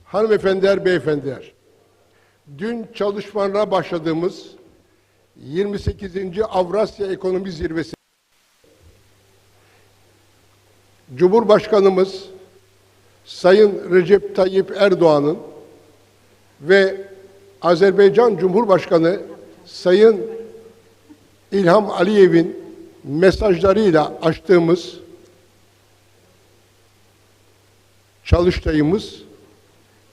Hanımefendiler, beyefendiler, dün çalışmalarına başladığımız 28. Avrasya Ekonomi Zirvesi, Cumhurbaşkanımız Sayın Recep Tayyip Erdoğan'ın ve Azerbaycan Cumhurbaşkanı Sayın İlham Aliyev'in mesajlarıyla açtığımız çalıştayımız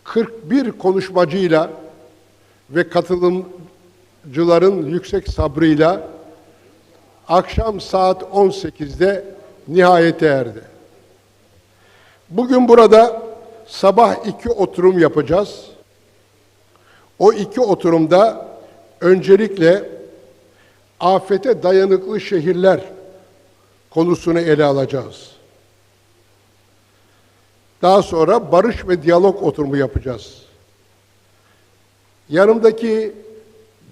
41 konuşmacıyla ve katılımcıların yüksek sabrıyla akşam saat 18'de nihayete erdi. Bugün burada sabah 2 oturum yapacağız. O 2 oturumda öncelikle afete dayanıklı şehirler konusunu ele alacağız. Daha sonra barış ve diyalog oturumu yapacağız. Yanımdaki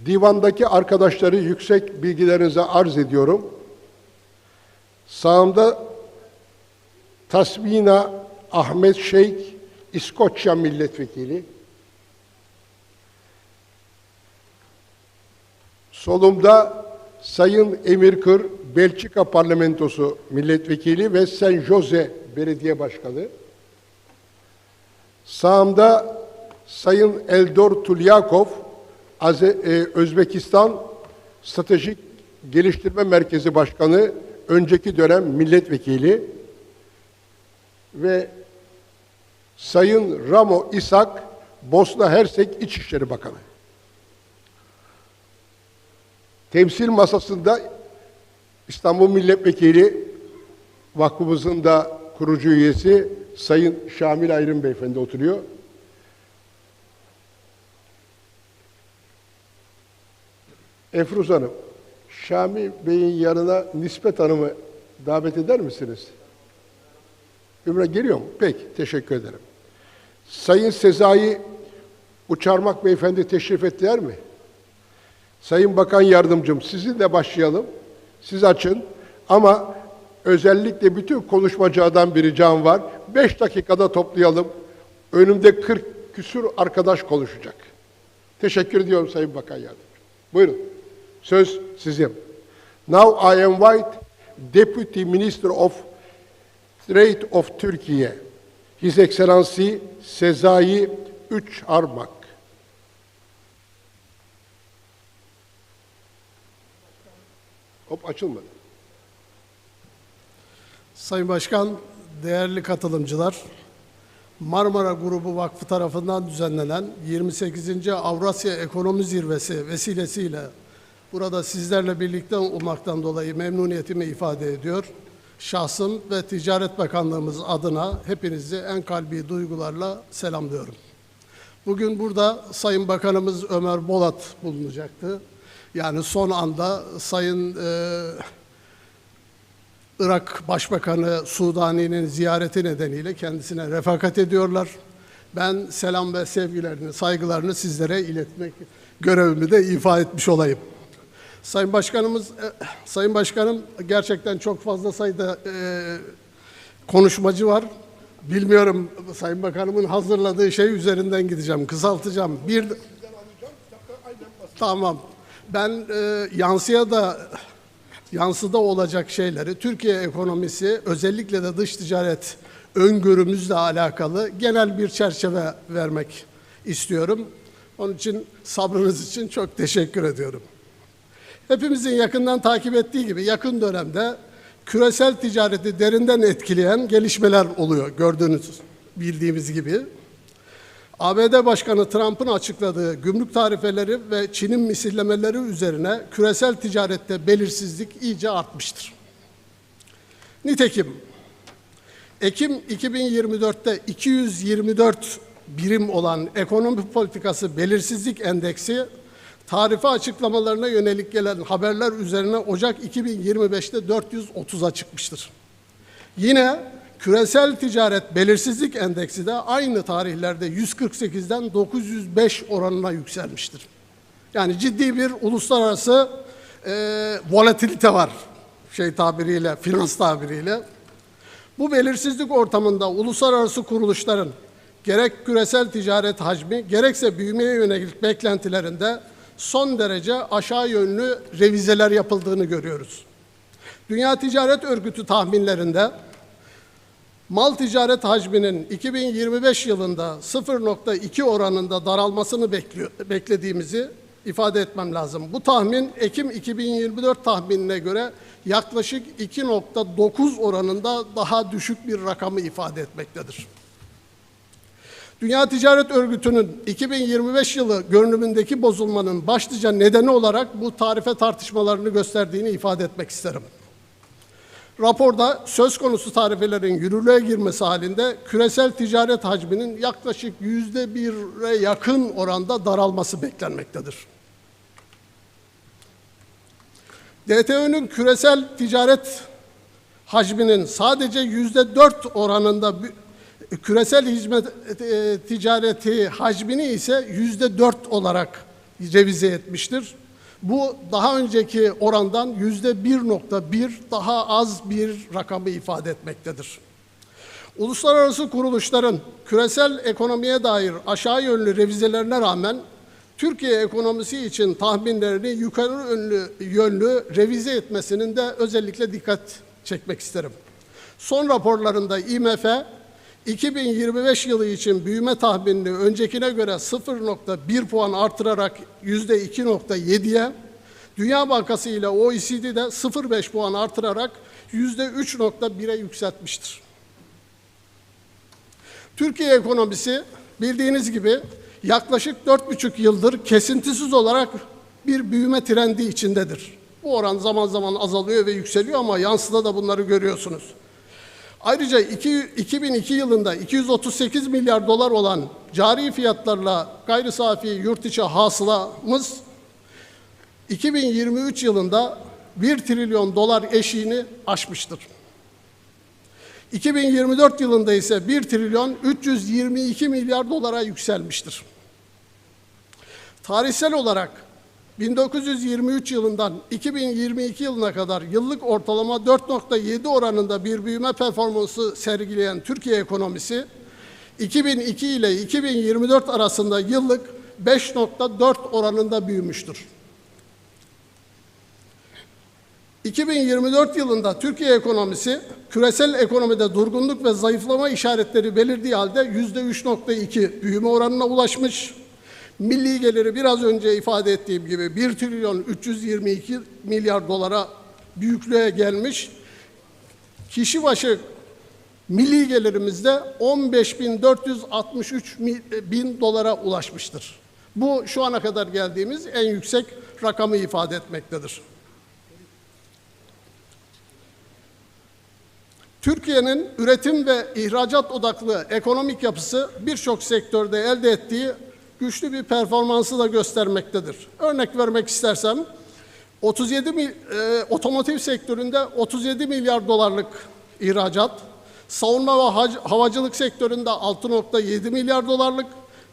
divandaki arkadaşları yüksek bilgilerinize arz ediyorum. Sağımda Tasmina Ahmet Şeyh, İskoçya Milletvekili. Solumda Sayın Emir Kır, Belçika Parlamentosu Milletvekili ve Saint Jose Belediye Başkanı. Sağımda Sayın Eldor Tulyakov, Özbekistan Stratejik Geliştirme Merkezi Başkanı, önceki dönem milletvekili ve Sayın Ramo İshak, Bosna Hersek İçişleri Bakanı. Temsil masasında İstanbul Milletvekili, vakfımızın da kurucu üyesi Sayın Şamil Ayrın Beyefendi oturuyor. Efruz Hanım, Şamil Bey'in yanına Nispet Hanım'ı davet eder misiniz? Ümre geliyor mu? Peki, teşekkür ederim. Sayın Sezai Uçarmak Beyefendi teşrif ettiler mi? Sayın Bakan Yardımcım, sizinle başlayalım. Siz açın ama özellikle bütün konuşmacılardan bir ricam var. 5 dakikada toplayalım. Önümde 40 küsur arkadaş konuşacak. Teşekkür ediyorum Sayın Bakan Yardımcım. Buyurun. Söz sizin. Now I invite Deputy Minister of Trade of Turkey, His Excellency Sezai Uçarmak. Hop, açılmadı. Sayın Başkan, değerli katılımcılar, Marmara Grubu Vakfı tarafından düzenlenen 28. Avrasya Ekonomi Zirvesi vesilesiyle burada sizlerle birlikte olmaktan dolayı memnuniyetimi ifade ediyor. Şahsım ve Ticaret Bakanlığımız adına hepinizi en kalbi duygularla selamlıyorum. Bugün burada Sayın Bakanımız Ömer Bolat bulunacaktı. Yani son anda Sayın Irak Başbakanı Sudani'nin ziyareti nedeniyle kendisine refakat ediyorlar. Ben selam ve sevgilerini, saygılarını sizlere iletmek görevimi de ifa etmiş olayım. Sayın Başkanım gerçekten çok fazla sayıda konuşmacı var. Bilmiyorum, Sayın Bakanımın hazırladığı şey üzerinden gideceğim, kısaltacağım. Tamam. Ben yansıda olacak şeyleri, Türkiye ekonomisi, özellikle de dış ticaret öngörümüzle alakalı genel bir çerçeve vermek istiyorum. Onun için sabrınız için çok teşekkür ediyorum. Hepimizin yakından takip ettiği gibi yakın dönemde küresel ticareti derinden etkileyen gelişmeler oluyor, bildiğimiz gibi. ABD Başkanı Trump'ın açıkladığı gümrük tarifeleri ve Çin'in misillemeleri üzerine küresel ticarette belirsizlik iyice artmıştır. Nitekim Ekim 2024'te 224 birim olan ekonomi politikası belirsizlik endeksi, tarife açıklamalarına yönelik gelen haberler üzerine Ocak 2025'te 430'a çıkmıştır. Yine küresel ticaret belirsizlik endeksi de aynı tarihlerde 148'den 905 oranına yükselmiştir. Yani ciddi bir uluslararası volatilite var, finans tabiriyle. Bu belirsizlik ortamında uluslararası kuruluşların gerek küresel ticaret hacmi, gerekse büyümeye yönelik beklentilerinde son derece aşağı yönlü revizeler yapıldığını görüyoruz. Dünya Ticaret Örgütü tahminlerinde mal ticaret hacminin 2025 yılında 0,2 oranında daralmasını beklediğimizi ifade etmem lazım. Bu tahmin Ekim 2024 tahminine göre yaklaşık 2,9 oranında daha düşük bir rakamı ifade etmektedir. Dünya Ticaret Örgütü'nün 2025 yılı görünümündeki bozulmanın başlıca nedeni olarak bu tarife tartışmalarını gösterdiğini ifade etmek isterim. Raporda söz konusu tarifelerin yürürlüğe girmesi halinde küresel ticaret hacminin yaklaşık %1'e yakın oranda daralması beklenmektedir. DTÖ'nün küresel ticaret hacminin sadece %4 oranında küresel hizmet ticareti hacmini ise %4 olarak revize etmiştir. Bu daha önceki orandan %1,1 daha az bir rakamı ifade etmektedir. Uluslararası kuruluşların küresel ekonomiye dair aşağı yönlü revizelerine rağmen Türkiye ekonomisi için tahminlerini yukarı yönlü revize etmesinin de özellikle dikkat çekmek isterim. Son raporlarında IMF, 2025 yılı için büyüme tahminini öncekine göre 0,1 puan artırarak %2,7'ye, Dünya Bankası ile OECD'de 0,5 puan artırarak %3,1'e yükseltmiştir. Türkiye ekonomisi bildiğiniz gibi yaklaşık 4,5 yıldır kesintisiz olarak bir büyüme trendi içindedir. Bu oran zaman zaman azalıyor ve yükseliyor ama yansıda da bunları görüyorsunuz. Ayrıca 2002 yılında 238 milyar dolar olan cari fiyatlarla gayri safi yurt içi hasılamız 2023 yılında 1 trilyon dolar eşiğini aşmıştır. 2024 yılında ise 1 trilyon 322 milyar dolara yükselmiştir. Tarihsel olarak 1923 yılından 2022 yılına kadar yıllık ortalama 4,7 oranında bir büyüme performansı sergileyen Türkiye ekonomisi, 2002 ile 2024 arasında yıllık 5,4 oranında büyümüştür. 2024 yılında Türkiye ekonomisi, küresel ekonomide durgunluk ve zayıflama işaretleri belirdiği halde %3,2 büyüme oranına ulaşmış. Milli geliri biraz önce ifade ettiğim gibi 1 trilyon 322 milyar dolara büyüklüğe gelmiş. Kişi başı milli gelirimizde 15.463 dolara ulaşmıştır. Bu şu ana kadar geldiğimiz en yüksek rakamı ifade etmektedir. Türkiye'nin üretim ve ihracat odaklı ekonomik yapısı birçok sektörde elde ettiği güçlü bir performansı da göstermektedir. Örnek vermek istersem, otomotiv sektöründe 37 milyar dolarlık ihracat, savunma ve havacılık sektöründe 6,7 milyar dolarlık,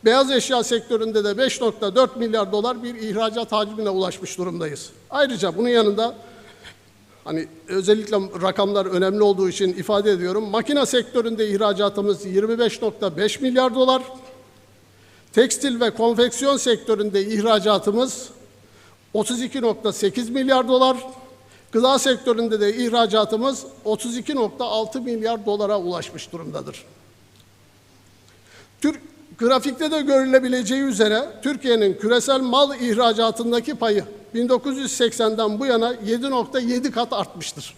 beyaz eşya sektöründe de 5,4 milyar dolar bir ihracat hacmine ulaşmış durumdayız. Ayrıca bunun yanında, özellikle rakamlar önemli olduğu için ifade ediyorum, makine sektöründe ihracatımız 25,5 milyar dolar, tekstil ve konfeksiyon sektöründe ihracatımız 32,8 milyar dolar, gıda sektöründe de ihracatımız 32,6 milyar dolara ulaşmış durumdadır. Grafikte de görülebileceği üzere Türkiye'nin küresel mal ihracatındaki payı 1980'den bu yana 7,7 kat artmıştır.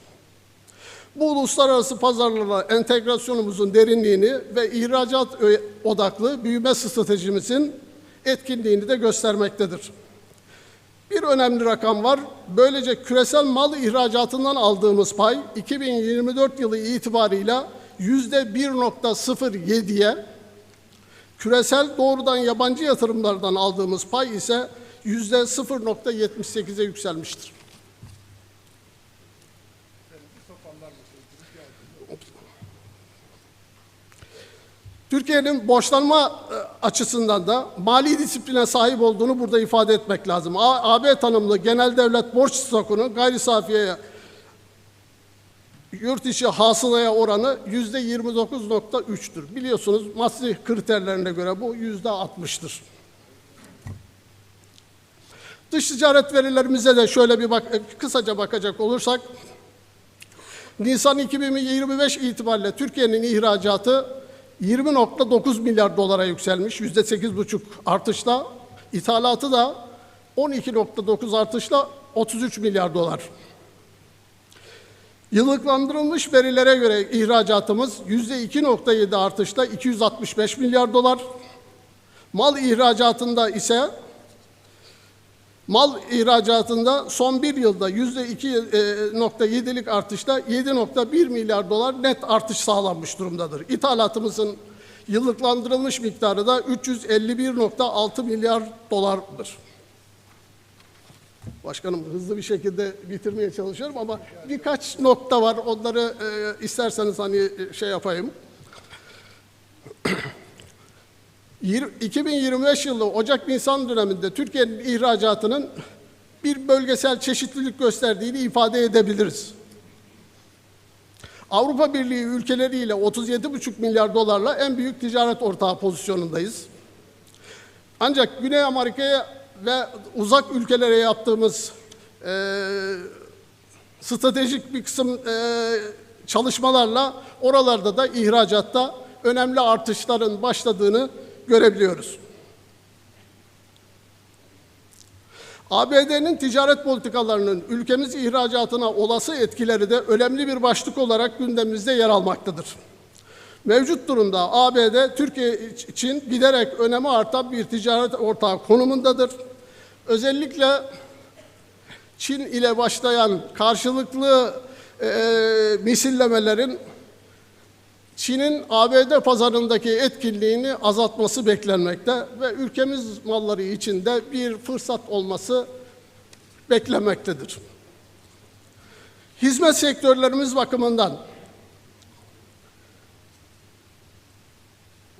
Bu uluslararası pazarlara entegrasyonumuzun derinliğini ve ihracat odaklı büyüme stratejimizin etkinliğini de göstermektedir. Bir önemli rakam var. Böylece küresel mal ihracatından aldığımız pay 2024 yılı itibarıyla %1,07'ye, küresel doğrudan yabancı yatırımlardan aldığımız pay ise %0,78'e yükselmiştir. Türkiye'nin borçlanma açısından da mali disipline sahip olduğunu burada ifade etmek lazım. AB tanımlı genel devlet borç stokunu gayri safiye yurt içi hasılaya oranı %29,3'tür. Biliyorsunuz Maastricht kriterlerine göre bu %60'tır. Dış ticaret verilerimize de şöyle bir kısaca bakacak olursak, Nisan 2025 itibariyle Türkiye'nin ihracatı 20,9 milyar dolara yükselmiş, %8,5 artışla. İthalatı da 12,9 artışla 33 milyar dolar. Yıllıklandırılmış verilere göre ihracatımız %2,7 artışla 265 milyar dolar. Mal ihracatında son bir yılda %2,7'lik artışla 7,1 milyar dolar net artış sağlanmış durumdadır. İthalatımızın yıllıklandırılmış miktarı da 351,6 milyar dolardır. Başkanım, hızlı bir şekilde bitirmeye çalışıyorum ama birkaç nokta var. Onları isterseniz şey yapayım. 2025 yılı Ocak-Nisan döneminde Türkiye'nin ihracatının bir bölgesel çeşitlilik gösterdiğini ifade edebiliriz. Avrupa Birliği ülkeleriyle 37,5 milyar dolarla en büyük ticaret ortağı pozisyonundayız. Ancak Güney Amerika'ya ve uzak ülkelere yaptığımız stratejik bir kısım çalışmalarla oralarda da ihracatta önemli artışların başladığını görebiliyoruz. ABD'nin ticaret politikalarının ülkemiz ihracatına olası etkileri de önemli bir başlık olarak gündemimizde yer almaktadır. Mevcut durumda ABD, Türkiye için giderek önemi artan bir ticaret ortağı konumundadır. Özellikle Çin ile başlayan karşılıklı misillemelerin Çin'in ABD pazarındaki etkinliğini azaltması beklenmekte ve ülkemiz malları için de bir fırsat olması beklenmektedir. Hizmet sektörlerimiz bakımından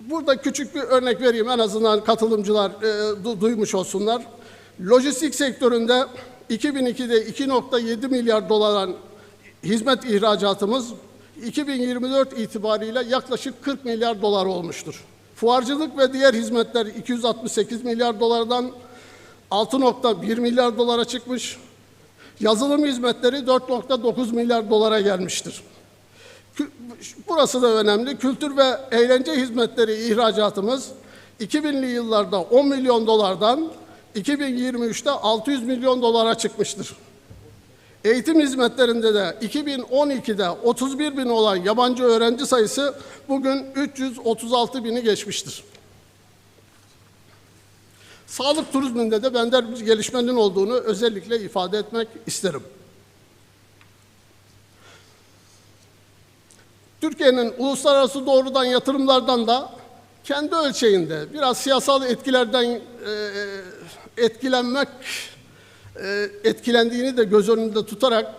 burada küçük bir örnek vereyim, en azından katılımcılar duymuş olsunlar. Lojistik sektöründe 2002'de 2,7 milyar doların hizmet ihracatımız 2024 itibariyle yaklaşık 40 milyar dolar olmuştur. Fuarcılık ve diğer hizmetler 268 milyar dolardan 6,1 milyar dolara çıkmış. Yazılım hizmetleri 4,9 milyar dolara gelmiştir. Burası da önemli. Kültür ve eğlence hizmetleri ihracatımız 2000'li yıllarda 10 milyon dolardan 2023'te 600 milyon dolara çıkmıştır. Eğitim hizmetlerinde de 2012'de 31 bin olan yabancı öğrenci sayısı bugün 336 bini geçmiştir. Sağlık turizminde de benzer bir gelişmenin olduğunu özellikle ifade etmek isterim. Türkiye'nin uluslararası doğrudan yatırımlardan da kendi ölçeğinde biraz siyasal etkilerden etkilendiğini de göz önünde tutarak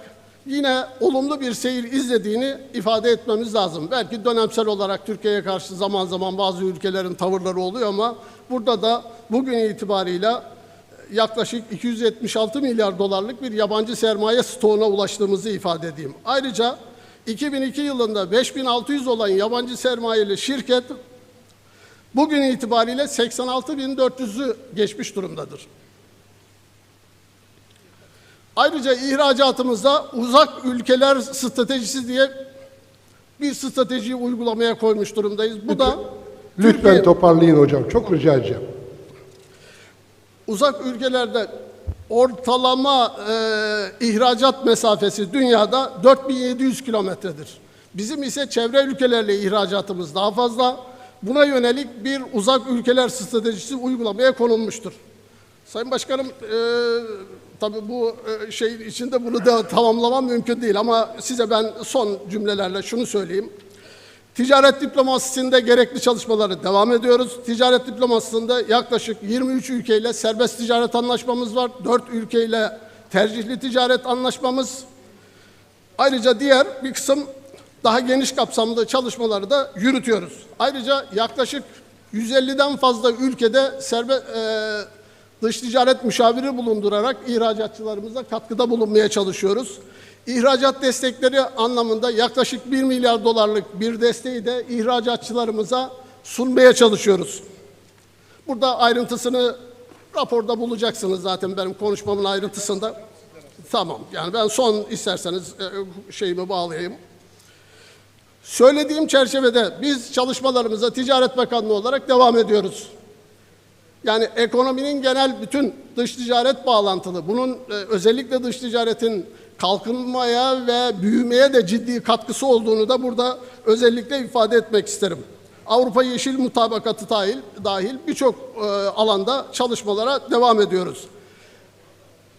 yine olumlu bir seyir izlediğini ifade etmemiz lazım. Belki dönemsel olarak Türkiye'ye karşı zaman zaman bazı ülkelerin tavırları oluyor ama burada da bugün itibarıyla yaklaşık 276 milyar dolarlık bir yabancı sermaye stoğuna ulaştığımızı ifade edeyim. Ayrıca 2002 yılında 5600 olan yabancı sermayeli şirket bugün itibariyle 86.400'ü geçmiş durumdadır. Ayrıca ihracatımızda uzak ülkeler stratejisi diye bir stratejiyi uygulamaya koymuş durumdayız. Bu da lütfen toparlayın hocam. Çok rica edeceğim. Uzak ülkelerde ortalama ihracat mesafesi dünyada 4700 kilometredir. Bizim ise çevre ülkelerle ihracatımız daha fazla. Buna yönelik bir uzak ülkeler stratejisi uygulamaya konulmuştur. Sayın Başkanım, tabii bu şey içinde bunu da tamamlamam mümkün değil ama size ben son cümlelerle şunu söyleyeyim. Ticaret diplomasisinde gerekli çalışmaları devam ediyoruz. Ticaret diplomasisinde yaklaşık 23 ülkeyle serbest ticaret anlaşmamız var. 4 ülkeyle tercihli ticaret anlaşmamız. Ayrıca diğer bir kısım daha geniş kapsamlı çalışmaları da yürütüyoruz. Ayrıca yaklaşık 150'den fazla ülkede dış ticaret müşaviri bulundurarak ihracatçılarımıza katkıda bulunmaya çalışıyoruz. İhracat destekleri anlamında yaklaşık 1 milyar dolarlık bir desteği de ihracatçılarımıza sunmaya çalışıyoruz. Burada ayrıntısını raporda bulacaksınız zaten benim konuşmamın ayrıntısında. Tamam, yani ben son isterseniz şeyimi bağlayayım. Söylediğim çerçevede biz çalışmalarımıza Ticaret Bakanlığı olarak devam ediyoruz. Yani ekonominin genel bütün dış ticaret bağlantılı, bunun özellikle dış ticaretin kalkınmaya ve büyümeye de ciddi katkısı olduğunu da burada özellikle ifade etmek isterim. Avrupa Yeşil Mutabakatı dahil birçok alanda çalışmalara devam ediyoruz.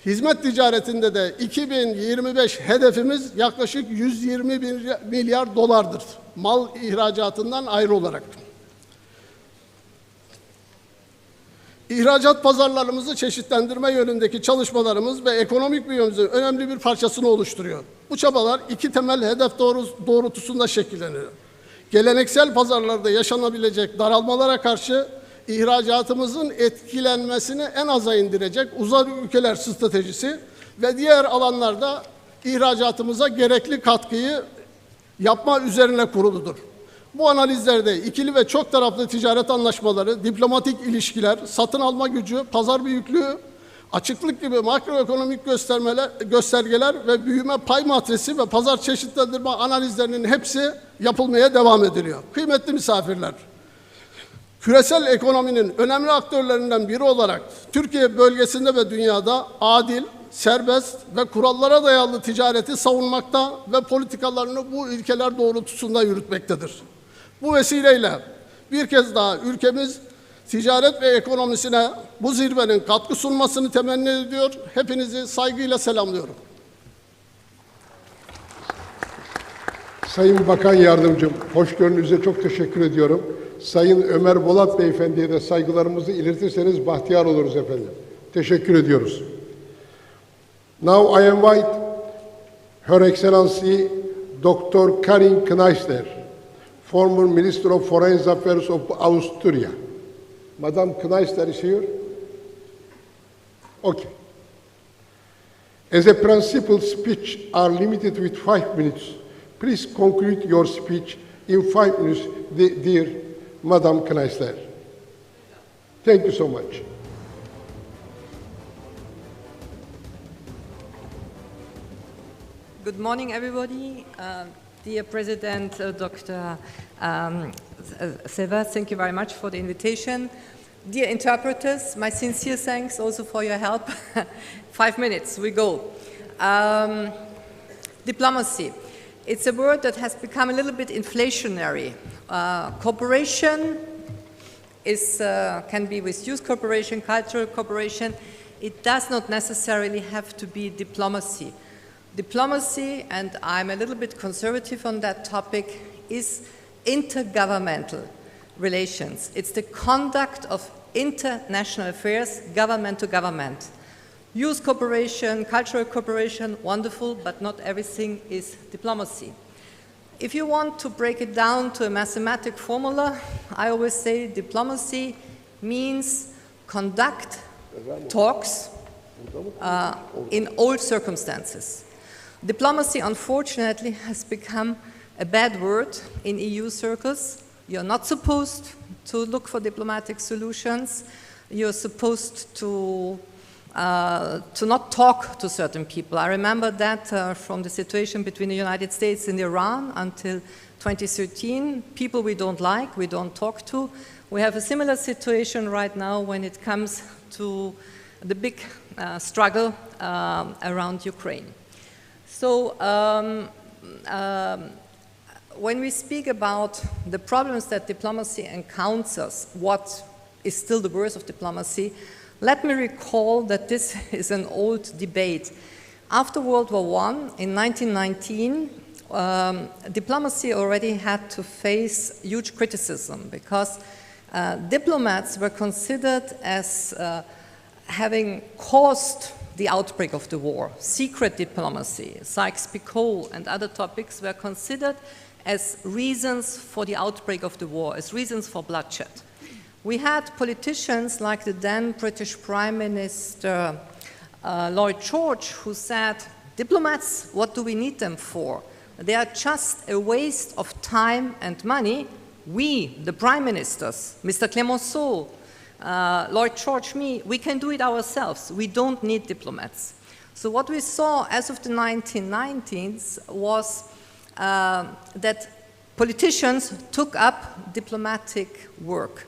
Hizmet ticaretinde de 2025 hedefimiz yaklaşık 120 milyar dolardır. Mal ihracatından ayrı olarak. İhracat pazarlarımızı çeşitlendirme yönündeki çalışmalarımız ve ekonomik büyümemizin önemli bir parçasını oluşturuyor. Bu çabalar iki temel hedef doğrultusunda şekilleniyor. Geleneksel pazarlarda yaşanabilecek daralmalara karşı ihracatımızın etkilenmesini en aza indirecek uzak ülkeler stratejisi ve diğer alanlarda ihracatımıza gerekli katkıyı yapma üzerine kuruludur. Bu analizlerde ikili ve çok taraflı ticaret anlaşmaları, diplomatik ilişkiler, satın alma gücü, pazar büyüklüğü, açıklık gibi makroekonomik göstergeler ve büyüme pay matrisi ve pazar çeşitlendirme analizlerinin hepsi yapılmaya devam ediliyor. Kıymetli misafirler, küresel ekonominin önemli aktörlerinden biri olarak Türkiye bölgesinde ve dünyada adil, serbest ve kurallara dayalı ticareti savunmakta ve politikalarını bu ilkeler doğrultusunda yürütmektedir. Bu vesileyle bir kez daha ülkemiz ticaret ve ekonomisine bu zirvenin katkı sunmasını temenni ediyor. Hepinizi saygıyla selamlıyorum. Sayın Bakan Yardımcım, hoşgörünüze çok teşekkür ediyorum. Sayın Ömer Bolat Beyefendi'ye de saygılarımızı iletirseniz bahtiyar oluruz efendim. Teşekkür ediyoruz. Now I invite Her Excellency Dr. Karin Kneister, former Minister of Foreign Affairs of Austria. Madam Kneister is here? Okay. As a principal, speech are limited with 5 minutes. Please conclude your speech in 5 minutes, dear Madam Kneister. Thank you so much. Good morning, everybody. Dear President, Dr. Seva, thank you very much for the invitation. Dear interpreters, my sincere thanks also for your help. 5 minutes, we go. Diplomacy. It's a word that has become a little bit inflationary. Cooperation can be with youth cooperation, cultural cooperation. It does not necessarily have to be diplomacy. Diplomacy, and I'm a little bit conservative on that topic, is intergovernmental relations. It's the conduct of international affairs, government to government. Youth cooperation, cultural cooperation, wonderful, but not everything is diplomacy. If you want to break it down to a mathematic formula, I always say diplomacy means conduct talks in all circumstances. Diplomacy, unfortunately, has become a bad word in EU circles. You're not supposed to look for diplomatic solutions. You're supposed to not talk to certain people. I remember that from the situation between the United States and Iran until 2013. People we don't like, we don't talk to. We have a similar situation right now when it comes to the big struggle around Ukraine. So when we speak about the problems that diplomacy encounters, what is still the worst of diplomacy, let me recall that this is an old debate. After World War I, in 1919, diplomacy already had to face huge criticism because diplomats were considered as having caused the outbreak of the war. Secret diplomacy, Sykes-Picot and other topics were considered as reasons for the outbreak of the war, as reasons for bloodshed. We had politicians like the then British Prime Minister Lloyd George who said diplomats, what do we need them for? They are just a waste of time and money. We, the prime ministers, Mr. Clemenceau, Lloyd George, me, we can do it ourselves. We don't need diplomats. So what we saw as of the 1990s was that politicians took up diplomatic work.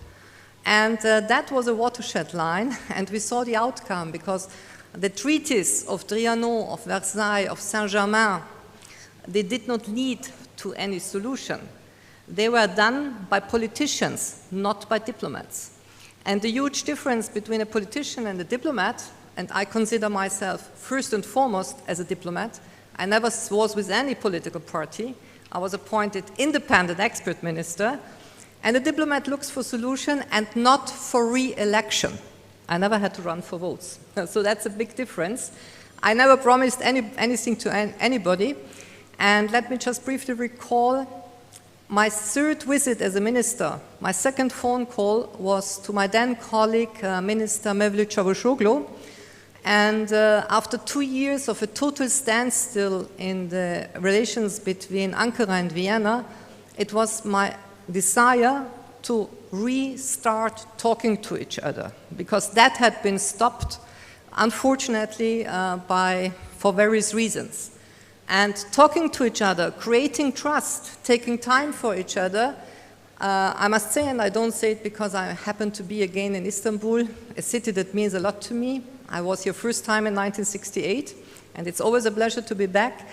And that was a watershed line, and we saw the outcome, because the treaties of Trianon, of Versailles, of Saint-Germain, they did not lead to any solution. They were done by politicians, not by diplomats. And the huge difference between a politician and a diplomat, and I consider myself first and foremost as a diplomat, I never was with any political party. I was appointed independent expert minister, and a diplomat looks for solution and not for re-election. I never had to run for votes. So that's a big difference. I never promised anything to anybody. And let me just briefly recall my third visit as a minister. My second phone call was to my then colleague, Minister Mevlüt Çavuşoğlu. And after 2 years of a total standstill in the relations between Ankara and Vienna, it was my desire to restart talking to each other, because that had been stopped, unfortunately, for various reasons. And talking to each other, creating trust, taking time for each other, I must say, and I don't say it because I happen to be again in Istanbul, a city that means a lot to me. I was here first time in 1968, and it's always a pleasure to be back.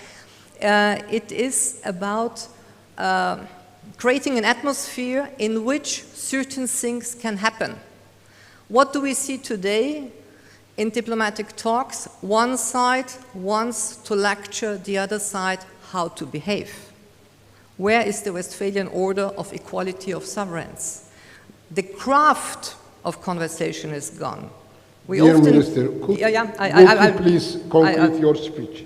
It is about creating an atmosphere in which certain things can happen. What do we see today in diplomatic talks? One side wants to lecture the other side how to behave. Where is the Westphalian order of equality of sovereigns? The craft of conversation is gone. Dear Minister, could you please conclude your speech?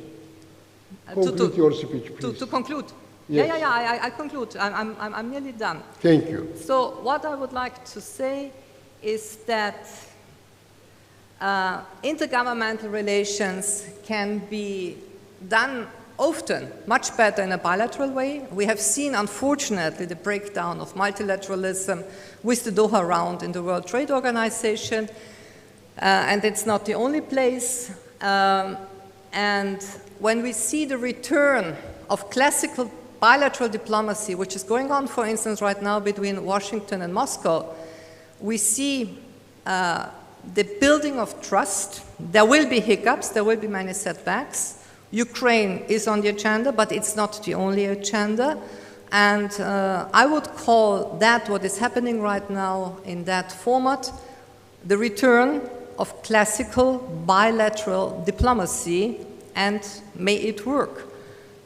Conclude your speech, please. To conclude? Yes. I conclude. I'm nearly done. Thank you. So what I would like to say is that intergovernmental relations can be done often much better in a bilateral way. We have seen, unfortunately, the breakdown of multilateralism with the Doha round in the World Trade Organization, and it's not the only place. And when we see the return of classical bilateral diplomacy, which is going on, for instance, right now between Washington and Moscow, we see the building of trust. There will be hiccups, there will be many setbacks. Ukraine is on the agenda, but it's not the only agenda. And I would call that what is happening right now in that format the return of classical bilateral diplomacy, and may it work.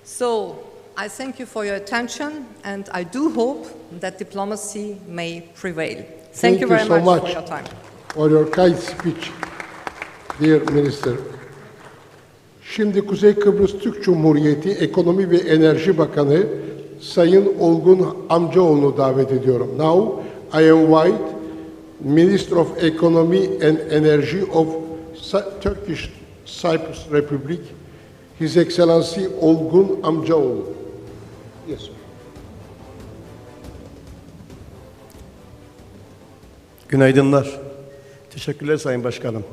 So I thank you for your attention, and I do hope that diplomacy may prevail. Thank you very so much for your time. For your kind speech, dear Minister. Şimdi Kuzey Kıbrıs Türk Cumhuriyeti Ekonomi ve Enerji Bakanı Sayın Olgun Amcaoğlu'nu davet ediyorum. Now I invite Minister of Economy and Energy of Turkish Cyprus Republic, His Excellency Olgun Amcaoğlu. Yes, sir. Günaydınlar. Teşekkürler Sayın Başkanım.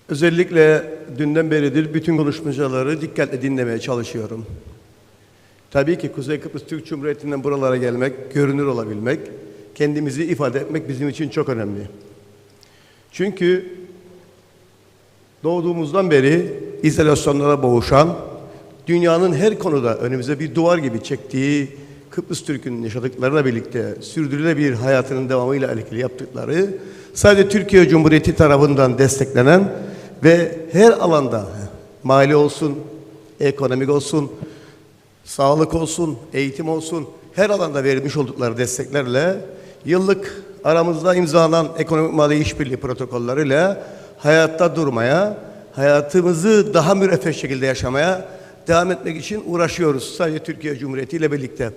Özellikle dünden beridir bütün konuşmacıları dikkatle dinlemeye çalışıyorum. Tabii ki Kuzey Kıbrıs Türk Cumhuriyeti'nden buralara gelmek, görünür olabilmek, kendimizi ifade etmek bizim için çok önemli. Çünkü doğduğumuzdan beri izolasyonlara boğuşan, dünyanın her konuda önümüze bir duvar gibi çektiği Kıbrıs Türk'ün yaşadıklarıyla birlikte sürdürülebilir hayatının devamıyla ilgili yaptıkları, sadece Türkiye Cumhuriyeti tarafından desteklenen ve her alanda mali olsun, ekonomik olsun, sağlık olsun, eğitim olsun, her alanda verilmiş oldukları desteklerle yıllık aramızda imzalanan ekonomik mali işbirliği protokolleriyle hayatta durmaya, hayatımızı daha müreffeh şekilde yaşamaya devam etmek için uğraşıyoruz sadece Türkiye Cumhuriyeti ile birlikte.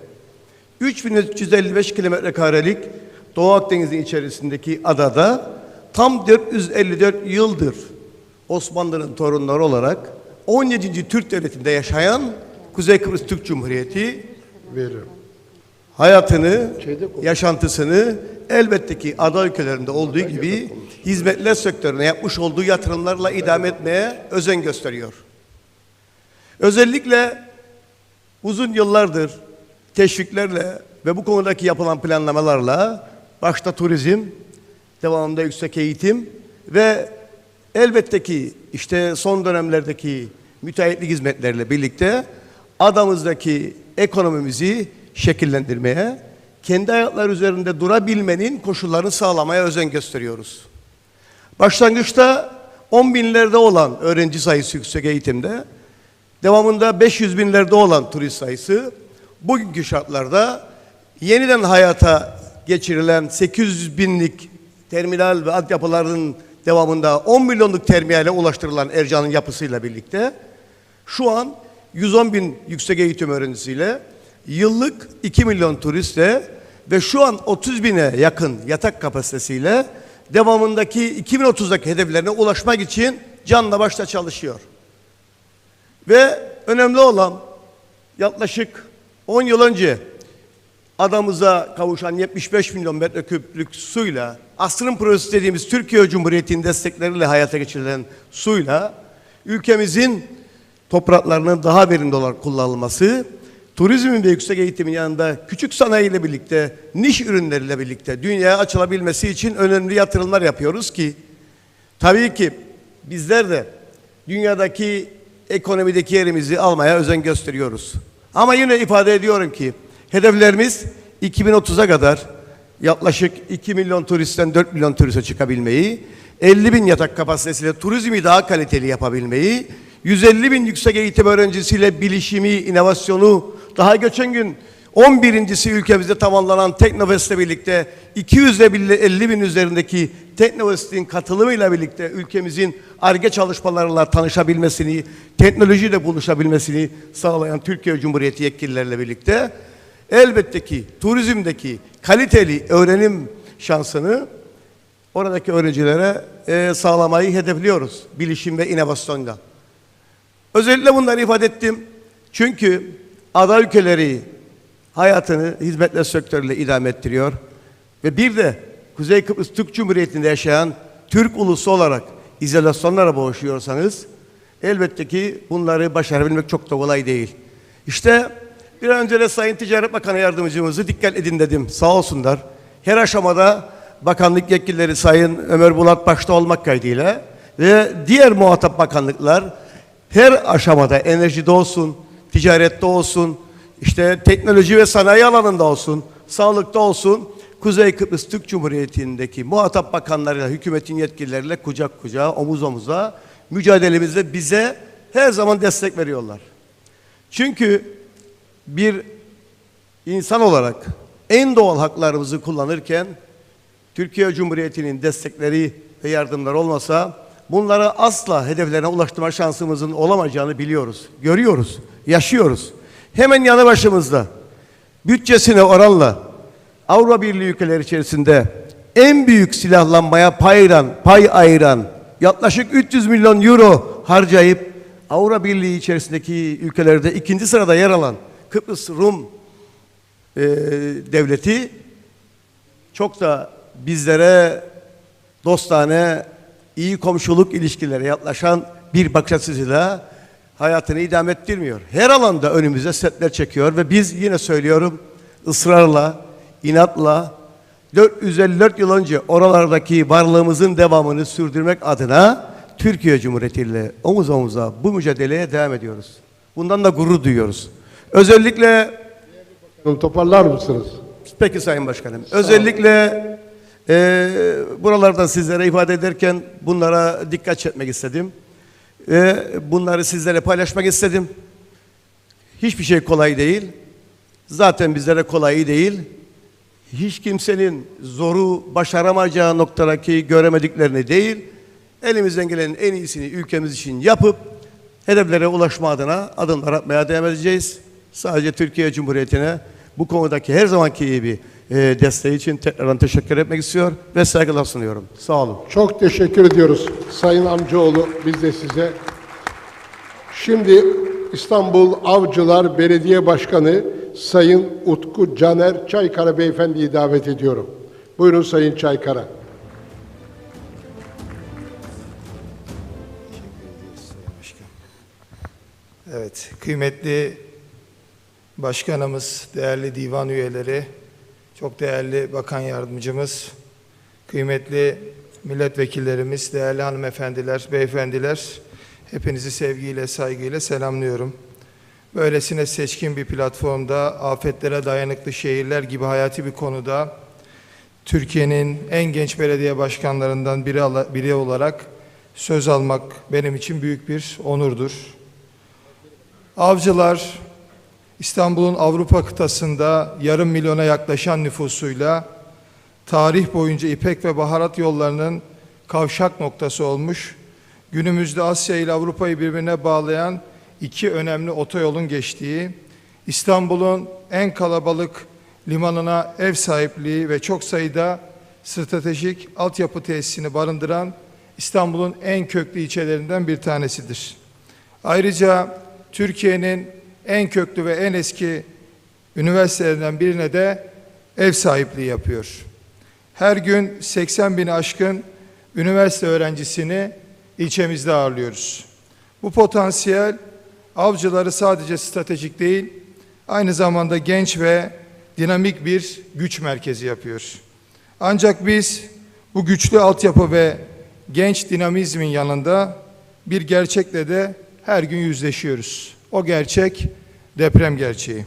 3355 kilometre karelik Doğu Akdeniz'in içerisindeki adada tam 454 yıldır Osmanlı'nın torunları olarak 17. Türk Devleti'nde yaşayan Kuzey Kıbrıs Türk Cumhuriyeti Veririm. hayatını, yaşantısını elbette ki ada ülkelerinde olduğu gibi hizmetler sektörüne yapmış olduğu yatırımlarla idame etmeye özen gösteriyor. Özellikle uzun yıllardır teşviklerle ve bu konudaki yapılan planlamalarla başta turizm, devamında yüksek eğitim ve elbette ki işte son dönemlerdeki müteahhitlik hizmetlerle birlikte adamızdaki ekonomimizi şekillendirmeye, kendi ayakları üzerinde durabilmenin koşullarını sağlamaya özen gösteriyoruz. Başlangıçta 10 binlerde olan öğrenci sayısı yüksek eğitimde, devamında 500 binlerde olan turist sayısı, bugünkü şartlarda yeniden hayata geçirilen 800 binlik terminal ve altyapıların devamında 10 milyonluk terminale ulaştırılan Ercan'ın yapısıyla birlikte şu an 110 bin yüksek eğitim öğrencisiyle yıllık 2 milyon turistle ve şu an 30 bine yakın yatak kapasitesiyle devamındaki 2030'daki hedeflerine ulaşmak için canla başla çalışıyor. Ve önemli olan yaklaşık 10 yıl önce adamıza kavuşan 75 milyon metreküplük suyla, asrın projesi dediğimiz Türkiye Cumhuriyeti'nin destekleriyle hayata geçirilen suyla ülkemizin topraklarının daha verimli olarak kullanılması, turizmin ve yüksek eğitimin yanında küçük sanayiyle birlikte, niş ürünleriyle birlikte dünyaya açılabilmesi için önemli yatırımlar yapıyoruz ki, tabii ki bizler de dünyadaki ekonomideki yerimizi almaya özen gösteriyoruz. Ama yine ifade ediyorum ki hedeflerimiz 2030'a kadar yaklaşık 2 milyon turistten 4 milyon turiste çıkabilmeyi, 50 bin yatak kapasitesiyle turizmi daha kaliteli yapabilmeyi, 150 bin yüksek eğitim öğrencisiyle bilişimi, inovasyonu, daha geçen gün 11.'si ülkemizde tamamlanan Teknofest'le birlikte 250 bin üzerindeki Teknofest'in katılımıyla birlikte ülkemizin Ar-Ge çalışmalarıyla tanışabilmesini, teknolojiyle buluşabilmesini sağlayan Türkiye Cumhuriyeti yetkililerle birlikte elbette ki turizmdeki kaliteli öğrenim şansını oradaki öğrencilere sağlamayı hedefliyoruz bilişim ve inovasyonla. Özellikle bunları ifade ettim. Çünkü ada ülkeleri hayatını hizmetler sektörüyle idame ettiriyor. Ve bir de Kuzey Kıbrıs Türk Cumhuriyeti'nde yaşayan Türk ulusu olarak izolasyonlara boğuşuyorsanız elbette ki bunları başarabilmek çok da kolay değil. İşte bir an önce de Sayın Ticaret Bakanı Yardımcımızı dikkat edin dedim. Sağ olsunlar. Her aşamada bakanlık yetkilileri Sayın Ömer Bulat başta olmak kaydıyla ve diğer muhatap bakanlıklar her aşamada enerjide olsun, ticarette olsun, işte teknoloji ve sanayi alanında olsun, sağlıkta olsun, Kuzey Kıbrıs Türk Cumhuriyeti'ndeki muhatap bakanlarıyla, hükümetin yetkilileriyle kucak kucağa, omuz omuza mücadelemizde bize her zaman destek veriyorlar. Çünkü bir insan olarak en doğal haklarımızı kullanırken Türkiye Cumhuriyeti'nin destekleri ve yardımları olmasa bunlara asla hedeflerine ulaştırma şansımızın olamayacağını biliyoruz, görüyoruz, yaşıyoruz. Hemen yanı başımızda bütçesine oranla Avrupa Birliği ülkeleri içerisinde en büyük silahlanmaya pay ayıran yaklaşık 300 milyon euro harcayıp Avrupa Birliği içerisindeki ülkelerde ikinci sırada yer alan Kıbrıs Rum devleti çok da bizlere dostane, iyi komşuluk ilişkileri yaklaşan bir bakış açısıyla hayatını idame ettirmiyor. Her alanda önümüze setler çekiyor ve biz yine söylüyorum ısrarla, inatla 454 yıl önce oralardaki varlığımızın devamını sürdürmek adına Türkiye Cumhuriyeti ile omuz omuza bu mücadeleye devam ediyoruz. Bundan da gurur duyuyoruz. Özellikle toparlar mısınız? peki Sayın Başkanım. Özellikle buralardan sizlere ifade ederken bunlara dikkat çekmek istedim. Bunları sizlere paylaşmak istedim. Hiçbir şey kolay değil. Zaten bizlere kolay değil. Hiç kimsenin zoru başaramayacağı noktadaki göremediklerini değil, elimizden gelenin en iyisini ülkemiz için yapıp hedeflere ulaşma adına adımlar atmaya devam edeceğiz. Sadece Türkiye Cumhuriyeti'ne bu konudaki her zamanki gibi desteği için tekrardan teşekkür etmek istiyor ve saygılar sunuyorum. Sağ olun. Çok teşekkür ediyoruz Sayın Amcaoğlu, biz de size. Şimdi İstanbul Avcılar Belediye Başkanı Sayın Utku Caner Çaykara Beyefendi'yi davet ediyorum. Buyurun Sayın Çaykara. Evet, kıymetli başkanımız, değerli divan üyeleri, çok değerli bakan yardımcımız, kıymetli milletvekillerimiz, değerli hanımefendiler, beyefendiler, hepinizi sevgiyle, saygıyla selamlıyorum. Böylesine seçkin bir platformda, afetlere dayanıklı şehirler gibi hayati bir konuda, Türkiye'nin en genç belediye başkanlarından biri olarak söz almak benim için büyük bir onurdur. Avcılar, İstanbul'un Avrupa kıtasında yarım milyona yaklaşan nüfusuyla tarih boyunca İpek ve baharat yollarının kavşak noktası olmuş, günümüzde Asya ile Avrupa'yı birbirine bağlayan iki önemli otoyolun geçtiği, İstanbul'un en kalabalık limanına ev sahipliği ve çok sayıda stratejik altyapı tesisini barındıran İstanbul'un en köklü ilçelerinden bir tanesidir. Ayrıca Türkiye'nin en köklü ve en eski üniversitelerinden birine de ev sahipliği yapıyor. Her gün 80 bini aşkın üniversite öğrencisini ilçemizde ağırlıyoruz. Bu potansiyel Avcıları sadece stratejik değil, aynı zamanda genç ve dinamik bir güç merkezi yapıyor. Ancak biz bu güçlü altyapı ve genç dinamizmin yanında bir gerçekle de her gün yüzleşiyoruz. O gerçek deprem gerçeği.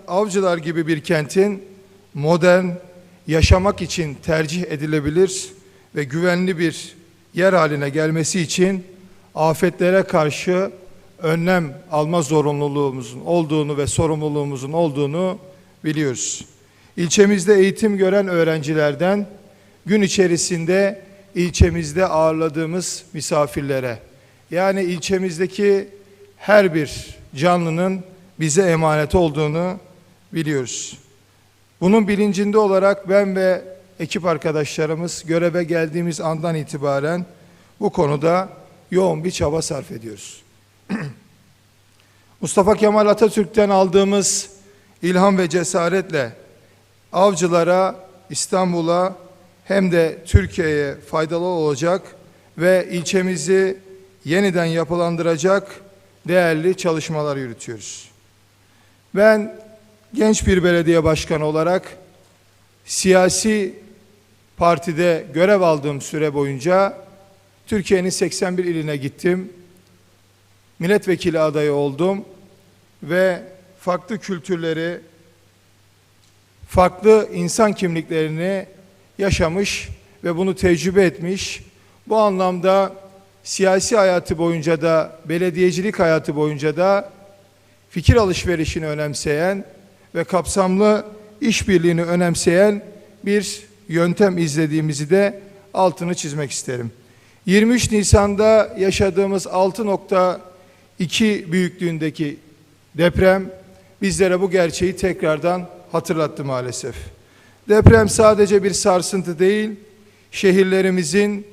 Avcılar gibi bir kentin modern, yaşamak için tercih edilebilir ve güvenli bir yer haline gelmesi için afetlere karşı önlem alma zorunluluğumuzun olduğunu ve sorumluluğumuzun olduğunu biliyoruz. İlçemizde eğitim gören öğrencilerden gün içerisinde ilçemizde ağırladığımız misafirlere, yani ilçemizdeki her bir canlının bize emanet olduğunu biliyoruz. Bunun bilincinde olarak ben ve ekip arkadaşlarımız göreve geldiğimiz andan itibaren bu konuda yoğun bir çaba sarf ediyoruz. Mustafa Kemal Atatürk'ten aldığımız ilham ve cesaretle Avcılara, İstanbul'a hem de Türkiye'ye faydalı olacak ve ilçemizi yeniden yapılandıracak değerli çalışmalar yürütüyoruz. Ben genç bir belediye başkanı olarak siyasi partide görev aldığım süre boyunca Türkiye'nin 81 iline gittim. Milletvekili adayı oldum ve farklı kültürleri, farklı insan kimliklerini yaşamış ve bunu tecrübe etmiş. Bu anlamda siyasi hayatı boyunca da, belediyecilik hayatı boyunca da fikir alışverişini önemseyen ve kapsamlı işbirliğini önemseyen bir yöntem izlediğimizi de altını çizmek isterim. 23 Nisan'da yaşadığımız 6.2 büyüklüğündeki deprem bizlere bu gerçeği tekrardan hatırlattı maalesef. Deprem sadece bir sarsıntı değil, şehirlerimizin,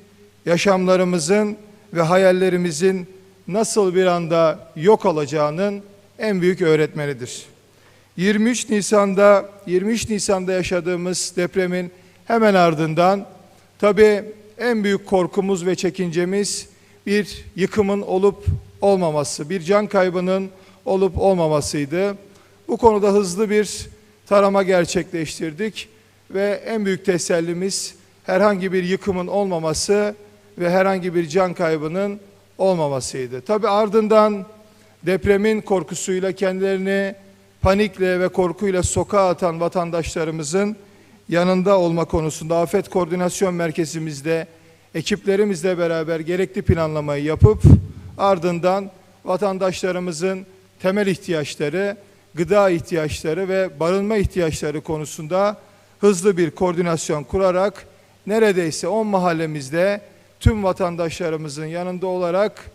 yaşamlarımızın ve hayallerimizin nasıl bir anda yok olacağının en büyük öğretmenidir. 23 Nisan'da yaşadığımız depremin hemen ardından tabii en büyük korkumuz ve çekincemiz bir yıkımın olup olmaması, bir can kaybının olup olmamasıydı. Bu konuda hızlı bir tarama gerçekleştirdik ve en büyük tesellimiz herhangi bir yıkımın olmaması ve herhangi bir can kaybının olmamasıydı. Tabii ardından depremin korkusuyla kendilerini panikle ve korkuyla sokağa atan vatandaşlarımızın yanında olma konusunda Afet Koordinasyon Merkezimizde ekiplerimizle beraber gerekli planlamayı yapıp ardından vatandaşlarımızın temel ihtiyaçları, gıda ihtiyaçları ve barınma ihtiyaçları konusunda hızlı bir koordinasyon kurarak neredeyse 10 mahallemizde tüm vatandaşlarımızın yanında olarak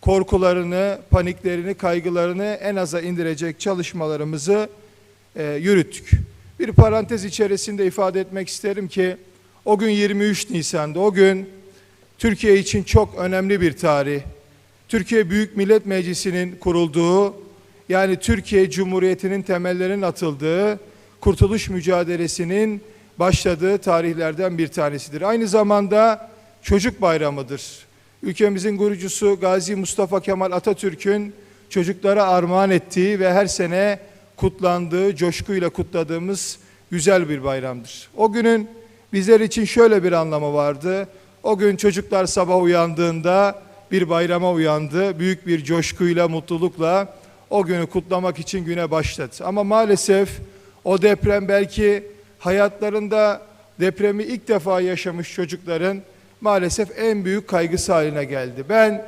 korkularını, paniklerini, kaygılarını en aza indirecek çalışmalarımızı yürüttük. Bir parantez içerisinde ifade etmek isterim ki o gün 23 Nisan'da, o gün Türkiye için çok önemli bir tarih. Türkiye Büyük Millet Meclisi'nin kurulduğu, yani Türkiye Cumhuriyeti'nin temellerinin atıldığı, kurtuluş mücadelesinin başladığı tarihlerden bir tanesidir. Aynı zamanda çocuk bayramıdır. Ülkemizin kurucusu Gazi Mustafa Kemal Atatürk'ün çocuklara armağan ettiği ve her sene kutlandığı, coşkuyla kutladığımız güzel bir bayramdır. O günün bizler için şöyle bir anlamı vardı. O gün çocuklar sabah uyandığında bir bayrama uyandı. Büyük bir coşkuyla, mutlulukla o günü kutlamak için güne başladı. Ama maalesef o deprem belki hayatlarında depremi ilk defa yaşamış çocukların maalesef en büyük kaygısı haline geldi. Ben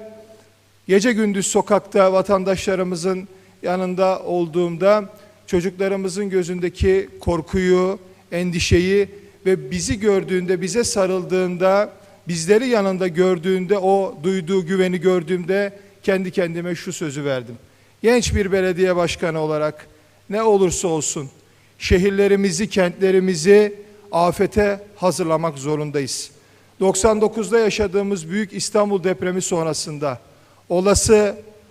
gece gündüz sokakta vatandaşlarımızın yanında olduğumda çocuklarımızın gözündeki korkuyu, endişeyi ve bizi gördüğünde, bize sarıldığında, bizleri yanında gördüğünde, o duyduğu güveni gördüğümde kendi kendime şu sözü verdim. Genç bir belediye başkanı olarak ne olursa olsun şehirlerimizi, kentlerimizi afete hazırlamak zorundayız. 99'da yaşadığımız Büyük İstanbul depremi sonrasında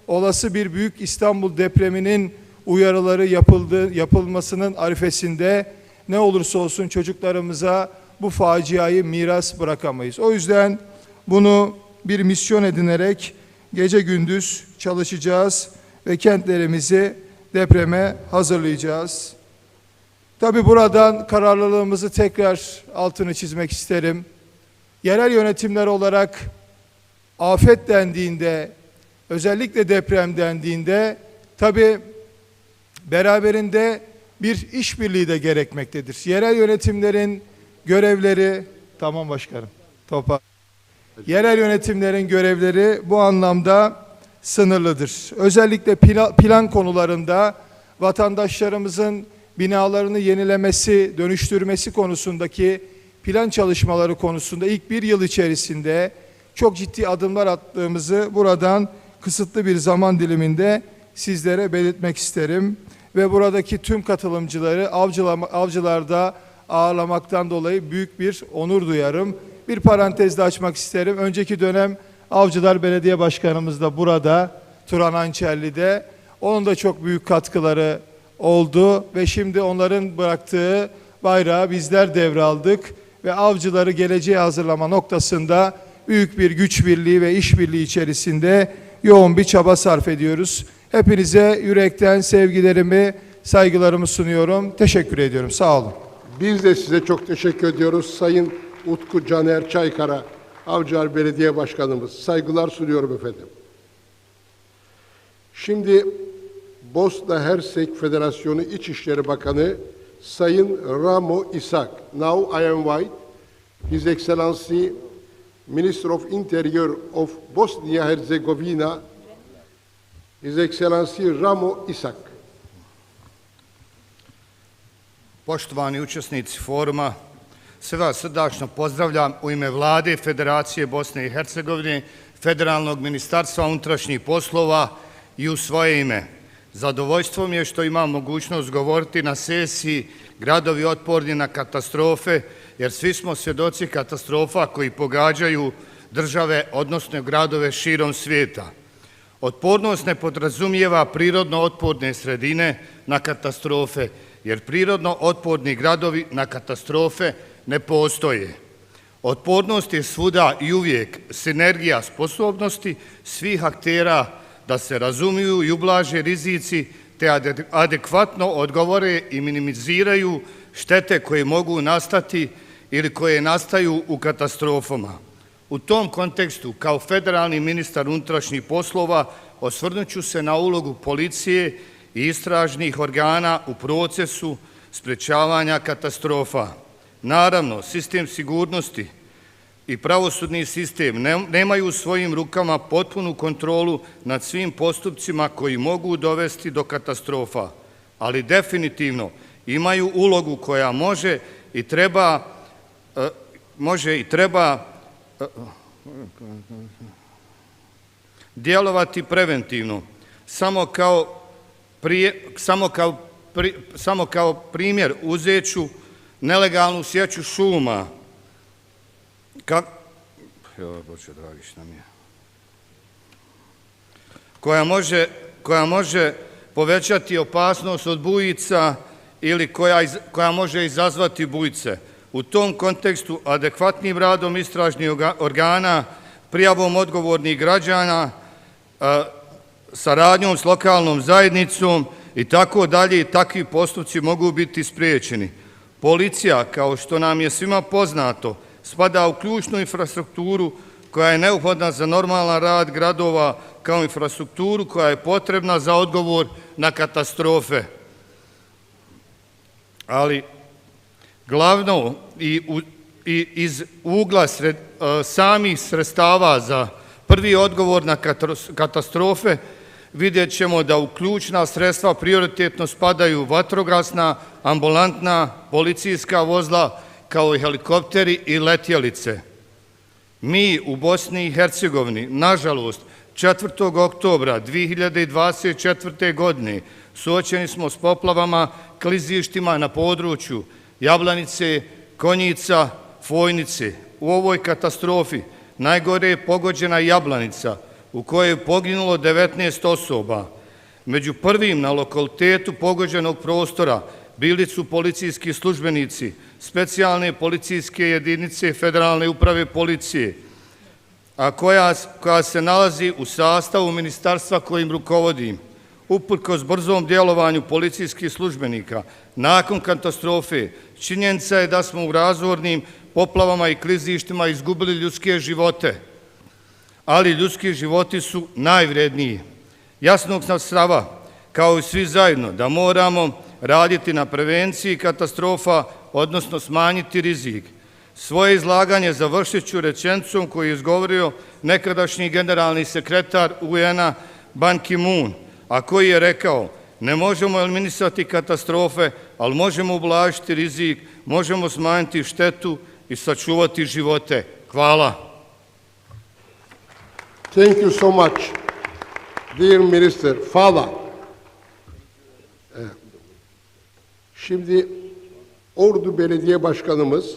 olası bir Büyük İstanbul depreminin uyarıları yapılmasının arifesinde ne olursa olsun çocuklarımıza bu faciayı miras bırakamayız. O yüzden bunu bir misyon edinerek gece gündüz çalışacağız ve kentlerimizi depreme hazırlayacağız. Tabii buradan kararlılığımızı tekrar altını çizmek isterim. Yerel yönetimler olarak afet dendiğinde, özellikle deprem dendiğinde tabii beraberinde bir işbirliği de gerekmektedir. Yerel yönetimlerin görevleri, tamam başkanım, yerel yönetimlerin görevleri bu anlamda sınırlıdır. Özellikle plan konularında vatandaşlarımızın binalarını yenilemesi, dönüştürmesi konusundaki plan çalışmaları konusunda ilk bir yıl içerisinde çok ciddi adımlar attığımızı buradan kısıtlı bir zaman diliminde sizlere belirtmek isterim. Ve buradaki tüm katılımcıları avcılarda ağırlamaktan dolayı büyük bir onur duyarım. Bir parantez de açmak isterim. Önceki dönem Avcılar Belediye Başkanımız da burada, Turan Ançerli'de. Onun da çok büyük katkıları oldu ve şimdi onların bıraktığı bayrağı bizler devraldık ve avcıları geleceğe hazırlama noktasında büyük bir güç birliği ve işbirliği içerisinde yoğun bir çaba sarf ediyoruz. Hepinize yürekten sevgilerimi, saygılarımı sunuyorum. Teşekkür ediyorum. Sağ olun. Biz de size çok teşekkür ediyoruz. Sayın Utku Caner Çaykara, Avcılar Belediye Başkanımız. Saygılar sunuyorum efendim. Şimdi Bosna Hersek Federasyonu İçişleri Bakanı Sayın Ramo Isak. Now I invite His Excellency Minister of Interior of Bosnia-Herzegovina, His Excellency Ramo Isak. Poštovani učesnici foruma, sve vas srdačno pozdravljam u ime Vlade Federacije Bosne i Hercegovine, Federalnog ministarstva unutrašnjih poslova i u svoje ime. Zadovoljstvo mi je što imam mogućnost govoriti na sesiji Gradovi otporni na katastrofe, jer svi smo svjedoci katastrofa koji pogađaju države, odnosno gradove širom svijeta. Otpornost ne podrazumijeva prirodno otporne sredine na katastrofe, jer prirodno otporni gradovi na katastrofe ne postoje. Otpornost je svuda i uvijek sinergija sposobnosti svih aktera da se razumiju i ublaže rizici te adekvatno odgovore i minimiziraju štete koje mogu nastati ili koje nastaju u katastrofama. U tom kontekstu, kao federalni ministar unutrašnjih poslova, osvrnut ću se na ulogu policije i istražnih organa u procesu sprečavanja katastrofa. Naravno, sistem sigurnosti i pravosudni sistem nemaju u svojim rukama potpunu kontrolu nad svim postupcima koji mogu dovesti do katastrofa, ali definitivno imaju ulogu koja može i treba djelovati preventivno. Samo kao samo kao primjer uzet ću nelegalnu sjeću šuma. Bože dragi, šta mi je? Koja može povećati opasnost od bujica ili koja može izazvati bujice. U tom kontekstu adekvatnim radom istražnih organa, prijavom odgovornih građana, saradnjom s lokalnom zajednicom i tako dalje i takvi postupci mogu biti spriječeni. Policija, kao što nam je svima poznato, spada u ključnu infrastrukturu koja je neophodna za normalan rad gradova, kao infrastrukturu koja je potrebna za odgovor na katastrofe. Ali glavno i iz ugla samih sredstava za prvi odgovor na katastrofe vidjet ćemo da u ključna sredstva prioritetno spadaju vatrogasna, ambulantna, policijska vozila, kao i helikopteri i letjelice. Mi u Bosni i Hercegovini, nažalost, 4. oktobra 2024. godine suočeni smo s poplavama, klizištima na području Jablanice, Konjica, Fojnice. U ovoj katastrofi najgore je pogođena Jablanica, u kojoj je poginulo 19 osoba. Među prvim na lokalitetu pogođenog prostora bili su policijski službenici, specijalne policijske jedinice Federalne uprave policije, a koja se nalazi u sastavu ministarstva kojim rukovodim. Uprkos brzom djelovanju policijskih službenika, nakon katastrofe, činjenica je da smo u razornim poplavama i klizištima izgubili ljudske živote, ali ljudski životi su najvredniji. Jasnog sam stava, kao i svi zajedno, da moramo raditi na prevenciji katastrofa, odnosno smanjiti rizik. Svoje izlaganje završit ću rečenicom koju je izgovorio nekadašnji generalni sekretar UN-a Ban Ki-moon, a koji je rekao: ne možemo eliminisati katastrofe, ali možemo ublažiti rizik, možemo smanjiti štetu i sačuvati živote. Hvala. Thank you so much, dear Minister. Fala. Şimdi Ordu Belediye Başkanımız,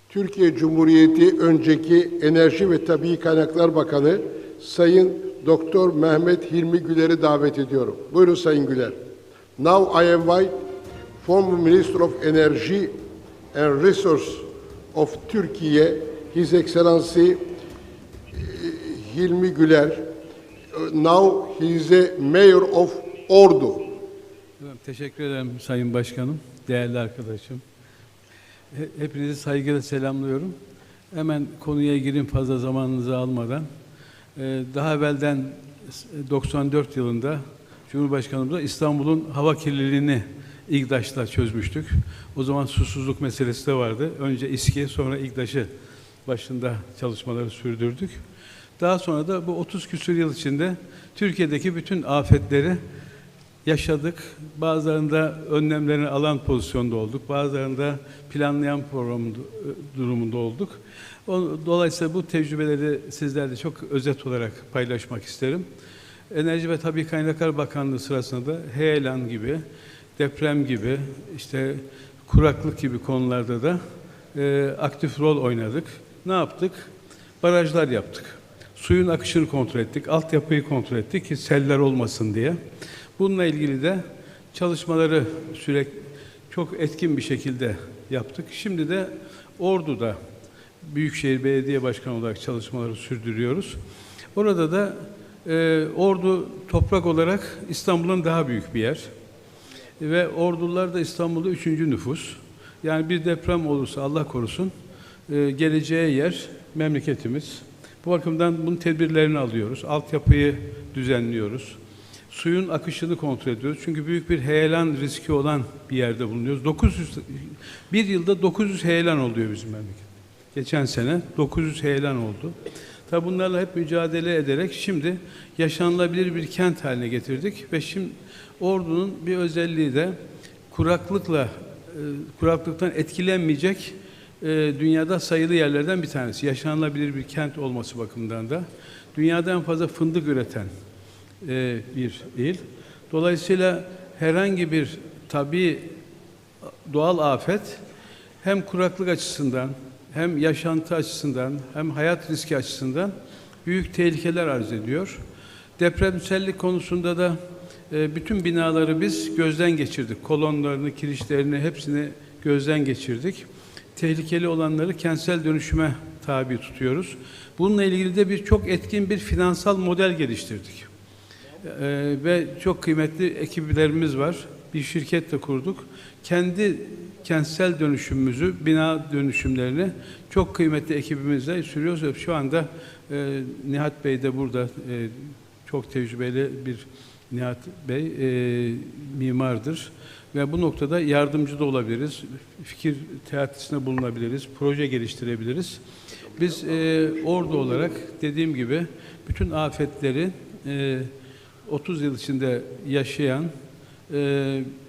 Türkiye Cumhuriyeti önceki Enerji ve Tabii Kaynaklar Bakanı Sayın Doktor Mehmet Hilmi Güler'i davet ediyorum. Buyurun Sayın Güler. Now I invite former Minister of Energy and Resource of Turkey, His Excellency Hilmi Güler. Now he is a mayor of Ordu. Teşekkür ederim Sayın Başkanım, değerli arkadaşım. Hepinizi saygıyla selamlıyorum. Hemen konuya gireyim fazla zamanınızı almadan. Daha evvelden 94 yılında Cumhurbaşkanımızla İstanbul'un hava kirliliğini İGDAŞ'la çözmüştük. O zaman susuzluk meselesi de vardı. Önce İSKİ, sonra İGDAŞ'ı başında çalışmaları sürdürdük. Daha sonra da bu 30 küsur yıl içinde Türkiye'deki bütün afetleri yaşadık. Bazılarında önlemlerini alan pozisyonda olduk. Bazılarında planlayan durumunda olduk. Dolayısıyla bu tecrübeleri sizlerle çok özet olarak paylaşmak isterim. Enerji ve Tabii Kaynaklar Bakanlığı sırasında da heyelan gibi, deprem gibi, işte kuraklık gibi konularda da aktif rol oynadık. Ne yaptık? Barajlar yaptık. Suyun akışını kontrol ettik, altyapıyı kontrol ettik ki seller olmasın diye. Bununla ilgili de çalışmaları sürekli çok etkin bir şekilde yaptık. Şimdi de Ordu'da Büyükşehir Belediye Başkanı olarak çalışmaları sürdürüyoruz. Orada da Ordu toprak olarak İstanbul'un daha büyük bir yer. Ve Ordular da İstanbul'da 3. nüfus. Yani bir deprem olursa Allah korusun geleceği yer memleketimiz. Bu bakımdan bunun tedbirlerini alıyoruz. Altyapıyı düzenliyoruz. Suyun akışını kontrol ediyoruz. Çünkü büyük bir heyelan riski olan bir yerde bulunuyoruz. Bir yılda 900 heyelan oluyor bizim memlekette. Geçen sene 900 heyelan oldu. Tabi bunlarla hep mücadele ederek şimdi yaşanılabilir bir kent haline getirdik ve şimdi Ordu'nun bir özelliği de kuraklıktan etkilenmeyecek dünyada sayılı yerlerden bir tanesi. Yaşanılabilir bir kent olması bakımından da dünyada en fazla fındık üreten bir il. Dolayısıyla herhangi bir tabii doğal afet hem kuraklık açısından, hem yaşantı açısından, hem hayat riski açısından büyük tehlikeler arz ediyor. Depremsellik konusunda da bütün binaları biz gözden geçirdik. Kolonlarını, kirişlerini hepsini gözden geçirdik. Tehlikeli olanları kentsel dönüşüme tabi tutuyoruz. Bununla ilgili de çok etkin bir finansal model geliştirdik. Ve çok kıymetli ekiplerimiz var. Bir şirket de kurduk. Kendi kentsel dönüşümümüzü, bina dönüşümlerini çok kıymetli ekibimizle sürüyoruz. Şu anda Nihat Bey de burada, çok tecrübeli bir Nihat Bey, mimardır. Ve bu noktada yardımcı da olabiliriz, fikir teatisinde bulunabiliriz, proje geliştirebiliriz. Biz ordu olarak dediğim gibi bütün afetleri 30 yıl içinde yaşayan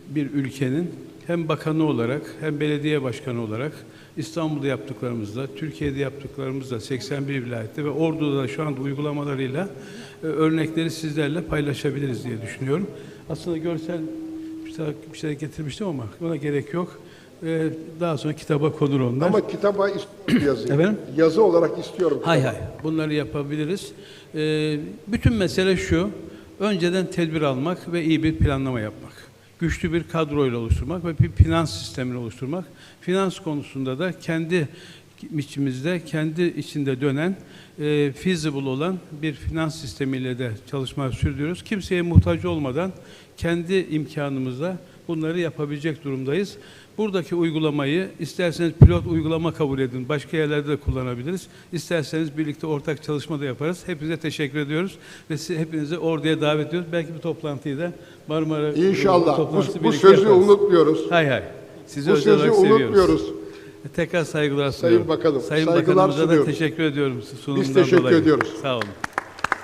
bir ülkenin hem bakanı olarak hem belediye başkanı olarak İstanbul'da yaptıklarımızla, Türkiye'de yaptıklarımızla 81 vilayette ve Ordu'da da şu anda uygulamalarıyla örnekleri sizlerle paylaşabiliriz diye düşünüyorum. Aslında görsel bir şey getirmiştim ama ona gerek yok. Daha sonra kitaba konur onlar. Ama kitaba istiyorum yazıyı. Efendim? Yazı olarak istiyorum. Hay. Bunları yapabiliriz. Bütün mesele şu. Önceden tedbir almak ve iyi bir planlama yapmak. Güçlü bir kadroyla oluşturmak ve bir finans sistemini oluşturmak. Finans konusunda da kendi içimizde, kendi içinde dönen, feasible olan bir finans sistemiyle de çalışma sürdürüyoruz. Kimseye muhtaç olmadan kendi imkanımızla bunları yapabilecek durumdayız. Buradaki uygulamayı isterseniz pilot uygulama kabul edin, başka yerlerde de kullanabiliriz. İsterseniz birlikte ortak çalışma da yaparız. Hepinize teşekkür ediyoruz ve hepinizi orduya davet ediyoruz. Belki bu toplantıyı da Marmara İnşallah. toplantısı Bu birlikte sözü yaparız. unutmuyoruz. Hay. Sizi Bu özel sözü olarak seviyoruz. unutmuyoruz. Tekrar saygılar sunuyorum. Sayın Bakanım, Sayın saygılar Bakanımıza da sunuyoruz. teşekkür ediyorum sunumundan Biz teşekkür dolayı. ediyoruz. Sağ olun.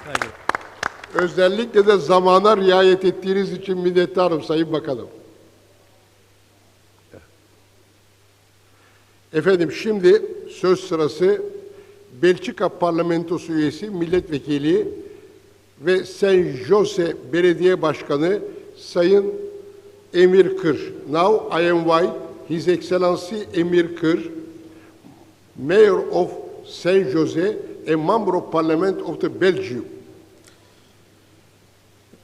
Saygılar. Özellikle de zamana riayet ettiğiniz için minnettarım Sayın Bakanım. Efendim şimdi söz sırası Belçika Parlamentosu üyesi, milletvekili ve Saint Jose Belediye Başkanı Sayın Emir Kır. Now I invite His Excellency Emir Kır, Mayor of Saint Jose, a member of Parliament of the Belgium.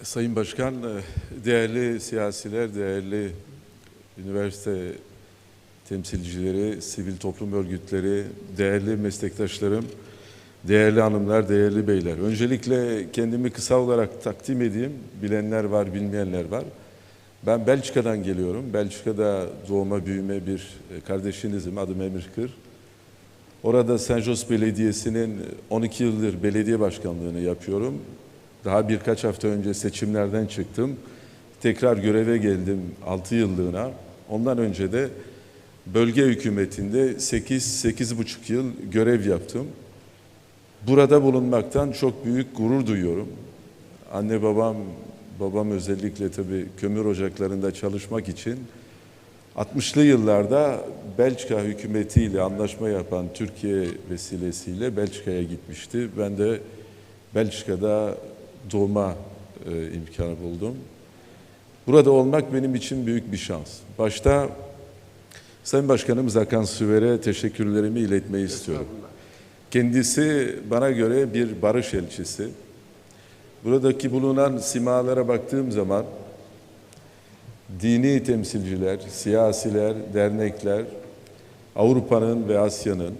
Sayın Başkan, değerli siyasiler, değerli üniversite temsilcileri, sivil toplum örgütleri, değerli meslektaşlarım, değerli hanımlar, değerli beyler. Öncelikle kendimi kısa olarak takdim edeyim. Bilenler var, bilmeyenler var. Ben Belçika'dan geliyorum. Belçika'da doğma büyüme bir kardeşinizim. Adım Emir Kır. Orada Saint-Jos Belediyesi'nin 12 yıldır belediye başkanlığını yapıyorum. Daha birkaç hafta önce seçimlerden çıktım. Tekrar göreve geldim 6 yıllığına. Ondan önce de bölge hükümetinde 8,5 yıl görev yaptım. Burada bulunmaktan çok büyük gurur duyuyorum. Anne babam özellikle tabii kömür ocaklarında çalışmak için 60'lı yıllarda Belçika hükümetiyle anlaşma yapan Türkiye vesilesiyle Belçika'ya gitmişti. Ben de Belçika'da doğma imkanı buldum. Burada olmak benim için büyük bir şans. Başta Sayın Başkanımız Hakan Süver'e teşekkürlerimi iletmeyi istiyorum. Kendisi bana göre bir barış elçisi. Buradaki bulunan simalara baktığım zaman dini temsilciler, siyasiler, dernekler, Avrupa'nın ve Asya'nın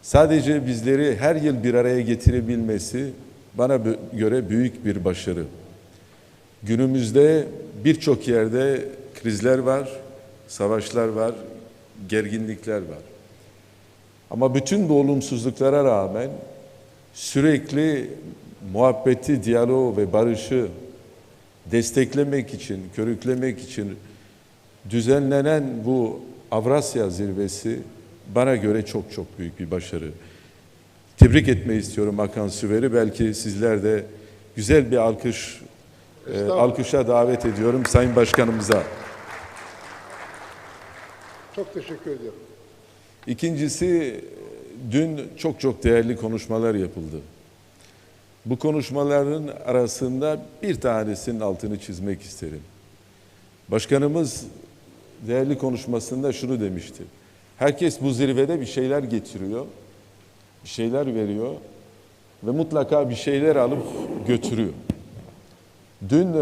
sadece bizleri her yıl bir araya getirebilmesi bana göre büyük bir başarı. Günümüzde birçok yerde krizler var, savaşlar var, gerginlikler var. Ama bütün bu olumsuzluklara rağmen sürekli muhabbeti, diyaloğu ve barışı desteklemek için, körüklemek için düzenlenen bu Avrasya Zirvesi bana göre çok çok büyük bir başarı. Tebrik etmeyi istiyorum Hakan Süver'i. Belki sizler de güzel bir alkışa davet ediyorum Sayın Başkanımıza. Çok teşekkür ediyorum. İkincisi, dün çok değerli konuşmalar yapıldı. Bu konuşmaların arasında bir tanesinin altını çizmek isterim. Başkanımız değerli konuşmasında şunu demişti. Herkes bu zirvede bir şeyler getiriyor, bir şeyler veriyor ve mutlaka bir şeyler alıp götürüyor. Dün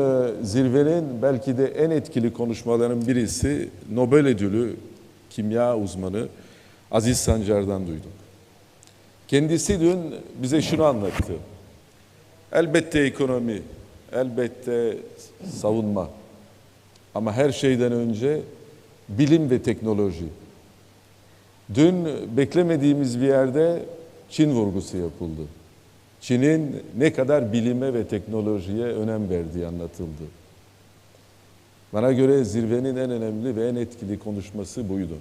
zirvenin belki de en etkili konuşmaların birisi Nobel ödülü kimya uzmanı Aziz Sancar'dan duyduk. Kendisi dün bize şunu anlattı. Elbette ekonomi, elbette savunma ama her şeyden önce bilim ve teknoloji. Dün beklemediğimiz bir yerde Çin vurgusu yapıldı. Çin'in ne kadar bilime ve teknolojiye önem verdiği anlatıldı. Bana göre zirvenin en önemli ve en etkili konuşması buydu.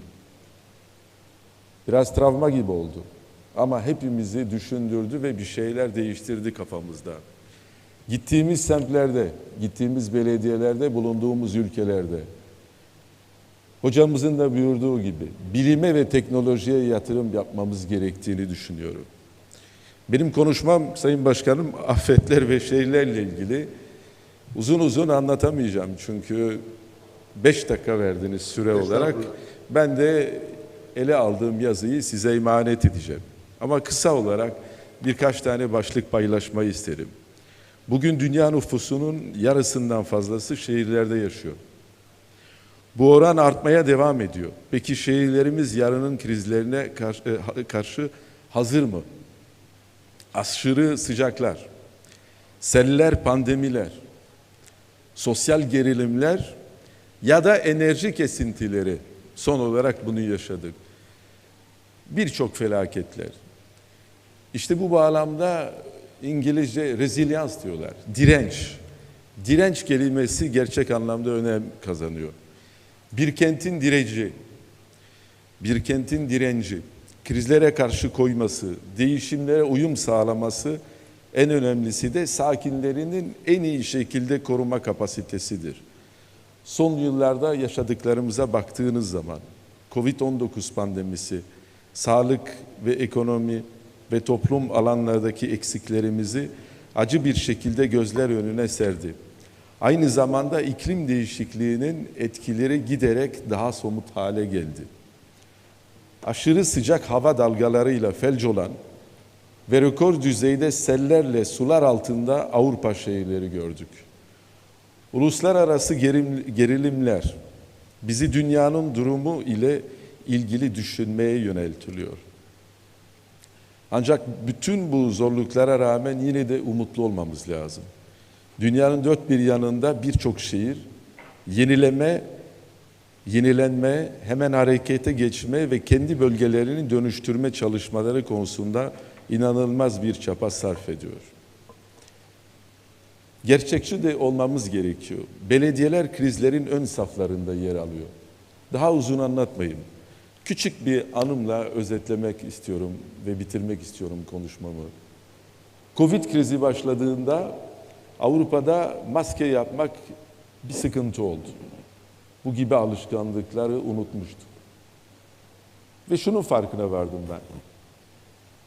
Biraz travma gibi oldu. Ama hepimizi düşündürdü ve bir şeyler değiştirdi kafamızda. Gittiğimiz semtlerde, gittiğimiz belediyelerde, bulunduğumuz ülkelerde, hocamızın da buyurduğu gibi bilime ve teknolojiye yatırım yapmamız gerektiğini düşünüyorum. Benim konuşmam Sayın Başkanım afetler ve şeylerle ilgili uzun uzun anlatamayacağım. Çünkü 5 dakika verdiniz süre olarak. Ben de ele aldığım yazıyı size emanet edeceğim. Ama kısa olarak birkaç tane başlık paylaşmayı isterim. Bugün dünya nüfusunun yarısından fazlası şehirlerde yaşıyor. Bu oran artmaya devam ediyor. Peki şehirlerimiz yarının krizlerine karşı hazır mı? Aşırı sıcaklar, seller, pandemiler, sosyal gerilimler ya da enerji kesintileri, son olarak bunu yaşadık. Birçok felaketler. İşte bu bağlamda İngilizce resilience diyorlar, direnç. Direnç kelimesi gerçek anlamda önem kazanıyor. Bir kentin direnci, krizlere karşı koyması, değişimlere uyum sağlaması, en önemlisi de sakinlerinin en iyi şekilde koruma kapasitesidir. Son yıllarda yaşadıklarımıza baktığınız zaman, Covid-19 pandemisi, sağlık ve ekonomi ve toplum alanlardaki eksiklerimizi acı bir şekilde gözler önüne serdi. Aynı zamanda iklim değişikliğinin etkileri giderek daha somut hale geldi. Aşırı sıcak hava dalgalarıyla felç olan ve rekor düzeyde sellerle sular altında Avrupa şehirleri gördük. Uluslararası gerilimler bizi dünyanın durumu ile ilgili düşünmeye yöneltiliyor. Ancak bütün bu zorluklara rağmen yine de umutlu olmamız lazım. Dünyanın dört bir yanında birçok şehir yenilenme, hemen harekete geçme ve kendi bölgelerini dönüştürme çalışmaları konusunda inanılmaz bir çaba sarf ediyor. Gerçekçi de olmamız gerekiyor. Belediyeler krizlerin ön saflarında yer alıyor. Daha uzun anlatmayayım. Küçük bir anımla özetlemek istiyorum ve bitirmek istiyorum konuşmamı. Covid krizi başladığında Avrupa'da maske yapmak bir sıkıntı oldu. Bu gibi alışkanlıkları unutmuştuk. Ve şunun farkına vardım ben.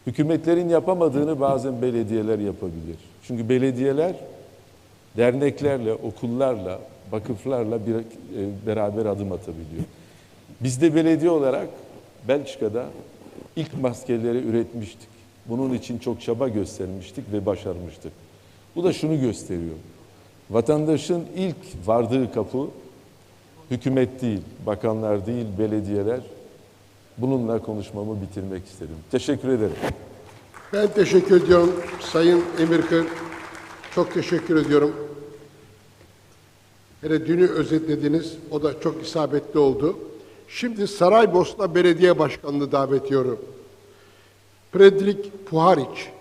Hükümetlerin yapamadığını bazen belediyeler yapabilir. Çünkü belediyeler derneklerle, okullarla, vakıflarla beraber adım atabiliyor. Biz de belediye olarak Belçika'da ilk maskeleri üretmiştik. Bunun için çok çaba göstermiştik ve başarmıştık. Bu da şunu gösteriyor. Vatandaşın ilk vardığı kapı hükümet değil, bakanlar değil, belediyeler. Bununla konuşmamı bitirmek istedim. Teşekkür ederim. Ben teşekkür ediyorum Sayın Emirkır. Çok teşekkür ediyorum. Hele dünü özetlediniz. O da çok isabetli oldu. Şimdi Saraybosna Belediye Başkanı'nı davet ediyorum. Fredrik Puharic.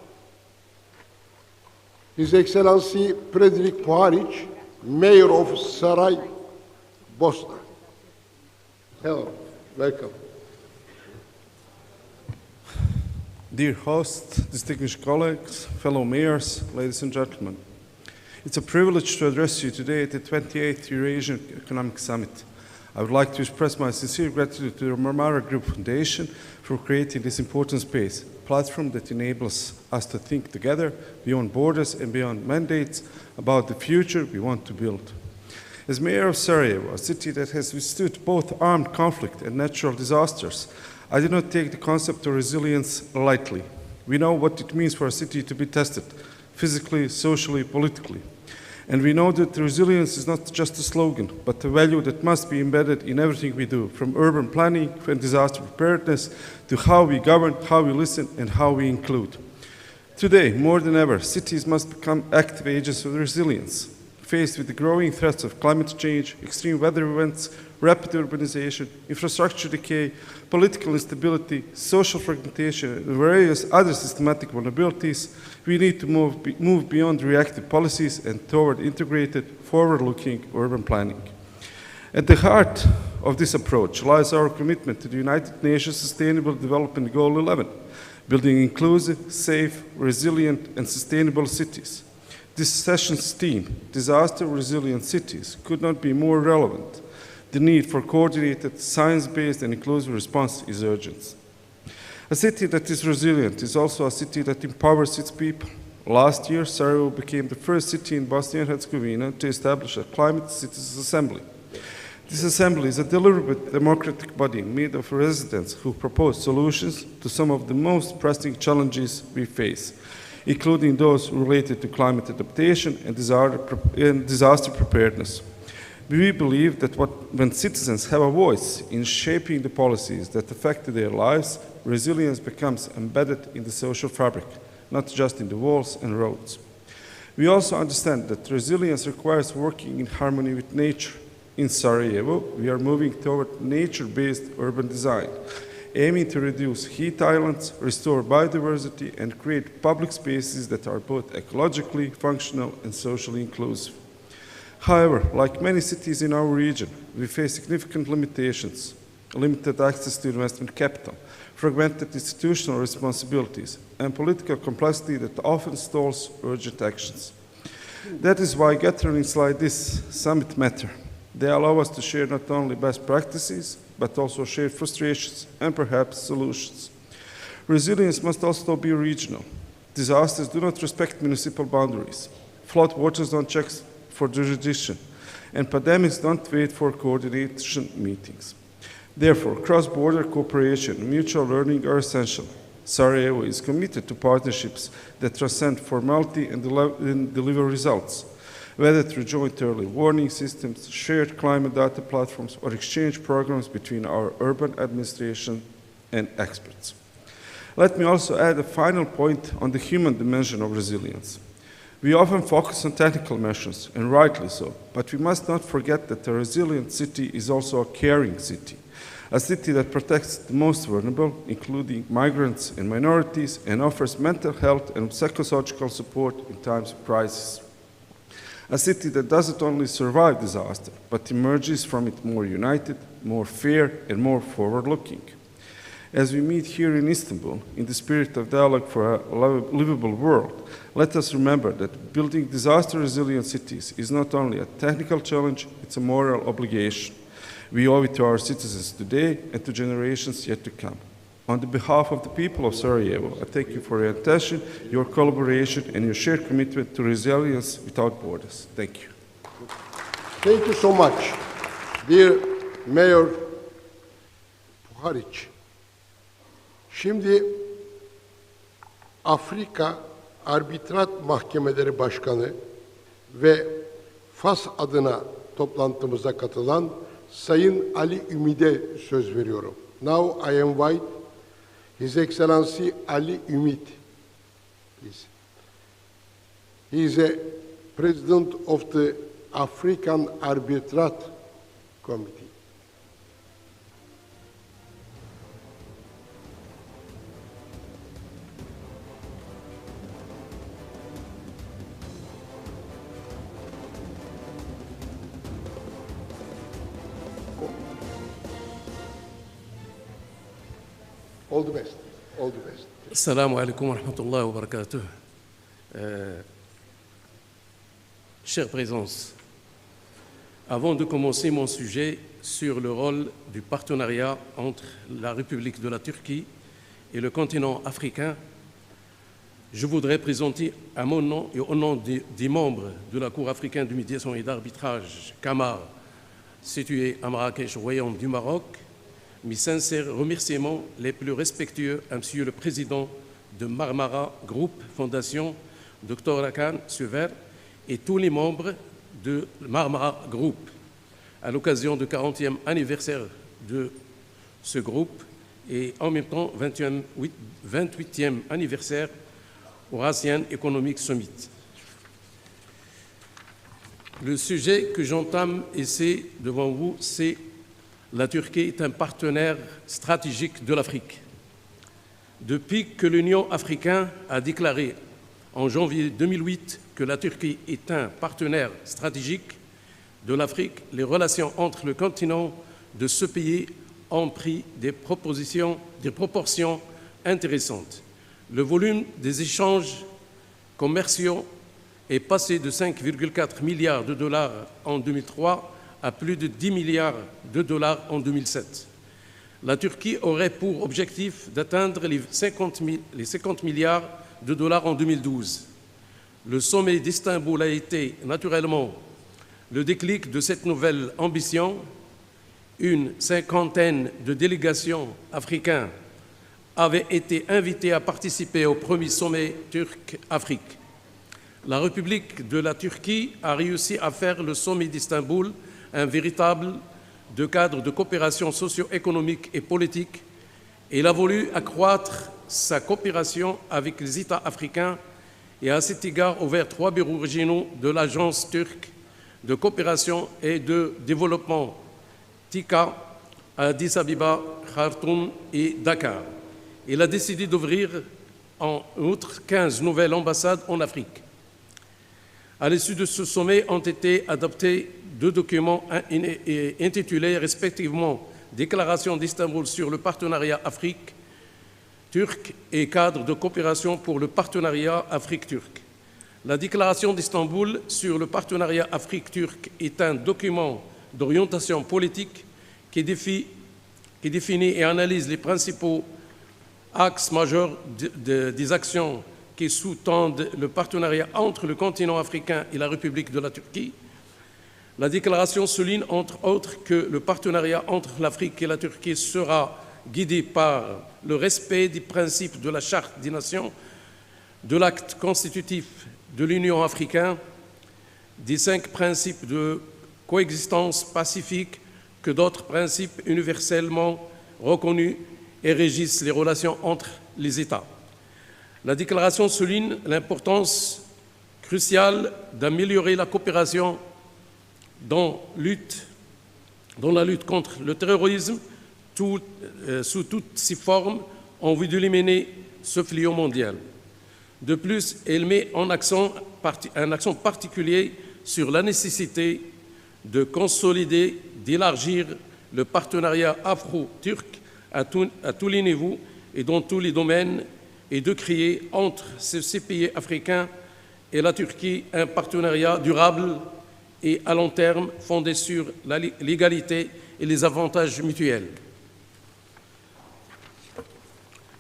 His Excellency Fredrik Puharic, Mayor of Saraybosna. Hello, welcome. Dear host, distinguished colleagues, fellow mayors, ladies and gentlemen. It's a privilege to address you today at the 28th Eurasian Economic Summit. I would like to express my sincere gratitude to the Marmara Grubu Foundation for creating this important space, a platform that enables us to think together beyond borders and beyond mandates about the future we want to build. As mayor of Sarajevo, a city that has withstood both armed conflict and natural disasters, I do not take the concept of resilience lightly. We know what it means for a city to be tested, physically, socially, politically. And we know that resilience is not just a slogan, but a value that must be embedded in everything we do, from urban planning and disaster preparedness to how we govern, how we listen, and how we include. Today, more than ever, cities must become active agents of resilience. Faced with the growing threats of climate change, extreme weather events, rapid urbanization, infrastructure decay, political instability, social fragmentation, and various other systematic vulnerabilities, we need to move beyond reactive policies and toward integrated, forward-looking urban planning. At the heart of this approach lies our commitment to the United Nations Sustainable Development Goal 11, building inclusive, safe, resilient, and sustainable cities. This session's theme, Disaster Resilient Cities, could not be more relevant. The need for coordinated, science-based, and inclusive response is urgent. A city that is resilient is also a city that empowers its people. Last year, Sarajevo became the first city in Bosnia and Herzegovina to establish a Climate Citizens Assembly. This assembly is a deliberate democratic body made of residents who propose solutions to some of the most pressing challenges we face, including those related to climate adaptation and disaster preparedness. We believe that when citizens have a voice in shaping the policies that affect their lives, resilience becomes embedded in the social fabric, not just in the walls and roads. We also understand that resilience requires working in harmony with nature. In Sarajevo, we are moving toward nature-based urban design, aiming to reduce heat islands, restore biodiversity, and create public spaces that are both ecologically functional and socially inclusive. However, like many cities in our region, we face significant limitations: limited access to investment capital, fragmented institutional responsibilities, and political complexity that often stalls urgent actions. That is why gatherings like this summit matter. They allow us to share not only best practices, but also share frustrations and perhaps solutions. Resilience must also be regional. Disasters do not respect municipal boundaries. Flood waters don't check for jurisdiction, and pandemics don't wait for coordination meetings. Therefore, cross-border cooperation and mutual learning are essential. Sarajevo is committed to partnerships that transcend formality and deliver results, whether through joint early warning systems, shared climate data platforms, or exchange programs between our urban administration and experts. Let me also add a final point on the human dimension of resilience. We often focus on technical measures, and rightly so, but we must not forget that a resilient city is also a caring city, a city that protects the most vulnerable, including migrants and minorities, and offers mental health and psychosocial support in times of crisis. A city that doesn't only survive disaster, but emerges from it more united, more fair, and more forward-looking. As we meet here in Istanbul, in the spirit of dialogue for a livable world, let us remember that building disaster-resilient cities is not only a technical challenge, it's a moral obligation. We owe it to our citizens today and to generations yet to come. On the behalf of the people of Sarajevo, I thank you for your attention, your collaboration, and your shared commitment to resilience without borders. Thank you. Thank you so much, dear Mayor Puharic. Şimdi Afrika Arbitrat Mahkemeleri Başkanı ve Fas adına toplantımıza katılan Sayın Ali Ümit'e söz veriyorum. Now I invite His Excellency Ali Ümit. Please. He is a president of the African Arbitrat Committee. All the best. All the best. Assalamu alaikum wa rahmatullahi wa barakatuh. Chère présence, avant de commencer mon sujet sur le rôle du partenariat entre la République de la Turquie et le continent africain, je voudrais présenter à mon nom et au nom des membres de la Cour africaine de médiation et d'arbitrage, CAMAR, située à Marrakech, Royaume du Maroc, mes sincères remerciements les plus respectueux à Monsieur le Président de Marmara Grubu Fondation, Dr Hakan Süver, et tous les membres de Marmara Group, à l'occasion du 40e anniversaire de ce groupe et en même temps 28e anniversaire Avrasya Ekonomi Summit. Le sujet que j'entame ici devant vous, c'est la Turquie est un partenaire stratégique de l'Afrique. Depuis que l'Union africaine a déclaré en janvier 2008 que la Turquie est un partenaire stratégique de l'Afrique, les relations entre le continent de ce pays ont pris des proportions intéressantes. Le volume des échanges commerciaux est passé de 5,4 milliards de dollars en 2003 à plus de 10 milliards de dollars en 2007. La Turquie aurait pour objectif d'atteindre les 50 milliards de dollars en 2012. Le sommet d'Istanbul a été naturellement le déclic de cette nouvelle ambition. Une cinquantaine de délégations africaines avaient été invitées à participer au premier sommet Turc-Afrique. La République de la Turquie a réussi à faire le sommet d'Istanbul un véritable cadre de coopération socio-économique et politique. Il a voulu accroître sa coopération avec les États africains et à cet égard ouvert 3 bureaux régionaux de l'Agence turque de coopération et de développement TICA à Addis Abeba, Khartoum et Dakar. Il a décidé d'ouvrir en outre 15 nouvelles ambassades en Afrique. À l'issue de ce sommet ont été adoptés 2 documents intitulés respectivement Déclaration d'Istanbul sur le partenariat Afrique-Turc et cadre de coopération pour le partenariat Afrique-Turc. La Déclaration d'Istanbul sur le partenariat Afrique-Turc est un document d'orientation politique qui définit et analyse les principaux axes majeurs des actions qui sous-tendent le partenariat entre le continent africain et la République de la Turquie. La déclaration souligne, entre autres, que le partenariat entre l'Afrique et la Turquie sera guidé par le respect des principes de la Charte des Nations, de l'acte constitutif de l'Union africaine, des 5 principes de coexistence pacifique que d'autres principes universellement reconnus et régissent les relations entre les États. La déclaration souligne l'importance cruciale d'améliorer la coopération dans la lutte contre le terrorisme sous toutes ses formes en vue d'éliminer ce fléau mondial. De plus, elle met un accent particulier sur la nécessité de consolider, d'élargir le partenariat afro-turc à tous les niveaux et dans tous les domaines et de créer entre ces pays africains et la Turquie un partenariat durable et à long terme fondé sur l'égalité et les avantages mutuels.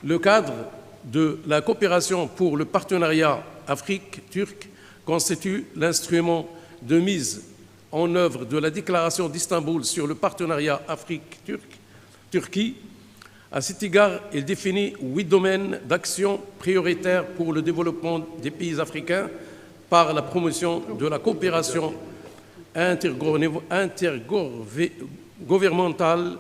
Le cadre de la coopération pour le partenariat Afrique-Turc constitue l'instrument de mise en œuvre de la déclaration d'Istanbul sur le partenariat Afrique-Turquie. À cet égard, il définit 8 domaines d'action prioritaires pour le développement des pays africains par la promotion de la coopération intergouvernementale,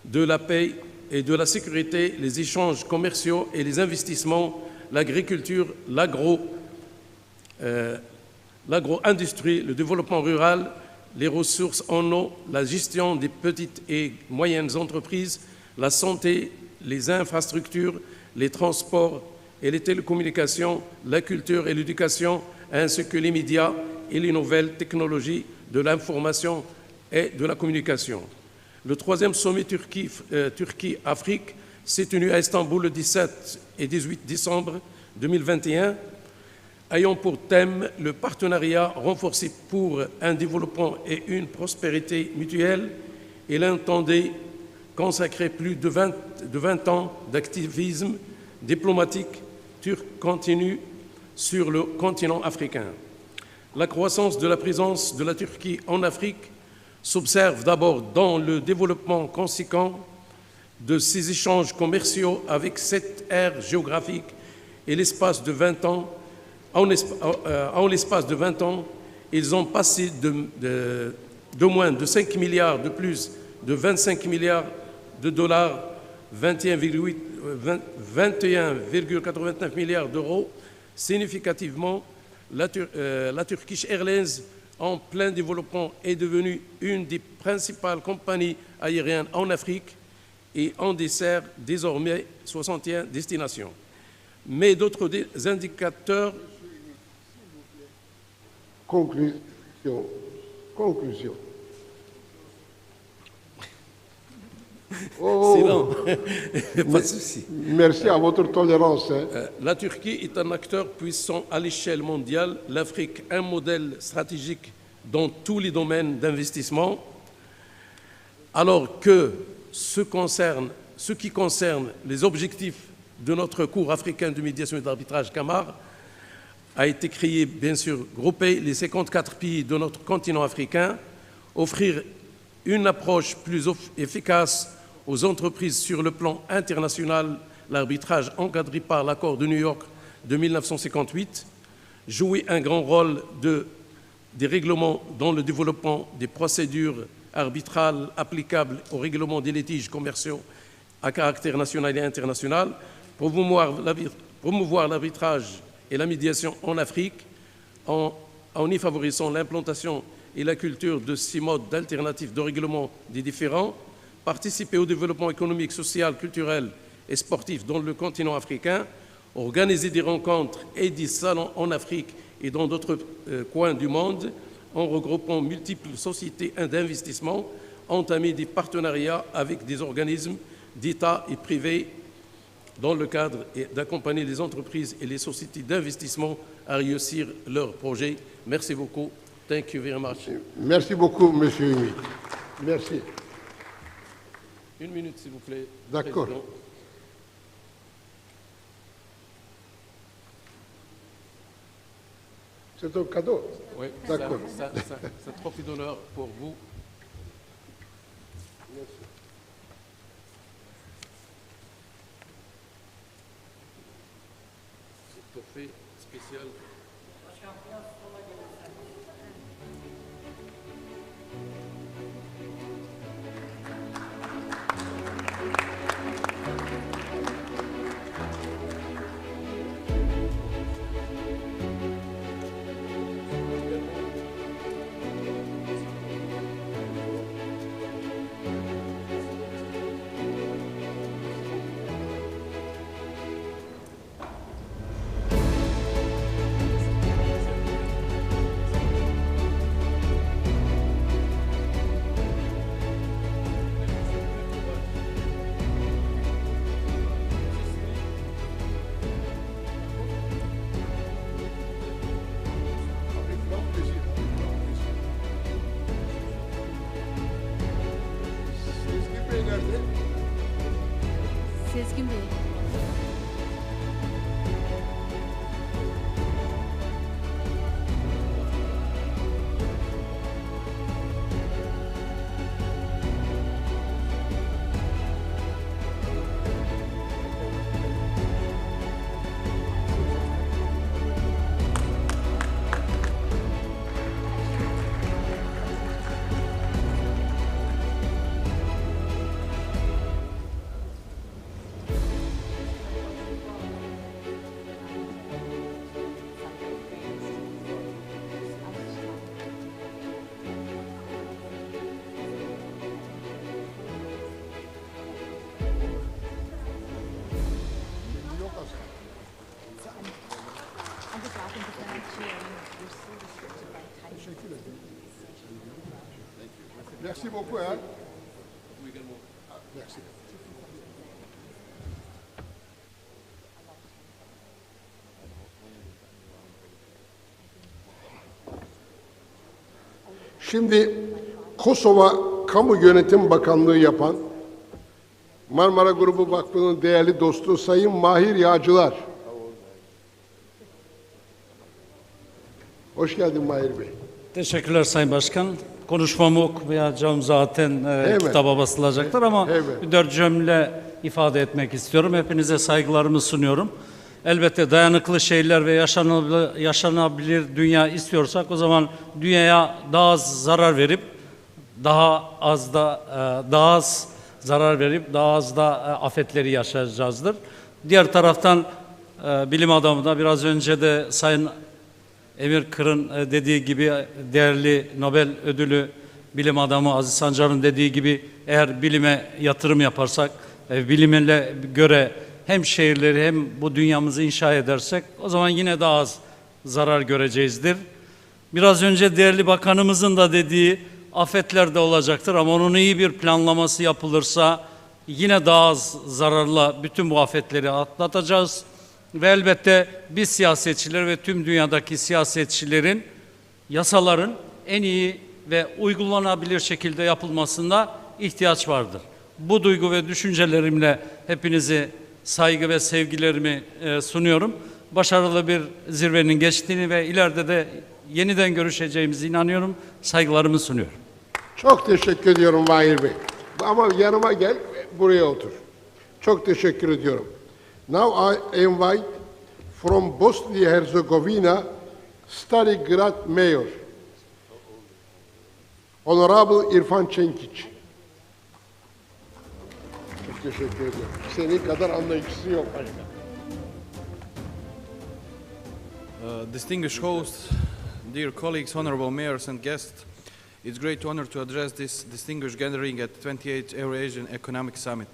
de la paix et de la sécurité, les échanges commerciaux et les investissements, l'agriculture, l'agro-industrie, le développement rural, les ressources en eau, la gestion des petites et moyennes entreprises, la santé, les infrastructures, les transports et les télécommunications, la culture et l'éducation, ainsi que les médias et les nouvelles technologies de l'information et de la communication. Le 3e sommet Turquie-Afrique s'est tenu à Istanbul le 17 et 18 décembre 2021, ayant pour thème le partenariat renforcé pour un développement et une prospérité mutuelle. Il entendait consacrer plus de 20 ans d'activisme diplomatique turque continue sur le continent africain. La croissance de la présence de la Turquie en Afrique s'observe d'abord dans le développement conséquent de ces échanges commerciaux avec cette aire géographique et l'espace de 20 ans. En l'espace de 20 ans, ils ont passé de moins de 5 milliards de plus de 25 milliards de dollars, 21,89 milliards d'euros. Significativement, la Turkish Airlines, en plein développement, est devenue une des principales compagnies aériennes en Afrique et en dessert désormais 61 destinations. Mais d'autres indicateurs... Conclusion. Oh, Sinon, pas de souci. Merci à votre tolérance. La Turquie est un acteur puissant à l'échelle mondiale, l'Afrique un modèle stratégique dans tous les domaines d'investissement, alors que ce qui concerne les objectifs de notre cours africain de médiation et d'arbitrage CAMAR a été créé, bien sûr, grouper les 54 pays de notre continent africain, offrir une approche plus efficace aux entreprises sur le plan international, l'arbitrage encadré par l'accord de New York de 1958, jouer un grand rôle des règlements dans le développement des procédures arbitrales applicables au règlement des litiges commerciaux à caractère national et international, promouvoir l'arbitrage et la médiation en Afrique en y favorisant l'implantation et la culture de ces modes d'alternatifs de règlement des différends, participer au développement économique, social, culturel et sportif dans le continent africain, organiser des rencontres et des salons en Afrique et dans d'autres coins du monde, en regroupant multiples sociétés d'investissement, entamer des partenariats avec des organismes d'État et privés dans le cadre d'accompagner les entreprises et les sociétés d'investissement à réussir leurs projets. Merci beaucoup. Thank you very much. Merci beaucoup, Monsieur Umi. Merci. Une minute, s'il vous plaît. D'accord. C'est un cadeau. Oui, d'accord. Ça trophée d'honneur pour vous. Merci. C'est trophée spécial. Sezgin Bey. Merci beaucoup. Hein? Merci. Şimdi Kosova Kamu Yönetim Bakanlığı yapan Marmara Grubu Vakfı'nın değerli dostu Sayın Mahir Yağcılar Hoş geldin Mahir Bey. Teşekkürler Sayın Başkan. Konuşmamı okumayacağım zaten kitaba basılacaktır ama bir 4 cümle ifade etmek istiyorum. Hepinize saygılarımı sunuyorum. Elbette dayanıklı şehirler ve yaşanabilir dünya istiyorsak o zaman dünyaya daha az zarar verip daha az afetleri yaşayacağızdır. Diğer taraftan bilim adamı da biraz önce de Sayın Emir Kır'ın dediği gibi değerli Nobel ödülü bilim adamı Aziz Sancar'ın dediği gibi eğer bilime yatırım yaparsak, bilimle göre hem şehirleri hem bu dünyamızı inşa edersek o zaman yine daha az zarar göreceğizdir. Biraz önce değerli bakanımızın da dediği afetler de olacaktır ama onun iyi bir planlaması yapılırsa yine daha az zararla bütün bu afetleri atlatacağız. Ve elbette biz siyasetçiler ve tüm dünyadaki siyasetçilerin yasaların en iyi ve uygulanabilir şekilde yapılmasında ihtiyaç vardır. Bu duygu ve düşüncelerimle hepinize saygı ve sevgilerimi sunuyorum. Başarılı bir zirvenin geçtiğini ve ileride de yeniden görüşeceğimize inanıyorum. Saygılarımı sunuyorum. Çok teşekkür ediyorum Mahir Bey. Ama yanıma gel, buraya otur. Çok teşekkür ediyorum. Now I invite from Bosnia-Herzegovina, Stari Grad Mayor, Honorable İrfan Çenkiç. Çok teşekkür ediyorum. Senin kadar anlayışlısı yok başka. Distinguished hosts, dear colleagues, honorable mayors and guests, it's a great honor to address this distinguished gathering at the 28th Eurasian Economic Summit.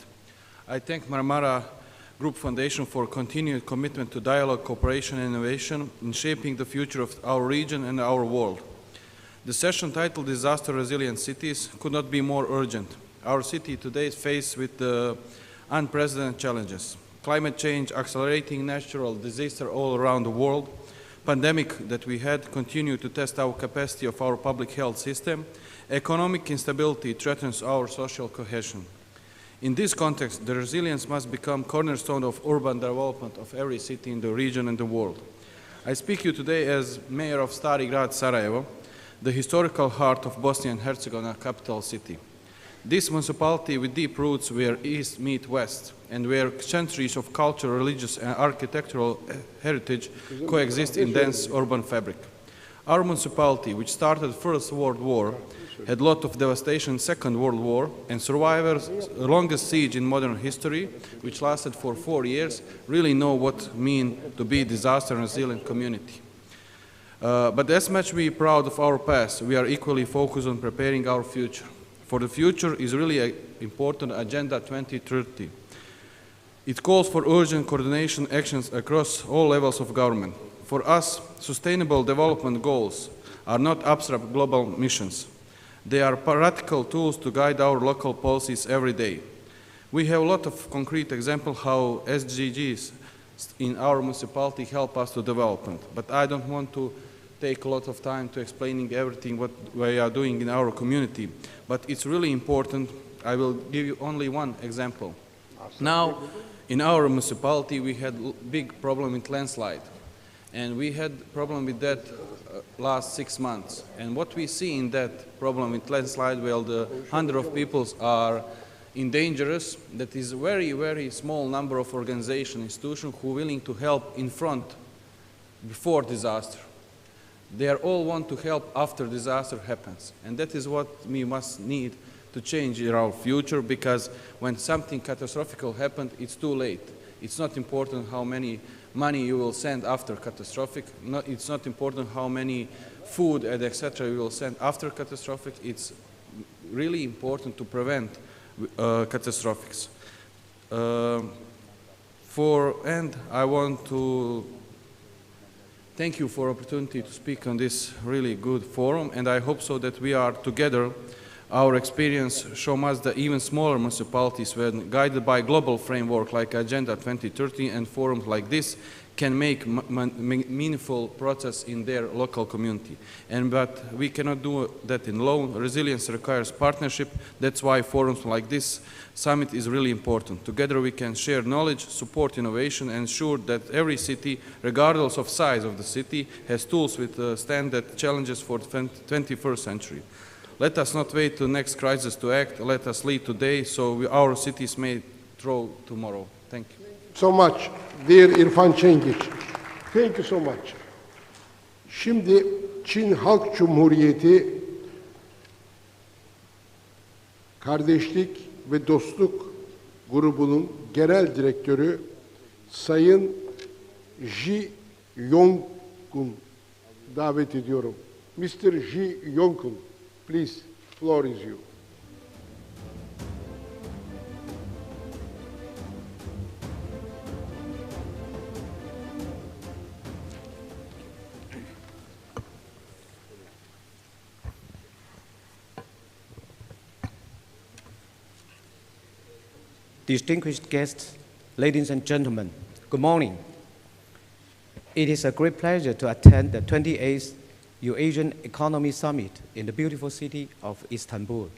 I thank Marmara Group Foundation for continued commitment to dialogue, cooperation and innovation in shaping the future of our region and our world. The session titled Disaster Resilient Cities could not be more urgent. Our city today is faced with unprecedented challenges. Climate change, accelerating natural disaster all around the world, pandemic that we had continue to test our capacity of our public health system, economic instability threatens our social cohesion. In this context, the resilience must become cornerstone of urban development of every city in the region and the world. I speak to you today as mayor of Stari Grad Sarajevo, the historical heart of Bosnia and Herzegovina capital city. This municipality with deep roots where east meet west and where centuries of cultural, religious and architectural heritage coexist in dense urban fabric. Our municipality, which started First World War, had a lot of devastation in Second World War, and survivors, the longest siege in modern history, which lasted for 4 years, really know what it means to be a disaster resilient community. But as much we are proud of our past, we are equally focused on preparing our future. For the future is really an important Agenda 2030. It calls for urgent coordination actions across all levels of government. For us, sustainable development goals are not abstract global missions. They are practical tools to guide our local policies every day. We have a lot of concrete examples how SDGs in our municipality help us to development, but I don't want to take a lot of time to explaining everything what we are doing in our community, but it's really important. I will give you only one example. Now, in our municipality, we had a big problem with landslide, and we had problem with that last 6 months. And what we see in that problem with landslide, well, the hundred of people are in dangerous. That is very, very small number of organizations, institutions who are willing to help in front before disaster. They are all want to help after disaster happens. And that is what we must need to change in our future, because when something catastrophic happened, it's too late. It's not important how many money you will send after catastrophic. It's not important how many food and etc. you will send after catastrophic. It's really important to prevent catastrophics. And I want to thank you for the opportunity to speak on this really good forum, and I hope so that we are together Our experience shows us that even smaller municipalities, when guided by global framework like Agenda 2030 and forums like this, can make meaningful progress in their local community. But we cannot do that alone. Resilience requires partnership. That's why forums like this summit is really important. Together we can share knowledge, support innovation, and ensure that every city, regardless of size of the city, has tools to stand the challenges for the 21st century. Let us not wait till next crisis to act. Let us lead today so our cities may throw tomorrow. Thank you. So much, dear İrfan Çengiç. Thank you so much. Şimdi Çin Halk Cumhuriyeti Kardeşlik ve Dostluk grubunun genel direktörü Sayın Ji Yongkun davet ediyorum. Mr. Ji Yongkun, please, floor is you. Distinguished guests, ladies and gentlemen, good morning. It is a great pleasure to attend the 28th Eurasian Economy Summit in the beautiful city of Istanbul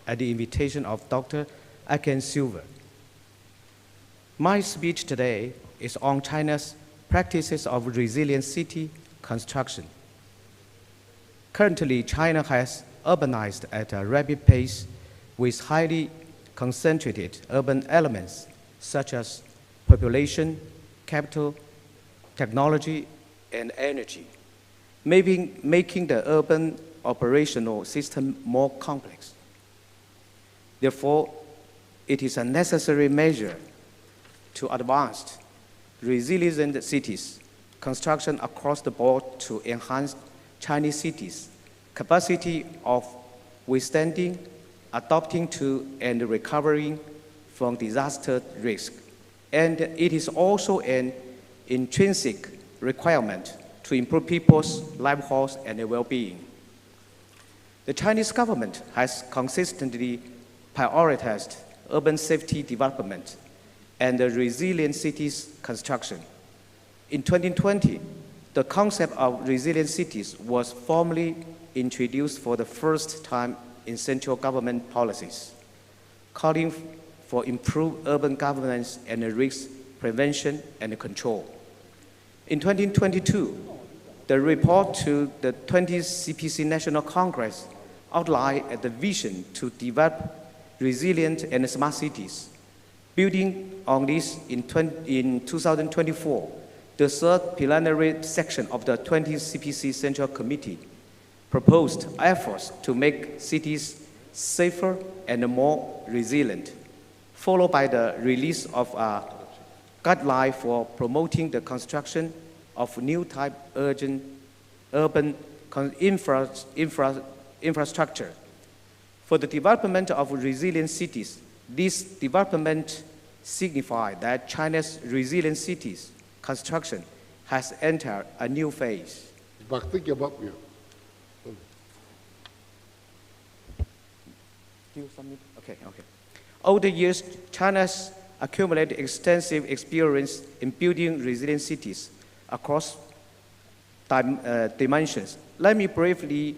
at the invitation of Dr. Aken Silver. My speech today is on China's practices of resilient city construction. Currently, China has urbanized at a rapid pace with highly concentrated urban elements such as population, capital, technology, and energy, making the urban operational system more complex. Therefore, it is a necessary measure to advance resilient cities construction across the board to enhance Chinese cities' capacity of withstanding, adapting to, and recovering from disaster risk. And it is also an intrinsic requirement to improve people's livelihoods and their well-being. The Chinese government has consistently prioritized urban safety development and the resilient cities construction. In 2020, the concept of resilient cities was formally introduced for the first time in central government policies, calling for improved urban governance and risk prevention and control. In 2022, the report to the 20th CPC National Congress outlined the vision to develop resilient and smart cities. Building on this, in 2024, the third plenary section of the 20th CPC Central Committee proposed efforts to make cities safer and more resilient, followed by the release of a guideline for promoting the construction of new type urban infrastructure. For the development of resilient cities, this development signifies that China's resilient cities construction has entered a new phase. Baktık ya bakmıyor. Okay. Over the years, China's accumulated extensive experience in building resilient cities across dimensions. Let me briefly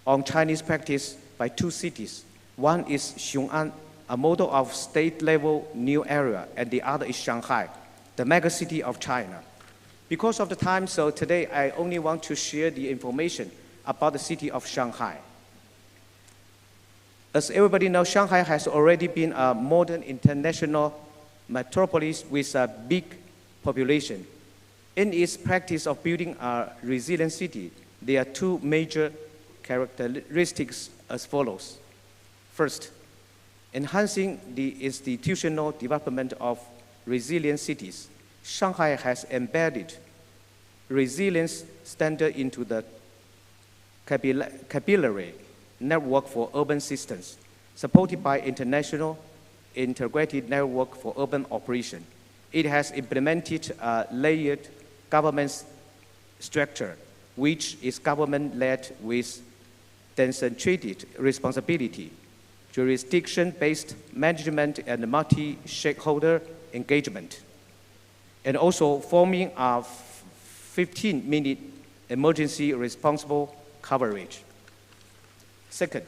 on Chinese practice by two cities. One is Xiong'an, a model of state-level new area, and the other is Shanghai, the megacity of China. Because of the time, so today I only want to share the information about the city of Shanghai. As everybody knows, Shanghai has already been a modern international metropolis with a big population. In its practice of building a resilient city, there are two major characteristics as follows. First, enhancing the institutional development of resilient cities. Shanghai has embedded resilience standard into the capillary network for urban systems, supported by international integrated network for urban operation. It has implemented a layered government structure, which is government-led with decentralized responsibility jurisdiction-based management and multi-stakeholder engagement, and also forming a 15-minute emergency responsible coverage. Second,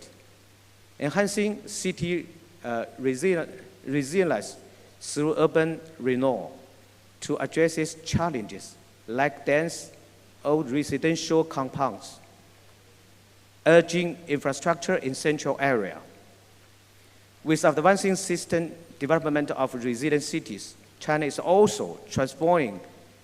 enhancing city resilience through urban renewal to address its challenges like dense old residential compounds, urging infrastructure in central area. With advancing system development of resilient cities, China is also transforming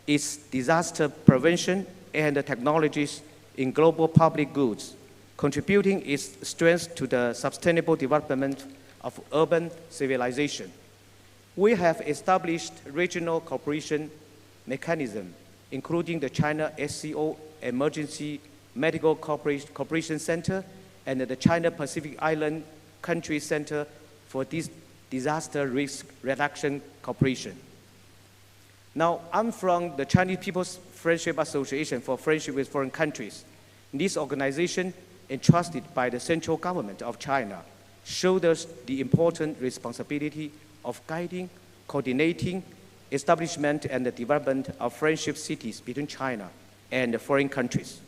its disaster prevention and technologies in global public goods, contributing its strength to the sustainable development of urban civilization. We have established regional cooperation mechanism, including the China SCO Emergency Medical Cooperation Center and the China Pacific Island Country Center for disaster risk reduction cooperation. Now, I'm from the Chinese People's Friendship Association for Friendship with Foreign Countries. This organization, entrusted by the central government of China, shoulders the important responsibility of guiding, coordinating, establishment and the development of friendship cities between China and foreign countries.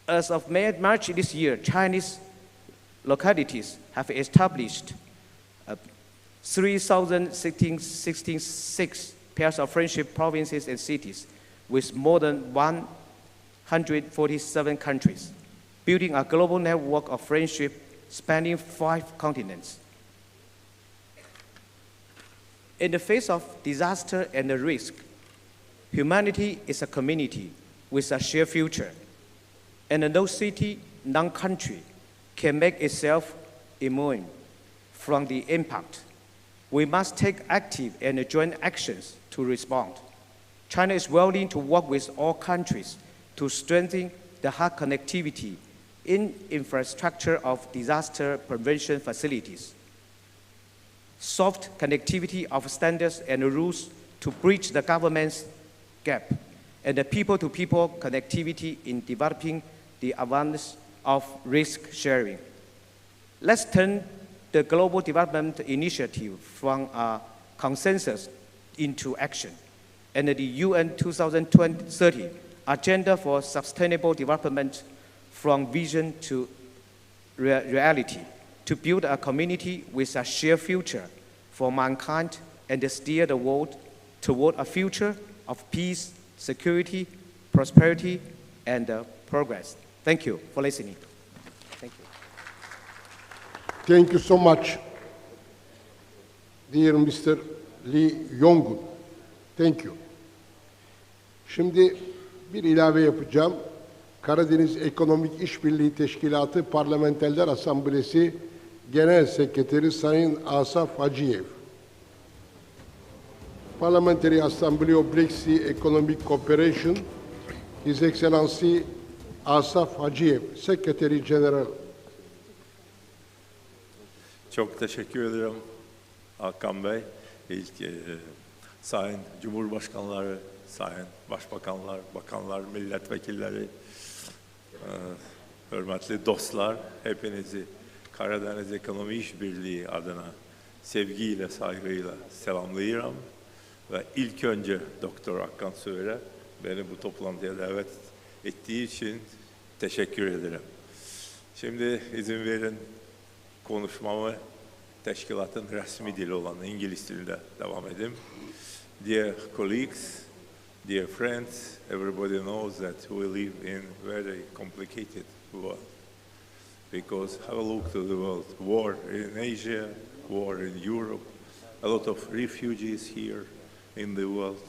As of March this year, Chinese localities have established 3,066 pairs of friendship provinces and cities with more than 147 countries, building a global network of friendship spanning 5 continents. In the face of disaster and risk, humanity is a community with a shared future, and no city, no country can make itself immune from the impact. We must take active and joint actions to respond. China is willing to work with all countries to strengthen the hard connectivity in infrastructure of disaster prevention facilities, soft connectivity of standards and rules to bridge the government's gap, and the people-to-people connectivity in developing the awareness of risk sharing. Let's turn the Global Development Initiative from a consensus into action, and the UN 2030 Agenda for Sustainable Development from vision to reality, to build a community with a shared future for mankind and steer the world toward a future of peace, security, prosperity, and progress. Thank you for listening. Thank you. Thank you so much, dear Mr. Lee Yonggun. Thank you. Şimdi bir ilave yapacağım. Karadeniz Ekonomik İşbirliği Teşkilatı Parlamenterler Asamblesi Genel Sekreteri Sayın Asaf Hacıyev. Parliamentary Assembly of Black Sea Economic Cooperation, His Excellency Asaf Hacıyev, Secretary General. Çok teşekkür ederim Hakan Bey. Sayın Cumhurbaşkanları, Sayın Başbakanlar, Bakanlar, Milletvekilleri, hürmetli dostlar, hepinizi Karadeniz Ekonomi İşbirliği adına sevgiyle, saygıyla selamlıyorum. Ve ilk önce Doktor Hakan Söyre beni bu toplantıya davet ettiği için teşekkür ederim. Şimdi izin verin konuşmamı teşkilatın resmi dili olan İngiliz dilinde devam edeyim. Dear colleagues, dear friends, everybody knows that we live in a very complicated world. Because have a look to the world. War in Asia, war in Europe, a lot of refugees here in the world.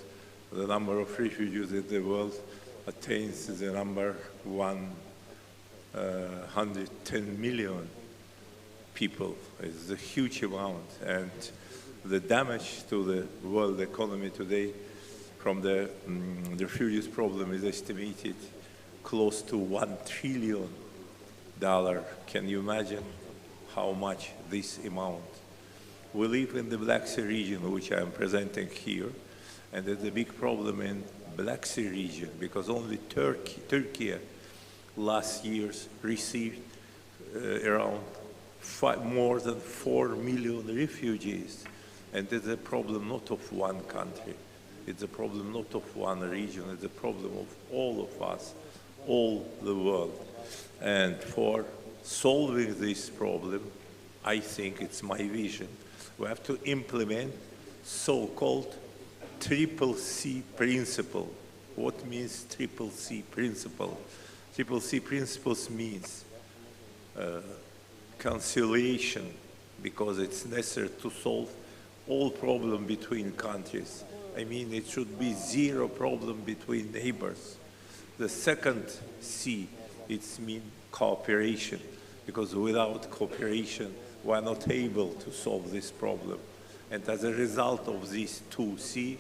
The number of refugees in the world attains the number 110 million people. It's a huge amount, and the damage to the world economy today from the refugees problem is estimated close to $1 trillion. Can you imagine how much this amount? We live in the Black Sea region, which I am presenting here, and there's a big problem in Black Sea region because only Turkey last year received around more than 4 million refugees. And it's a problem not of one country. It's a problem not of one region. It's a problem of all of us, all the world. And for solving this problem, I think it's my vision. We have to implement so-called triple C principle. What means triple C principle? Triple C principles means conciliation, because it's necessary to solve all problems between countries. I mean, it should be zero problem between neighbors. The second C, it's mean cooperation, because without cooperation, we are not able to solve this problem. And as a result of these two C,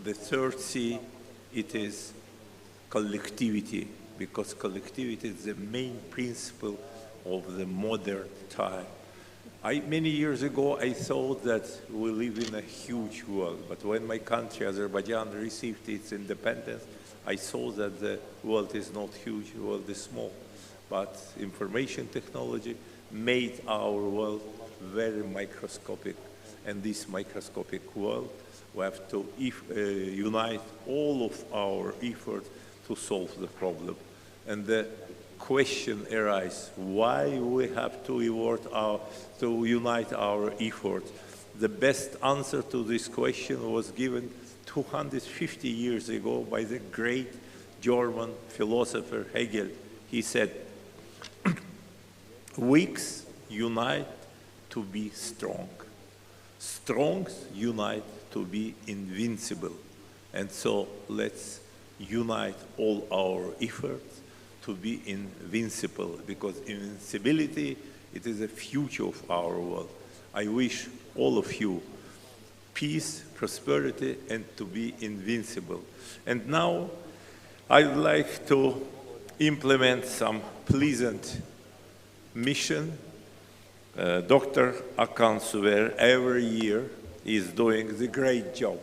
the third C, it is collectivity, because collectivity is the main principle of the modern time. Many years ago, I thought that we live in a huge world, but when my country, Azerbaijan, received its independence, I saw that the world is not huge, the world is small. But information technology made our world very microscopic. And this microscopic world, we have to unite all of our efforts to solve the problem. And the question arises, why we have to unite our efforts? The best answer to this question was given 250 years ago by the great German philosopher Hegel. He said, weaks unite to be strong. Strongs unite to be invincible. And so let's unite all our efforts to be invincible, because invincibility, it is the future of our world. I wish all of you peace, prosperity, and to be invincible. And now I'd like to implement some pleasant mission. Dr. Akan Suver every year is doing the great job,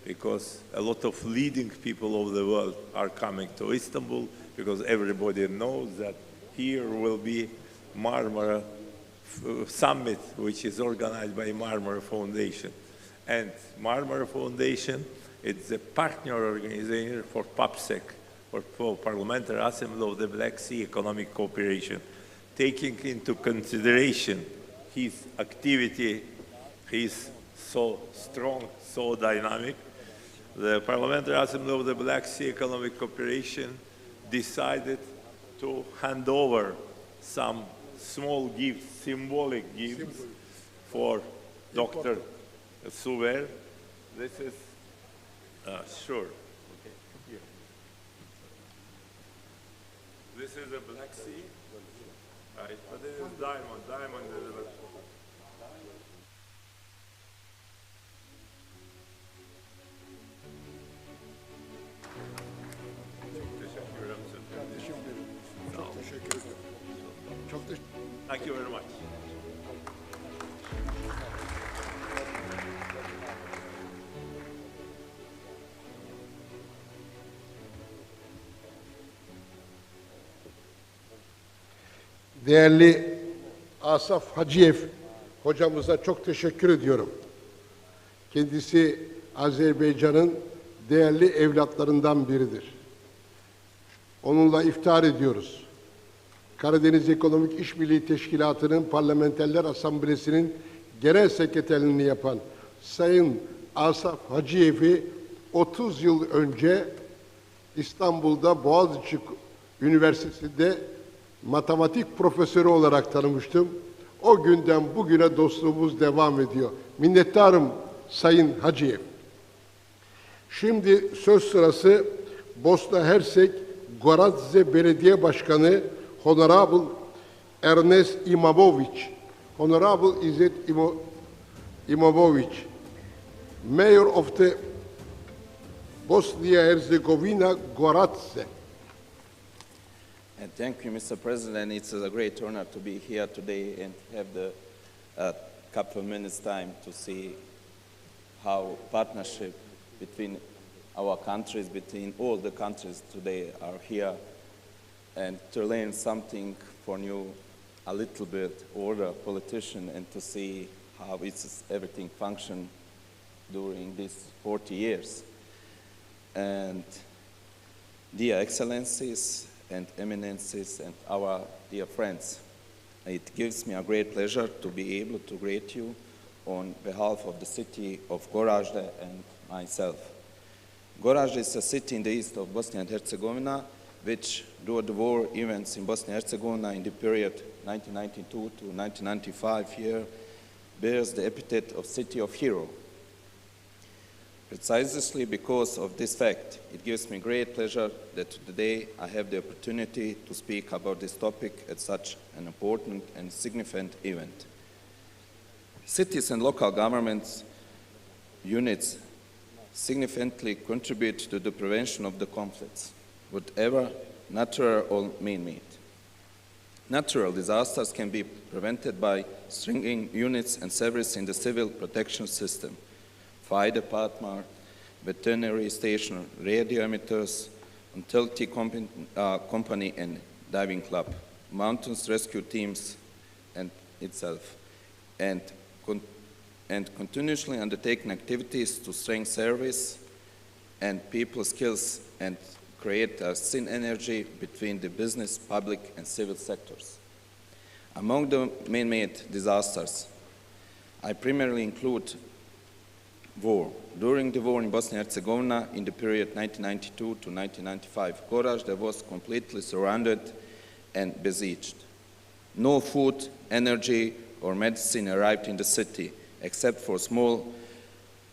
because a lot of leading people of the world are coming to Istanbul, because everybody knows that here will be Marmara Summit, which is organized by Marmara Foundation. And Marmara Foundation, it's a partner organization for PAPSEC, or for Parliamentary Assembly of the Black Sea Economic Cooperation. Taking into consideration his activity, he's so strong, so dynamic, the Parliamentary Assembly of the Black Sea Economic Cooperation decided to hand over some small gifts, symbolic gifts, for Dr. Suver. This is, sure. Okay. Here. This is a Black Sea, right? But this is diamond. Diamond is a Thank you very much. Değerli Asaf Hacıyev hocamıza çok teşekkür ediyorum. Kendisi Azerbaycan'ın değerli evlatlarından biridir. Onunla iftihar ediyoruz. Karadeniz Ekonomik İşbirliği Teşkilatı'nın Parlamenterler Asamblesi'nin genel sekreterliğini yapan Sayın Asaf Hacıyev'i 30 yıl önce İstanbul'da Boğaziçi Üniversitesi'nde matematik profesörü olarak tanımıştım. O günden bugüne dostluğumuz devam ediyor. Minnettarım Sayın Hacıyev. Şimdi söz sırası Bosna Hersek Gorazde Belediye Başkanı Honorable Ernest Imamovic. Honorable İzzet Imamovic, Mayor of the Bosnia-Herzegovina Gorazde. And thank you, Mr. President. It's a great honor to be here today and have the couple of minutes time to see how partnership between our countries, between all the countries today are here, and to learn something for new a little bit older politician and to see how everything functioned during these 40 years. And dear excellencies and eminences and our dear friends, it gives me a great pleasure to be able to greet you on behalf of the city of Gorazde and myself. Gorazde is a city in the east of Bosnia and Herzegovina, which, due to the war events in Bosnia and Herzegovina in the period 1992 to 1995 year, bears the epithet of City of Hero. Precisely because of this fact, it gives me great pleasure that today I have the opportunity to speak about this topic at such an important and significant event. Cities and local governments units significantly contribute to the prevention of the conflicts, whatever natural or man-made. Natural disasters can be prevented by strengthening units and services in the civil protection system, fire department, veterinary station, radio emitters, utility company and diving club, mountains rescue teams and itself, and continuously undertaking activities to strengthen service and people skills and create a synergy between the business, public, and civil sectors. Among the man-made disasters, I primarily include war. During the war in Bosnia and Herzegovina in the period 1992 to 1995, Gorazde was completely surrounded and besieged. No food, energy, or medicine arrived in the city, except for small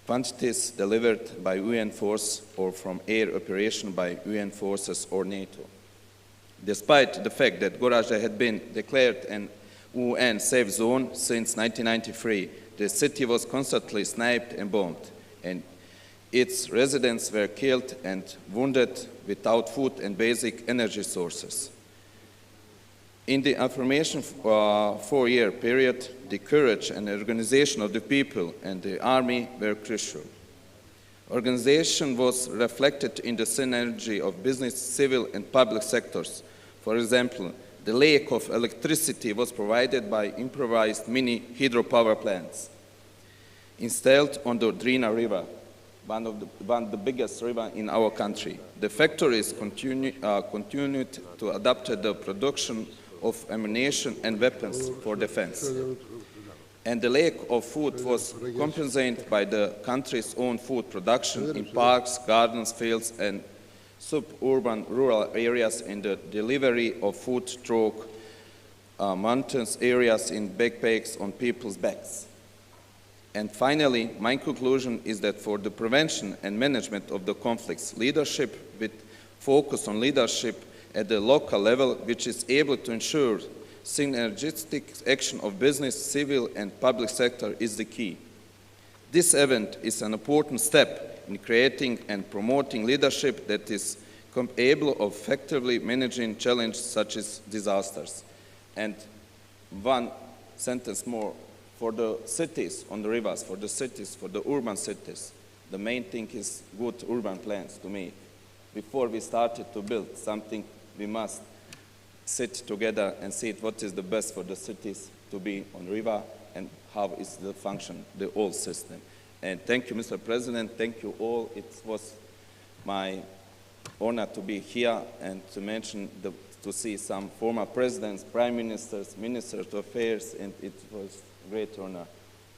quantities delivered by UN force or from air operation by UN forces or NATO. Despite the fact that Gorazde had been declared an UN safe zone since 1993, the city was constantly sniped and bombed, and its residents were killed and wounded without food and basic energy sources. In the affirmation 4-year period, the courage and organization of the people and the army were crucial. Organization was reflected in the synergy of business, civil, and public sectors. For example, the lack of electricity was provided by improvised mini hydropower plants installed on the Drina River, one of the biggest rivers in our country. The factories continued to adapt the production of ammunition and weapons for defense. And the lack of food was compensated by the country's own food production in parks, gardens, fields, and suburban rural areas in the delivery of food through mountainous areas in backpacks on people's backs. And finally, my conclusion is that for the prevention and management of the conflicts, leadership with focus on leadership at the local level, which is able to ensure synergistic action of business, civil, and public sector is the key. This event is an important step in creating and promoting leadership that is able of effectively managing challenges such as disasters. And one sentence more, for the cities on the rivers, for the cities, for the urban cities, the main thing is good urban plans to make. Before we started to build something, we must sit together and see what is the best for the cities to be on river and how is the function, the whole system. And thank you, Mr. President. Thank you all. It was my honor to be here and to mention to see some former presidents, prime ministers, ministers of affairs, and it was a great honor.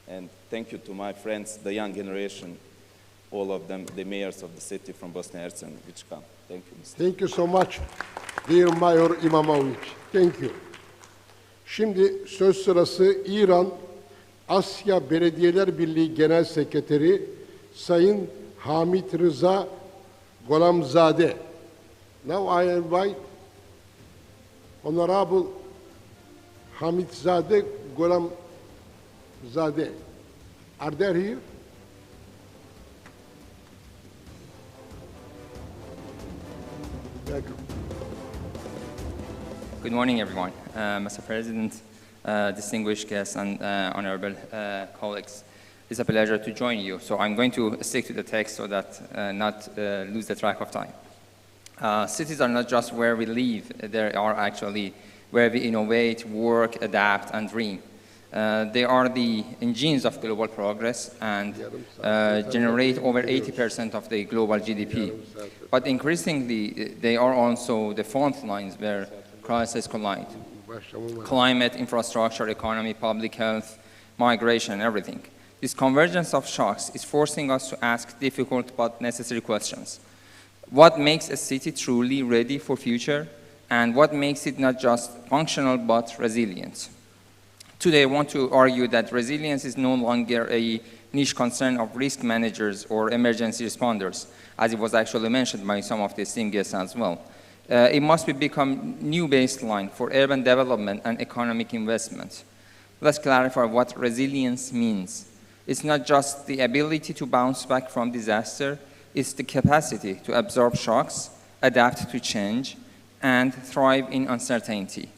And thank you to my friends, the young generation, all of them, the mayors of the city from Bosnia and Herzegovina, which come. Thank you, Mr. Thank you so much, dear Mayor Imamovic. Thank you. Şimdi söz sırası İran Asya Belediyeler Birliği Genel Sekreteri Sayın Hamit Rıza Golamzade. Now I invite Honorable Hamidzade Golamzade. Are they here? Good morning, everyone. Mr. President, distinguished guests, and honorable colleagues. It's a pleasure to join you. So I'm going to stick to the text so that not lose the track of time. Cities are not just where we live. They are actually where we innovate, work, adapt, and dream. They are the engines of global progress and generate over 80% of the global GDP. But increasingly, they are also the front lines where crises collide. Climate, infrastructure, economy, public health, migration, everything. This convergence of shocks is forcing us to ask difficult but necessary questions. What makes a city truly ready for future? And what makes it not just functional but resilient? Today, I want to argue that resilience is no longer a niche concern of risk managers or emergency responders, as it was actually mentioned by some of the esteemed guests as well. It must become new baseline for urban development and economic investment. Let's clarify what resilience means. It's not just the ability to bounce back from disaster, it's the capacity to absorb shocks, adapt to change, and thrive in uncertainty.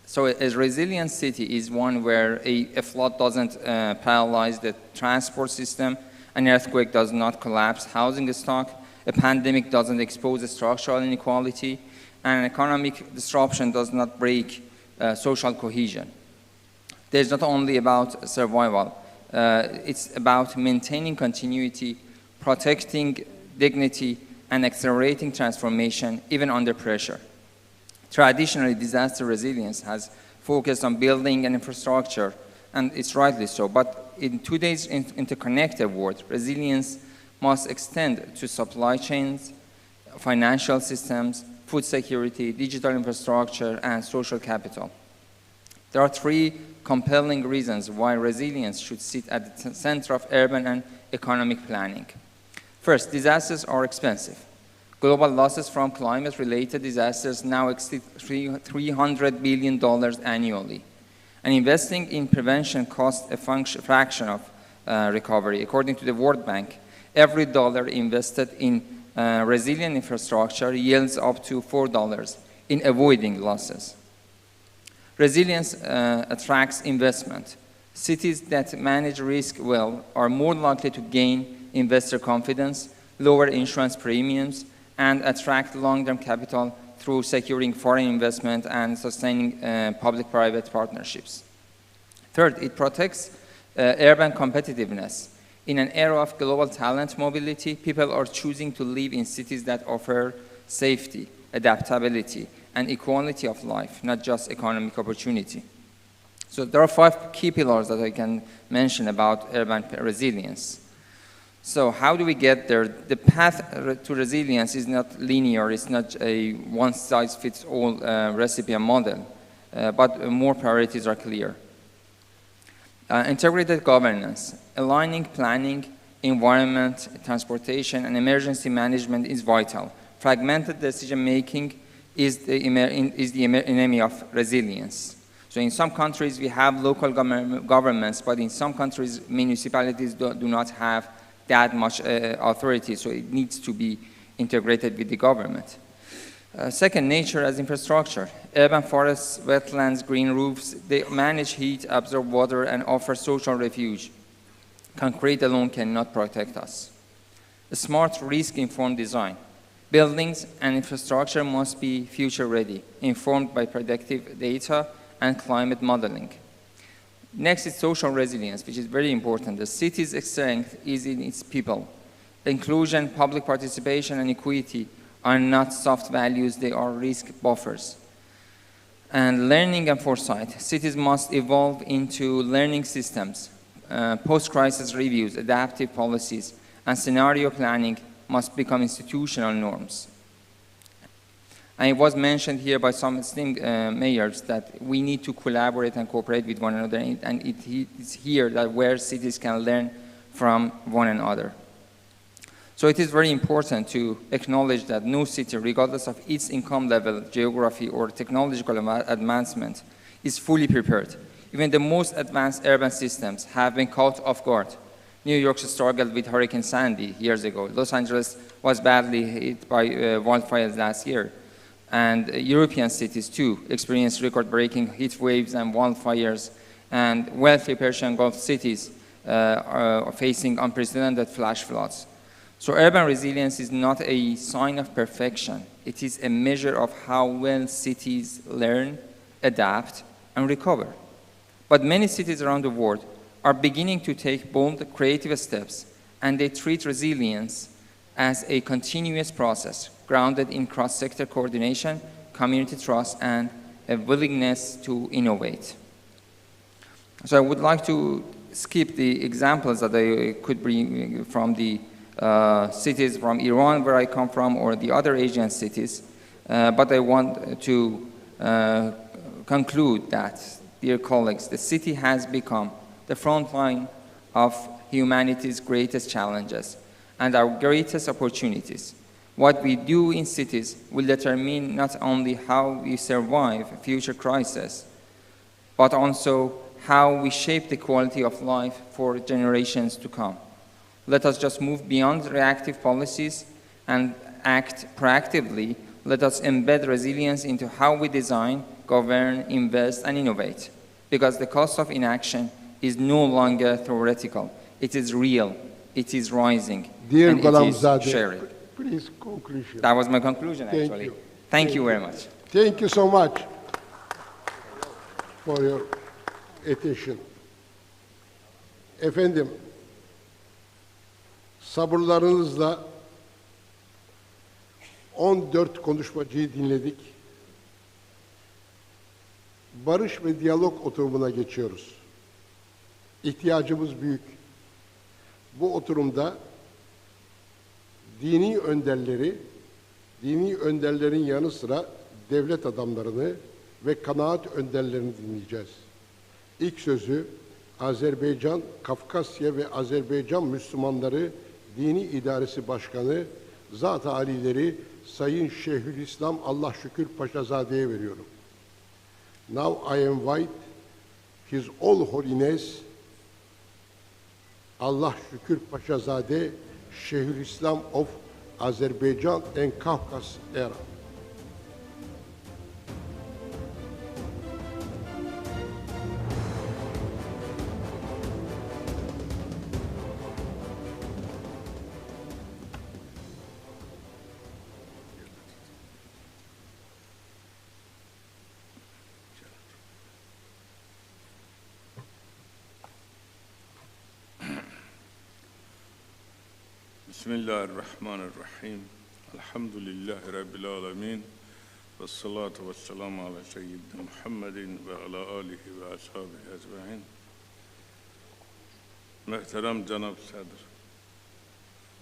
So a resilient city is one where a flood doesn't paralyze the transport system, an earthquake does not collapse housing stock, a pandemic doesn't expose structural inequality, and an economic disruption does not break social cohesion. It's not only about survival, it's about maintaining continuity, protecting dignity, and accelerating transformation even under pressure. Traditionally, disaster resilience has focused on building an infrastructure, and it's rightly so. But in today's interconnected world, resilience must extend to supply chains, financial systems, food security, digital infrastructure, and social capital. There are three compelling reasons why resilience should sit at the center of urban and economic planning. First, disasters are expensive. Global losses from climate-related disasters now exceed $300 billion annually. And investing in prevention costs a fraction of recovery. According to the World Bank, every dollar invested in resilient infrastructure yields up to $4 in avoiding losses. Resilience attracts investment. Cities that manage risk well are more likely to gain investor confidence, lower insurance premiums, and attract long-term capital through securing foreign investment and sustaining public-private partnerships. Third, it protects urban competitiveness. In an era of global talent mobility, people are choosing to live in cities that offer safety, adaptability, and equality of life, not just economic opportunity. So there are 5 key pillars that I can mention about urban resilience. So how do we get there? The path to resilience is not linear. It's not a one-size-fits-all recipe and model, but more priorities are clear. Integrated governance, aligning planning, environment, transportation, and emergency management is vital. Fragmented decision-making is the enemy of resilience. So in some countries, we have local governments, but in some countries, municipalities do not have that much authority, so it needs to be integrated with the government. Second, nature as infrastructure. Urban forests, wetlands, green roofs, they manage heat, absorb water, and offer social refuge. Concrete alone cannot protect us. A smart, risk-informed design. Buildings and infrastructure must be future-ready, informed by predictive data and climate modeling. Next is social resilience, which is very important. The city's strength is in its people. Inclusion, public participation, and equity are not soft values, they are risk buffers. And learning and foresight. Cities must evolve into learning systems. Post-crisis reviews, adaptive policies, and scenario planning must become institutional norms. And it was mentioned here by some esteemed mayors that we need to collaborate and cooperate with one another, and it's here that where cities can learn from one another. So it is very important to acknowledge that no city, regardless of its income level, geography, or technological advancement, is fully prepared. Even the most advanced urban systems have been caught off guard. New York struggled with Hurricane Sandy years ago. Los Angeles was badly hit by wildfires last year. And European cities, too, experienced record-breaking heat waves and wildfires, and wealthy Persian Gulf cities are facing unprecedented flash floods. So urban resilience is not a sign of perfection. It is a measure of how well cities learn, adapt, and recover. But many cities around the world are beginning to take bold, creative steps, and they treat resilience as a continuous process grounded in cross-sector coordination, community trust, and a willingness to innovate. So I would like to skip the examples that I could bring from the cities from Iran, where I come from, or the other Asian cities, but I want to conclude that, dear colleagues, the city has become the front line of humanity's greatest challenges and our greatest opportunities. What we do in cities will determine not only how we survive future crises, but also how we shape the quality of life for generations to come. Let us just move beyond reactive policies and act proactively. Let us embed resilience into how we design, govern, invest, and innovate. Because the cost of inaction is no longer theoretical. It is real. It is rising. Dear and it is sharing. Please, conclusion. That was my conclusion, actually. Thank you very much. Thank you so much for your attention. Efendim, sabırlarınızla 14 konuşmacıyı dinledik. Barış ve diyalog oturumuna geçiyoruz. İhtiyacımız büyük. Bu oturumda dini önderlerin yanı sıra devlet adamlarını ve kanaat önderlerini dinleyeceğiz. İlk sözü Azerbaycan, Kafkasya ve Azerbaycan Müslümanları Dini İdaresi Başkanı Zat-ı Alileri Sayın Şeyhülislam Allah Şükür Paşazade'ye veriyorum. Now I invite His All Holiness Allah Şükür Paşazade, Şeyhülislam of Azerbaijan and Caucasus era. Bismillahirrahmanirrahim. Elhamdülillahi Rabbil alemin. Ve salatu ve selamu ala seyyidina Muhammedin ve ala alihi ve ashabihi ecmaîn. Muhterem Cenab-ı Sadr,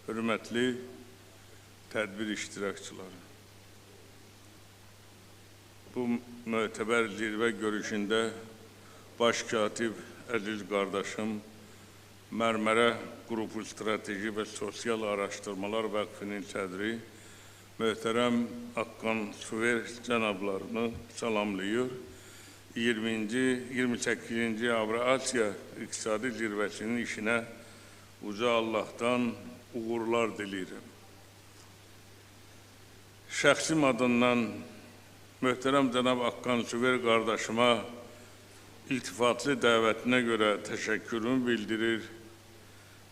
hürmetli tedbir iştirakçıları, bu müteber zirve görüşünde Başkatip Aziz kardeşim, Marmara Grubu Strateji ve Sosyal Araştırmalar Vakfı'nın sədri, Möhtərəm Akkan Suver cənablarını salamlıyor. 28. Avrasya İqtisadi Zirvəsinin işine Uca Allah'tan uğurlar diləyirəm. Şəxsim adından Möhtərəm Cənab Akkan Suver qardaşıma iltifatlı dəvətinə görə təşəkkürümü bildirir.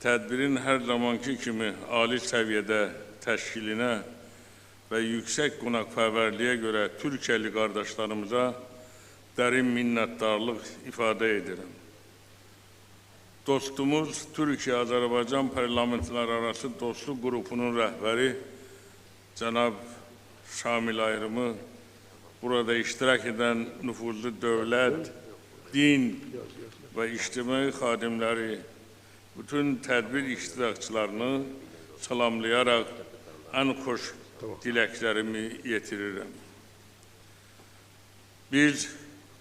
Tədbirin hər zamanki kimi ali səviyyədə təşkilinə və yüksək qonaqpərvərliyə görə Türkiyəli qardaşlarımıza dərin minnətdarlıq ifadə edirəm. Dostumuz Türkiyə-Azərbaycan Parlamentlərarası Dostluq Qrupunun rəhbəri Cənab Şamil Ayrımı, burada iştirak edən nüfuzlu dövlət, din və ictimai xadimləri, bütün tədbir iştirakçılarını salamlayarak en hoş diləklərimi yetirirəm. Biz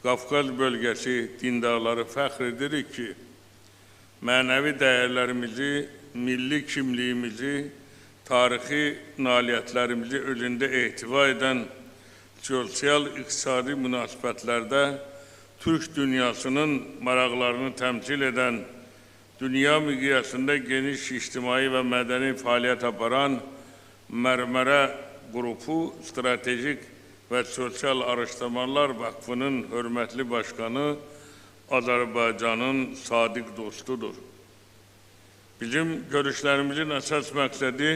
Qafqaz bölgəsi dindarları fəxr edirik ki, mənəvi dəyərlərimizi, milli kimliyimizi, tarixi nailiyyətlərimizi özündə ehtiva edən sosial-iqtisadi münasibətlərdə Türk dünyasının maraqlarını təmsil edən, dünya miqyasında geniş ictimai və mədəni fəaliyyət aparan Marmara Grubu Stratejik və Sosial Araştırmalar Vakfı'nın hörmətli başkanı Azərbaycanın sadiq dostudur. Bizim görüşlərimizin əsas məqsədi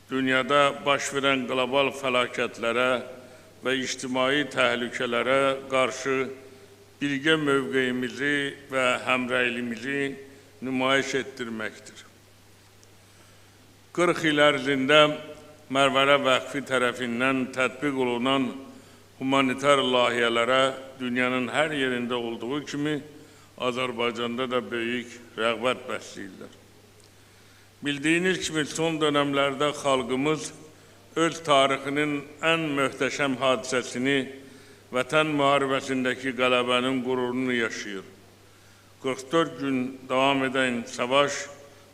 dünyada baş verən qlobal fəlakətlərə ve içtimai tehlikelere karşı birge mövqeyimizi ve hemreylimizi nümayiş ettirmektir. 40 il ərzində Marmara Vakfı tərəfindən tətbiq olunan humanitar layihələrə dünyanın hər yerində olduğu kimi Azərbaycanda da böyük rəğbət bəsləyirlər. Bildiyiniz kimi son dönemlerde xalqımız öz tarixinin en möhtəşəm hadisəsini, vətən müharibəsindəki qələbənin qürurunu yaşayır. 44 gün devam eden savaş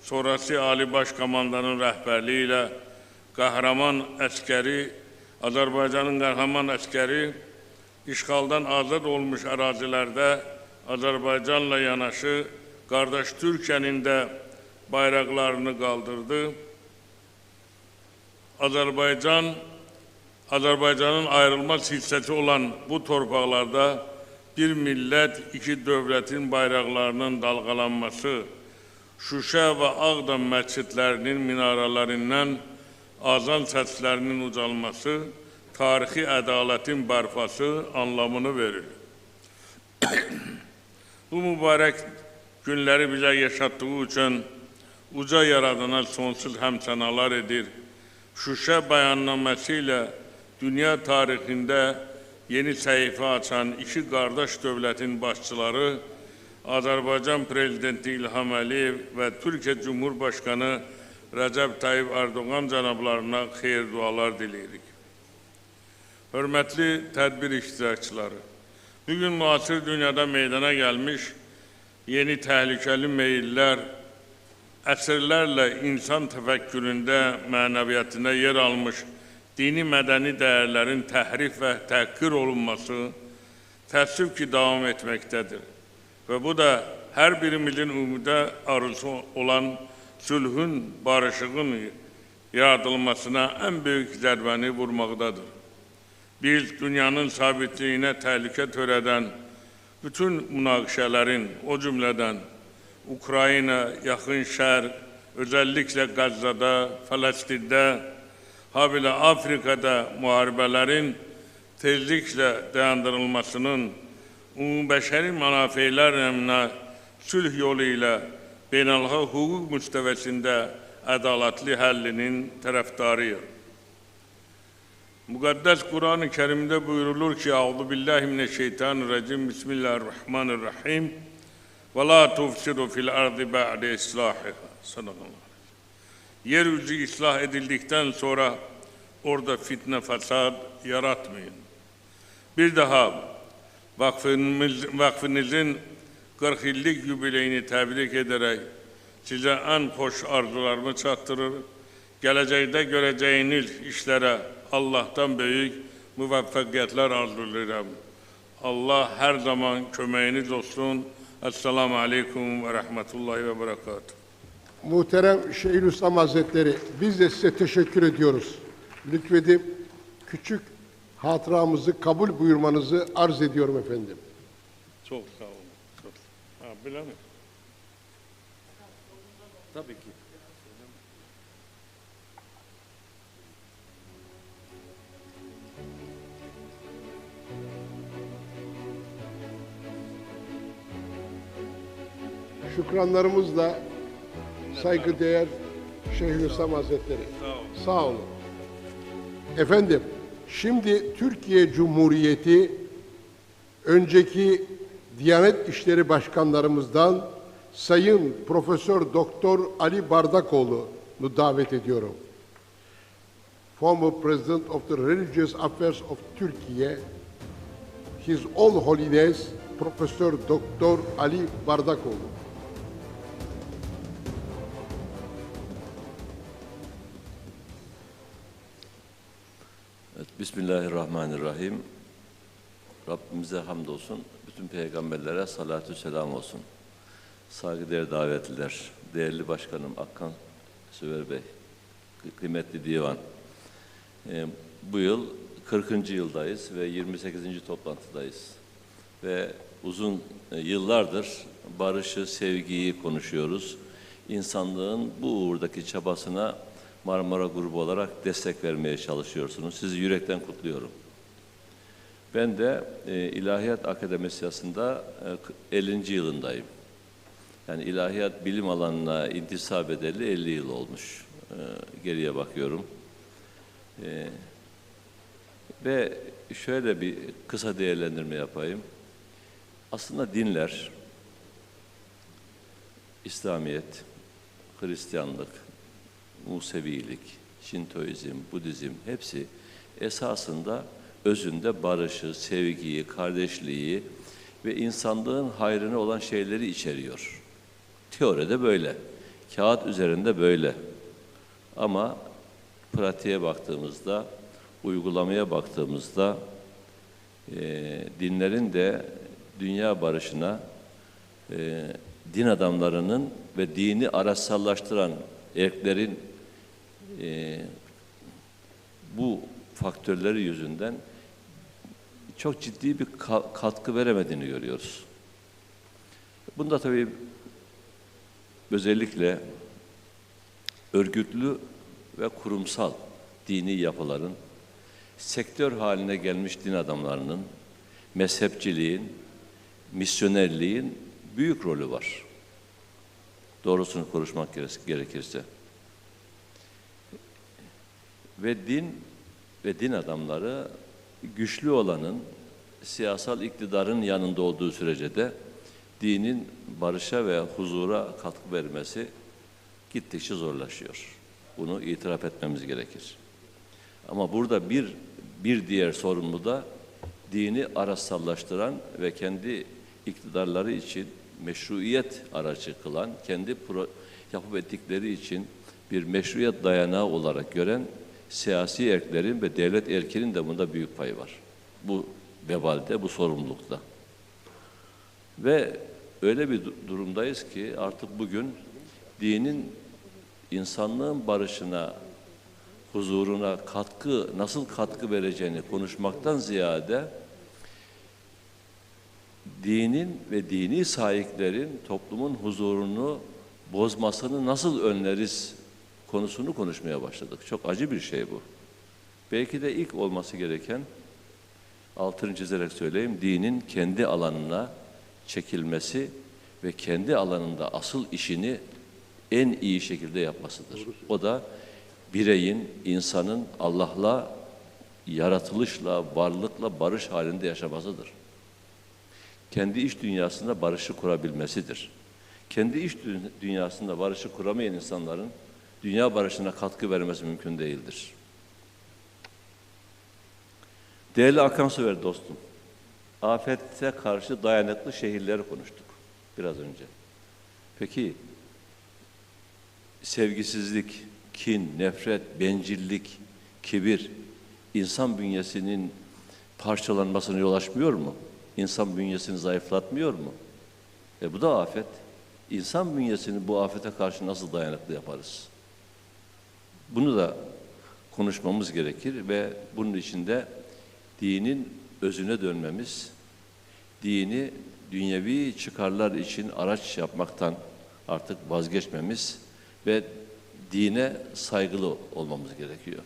sonrası Ali Başkomandanın rəhbərliyi ilə qəhrəman əskəri, Azərbaycanın qəhrəman əskəri işğaldan azad olmuş ərazilərdə Azərbaycanla yanaşı qardaş Türkiyənin də bayraqlarını qaldırdı. Azərbaycanın ayrılmaz hissəsi olan bu torpaqlarda bir millət, iki dövlətin bayraqlarının dalgalanması, Şuşa və Ağdam məscidlərinin minarələrindən azan səslərinin ucalması, tarixi ədalətin bərpası anlamını verir. Bu mübarək günləri bizə yaşatdığı üçün uca yaradana sonsuz həmsənalar edir. Şuşa bəyannaməsi ilə dünya tarixində yeni səhifə açan iki qardaş dövlətin başçıları Azərbaycan Prezidenti İlham Əliyev və Türkiyə Cumhurbaşqanı Rəcəb Tayyip Erdoğan cənablarına xeyir dualar diləyirik. Hörmətli tədbir iştirakçıları, bugün müasir dünyada meydana gəlmiş yeni təhlükəli meyillər, əsrlərlə insan təfəkküründə, mənəviyyatında yer almış dini mədəni dəyərlərin təhrif və təhqir olunması təəssüf ki, davam etməkdədir. Və bu da hər birimizin ümudə arzusu olan sülhün, barışığın yaradılmasına ən böyük zərbəni vurmaqdadır. Biz dünyanın sabitliyinə təhlükə törədən bütün münaqişələrin, o cümlədən Ukrayna, Yaxın Şərq, özəlliklə Qəzzada, Fələstində, habelə Afrikada müharibələrin tezliklə dayandırılmasının ümumbəşəri mənafelər əmrinə sülh yolu ilə beynəlxalq hüquq müstəvəsində ədalətli həllinin tərəfdarıyıq. Müqəddəs Quran-ı Kərimdə buyurulur ki, Əuzu billahi mineşşeytanirracim, Bismillahirrahmanirrahim və la tufsidu fil ardı ba'de islahiha. Sadaqallah. Yeryüzü islah edildikten sonra orada fitne, fesad yaratmayın. Bir daha vakfınızın 40 illik yübileyini tebrik ederek size en hoş arzularımı çatdırır. Geleceğde göreceğiniz işlere Allah'tan büyük müvaffakiyetler arzularım. Allah her zaman kömeğiniz olsun. Esselamu Aleyküm ve Rahmetullahi ve Berekatuhu. Muhterem Şeyhülislam Hazretleri, biz de size teşekkür ediyoruz. Lütfedip küçük hatıramızı kabul buyurmanızı arz ediyorum efendim. Çok sağ olun. Çok. Ha, bile mi? Tabii ki. Şükranlarımızla saygıdeğer Şeyhülislam Hazretleri. Sağ olun. Efendim, şimdi Türkiye Cumhuriyeti önceki Diyanet İşleri Başkanlarımızdan Sayın Profesör Doktor Ali Bardakoğlu'nu davet ediyorum. Former President of the Religious Affairs of Turkey, His All Holiness Profesör Doktor Ali Bardakoğlu. Evet, Bismillahirrahmanirrahim. Rabbimize hamdolsun. Bütün peygamberlere salatü selam olsun. Saygıdeğer davetliler, değerli başkanım Akkan Söver Bey, kıymetli divan. Bu yıl 40. yıldayız ve 28. toplantıdayız. Ve uzun yıllardır barışı, sevgiyi konuşuyoruz. İnsanlığın bu uğurdaki çabasına Marmara Grubu olarak destek vermeye çalışıyorsunuz. Sizi yürekten kutluyorum. Ben de İlahiyat Akademisi'nde 50. yılındayım. Yani ilahiyat bilim alanına intisap edeli 50 yıl olmuş. Geriye bakıyorum. Ve şöyle bir kısa değerlendirme yapayım. Aslında dinler, İslamiyet, Hristiyanlık, Musevilik, Şintoizm, Budizm hepsi esasında özünde barışı, sevgiyi, kardeşliği ve insanlığın hayrına olan şeyleri içeriyor. Teoride böyle, kağıt üzerinde böyle. Ama pratiğe baktığımızda, uygulamaya baktığımızda dinlerin de dünya barışına, din adamlarının ve dini araçsallaştıran erklerin bu faktörleri yüzünden çok ciddi bir katkı veremediğini görüyoruz. Bunda tabii özellikle örgütlü ve kurumsal dini yapıların, sektör haline gelmiş din adamlarının, mezhepçiliğin, misyonerliğin büyük rolü var. Doğrusunu konuşmak gerekirse. Ve din adamları güçlü olanın, siyasal iktidarın yanında olduğu sürece de dinin barışa ve huzura katkı vermesi gittikçe zorlaşıyor. Bunu itiraf etmemiz gerekir. Ama burada bir diğer sorumlu da dini araçsallaştıran ve kendi iktidarları için meşruiyet aracı kılan, kendi yapıp ettikleri için bir meşruiyet dayanağı olarak gören siyasi erklerin ve devlet erkinin de bunda büyük payı var. Bu vebalde, bu sorumlulukta. Ve öyle bir durumdayız ki artık bugün dinin insanlığın barışına, huzuruna nasıl katkı vereceğini konuşmaktan ziyade dinin ve dini sahiplerin toplumun huzurunu bozmasını nasıl önleriz konusunu konuşmaya başladık. Çok acı bir şey bu. Belki de ilk olması gereken, altını çizerek söyleyeyim, dinin kendi alanına çekilmesi ve kendi alanında asıl işini en iyi şekilde yapmasıdır. O da bireyin, insanın Allah'la, yaratılışla, varlıkla barış halinde yaşamasıdır. Kendi iç dünyasında barışı kurabilmesidir. Kendi iç dünyasında barışı kuramayan insanların dünya barışına katkı vermesi mümkün değildir. Değerli Hakan Söver dostum, afete karşı dayanıklı şehirleri konuştuk biraz önce. Peki, sevgisizlik, kin, nefret, bencillik, kibir, insan bünyesinin parçalanmasına yol açmıyor mu? İnsan bünyesini zayıflatmıyor mu? Bu da afet. İnsan bünyesini bu afete karşı nasıl dayanıklı yaparız? Bunu da konuşmamız gerekir ve bunun için de dinin özüne dönmemiz, dini dünyevi çıkarlar için araç yapmaktan artık vazgeçmemiz ve dine saygılı olmamız gerekiyor.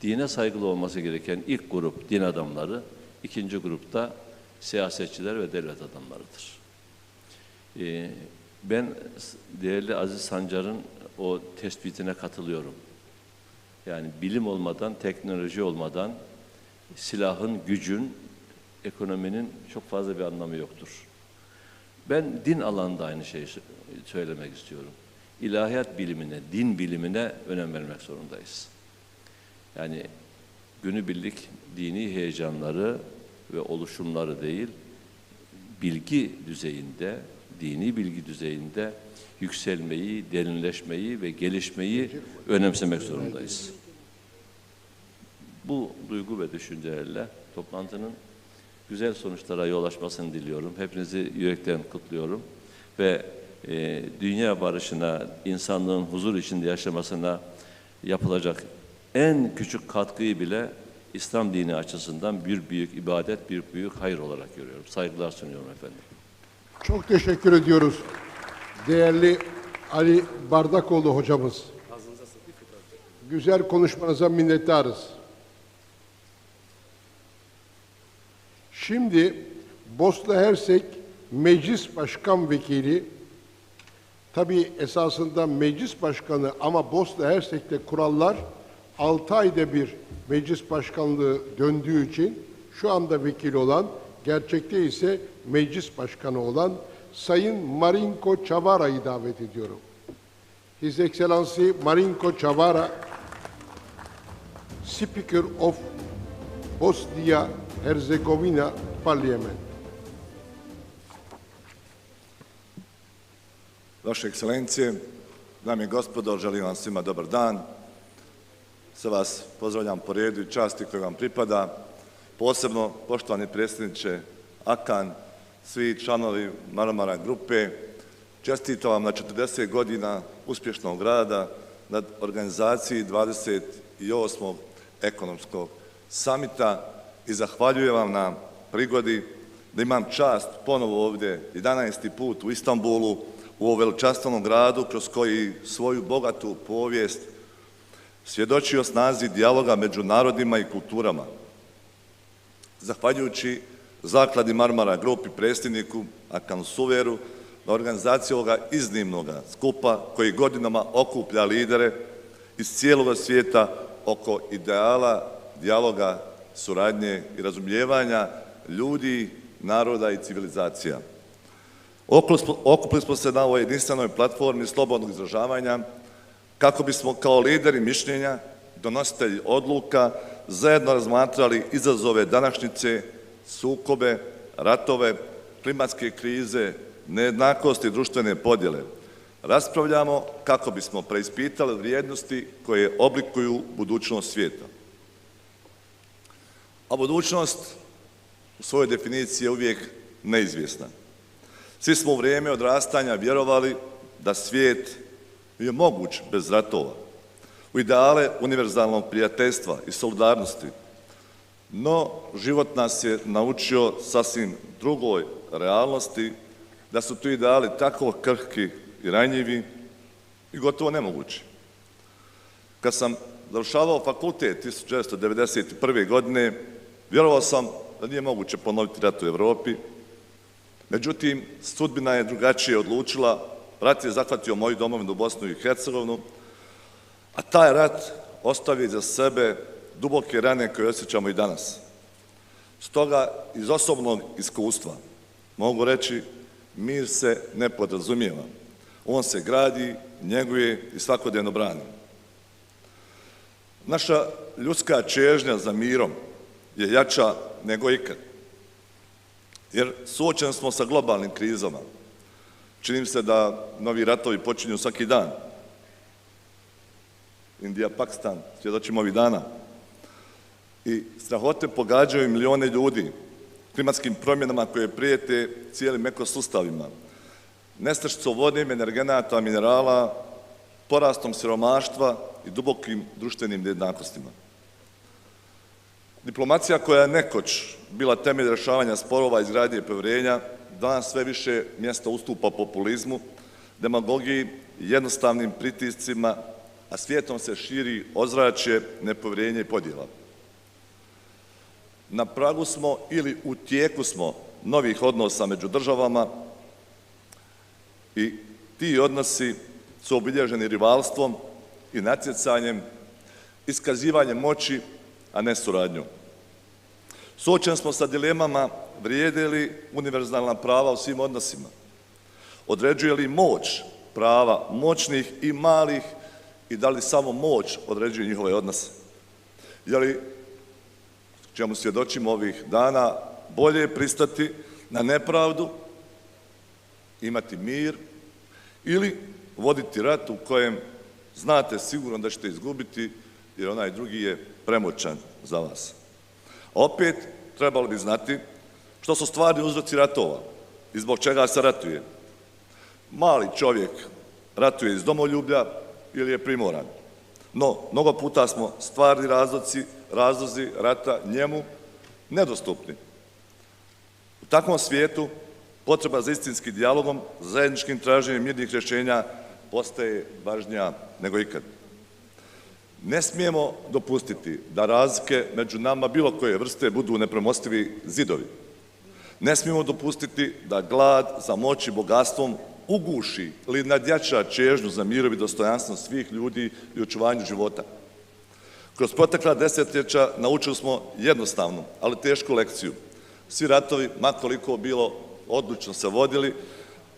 Dine saygılı olması gereken ilk grup din adamları, ikinci grupta siyasetçiler ve devlet adamlarıdır. Ben değerli Aziz Sancar'ın o tespitine katılıyorum. Yani bilim olmadan, teknoloji olmadan silahın, gücün, ekonominin çok fazla bir anlamı yoktur. Ben din alanında aynı şeyi söylemek istiyorum. İlahiyat bilimine, din bilimine önem vermek zorundayız. Yani günübirlik dini heyecanları ve oluşumları değil, bilgi düzeyinde, dini bilgi düzeyinde yükselmeyi, derinleşmeyi ve gelişmeyi önemsemek zorundayız. Bu duygu ve düşüncelerle toplantının güzel sonuçlara yol açmasını diliyorum. Hepinizi yürekten kutluyorum ve dünya barışına, insanlığın huzur içinde yaşamasına yapılacak en küçük katkıyı bile İslam dini açısından bir büyük ibadet, bir büyük hayır olarak görüyorum. Saygılar sunuyorum efendim. Çok teşekkür ediyoruz. Değerli Ali Bardakoğlu hocamız. Güzel konuşmanıza minnettarız. Şimdi Bosna Hersek Meclis Başkan Vekili, tabii esasında meclis başkanı ama Bosna Hersek'te kurallar 6 ayda bir meclis başkanlığı döndüğü için şu anda vekil olan, gerçekte ise meclis başkanı olan Sayın Marinko Čavara'yı davet ediyorum. His Excellency Marinko Čavara, Speaker of Bosnia-Herzegovina Parliament. Vaše ekscelencije, dame i gospodo, želim vam svima dobar dan. Sve vas pozdravljam po redu i časti koje vam pripada. Posebno, poštovani predsjedniče Akan, svi članovi Marmara grupe, čestitam vam na 40 godina uspješnog rada na organizaciji 28. ekonomskog samita i zahvaljujem vam na prigodi da imam čast ponovo ovdje 11. put u Istanbulu, u ovom veličanstvenom gradu kroz koji svoju bogatu povijest svjedoči o snazi dijaloga među narodima i kulturama. Zahvaljujući Zakladi Marmara Grupi, predsjedniku Akanu Suveru, na organizaciji ovoga iznimnog skupa koji godinama okuplja lidere iz cijelog svijeta oko ideala, dijaloga, suradnje i razumijevanja ljudi, naroda i civilizacija. Okupili smo se na ovoj jedinstvenoj platformi slobodnog izražavanja kako bismo kao lideri mišljenja, donositelji odluka, zajedno razmatrali izazove današnjice, sukobe, ratove, klimatske krize, nejednakosti i društvene podjele. Raspravljamo kako bismo preispitali vrijednosti koje oblikuju budućnost svijeta. A budućnost u svojoj definiciji je uvijek neizvjesna. Svi smo u vrijeme odrastanja vjerovali da svijet je moguć bez ratova, u ideale univerzalnog prijateljstva i solidarnosti. No, život nas je naučio sasvim drugoj realnosti, da su tu ideali tako krhki i ranjivi i gotovo nemogući. Kad sam završavao fakultet 1991. godine, vjerovao sam da nije moguće ponoviti rat u Europi. Međutim, sudbina je drugačije odlučila, rat je zahvatio moju domovinu Bosnu i Hercegovinu, a taj rat ostavi za sebe duboke rane koje osjećamo i danas. Stoga, iz osobnog iskustva mogu reći, mir se ne podrazumijeva. On se gradi, njeguje i svakodnevno brani. Naša ljudska čežnja za mirom je jača nego ikad. Jer suočeni smo sa globalnim krizama. Čini se da novi ratovi počinju svaki dan. Indija, Pakistan, svjedočimo ovih dana. I strahote pogađaju milijone ljudi klimatskim promjenama koje prijete cijelim ekosustavima, nestašicom vode, energenata, minerala, porastom siromaštva i dubokim društvenim nejednakostima. Diplomacija koja je nekoć bila temelj rješavanja sporova i izgradnje povjerenja, danas sve više mjesta ustupa populizmu, demagogiji i jednostavnim pritiscima, a svijetom se širi ozračje nepovjerenja i podjela. Na pragu smo ili u tijeku smo novih odnosa među državama i ti odnosi su obilježeni rivalstvom i natjecanjem, iskazivanjem moći, a ne suradnjom. Suočeni smo sa dilemama vrijede li univerzalna prava u svim odnosima, određuje li moć prava moćnih i malih i da li samo moć određuje njihove odnose. Je li, čemu svjedočimo ovih dana, bolje pristati na nepravdu, imati mir ili voditi rat u kojem znate sigurno da ćete izgubiti jer onaj drugi je premoćan za vas. Opet trebalo bi znati što su stvarni uzroci ratova i zbog čega se ratuje. Mali čovjek ratuje iz domoljublja ili je primoran. No, mnogo puta smo stvarni razlozi rata njemu nedostupni. U takvom svijetu potreba za istinskim dijalogom, zajedničkim traženjem mirnih rješenja postaje važnija nego ikad. Ne smijemo dopustiti da razlike među nama bilo koje vrste budu nepremostivi zidovi. Ne smijemo dopustiti da glad za moći i bogatstvom uguši ili nadjača čežnju za mirom i dostojanstvom svih ljudi i očuvanju života. Kroz protekla desetljeća naučili smo jednostavnu, ali tešku lekciju. Svi ratovi, ma koliko bilo odlučno se vodili,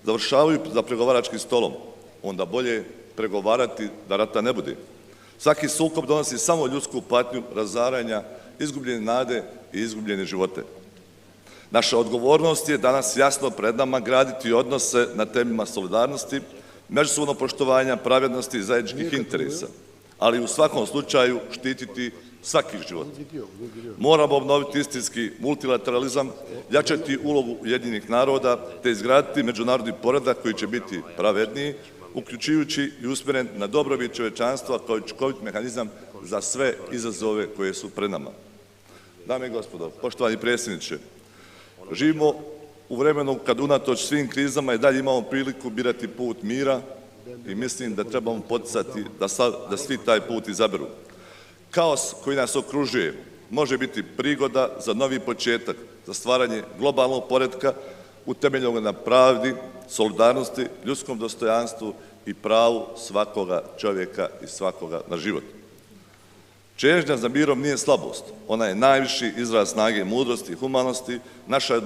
završavaju za pregovaračkim stolom. Onda bolje pregovarati da rata ne bude. Svaki sukob donosi samo ljudsku patnju, razaranja, izgubljene nade i izgubljene živote. Naša odgovornost je danas jasno pred nama graditi odnose na temeljima solidarnosti, međusobnog poštovanja, pravednosti i zajedničkih interesa, ali u svakom slučaju štititi svaki život. Moramo obnoviti istinski multilateralizam, jačati ulogu Ujedinjenih naroda te izgraditi međunarodni poredak koji će biti pravedniji, uključujući i usmjeren na dobrobit čovječanstva kao učinkovit mehanizam za sve izazove koje su pred nama. Dame i gospodo, poštovani predsjedniče, živimo u vremenu kad unatoč svim krizama i dalje imamo priliku birati put mira i mislim da trebamo poticati da svi taj put izaberu. Kaos koji nas okružuje može biti prigoda za novi početak, za stvaranje globalnog poretka utemeljenog na pravdi, solidarnosti, ljudskom dostojanstvu i pravu svakoga čovjeka i svakoga na život. Čežnja za mirom nije slabost, ona je najviši izraz snage, mudrosti i humanosti. Naša je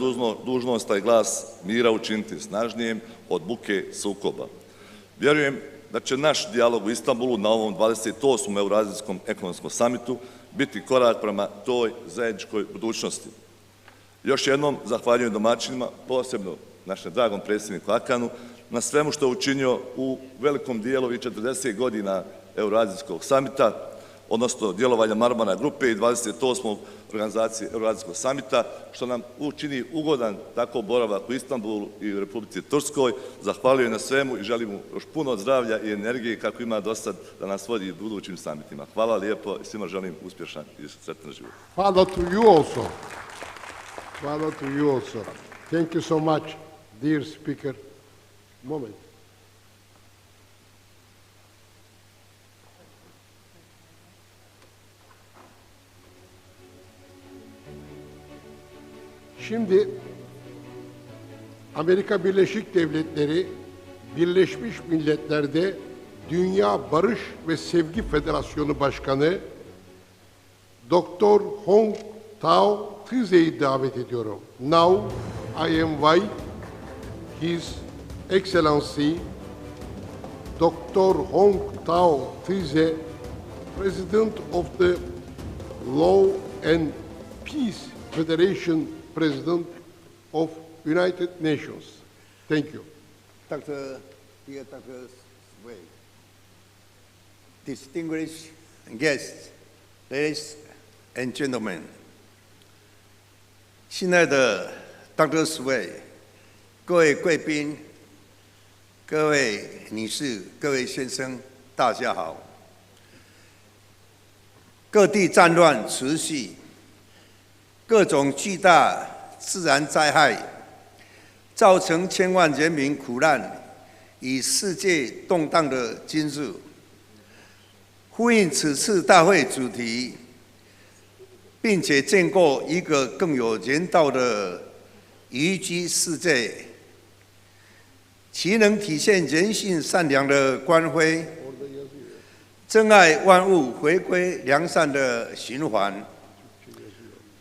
dužnost taj glas mira učiniti snažnijem od buke sukoba. Vjerujem da će naš dijalog u Istanbulu na ovom 28. Eurazijskom ekonomskom samitu biti korak prema toj zajedničkoj budućnosti. Još jednom zahvaljujem domaćinima, posebno našem dragom predsjedniku Akanu, na svemu što je učinio u velikom dijelu i 40 godina Eurazijskog samita, odnosno djelovanja Marmara grupe i 28. organizacije Eurazijskog samita, što nam učini ugodan tako boravak u Istanbulu i u Republici Turskoj. Zahvaljujem na svemu i želim mu još puno zdravlja i energije kako ima do sad da nas vodi u budućim samitima. Hvala lijepo i svima želim uspješan i sretan život. Hvala to you also. Hvala to you also. Thank you so much, dear speaker. Moment. Şimdi Amerika Birleşik Devletleri Birleşmiş Milletler'de Dünya Barış ve Sevgi Federasyonu Başkanı Dr. Hong Tao Tize'yi davet ediyorum. Now I invite His Excellency Dr. Hong Tao Tize, President of the Law and Peace Federation, President of United Nations. Thank you. Dear Dr. Sway, distinguished guests, ladies and gentlemen, 亲爱的 Dr. Sway， 各位贵宾、各位女士、各位先生，大家好。各地战乱持续，各种巨大自然灾害造成千万人民苦难与世界动荡的今日，呼应此次大会主题，并且建构一个更有人道的宜居世界，其能体现人性善良的光辉，珍爱万物回归良善的循环。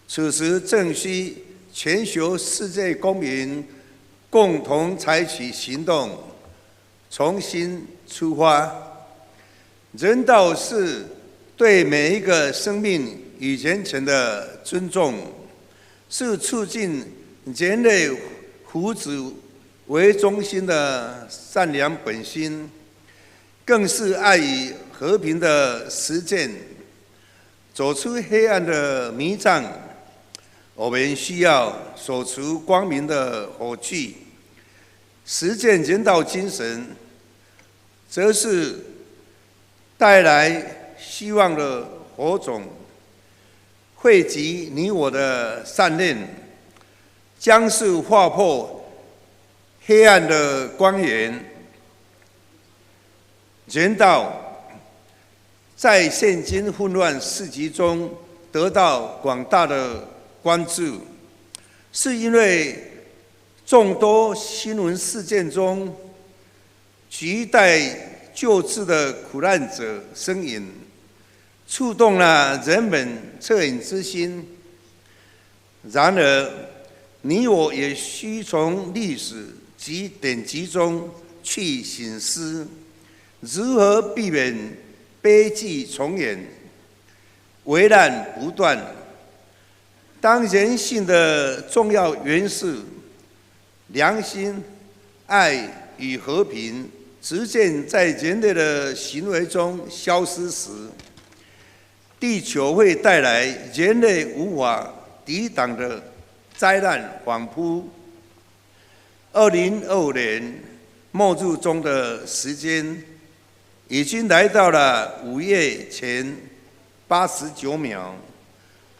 此时正需全球世界公民共同采取行动，重新出发。人道是对每一个生命与人权的尊重，是促进人类福祉为中心的善良本心，更是爱与和平的实践。走出黑暗的迷障，我们需要守除光明的火炬，实践人道精神，则是带来希望的火种，汇集你我的善念，将是划破黑暗的光源。人道在现今混乱世局中得到广大的关注，是因为众多新闻事件中亟待救治的苦难者声音，触动了人们恻隐之心。然而，你我也需从历史及典籍中去省思，如何避免悲剧重演、危难不断。当人性的重要元素良心、爱与和平逐渐在人类的行为中消失时，地球会带来人类无法抵挡的灾难反扑。2025年末日中的时间已经来到了5月前89秒，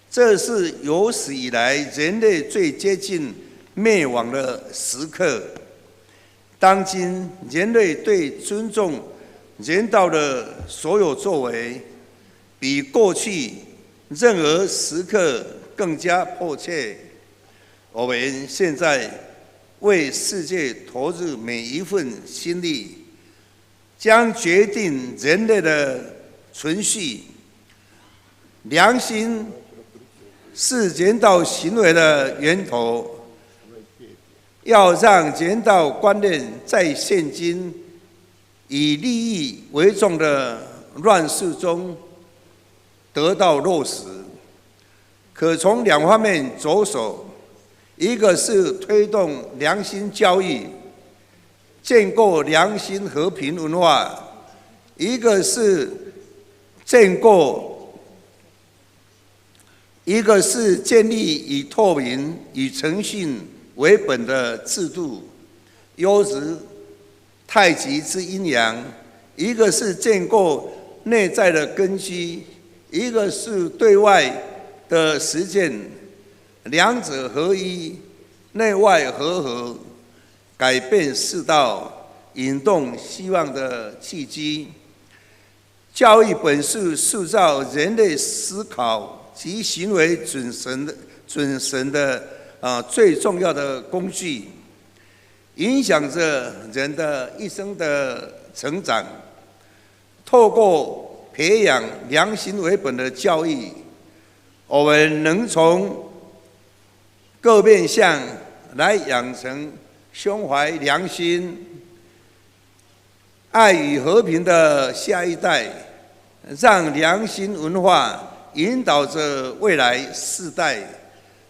这是有史以来人类最接近灭亡的时刻。当今人类对尊重人道的所有作为，比过去任何时刻更加迫切。我们现在为世界投入每一份心力，将决定人类的存续。良心是人道行为的源头，要让人道观念在现今以利益为重的乱世中得到落实，可从2方面着手：一个是推动良心教育，建构良心和平文化；一个是建立以透明与诚信为本的制度，优质太极之阴阳；一个是建构内在的根基，一个是对外的实践，两者合一，内外和合，改变世道，引动希望的契机。教育本是塑造人类思考及行为准绳的最重要的工具，影响着人的一生的成长。透过培养良心为本的教育，我们能从各面向来养成胸怀良心、爱与和平的下一代，让良心文化引导着未来世代，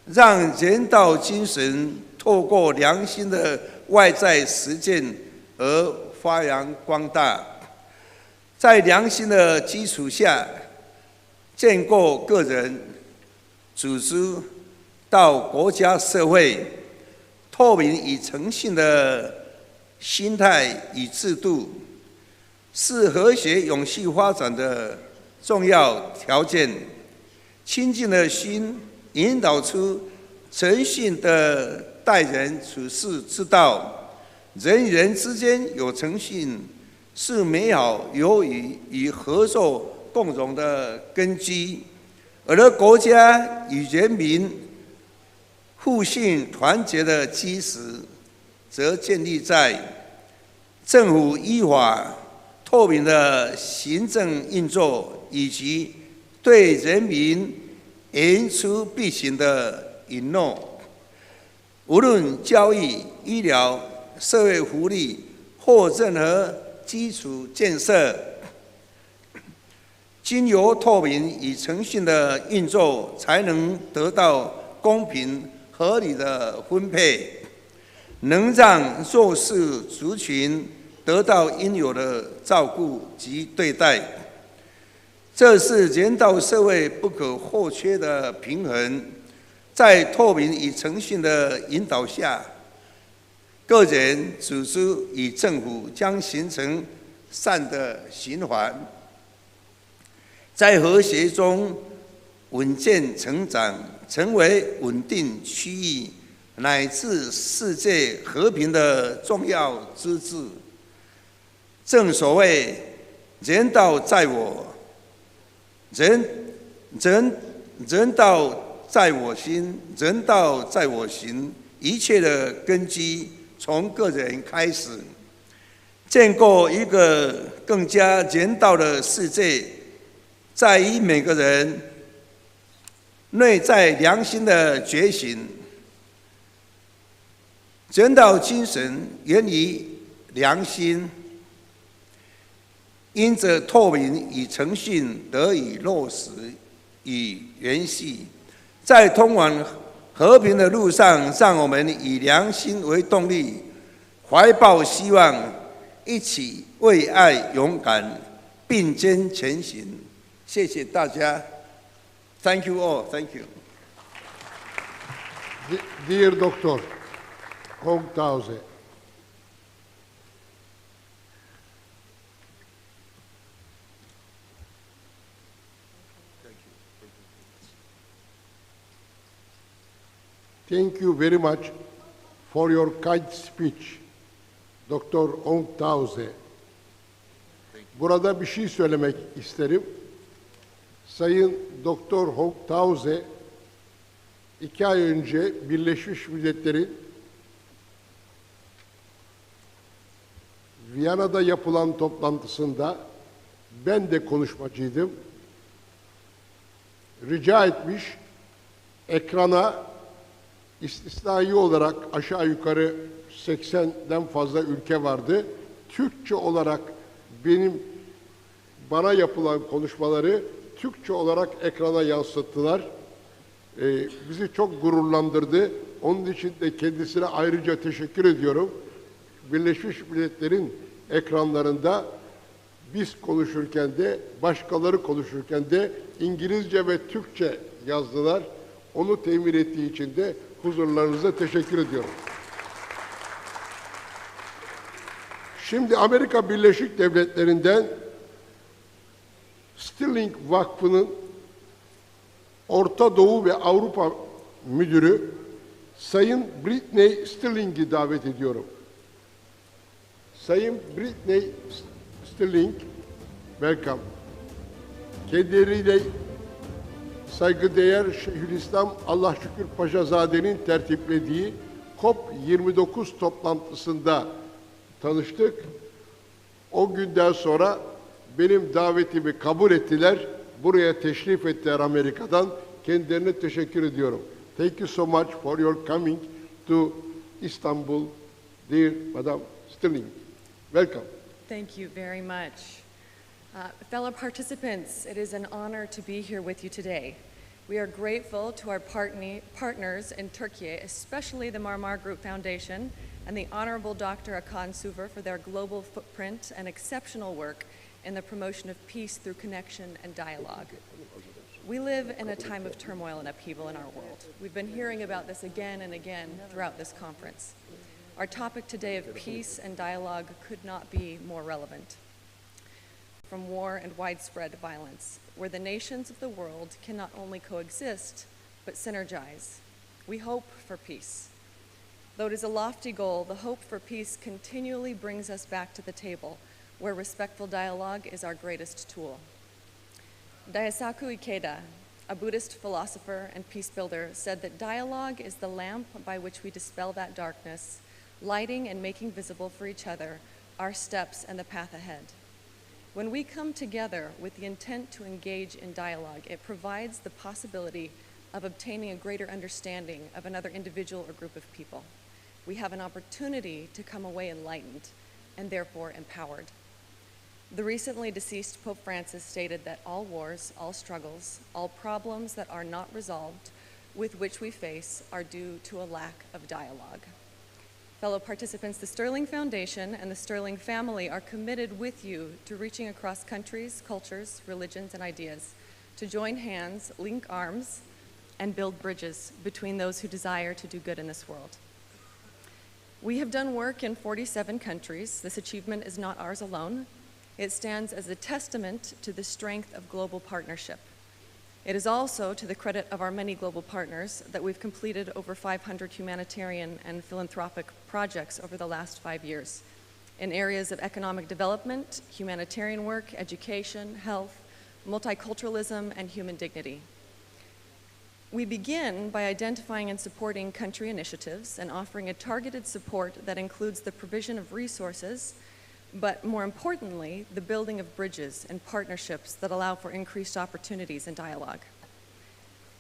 让人道精神透过良心的外在实践而发扬光大。在良心的基础下，建构个人、组织到国家社会透明与诚信的心态与制度，是和谐永续发展的重要条件。清净的心引导出诚信的待人处事之道，人与人之间有诚信，是美好友谊与合作共荣的根基；而国家与人民互信团结的基石，则建立在政府依法透明的行政运作，以及对人民言出必行的允诺。无论教育、医疗、社会福利或任何基础建设，经由透明与诚信的运作，才能得到公平合理的分配，能让弱势族群得到应有的照顾及对待。这是人道社会不可或缺的平衡。在透明与诚信的引导下，个人、组织与政府将形成善的循环，在和谐中稳健成长，成为稳定区域乃至世界和平的重要支柱。正所谓人道在我，人道在我心，人道在我心，一切的根基从个人开始，建构一个更加人道的世界，在于每个人内在良心的觉醒。人道精神源于良心，因着透明与诚信得以落实与延续，在通往和平的路上，让我们以良心为动力，怀抱希望，一起为爱勇敢，并肩前行。谢谢大家。Thank you all. Thank you. Dear Doctor Hong Tause, thank you very much for your kind speech, Dr. Hong Tause. Burada bir şey söylemek isterim. Sayın Dr. Hong Tause, 2 ay önce Birleşmiş Milletler'in Viyana'da yapılan toplantısında ben de konuşmacıydım. Rica etmiş, ekrana istisnai olarak aşağı yukarı 80'den fazla ülke vardı. Türkçe olarak bana yapılan konuşmaları Türkçe olarak ekrana yansıttılar. Bizi çok gururlandırdı. Onun için de kendisine ayrıca teşekkür ediyorum. Birleşmiş Milletler'in ekranlarında biz konuşurken de, başkaları konuşurken de İngilizce ve Türkçe yazdılar. Onu temin ettiği için de huzurlarınıza teşekkür ediyorum. Şimdi Amerika Birleşik Devletleri'nden Stirling Vakfı'nın Orta Doğu ve Avrupa Müdürü Sayın Britney Stirling'i davet ediyorum. Sayın Britney Stirling, welcome. Kendileriyle saygıdeğer Şeyhülislam Allah Şükür Paşazade'nin tertiplediği COP29 toplantısında tanıştık. O günden sonra benim davetimi kabul ettiler. Buraya teşrif ettiler Amerika'dan. Kendilerine teşekkür ediyorum. Thank you so much for your coming to Istanbul, dear Madam Stirling. Welcome. Thank you very much. Fellow participants, it is an honor to be here with you today. We are grateful to our partners in Turkey, especially the Marmara Grubu Foundation and the Honorable Dr. Akan Suver for their global footprint and exceptional work in the promotion of peace through connection and dialogue. We live in a time of turmoil and upheaval in our world. We've been hearing about this again and again throughout this conference. Our topic today of peace and dialogue could not be more relevant. From war and widespread violence, where the nations of the world can not only coexist, but synergize. We hope for peace. Though it is a lofty goal, the hope for peace continually brings us back to the table, where respectful dialogue is our greatest tool. Daisaku Ikeda, a Buddhist philosopher and peace builder, said that dialogue is the lamp by which we dispel that darkness, lighting and making visible for each other our steps and the path ahead. When we come together with the intent to engage in dialogue, it provides the possibility of obtaining a greater understanding of another individual or group of people. We have an opportunity to come away enlightened and therefore empowered. The recently deceased Pope Francis stated that all wars, all struggles, all problems that are not resolved with which we face are due to a lack of dialogue. Fellow participants, the Sterling Foundation and the Sterling family are committed with you to reaching across countries, cultures, religions, and ideas, to join hands, link arms, and build bridges between those who desire to do good in this world. We have done work in 47 countries. This achievement is not ours alone. It stands as a testament to the strength of global partnership. It is also to the credit of our many global partners that we've completed over 500 humanitarian and philanthropic projects over the last 5 years in areas of economic development, humanitarian work, education, health, multiculturalism, and human dignity. We begin by identifying and supporting country initiatives and offering a targeted support that includes the provision of resources, but more importantly, the building of bridges and partnerships that allow for increased opportunities and dialogue.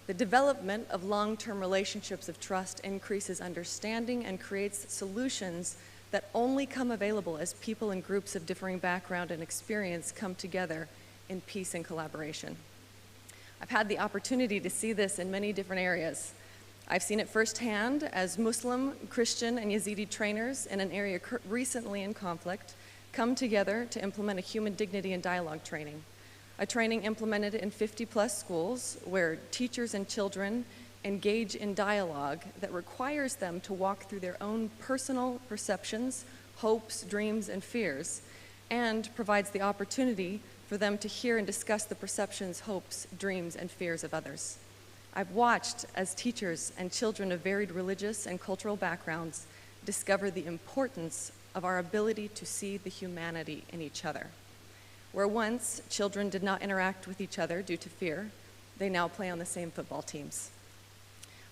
The development of long-term relationships of trust increases understanding and creates solutions that only come available as people and groups of differing background and experience come together in peace and collaboration. I've had the opportunity to see this in many different areas. I've seen it firsthand as Muslim, Christian, and Yazidi trainers in an area recently in conflict come together to implement a human dignity and dialogue training. A training implemented in 50+ schools where teachers and children engage in dialogue that requires them to walk through their own personal perceptions, hopes, dreams, and fears, and provides the opportunity for them to hear and discuss the perceptions, hopes, dreams, and fears of others. I've watched as teachers and children of varied religious and cultural backgrounds discover the importance of our ability to see the humanity in each other. Where once children did not interact with each other due to fear, they now play on the same football teams.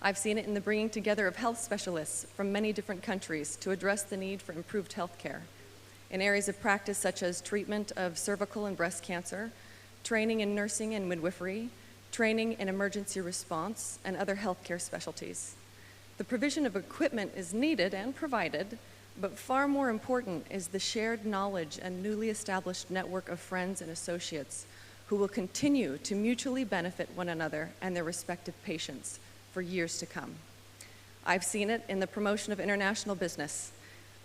I've seen it in the bringing together of health specialists from many different countries to address the need for improved health care in areas of practice such as treatment of cervical and breast cancer, training in nursing and midwifery, training in emergency response, and other healthcare specialties. The provision of equipment is needed and provided, but far more important is the shared knowledge and newly established network of friends and associates who will continue to mutually benefit one another and their respective patients for years to come. I've seen it in the promotion of international business,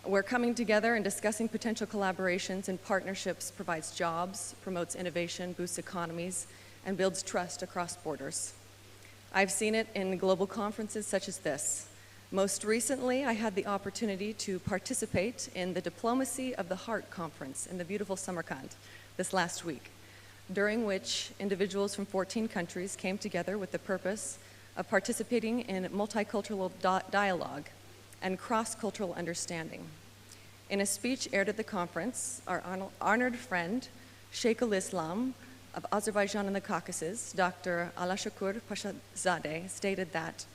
where coming together and discussing potential collaborations and partnerships provides jobs, promotes innovation, boosts economies, and builds trust across borders. I've seen it in global conferences such as this. Most recently, I had the opportunity to participate in the Diplomacy of the Heart conference in the beautiful Samarkand this last week, during which individuals from 14 countries came together with the purpose of participating in multicultural dialogue and cross-cultural understanding. In a speech aired at the conference, our honored friend, Sheikh al-Islam of Azerbaijan and the Caucasus, Dr. Alashakur Pashazadeh, stated that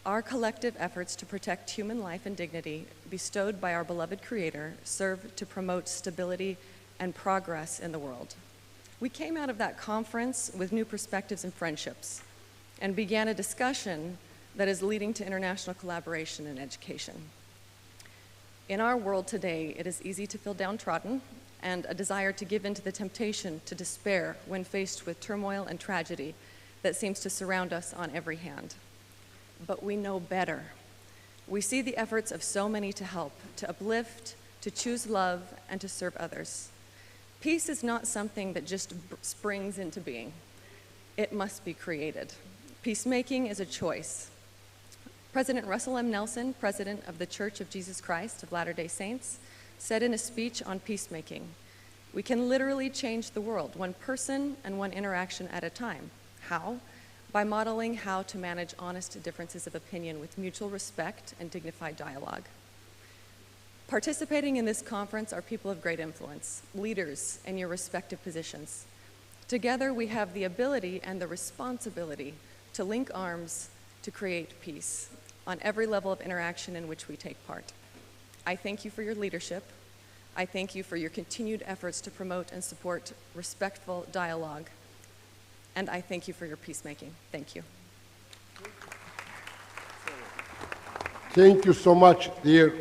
our collective efforts to protect human life and dignity bestowed by our beloved Creator serve to promote stability and progress in the world. We came out of that conference with new perspectives and friendships and began a discussion that is leading to international collaboration in education. In our world today, it is easy to feel downtrodden and a desire to give in to the temptation to despair when faced with turmoil and tragedy that seems to surround us on every hand. But we know better. We see the efforts of so many to help, to uplift, to choose love, and to serve others. Peace is not something that just springs into being. It must be created. Peacemaking is a choice. President Russell M. Nelson, president of the Church of Jesus Christ of Latter-day Saints, said in a speech on peacemaking, "We can literally change the world, one person and one interaction at a time." How? By modeling how to manage honest differences of opinion with mutual respect and dignified dialogue. Participating in this conference are people of great influence, leaders in your respective positions. Together, we have the ability and the responsibility to link arms to create peace on every level of interaction in which we take part. I thank you for your leadership. I thank you for your continued efforts to promote and support respectful dialogue. And I thank you for your peacemaking. Thank you. Thank you so much, dear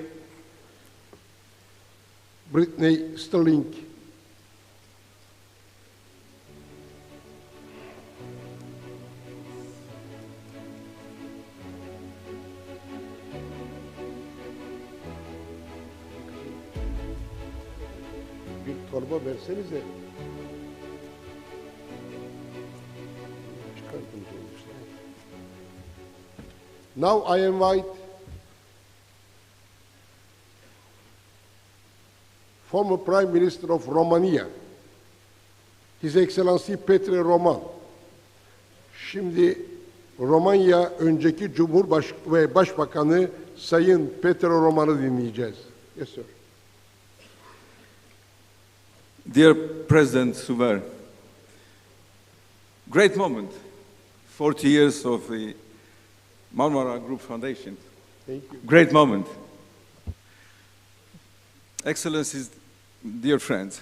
Brittany Sterling. Bir torba versenize. Now I invite former Prime Minister of Romania, His Excellency Petre Roman. Şimdi Romanya önceki Cumhurbaşkanı ve Başbakanı Sayın Petre Roman'ı dinleyeceğiz. Yes, sir. Dear President Suver, great moment, 40 years of the Marmara Group Foundation. Thank you. Great moment. Excellencies, dear friends,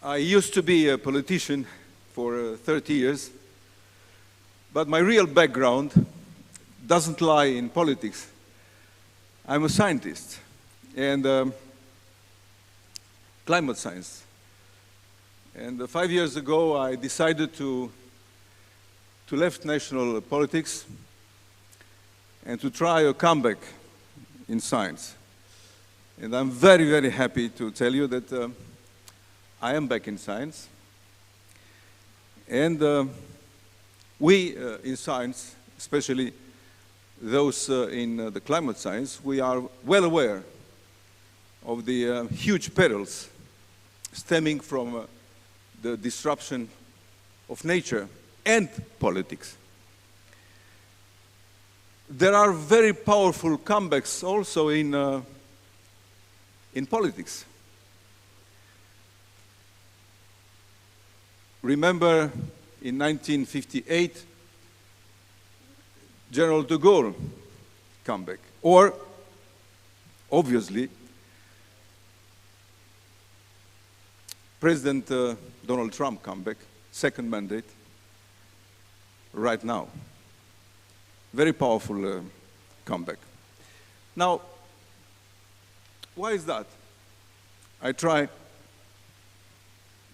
I used to be a politician for 30 years, but my real background doesn't lie in politics. I'm a scientist and climate science. And 5 years ago, I decided to left national politics and to try a comeback in science. And I'm very, very happy to tell you that I am back in science. And we in science, especially those in the climate science, we are well aware of the huge perils stemming from the disruption of nature and politics. There are very powerful comebacks also in politics. Remember, in 1958, General de Gaulle comeback, or obviously, President Donald Trump comeback, second mandate, right now. Very powerful comeback. Now, why is that? I try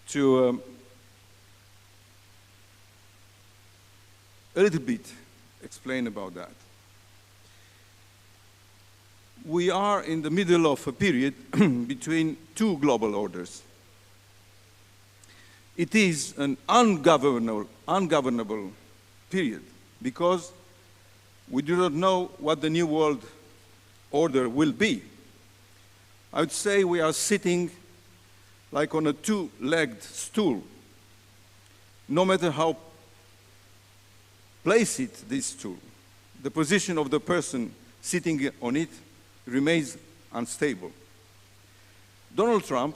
to a little bit explain about that. We are in the middle of a period between two global orders. It is an ungovernable period because we do not know what the new world order will be. I would say we are sitting like on a two-legged stool. No matter how place it, this stool, the position of the person sitting on it remains unstable. Donald Trump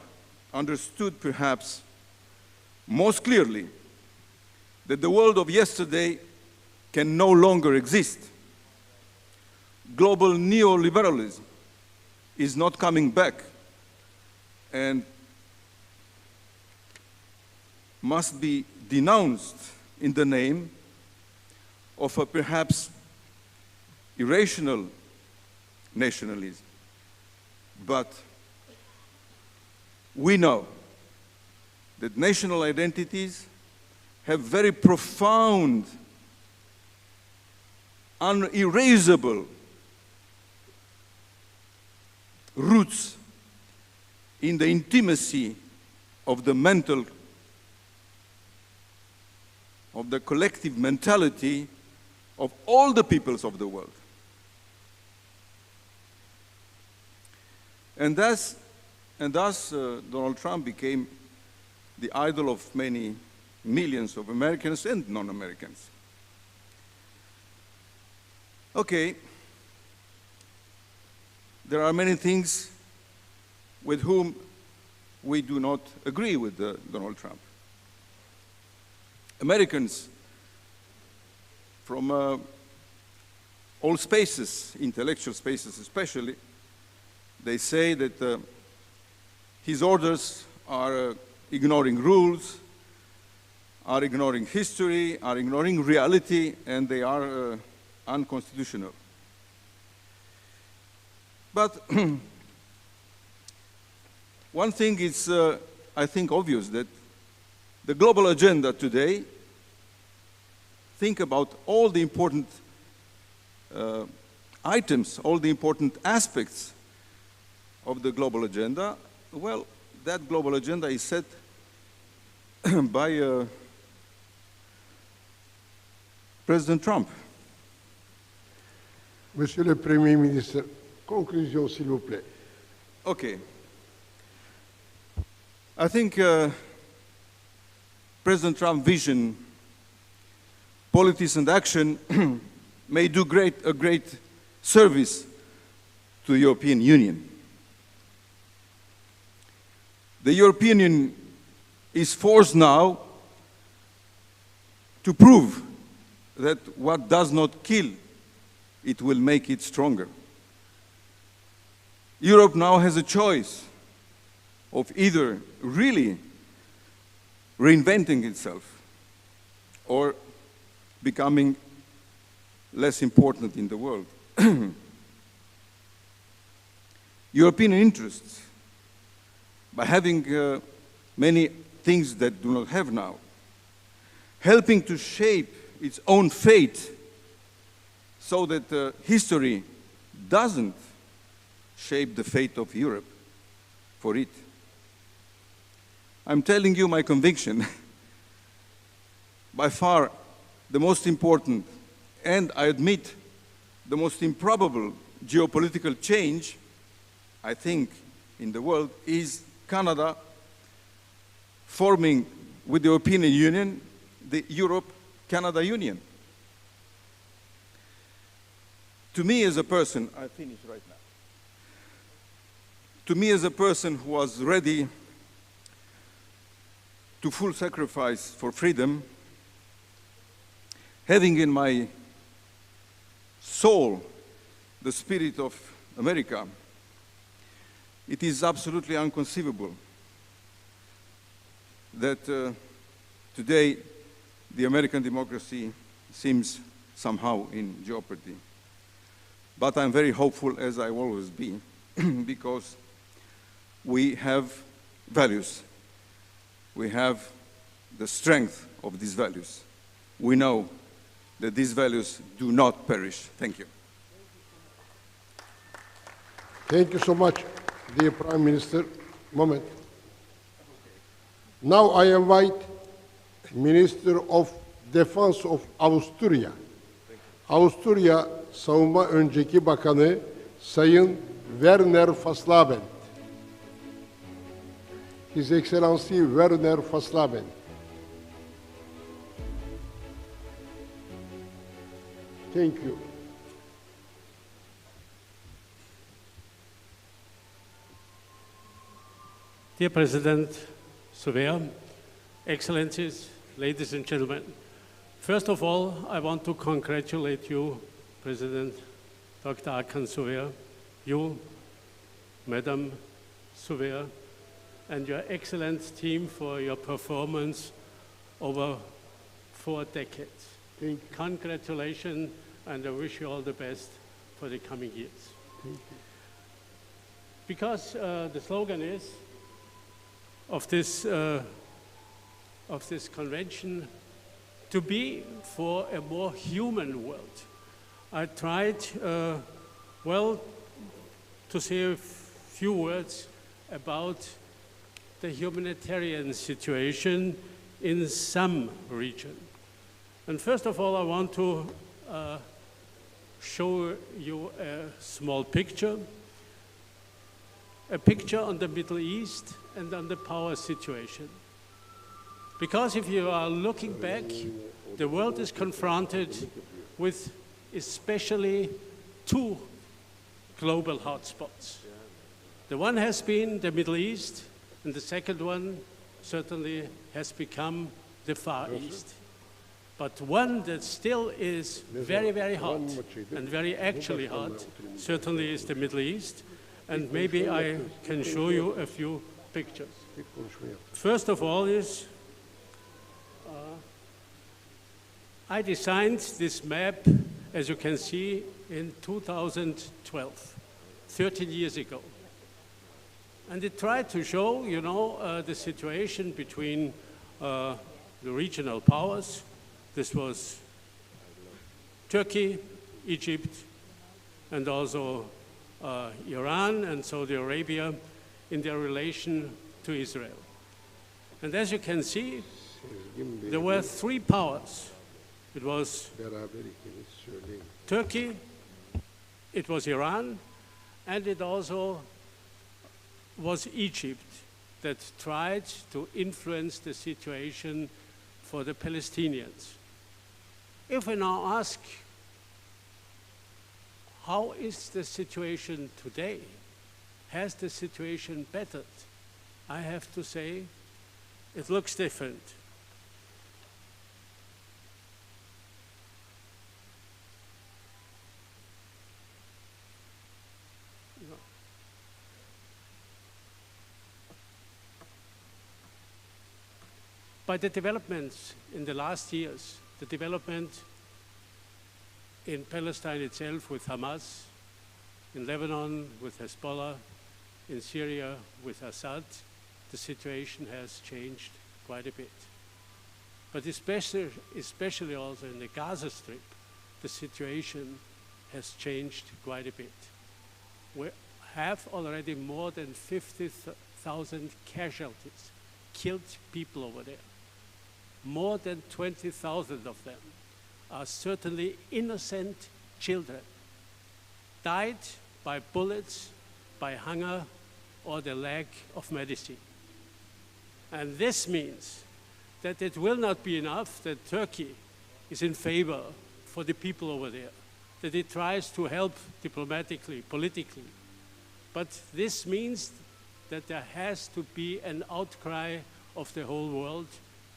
understood perhaps most clearly that the world of yesterday can no longer exist. Global neoliberalism is not coming back and must be denounced in the name of a perhaps irrational nationalism. But we know that national identities have very profound, unerasable roots in the intimacy of the mental, of the collective mentality of all the peoples of the world. And thus Donald Trump became the idol of many millions of Americans and non-Americans. Okay, there are many things with whom we do not agree with Donald Trump. Americans from all spaces, intellectual spaces especially, they say that his orders are ignoring rules, are ignoring history, are ignoring reality, and they are unconstitutional. But one thing is, I think, obvious, that the global agenda today, think about all the important items, all the important aspects of the global agenda. Well, that global agenda is set by President Trump. Monsieur le Premier ministre, conclusion, s'il vous plaît. Okay. I think President Trump's vision, politics and action may do a great service to the European Union. The European Union is forced now to prove that what does not kill, it will make it stronger. Europe now has a choice of either really reinventing itself or becoming less important in the world. European interests, by having many things that do not have now, helping to shape its own fate so that history doesn't shape the fate of Europe for it. I'm telling you my conviction. By far the most important, and I admit the most improbable geopolitical change, I think, in the world is Canada forming with the European Union the Europe-Canada Union. To me as a person, I finish right now. To me as a person who was ready to full sacrifice for freedom, having in my soul the spirit of America, it is absolutely inconceivable that today the American democracy seems somehow in jeopardy. But I'm very hopeful, as I will always be, because we have values. We have the strength of these values. We know that these values do not perish. Thank you. Thank you so much, dear Prime Minister. Moment. Now I invite Minister of Defense of Avusturya. Avusturya Savunma Önceki Bakanı Sayın Werner Faslabend. His Excellency Werner Faslabend. Thank you. Dear President Surveyor, Excellencies, ladies and gentlemen, first of all, I want to congratulate you, President Dr. Hakan Surveyor, you, Madam Surveyor, and your excellent team for your performance over 4 decades. Thank you. Congratulations, and I wish you all the best for the coming years. Thank you. Because the slogan is of this convention, to be for a more human world. I tried, well, to say a few words about the humanitarian situation in some region. And first of all, I want to show you a small picture. A picture on the Middle East and on the power situation. Because if you are looking back, the world is confronted with especially 2 global hotspots. The one has been the Middle East, and the second one certainly has become the Far East. But one that still is very, very hot and very actually hot certainly is the Middle East. And maybe I can show you a few pictures. First of all is, I designed this map, as you can see, in 2012, 13 years ago. And it tried to show, you know, the situation between the regional powers. This was Turkey, Egypt, and also Iran and Saudi Arabia in their relation to Israel. And as you can see, there were 3 powers. It was Turkey, it was Iran, and it also was Egypt that tried to influence the situation for the Palestinians. If we now ask, how is the situation today? Has the situation bettered? I have to say, it looks different. by the developments in the last years, the development in Palestine itself with Hamas, in Lebanon with Hezbollah, in Syria with Assad, the situation has changed quite a bit. But especially also in the Gaza Strip, the situation has changed quite a bit. We have already more than 50,000 casualties, killed people over there. More than 20,000 of them are certainly innocent children, died by bullets, by hunger, or the lack of medicine. And this means that it will not be enough that Turkey is in favor for the people over there, that it tries to help diplomatically, politically. But this means that there has to be an outcry of the whole world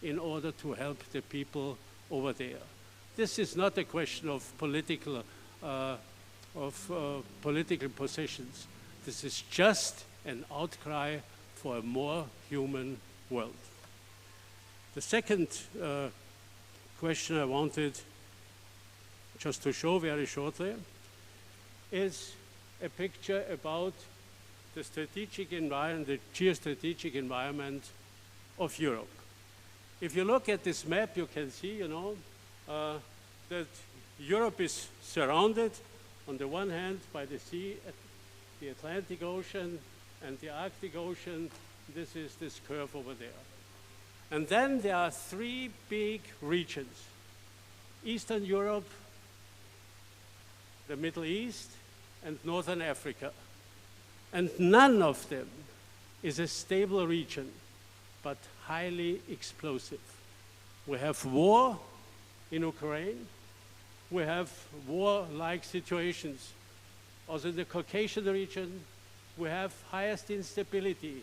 in order to help the people over there. This is not a question of political positions. This is just an outcry for a more human world. The second question I wanted just to show very shortly is a picture about the strategic environment, the geostrategic environment of Europe. If you look at this map, you can see, that Europe is surrounded on the one hand by the sea, the Atlantic Ocean and the Arctic Ocean. This is this curve over there. And then there are three big regions: Eastern Europe, the Middle East, and Northern Africa. And none of them is a stable region, but highly explosive. We have war in Ukraine. We have war-like situations. Also in the Caucasian region, we have highest instability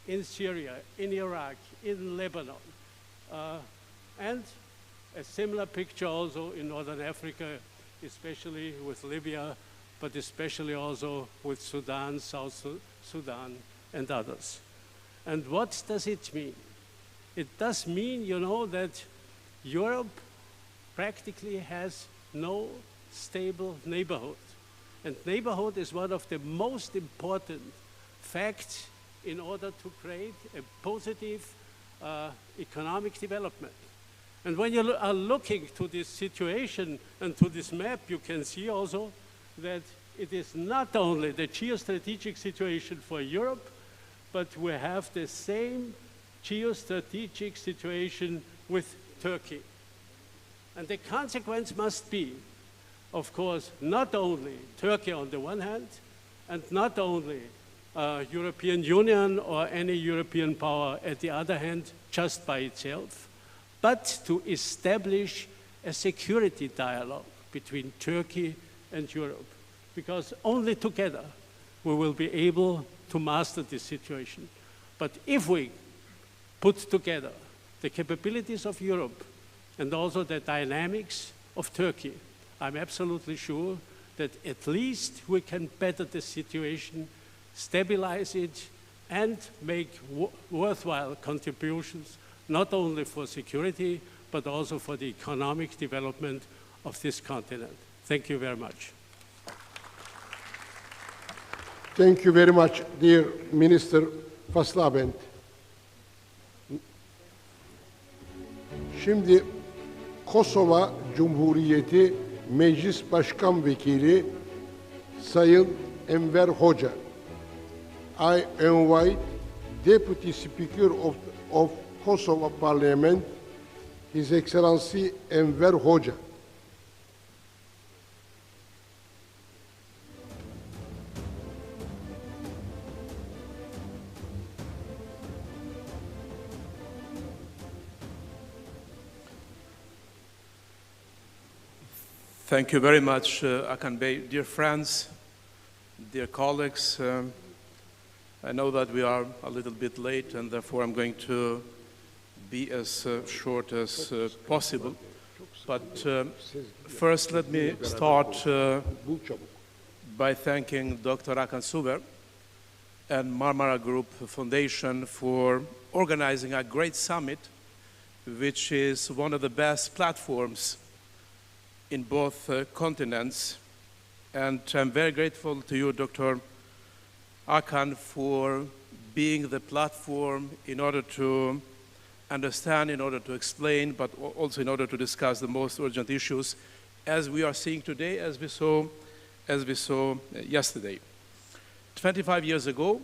in Syria, in Iraq, in Lebanon. And a similar picture also in Northern Africa, especially with Libya, but especially also with Sudan, South Sudan, and others. And what does it mean? It does mean, that Europe practically has no stable neighborhood. And neighborhood is one of the most important facts in order to create a positive economic development. And when you are looking to this situation and to this map, you can see also that it is not only the geostrategic situation for Europe, but we have the same geostrategic situation with Turkey. And the consequence must be, of course, not only Turkey on the one hand, and not only European Union or any European power at the other hand, just by itself, but to establish a security dialogue between Turkey and Europe. Because only together we will be able to master this situation. But if we put together the capabilities of Europe and also the dynamics of Turkey, I'm absolutely sure that at least we can better the situation, stabilize it, and make worthwhile contributions, not only for security, but also for the economic development of this continent. Thank you very much. Thank you very much, dear Minister Faslabend. Şimdi Kosova Cumhuriyeti Meclis Başkan Vekili Sayın Enver Hoca. I invite Deputy Speaker of Kosovo Parliament, His Excellency Enver Hoca. Thank you very much, Akan Bey. Dear friends, dear colleagues, I know that we are a little bit late, and therefore I'm going to be as short as possible. But first, let me start by thanking Dr. Akan Suver and Marmara Group Foundation for organizing a great summit which is one of the best platforms in both continents. And I'm very grateful to you, Dr. Akan, for being the platform in order to understand, in order to explain, but also in order to discuss the most urgent issues, as we are seeing today, as we saw yesterday. 25 years ago,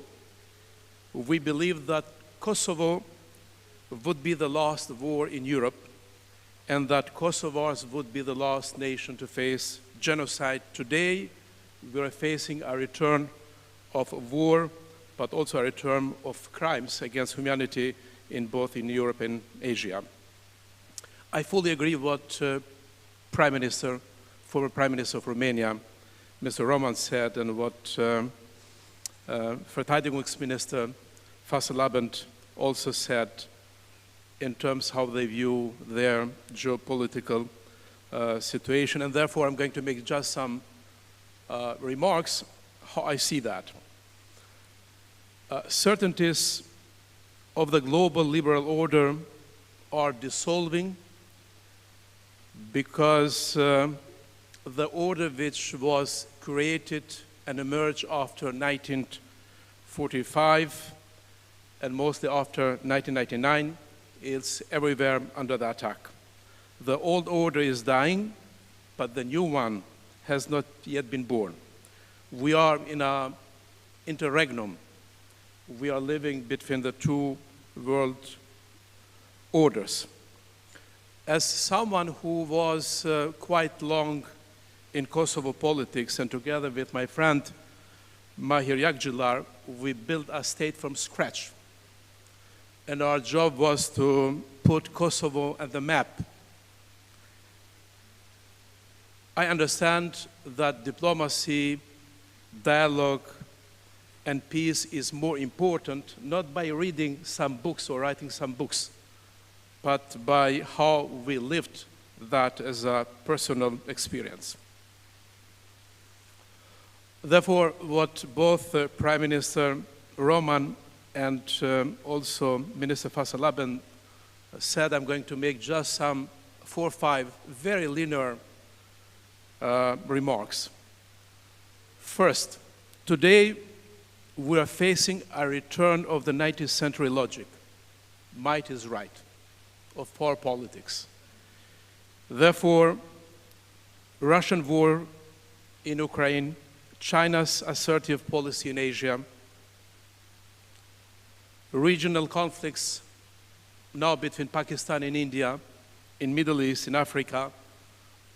we believed that Kosovo would be the last war in Europe, and that Kosovars would be the last nation to face genocide. Today, we are facing a return of war, but also a return of crimes against humanity in both in Europe and Asia. I fully agree with what former Prime Minister of Romania, Mr. Roman, said, and what Verteidigungsminister Fasselabend also said in terms how they view their geopolitical situation. And therefore, I'm going to make just some remarks how I see that. Certainties of the global liberal order are dissolving because the order which was created and emerged after 1945 and mostly after 1999 is everywhere under the attack. The old order is dying, but the new one has not yet been born. We are in an interregnum. We are living between the two world orders. As someone who was quite long in Kosovo politics, and together with my friend Mahir Yakcilar, we built a state from scratch. And our job was to put Kosovo on the map. I understand that diplomacy, dialogue, and peace is more important, not by reading some books or writing some books, but by how we lived that as a personal experience. Therefore, what both Prime Minister Roman and also Minister Fasselabend said, I'm going to make just some 4 or 5 very linear remarks. First, today we are facing a return of the 19th century logic. Might is right, of power politics. Therefore, Russian war in Ukraine, China's assertive policy in Asia, regional conflicts now between Pakistan and India, in Middle East, in Africa,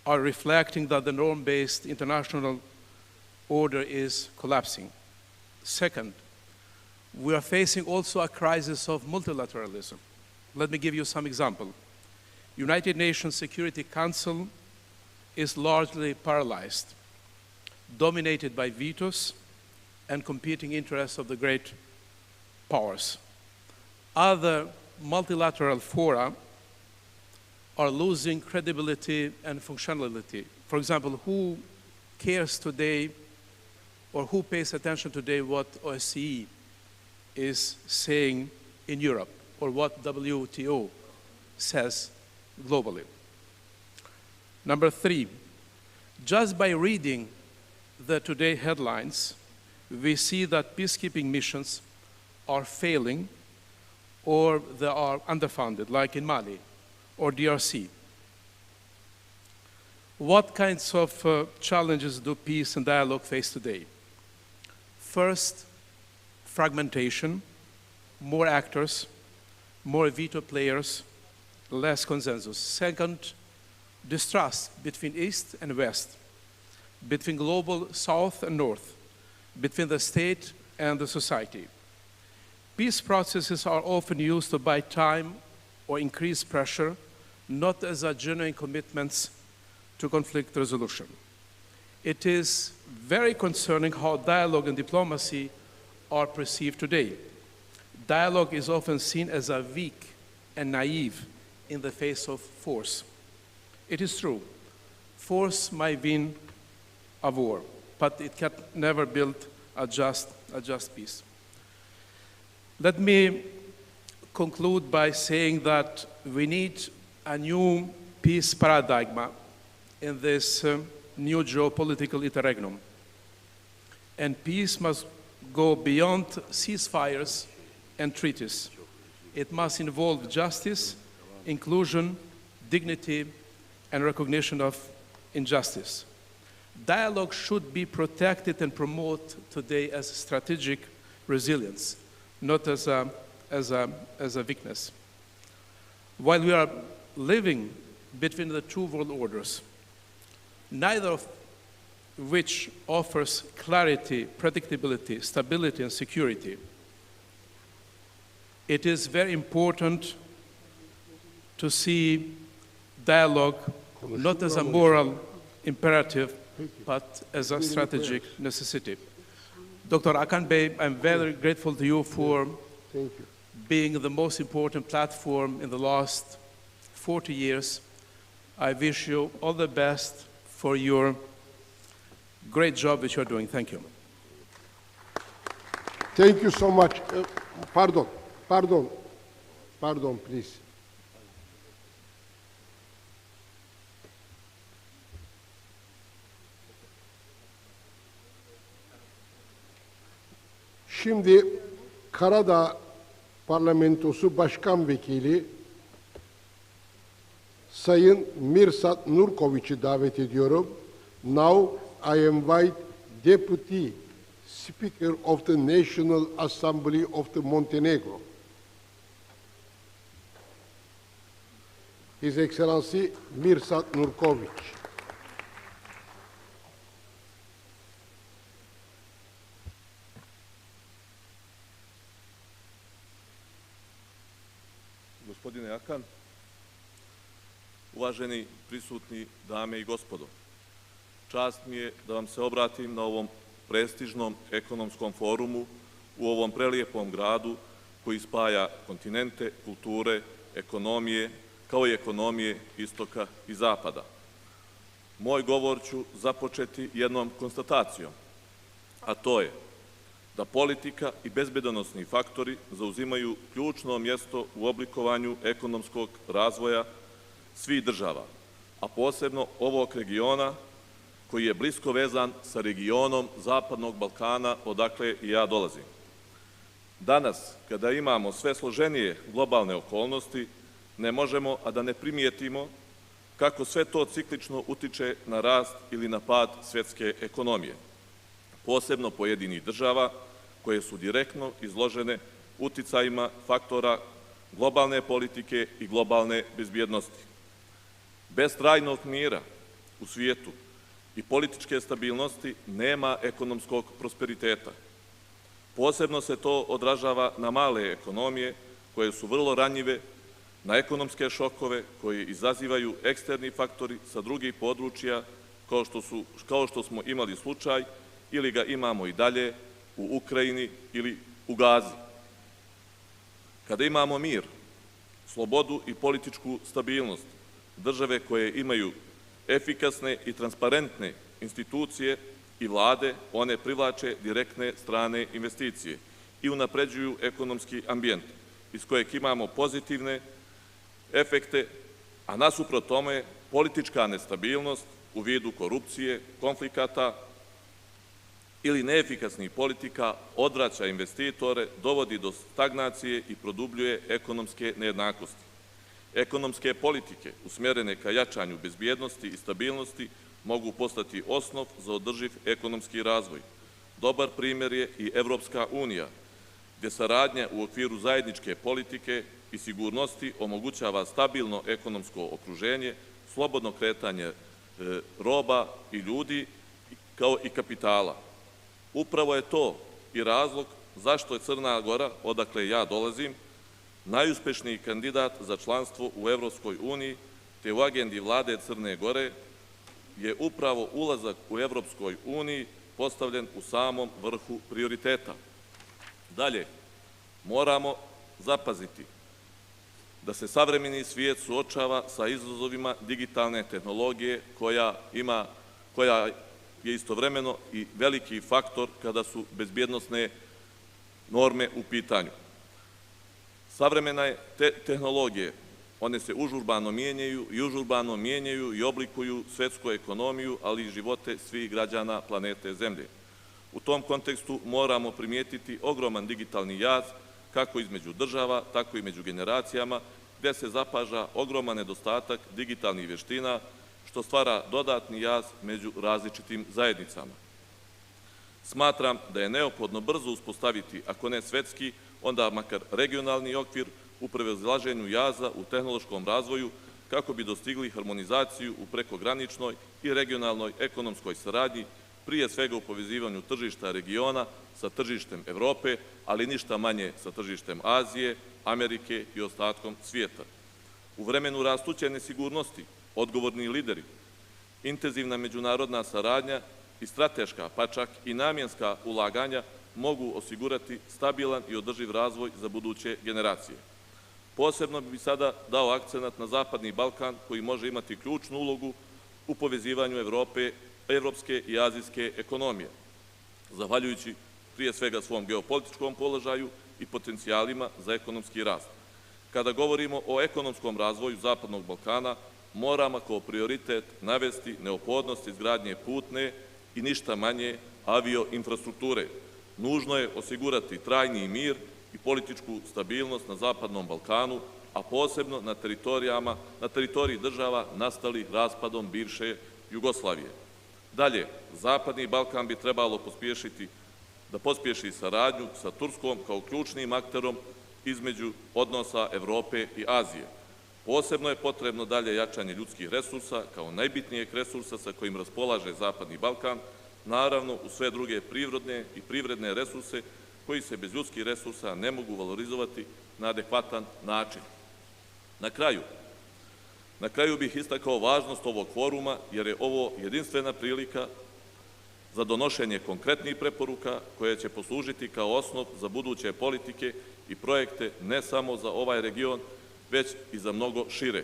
are reflecting that the norm-based international order is collapsing. Second, we are facing also a crisis of multilateralism. Let me give you some example. United Nations Security Council is largely paralyzed, dominated by vetoes and competing interests of the great powers. Other multilateral fora are losing credibility and functionality. For example, who cares today or who pays attention today what OSCE is saying in Europe or what WTO says globally? Number 3, just by reading the today headlines, we see that peacekeeping missions are failing or they are underfunded, like in Mali or DRC. What kinds of challenges do peace and dialogue face today? First, fragmentation, more actors, more veto players, less consensus. Second, distrust between East and West, between global South and North, between the state and the society. Peace processes are often used to buy time or increase pressure, not as a genuine commitments to conflict resolution. It is very concerning how dialogue and diplomacy are perceived today. Dialogue is often seen as a weak and naive in the face of force. It is true, force might win a war, but it can never build a just peace. Let me conclude by saying that we need a new peace paradigm in this new geopolitical interregnum. And peace must go beyond ceasefires and treaties. It must involve justice, inclusion, dignity, and recognition of injustice. Dialogue should be protected and promoted today as strategic resilience, not as a weakness. While we are living between the two world orders, neither of which offers clarity, predictability, stability, and security, it is very important to see dialogue not as a moral imperative, but as a strategic necessity. Dr. Akan Bey, I'm very grateful to you for being the most important platform in the last 40 years. I wish you all the best for your great job that you're doing. Thank you. Thank you so much. Pardon, please. Şimdi Karadağ Parlamentosu Başkan Vekili Sayın Mirsad Nurković'i davet ediyorum. Now I invite Deputy Speaker of the National Assembly of the Montenegro, His Excellency Mirsad Nurković. Gospodine Akan, uvaženi prisutni dame i gospodo, čast mi je da vam se obratim na ovom prestižnom ekonomskom forumu u ovom prelijepom gradu koji spaja kontinente, kulture, ekonomije, kao i ekonomije istoka i zapada. Moj govor ću započeti jednom konstatacijom, a to je da politika i bezbedonosni faktori zauzimaju ključno mjesto u oblikovanju ekonomskog razvoja svih država, a posebno ovog regiona koji je blisko vezan sa regionom Zapadnog Balkana, odakle i ja dolazim. Danas, kada imamo sve složenije globalne okolnosti, ne možemo a da ne primijetimo kako sve to ciklično utiče na rast ili na pad svjetske ekonomije, posebno pojedinih država koje su direktno izložene uticajima faktora globalne politike i globalne bezbjednosti. Bez trajnog mira u svijetu i političke stabilnosti nema ekonomskog prosperiteta. Posebno se to odražava na male ekonomije koje su vrlo ranjive, na ekonomske šokove koje izazivaju eksterni faktori sa drugih područja kao što smo imali slučaj ili ga imamo i dalje u Ukrajini ili u Gazi. Kada imamo mir, slobodu i političku stabilnost, države koje imaju efikasne i transparentne institucije i vlade, one privlače direktne strane investicije i unapređuju ekonomski ambijent iz kojeg imamo pozitivne efekte, a nasuprot tome politička nestabilnost u vidu korupcije, konflikata ili neefikasnih politika odvraća investitore, dovodi do stagnacije i produbljuje ekonomske nejednakosti. Ekonomske politike usmjerene ka jačanju bezbjednosti i stabilnosti mogu postati osnov za održiv ekonomski razvoj. Dobar primjer je i Evropska unija, gdje saradnja u okviru zajedničke politike i sigurnosti omogućava stabilno ekonomsko okruženje, slobodno kretanje roba i ljudi, kao i kapitala. Upravo je to i razlog zašto je Crna Gora, odakle ja dolazim, najuspešniji kandidat za članstvo u Evropskoj uniji, te u agendi vlade Crne Gore je upravo ulazak u Evropskoj uniji postavljen u samom vrhu prioriteta. Dalje, moramo zapaziti da se savremeni svijet suočava sa izazovima digitalne tehnologije koja je istovremeno i veliki faktor kada su bezbjednosne norme u pitanju. Savremene tehnologije, one se užurbano mijenjaju i oblikuju svetsku ekonomiju, ali i živote svih građana planete Zemlje. U tom kontekstu moramo primijetiti ogroman digitalni jaz, kako između država, tako i među generacijama, gde se zapaža ogroman nedostatak digitalnih vještina, što stvara dodatni jaz među različitim zajednicama. Smatram da je neophodno brzo uspostaviti, ako ne svetski, onda makar regionalni okvir u prevazilaženju jaza u tehnološkom razvoju, kako bi dostigli harmonizaciju u prekograničnoj i regionalnoj ekonomskoj saradnji, prije svega u povezivanju tržišta regiona sa tržištem Evrope, ali ništa manje sa tržištem Azije, Amerike i ostatkom svijeta. U vremenu rastuće nesigurnosti, odgovorni lideri, intenzivna međunarodna saradnja i strateška, pa čak i namjenska ulaganja mogu osigurati stabilan i održiv razvoj za buduće generacije. Posebno bi sada dao akcenat na Zapadni Balkan, koji može imati ključnu ulogu u povezivanju evropske i azijske ekonomije, zahvaljujući prije svega svom geopolitičkom položaju i potencijalima za ekonomski rast. Kada govorimo o ekonomskom razvoju Zapadnog Balkana, moramo kao prioritet navesti neophodnost izgradnje putne i ništa manje avio infrastrukture. Nužno je osigurati trajni mir i političku stabilnost na Zapadnom Balkanu, a posebno na teritoriji država nastalih raspadom bivše Jugoslavije. Dalje, Zapadni Balkan bi trebalo pospješi saradnju sa Turskom kao ključnim akterom između odnosa Evrope i Azije. Posebno je potrebno dalje jačanje ljudskih resursa kao najbitnijeg resursa sa kojim raspolaže Zapadni Balkan, naravno u sve druge prirodne i privredne resurse koji se bez ljudskih resursa ne mogu valorizovati na adekvatan način. Na kraju bih istakao važnost ovog foruma, jer je ovo jedinstvena prilika za donošenje konkretnih preporuka koje će poslužiti kao osnov za buduće politike i projekte ne samo za ovaj region, već i za mnogo šire.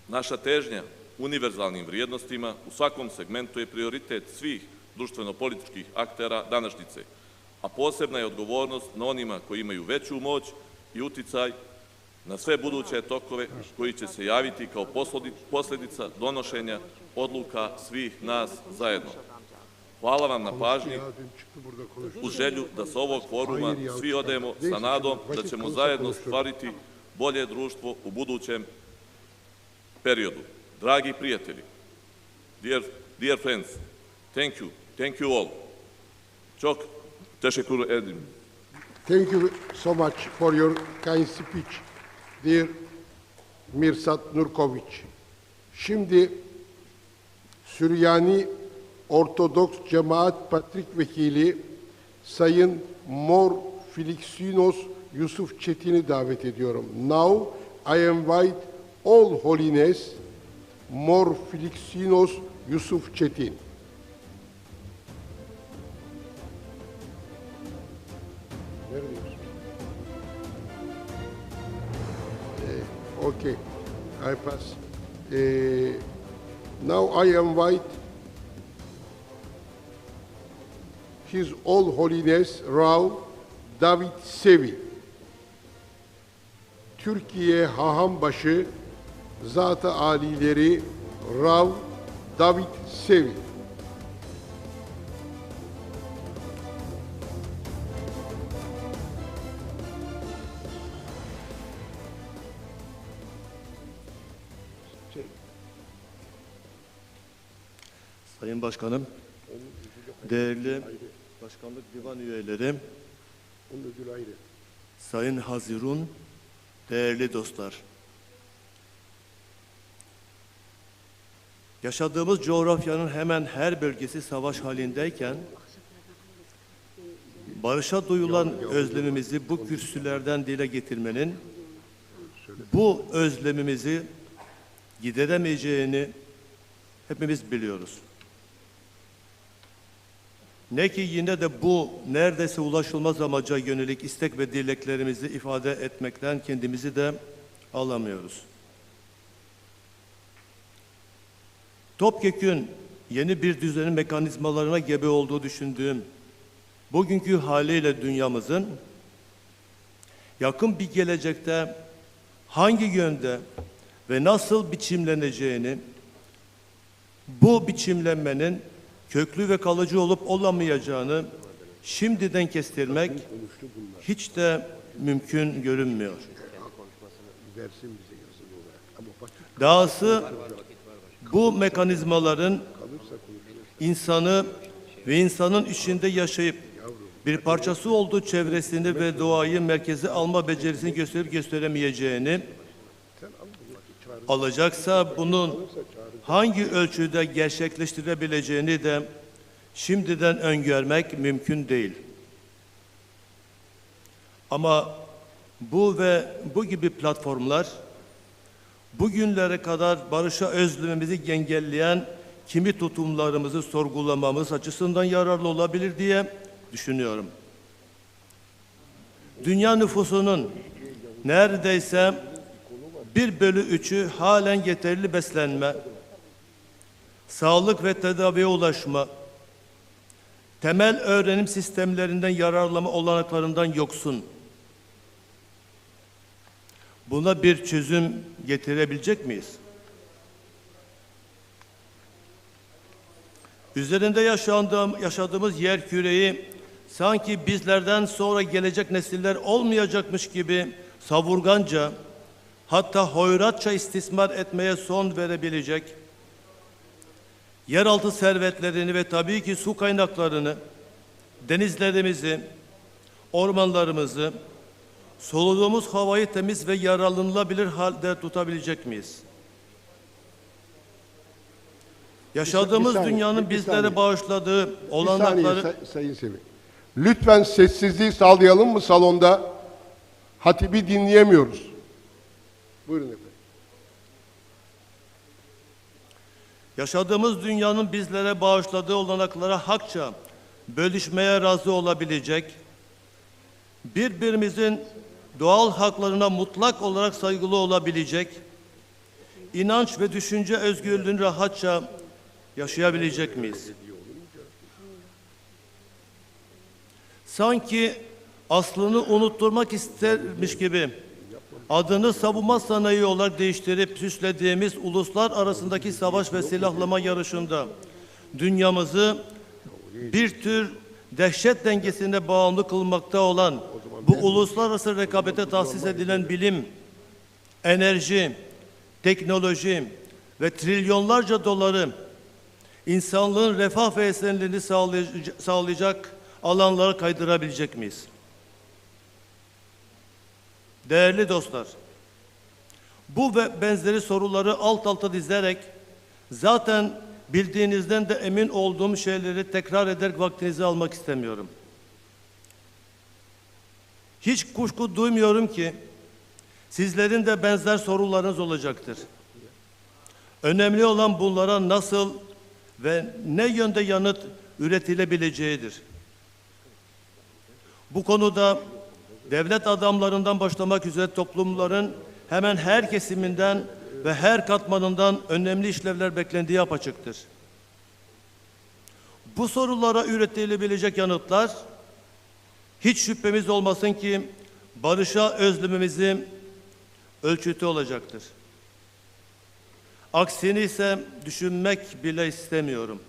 Naša težnja univerzalnim vrijednostima u svakom segmentu je prioritet svih društveno-političkih aktera današnjice, a posebna je odgovornost na onima koji imaju veću moć i uticaj na sve buduće tokove koji će se javiti kao posljedica donošenja odluka svih nas zajedno. Hvala vam na pažnji, uz želju da sa ovog foruma svi odemo sa nadom da ćemo zajedno stvariti bolje društvo u budućem periodu. Dragi prijatelji, dear friends, thank you all. Çok teşekkür ederim. Thank you so much for your kind speech, dear Mirsat Nurković. Şimdi Süryani Ortodoks Cemaat Patrik Vekili Sayın Mor Filixinos Yusuf Çetin'i davet ediyorum. Now I invite All Holiness Mor Filixinos Yusuf Çetin. Okay, I pass. Now I invite His All Holiness Rav David Sevi, Türkiye Hahambaşı Zat-ı Alileri Rav David Sevi. Sayın Başkanım, değerli Başkanlık Divan üyeleri, Sayın Hazirun, değerli dostlar. Yaşadığımız coğrafyanın hemen her bölgesi savaş halindeyken, barışa duyulan özlemimizi bu kürsülerden dile getirmenin, bu özlemimizi gideremeyeceğini hepimiz biliyoruz. Ne ki yine de bu neredeyse ulaşılmaz amaca yönelik istek ve dileklerimizi ifade etmekten kendimizi de alamıyoruz. Topyekün yeni bir düzenin mekanizmalarına gebe olduğu düşündüğüm bugünkü haliyle dünyamızın yakın bir gelecekte hangi yönde ve nasıl biçimleneceğini, bu biçimlenmenin köklü ve kalıcı olup olamayacağını şimdiden kestirmek hiç de mümkün görünmüyor. Dahası bu mekanizmaların insanı ve insanın içinde yaşayıp bir parçası olduğu çevresini ve doğayı merkeze alma becerisini gösterip gösteremeyeceğini, alacaksa bunun hangi ölçüde gerçekleştirebileceğini de şimdiden öngörmek mümkün değil. Ama bu ve bu gibi platformlar bugünlere kadar barışa özlemimizi engelleyen kimi tutumlarımızı sorgulamamız açısından yararlı olabilir diye düşünüyorum. Dünya nüfusunun neredeyse 1/3'ü halen yeterli beslenme, sağlık ve tedaviye ulaşma, temel öğrenim sistemlerinden yararlanma olanaklarından yoksun. Buna bir çözüm getirebilecek miyiz? Üzerinde yaşadığımız yer küreyi sanki bizlerden sonra gelecek nesiller olmayacakmış gibi savurganca, hatta hoyratça istismar etmeye son verebilecek, yeraltı servetlerini ve tabii ki su kaynaklarını, denizlerimizi, ormanlarımızı, soluduğumuz havayı temiz ve yararlanılabilir halde tutabilecek miyiz? Yaşadığımız dünyanın bizlere bağışladığı olanakları... Sayın Semih. Lütfen sessizliği sağlayalım mı salonda? Hatibi dinleyemiyoruz. Buyurun efendim. Yaşadığımız dünyanın bizlere bağışladığı olanaklara hakça bölüşmeye razı olabilecek, birbirimizin doğal haklarına mutlak olarak saygılı olabilecek, inanç ve düşünce özgürlüğünü rahatça yaşayabilecek miyiz? Sanki aslını unutturmak istermiş gibi adını savunma sanayi olarak değiştirip süslediğimiz uluslar arasındaki savaş ve silahlama yarışında dünyamızı bir tür dehşet dengesine bağımlı kılmakta olan bu uluslararası rekabete tahsis edilen bilim, enerji, teknoloji ve trilyonlarca doları insanlığın refah ve esenliğini sağlayacak alanlara kaydırabilecek miyiz? Değerli dostlar, bu ve benzeri soruları alt alta dizerek zaten bildiğinizden de emin olduğum şeyleri tekrar ederek vaktinizi almak istemiyorum. Hiç kuşku duymuyorum ki sizlerin de benzer sorularınız olacaktır. Önemli olan bunlara nasıl ve ne yönde yanıt üretilebileceğidir. Bu konuda devlet adamlarından başlamak üzere toplumların hemen her kesiminden ve her katmanından önemli işlevler beklendiği apaçıktır. Bu sorulara üretilebilecek yanıtlar hiç şüphemiz olmasın ki barışa özlemimizin ölçütü olacaktır. Aksini ise düşünmek bile istemiyorum.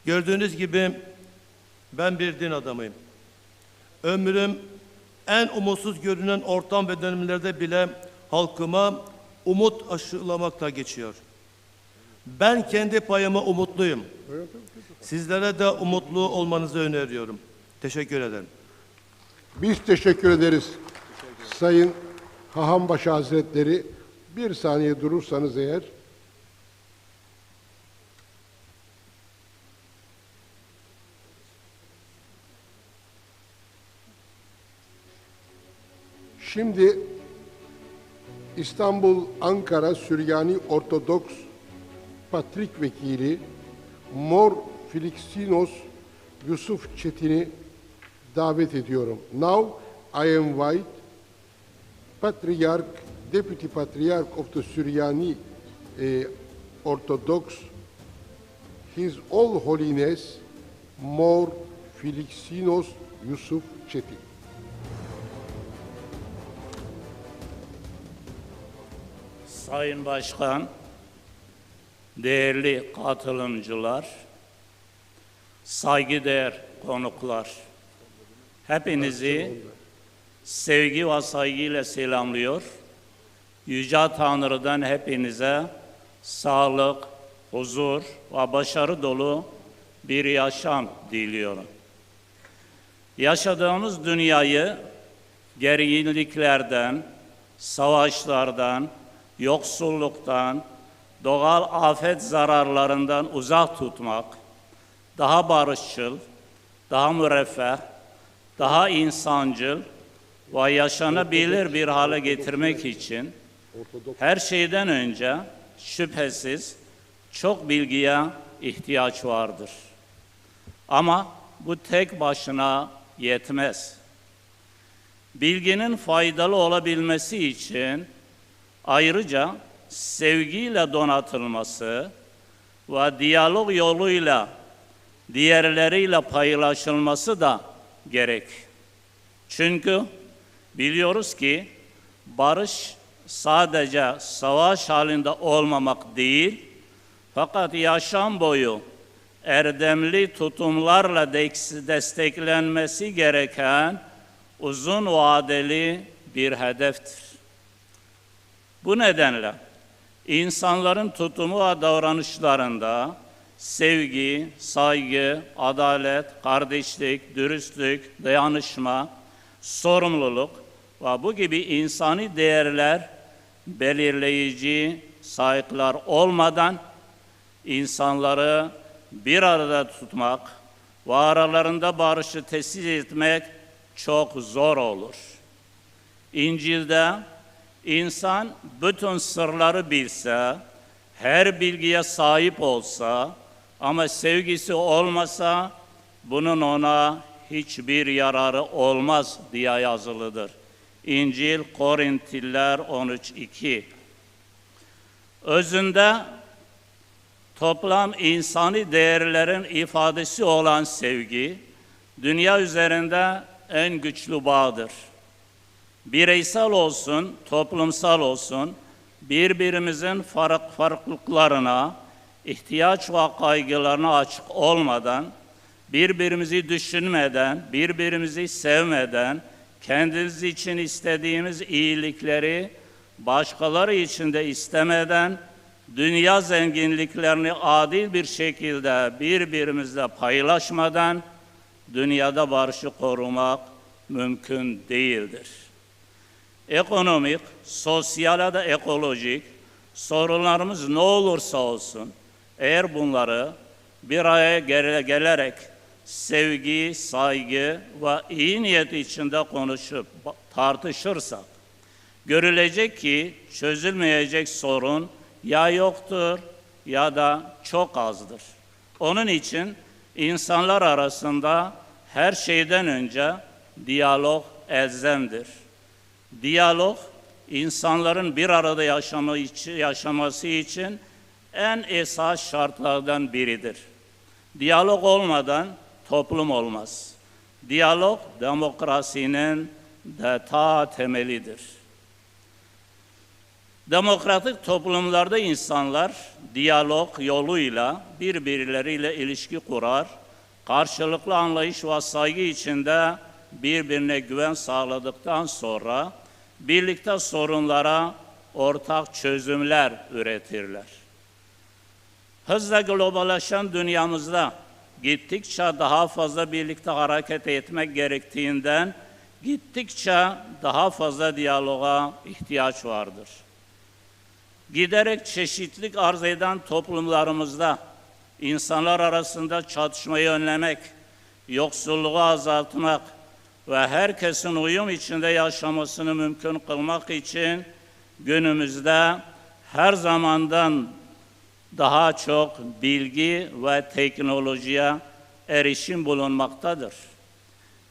Gördüğünüz gibi ben bir din adamıyım. Ömrüm en umutsuz görünen ortam ve dönemlerde bile halkıma umut aşılamakla geçiyor. Ben kendi payıma umutluyum. Sizlere de umutlu olmanızı öneriyorum. Teşekkür ederim. Biz teşekkür ederiz. Sayın Hahanbaşı Hazretleri, bir saniye durursanız eğer. Şimdi İstanbul Ankara Süryani Ortodoks Patrik Vekili Mor Filiksinos Yusuf Çetin'i davet ediyorum. Now I invite Patriarch, Deputy Patriarch of the Syriani Orthodox, His All Holiness Mor Filiksinos Yusuf Çetin. Sayın Başkan, değerli katılımcılar, saygıdeğer konuklar, hepinizi sevgi ve saygıyla selamlıyor. Yüce Tanrı'dan hepinize sağlık, huzur ve başarı dolu bir yaşam diliyorum. Yaşadığımız dünyayı gerginliklerden, savaşlardan, yoksulluktan, doğal afet zararlarından uzak tutmak, daha barışçıl, daha müreffeh, daha insancıl ve yaşanabilir bir hale getirmek için her şeyden önce şüphesiz çok bilgiye ihtiyaç vardır. Ama bu tek başına yetmez. Bilginin faydalı olabilmesi için ayrıca sevgiyle donatılması ve diyalog yoluyla diğerleriyle paylaşılması da gerek. Çünkü biliyoruz ki barış sadece savaş halinde olmamak değil, fakat yaşam boyu erdemli tutumlarla desteklenmesi gereken uzun vadeli bir hedeftir. Bu nedenle insanların tutumu ve davranışlarında sevgi, saygı, adalet, kardeşlik, dürüstlük, dayanışma, sorumluluk ve bu gibi insani değerler belirleyici saygılar olmadan insanları bir arada tutmak ve aralarında barışı tesis etmek çok zor olur. İncil'de insan bütün sırları bilse, her bilgiye sahip olsa ama sevgisi olmasa bunun ona hiçbir yararı olmaz diye yazılıdır. İncil Korintliler 13:2. Özünde toplam insani değerlerin ifadesi olan sevgi, dünya üzerinde en güçlü bağdır. Bireysel olsun, toplumsal olsun, birbirimizin farklılıklarına, ihtiyaç ve kaygılarına açık olmadan, birbirimizi düşünmeden, birbirimizi sevmeden, kendimiz için istediğimiz iyilikleri başkaları için de istemeden, dünya zenginliklerini adil bir şekilde birbirimizle paylaşmadan, dünyada barışı korumak mümkün değildir. Ekonomik, sosyal ya da ekolojik sorunlarımız ne olursa olsun, eğer bunları bir araya gelerek sevgi, saygı ve iyi niyet içinde konuşup tartışırsak, görülecek ki çözülmeyecek sorun ya yoktur ya da çok azdır. Onun için insanlar arasında her şeyden önce diyalog elzemdir. Diyalog, insanların bir arada yaşaması için en esas şartlardan biridir. Diyalog olmadan toplum olmaz. Diyalog, demokrasinin de ta temelidir. Demokratik toplumlarda insanlar diyalog yoluyla birbirleriyle ilişki kurar, karşılıklı anlayış ve saygı içinde birbirine güven sağladıktan sonra birlikte sorunlara ortak çözümler üretirler. Hızla globalleşen dünyamızda gittikçe daha fazla birlikte hareket etmek gerektiğinden gittikçe daha fazla diyaloğa ihtiyaç vardır. Giderek çeşitlilik arz eden toplumlarımızda insanlar arasında çatışmayı önlemek, yoksulluğu azaltmak ve herkesin uyum içinde yaşamasını mümkün kılmak için günümüzde her zamandan daha çok bilgi ve teknolojiye erişim bulunmaktadır.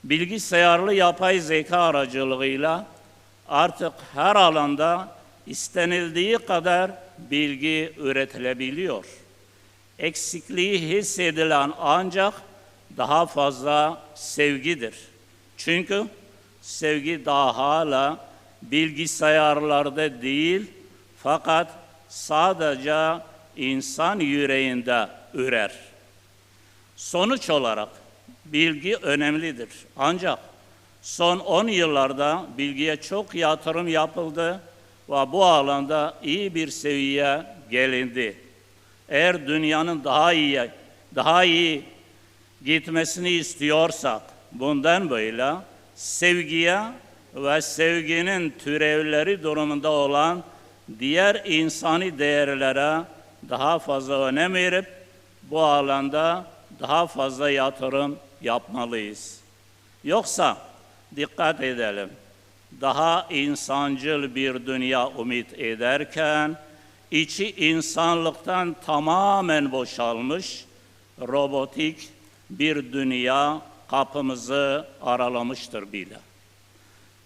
Bilgisayarlı yapay zeka aracılığıyla artık her alanda istenildiği kadar bilgi üretilebiliyor. Eksikliği hissedilen ancak daha fazla sevgidir. Çünkü sevgi daha hala bilgisayarlarda değil, Fakat sadece insan yüreğinde ürer. Sonuç olarak bilgi önemlidir. Ancak son 10 yıllarda bilgiye çok yatırım yapıldı ve bu alanda iyi bir seviyeye gelindi. Eğer dünyanın daha iyi gitmesini istiyorsak bundan böyle sevgiye ve sevginin türevleri durumunda olan diğer insani değerlere daha fazla önem verip bu alanda daha fazla yatırım yapmalıyız. Yoksa dikkat edelim, daha insancıl bir dünya ümit ederken içi insanlıktan tamamen boşalmış robotik bir dünya kapımızı aralamıştır bile.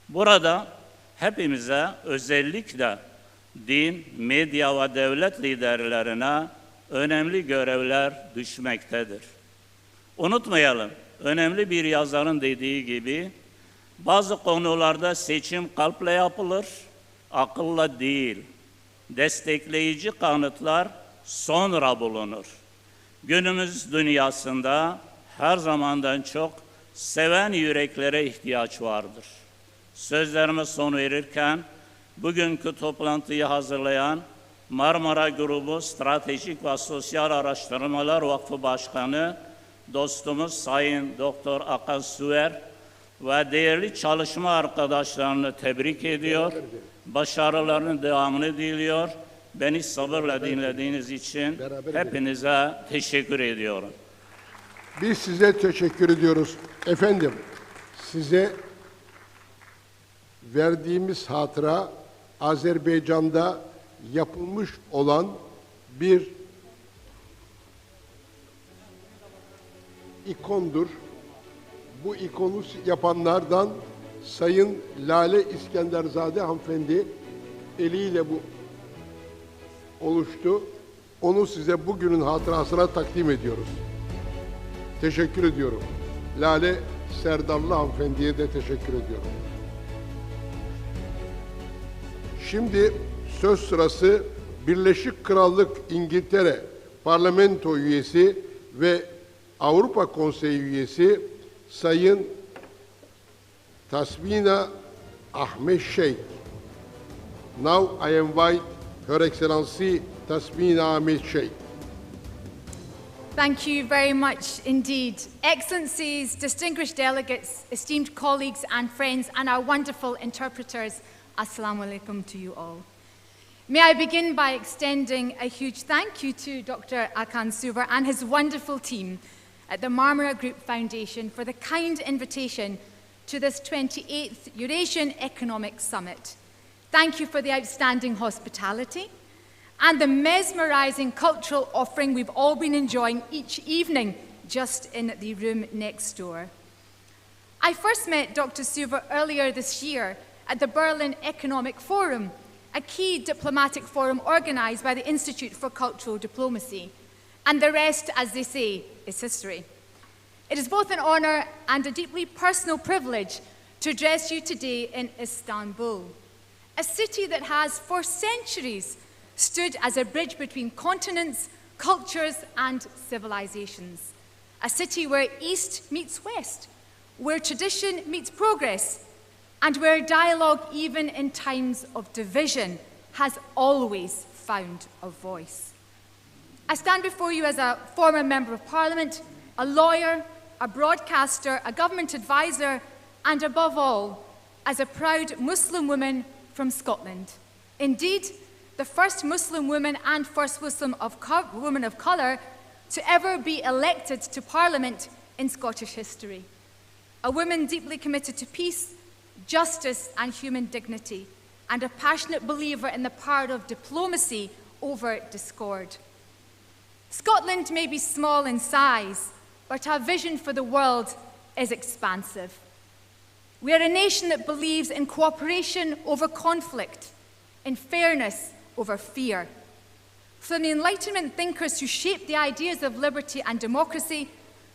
Burada hepimize, özellikle din, medya ve devlet liderlerine önemli görevler düşmektedir. Unutmayalım, önemli bir yazarın dediği gibi, bazı konularda seçim kalple yapılır, akılla değil. Destekleyici kanıtlar sonra bulunur. Günümüz dünyasında her zamandan çok seven yüreklere ihtiyaç vardır. Sözlerime son verirken, bugünkü toplantıyı hazırlayan Marmara Grubu Stratejik ve Sosyal Araştırmalar Vakfı Başkanı dostumuz Sayın Doktor Akan Süer ve değerli çalışma arkadaşlarını tebrik ediyor, başarılarının devamını diliyor. Beni sabırla dinlediğiniz için hepinize teşekkür ediyorum. Biz size teşekkür ediyoruz. Efendim, size verdiğimiz hatıra Azerbaycan'da yapılmış olan bir ikondur. Bu ikonu yapanlardan Sayın Lale İskenderzade hanımefendi eliyle bu oluştu. Onu size bugünün hatırasına takdim ediyoruz. Teşekkür ediyorum. Lale Serdarlı hanımefendiye de teşekkür ediyorum. Şimdi söz sırası Birleşik Krallık İngiltere Parlamento üyesi ve Avrupa Konseyi üyesi Sayın Tasmina Ahmed Sheikh. Now I invite Her Excellency Tasmina Ahmed Sheikh. Thank you very much indeed. Excellencies, distinguished delegates, esteemed colleagues and friends, and our wonderful interpreters, Assalamu alaikum to you all. May I begin by extending a huge thank you to Dr. Akan Suvar and his wonderful team at the Marmara Group Foundation for the kind invitation to this 28th Eurasian Economic Summit. Thank you for the outstanding hospitality and the mesmerizing cultural offering we've all been enjoying each evening just in the room next door. I first met Dr. Suvar earlier this year at the Berlin Economic Forum, a key diplomatic forum organized by the Institute for Cultural Diplomacy. And the rest, as they say, is history. It is both an honor and a deeply personal privilege to address you today in Istanbul, a city that has for centuries stood as a bridge between continents, cultures, and civilizations. A city where East meets West, where tradition meets progress, and where dialogue, even in times of division, has always found a voice. I stand before you as a former Member of Parliament, a lawyer, a broadcaster, a government advisor, and above all, as a proud Muslim woman from Scotland. Indeed, the first Muslim woman and first woman of colour to ever be elected to Parliament in Scottish history. A woman deeply committed to peace, justice and human dignity, and a passionate believer in the power of diplomacy over discord. Scotland may be small in size, but our vision for the world is expansive. We are a nation that believes in cooperation over conflict, in fairness over fear. From the Enlightenment thinkers who shaped the ideas of liberty and democracy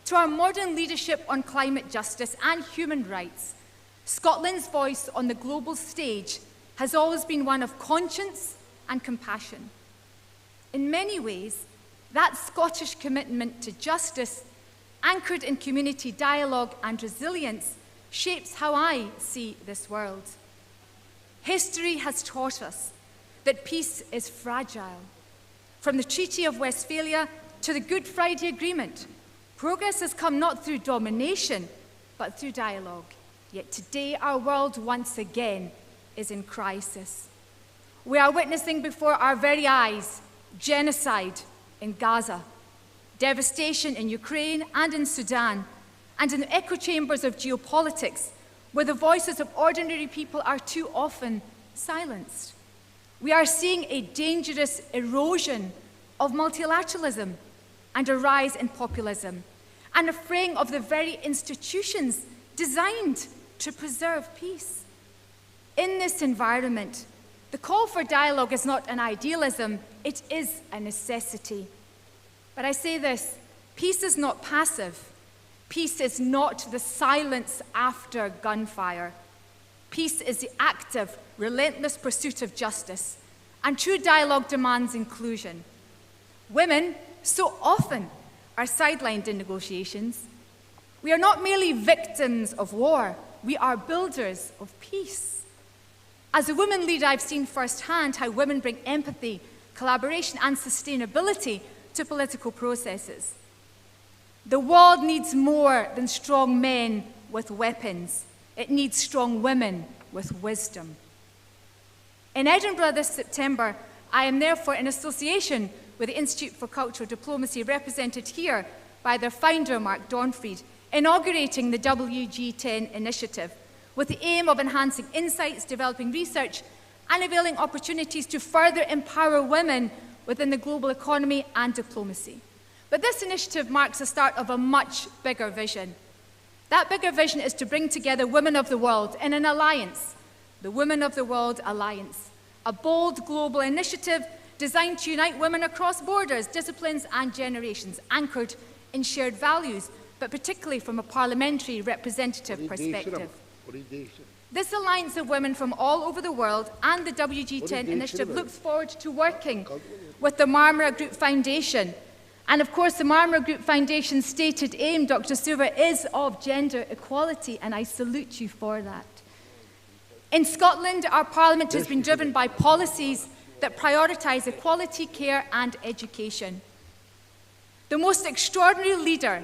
to our modern leadership on climate justice and human rights, Scotland's voice on the global stage has always been one of conscience, and compassion. In many ways, that Scottish commitment to justice, anchored in community dialogue and resilience, shapes how I see this world. History has taught us that peace is fragile. From the Treaty of Westphalia to the Good Friday Agreement, progress has come not through domination, but through dialogue. Yet today, our world once again is in crisis. We are witnessing before our very eyes genocide in Gaza, devastation in Ukraine and in Sudan, and in the echo chambers of geopolitics, where the voices of ordinary people are too often silenced. We are seeing a dangerous erosion of multilateralism and a rise in populism, and a fraying of the very institutions designed to preserve peace. In this environment, the call for dialogue is not an idealism, it is a necessity. But I say this, peace is not passive. Peace is not the silence after gunfire. Peace is the active, relentless pursuit of justice. And true dialogue demands inclusion. Women so often are sidelined in negotiations. We are not merely victims of war, we are builders of peace. As a women leader, I've seen firsthand how women bring empathy, collaboration, and sustainability to political processes. The world needs more than strong men with weapons. It needs strong women with wisdom. In Edinburgh this September, I am therefore in association with the Institute for Cultural Diplomacy, represented here by their founder, Mark Dornfried, inaugurating the WG10 initiative with the aim of enhancing insights, developing research, and availing opportunities to further empower women within the global economy and diplomacy. But this initiative marks the start of a much bigger vision. That bigger vision is to bring together women of the world in an alliance, the Women of the World Alliance, a bold global initiative designed to unite women across borders, disciplines, and generations, anchored in shared values, but particularly from a parliamentary representative perspective. This alliance of women from all over the world and the WG10 initiative looks forward to working with the Marmara Group Foundation. And of course, the Marmara Group Foundation's stated aim, Dr. Suva, is of gender equality, and I salute you for that. In Scotland, our Parliament has been driven by policies that prioritise equality, care, and education. The most extraordinary leader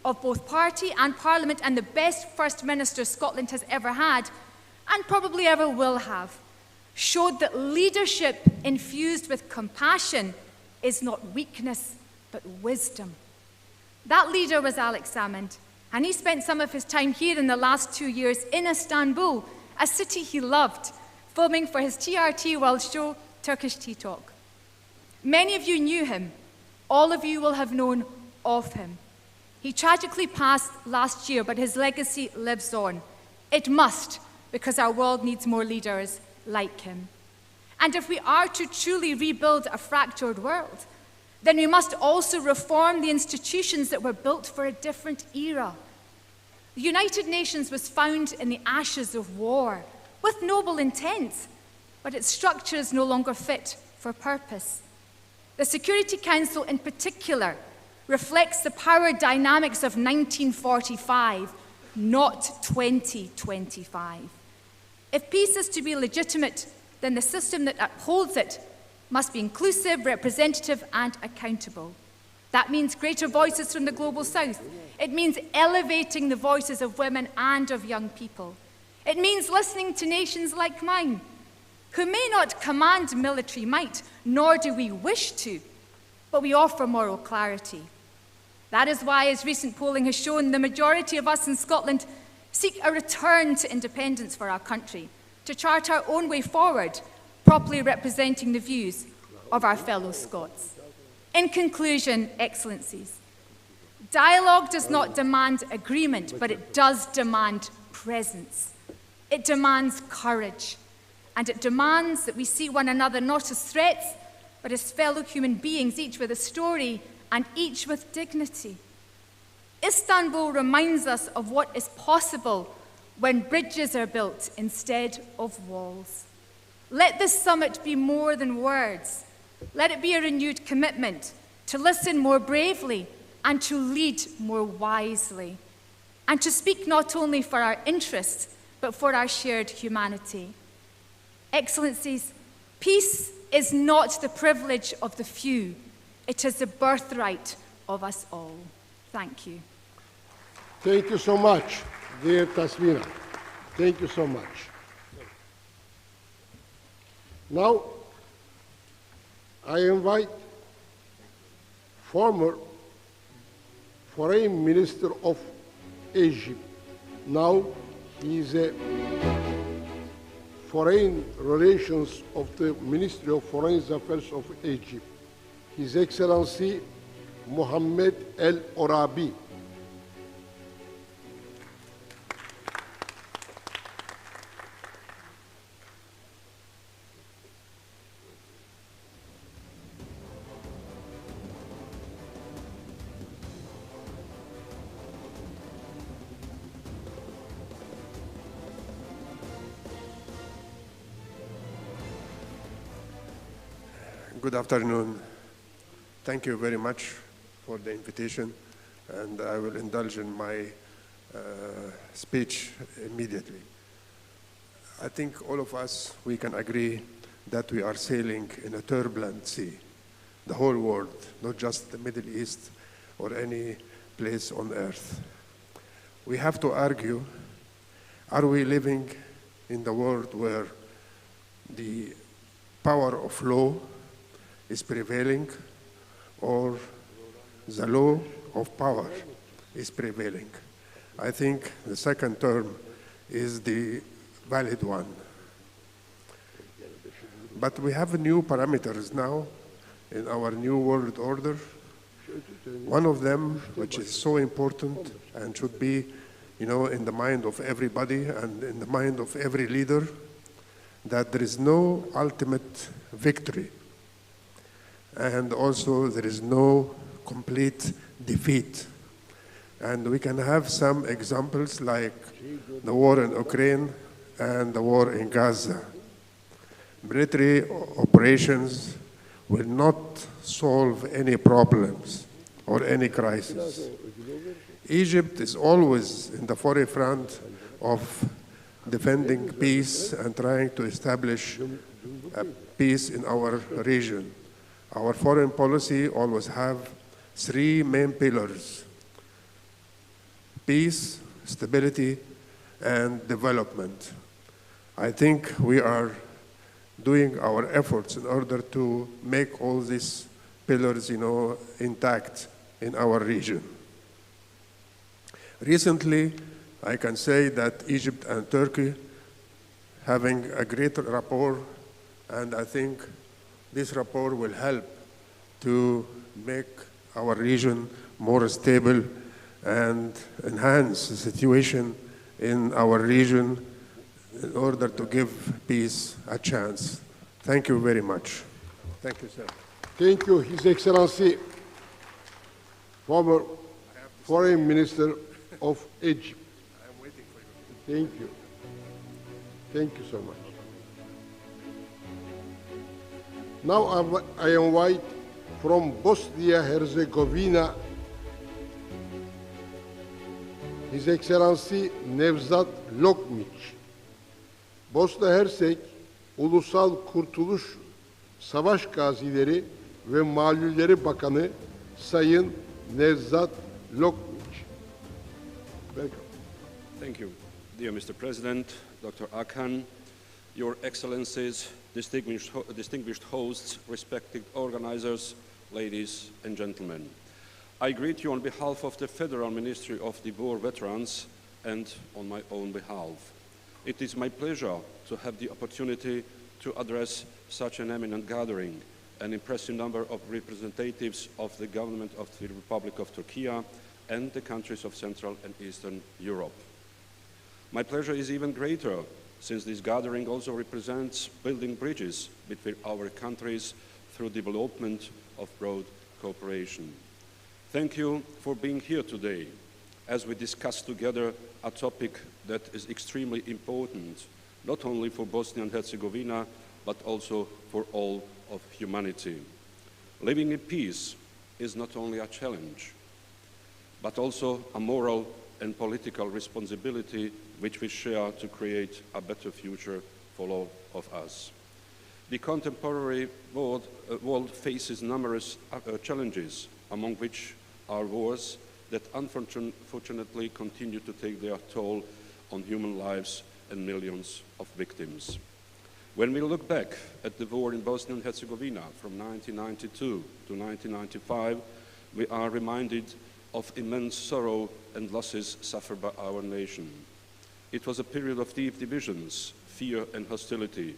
of both party and Parliament, and the best First Minister Scotland has ever had, and probably ever will have, showed that leadership infused with compassion is not weakness, but wisdom. That leader was Alex Salmond, and he spent some of his time here in the last 2 years in Istanbul, a city he loved, filming for his TRT World show, Turkish Tea Talk. Many of you knew him. All of you will have known of him. He tragically passed last year, but his legacy lives on. It must, because our world needs more leaders like him. And if we are to truly rebuild a fractured world, then we must also reform the institutions that were built for a different era. The United Nations was found in the ashes of war, with noble intent, but its structure is no longer fit for purpose. The Security Council in particular reflects the power dynamics of 1945, not 2025. If peace is to be legitimate, then the system that upholds it must be inclusive, representative, and accountable. That means greater voices from the Global South. It means elevating the voices of women and of young people. It means listening to nations like mine, who may not command military might, nor do we wish to, but we offer moral clarity. That is why, as recent polling has shown, the majority of us in Scotland seek a return to independence for our country, to chart our own way forward, properly representing the views of our fellow Scots. In conclusion, Excellencies, dialogue does not demand agreement, but it does demand presence. It demands courage, and it demands that we see one another not as threats, but as fellow human beings, each with a story and each with dignity. Istanbul reminds us of what is possible when bridges are built instead of walls. Let this summit be more than words. Let it be a renewed commitment to listen more bravely and to lead more wisely, and to speak not only for our interests, but for our shared humanity. Excellencies, peace is not the privilege of the few, it is the birthright of us all. Thank you. Thank you so much, dear Tasmina. Thank you so much. Now, I invite former Foreign Minister of Egypt. Now he is a Foreign Relations of the Ministry of Foreign Affairs of Egypt. His Excellency Mohammed El Orabi. Good afternoon. Thank you very much for the invitation, and I will indulge in my speech immediately. I think all of us, we can agree that we are sailing in a turbulent sea. The whole world, not just the Middle East or any place on earth. We have to argue, are we living in the world where the power of law is prevailing, or the law of power is prevailing? I think the second term is the valid one. But we have new parameters now in our new world order. One of them, which is so important and should be, in the mind of everybody and in the mind of every leader, that there is no ultimate victory. And also there is no complete defeat. And we can have some examples like the war in Ukraine and the war in Gaza. Military operations will not solve any problems or any crisis. Egypt is always in the forefront of defending peace and trying to establish peace in our region. Our foreign policy always have three main pillars: peace, stability, and development. I think we are doing our efforts in order to make all these pillars, intact in our region. Recently, I can say that Egypt and Turkey having a great rapport, and I think this rapport will help to make our region more stable and enhance the situation in our region in order to give peace a chance. Thank you very much. Thank you, sir. Thank you, His Excellency, former Foreign Minister of Egypt. I'm waiting for you. Thank you. Thank you so much. Now I invite from Bosnia-Herzegovina, His Excellency Nevzat Lokmic. Bosna Hersek Ulusal Kurtuluş Savaş Gazileri ve Malulleri Bakanı Sayın Nevzat Lokmic. Welcome. Thank you. Dear Mr. President, Dr. Akhan, Your Excellencies, distinguished hosts, respected organizers, ladies and gentlemen. I greet you on behalf of the Federal Ministry of the War Veterans and on my own behalf. It is my pleasure to have the opportunity to address such an eminent gathering, an impressive number of representatives of the government of the Republic of Turkey and the countries of Central and Eastern Europe. My pleasure is even greater since this gathering also represents building bridges between our countries through development of broad cooperation. Thank you for being here today as we discuss together a topic that is extremely important, not only for Bosnia and Herzegovina, but also for all of humanity. Living in peace is not only a challenge, but also a moral and political responsibility which we share to create a better future for all of us. The contemporary world faces numerous challenges, among which are wars that unfortunately continue to take their toll on human lives and millions of victims. When we look back at the war in Bosnia and Herzegovina from 1992 to 1995, we are reminded of immense sorrow and losses suffered by our nation. It was a period of deep divisions, fear and hostility,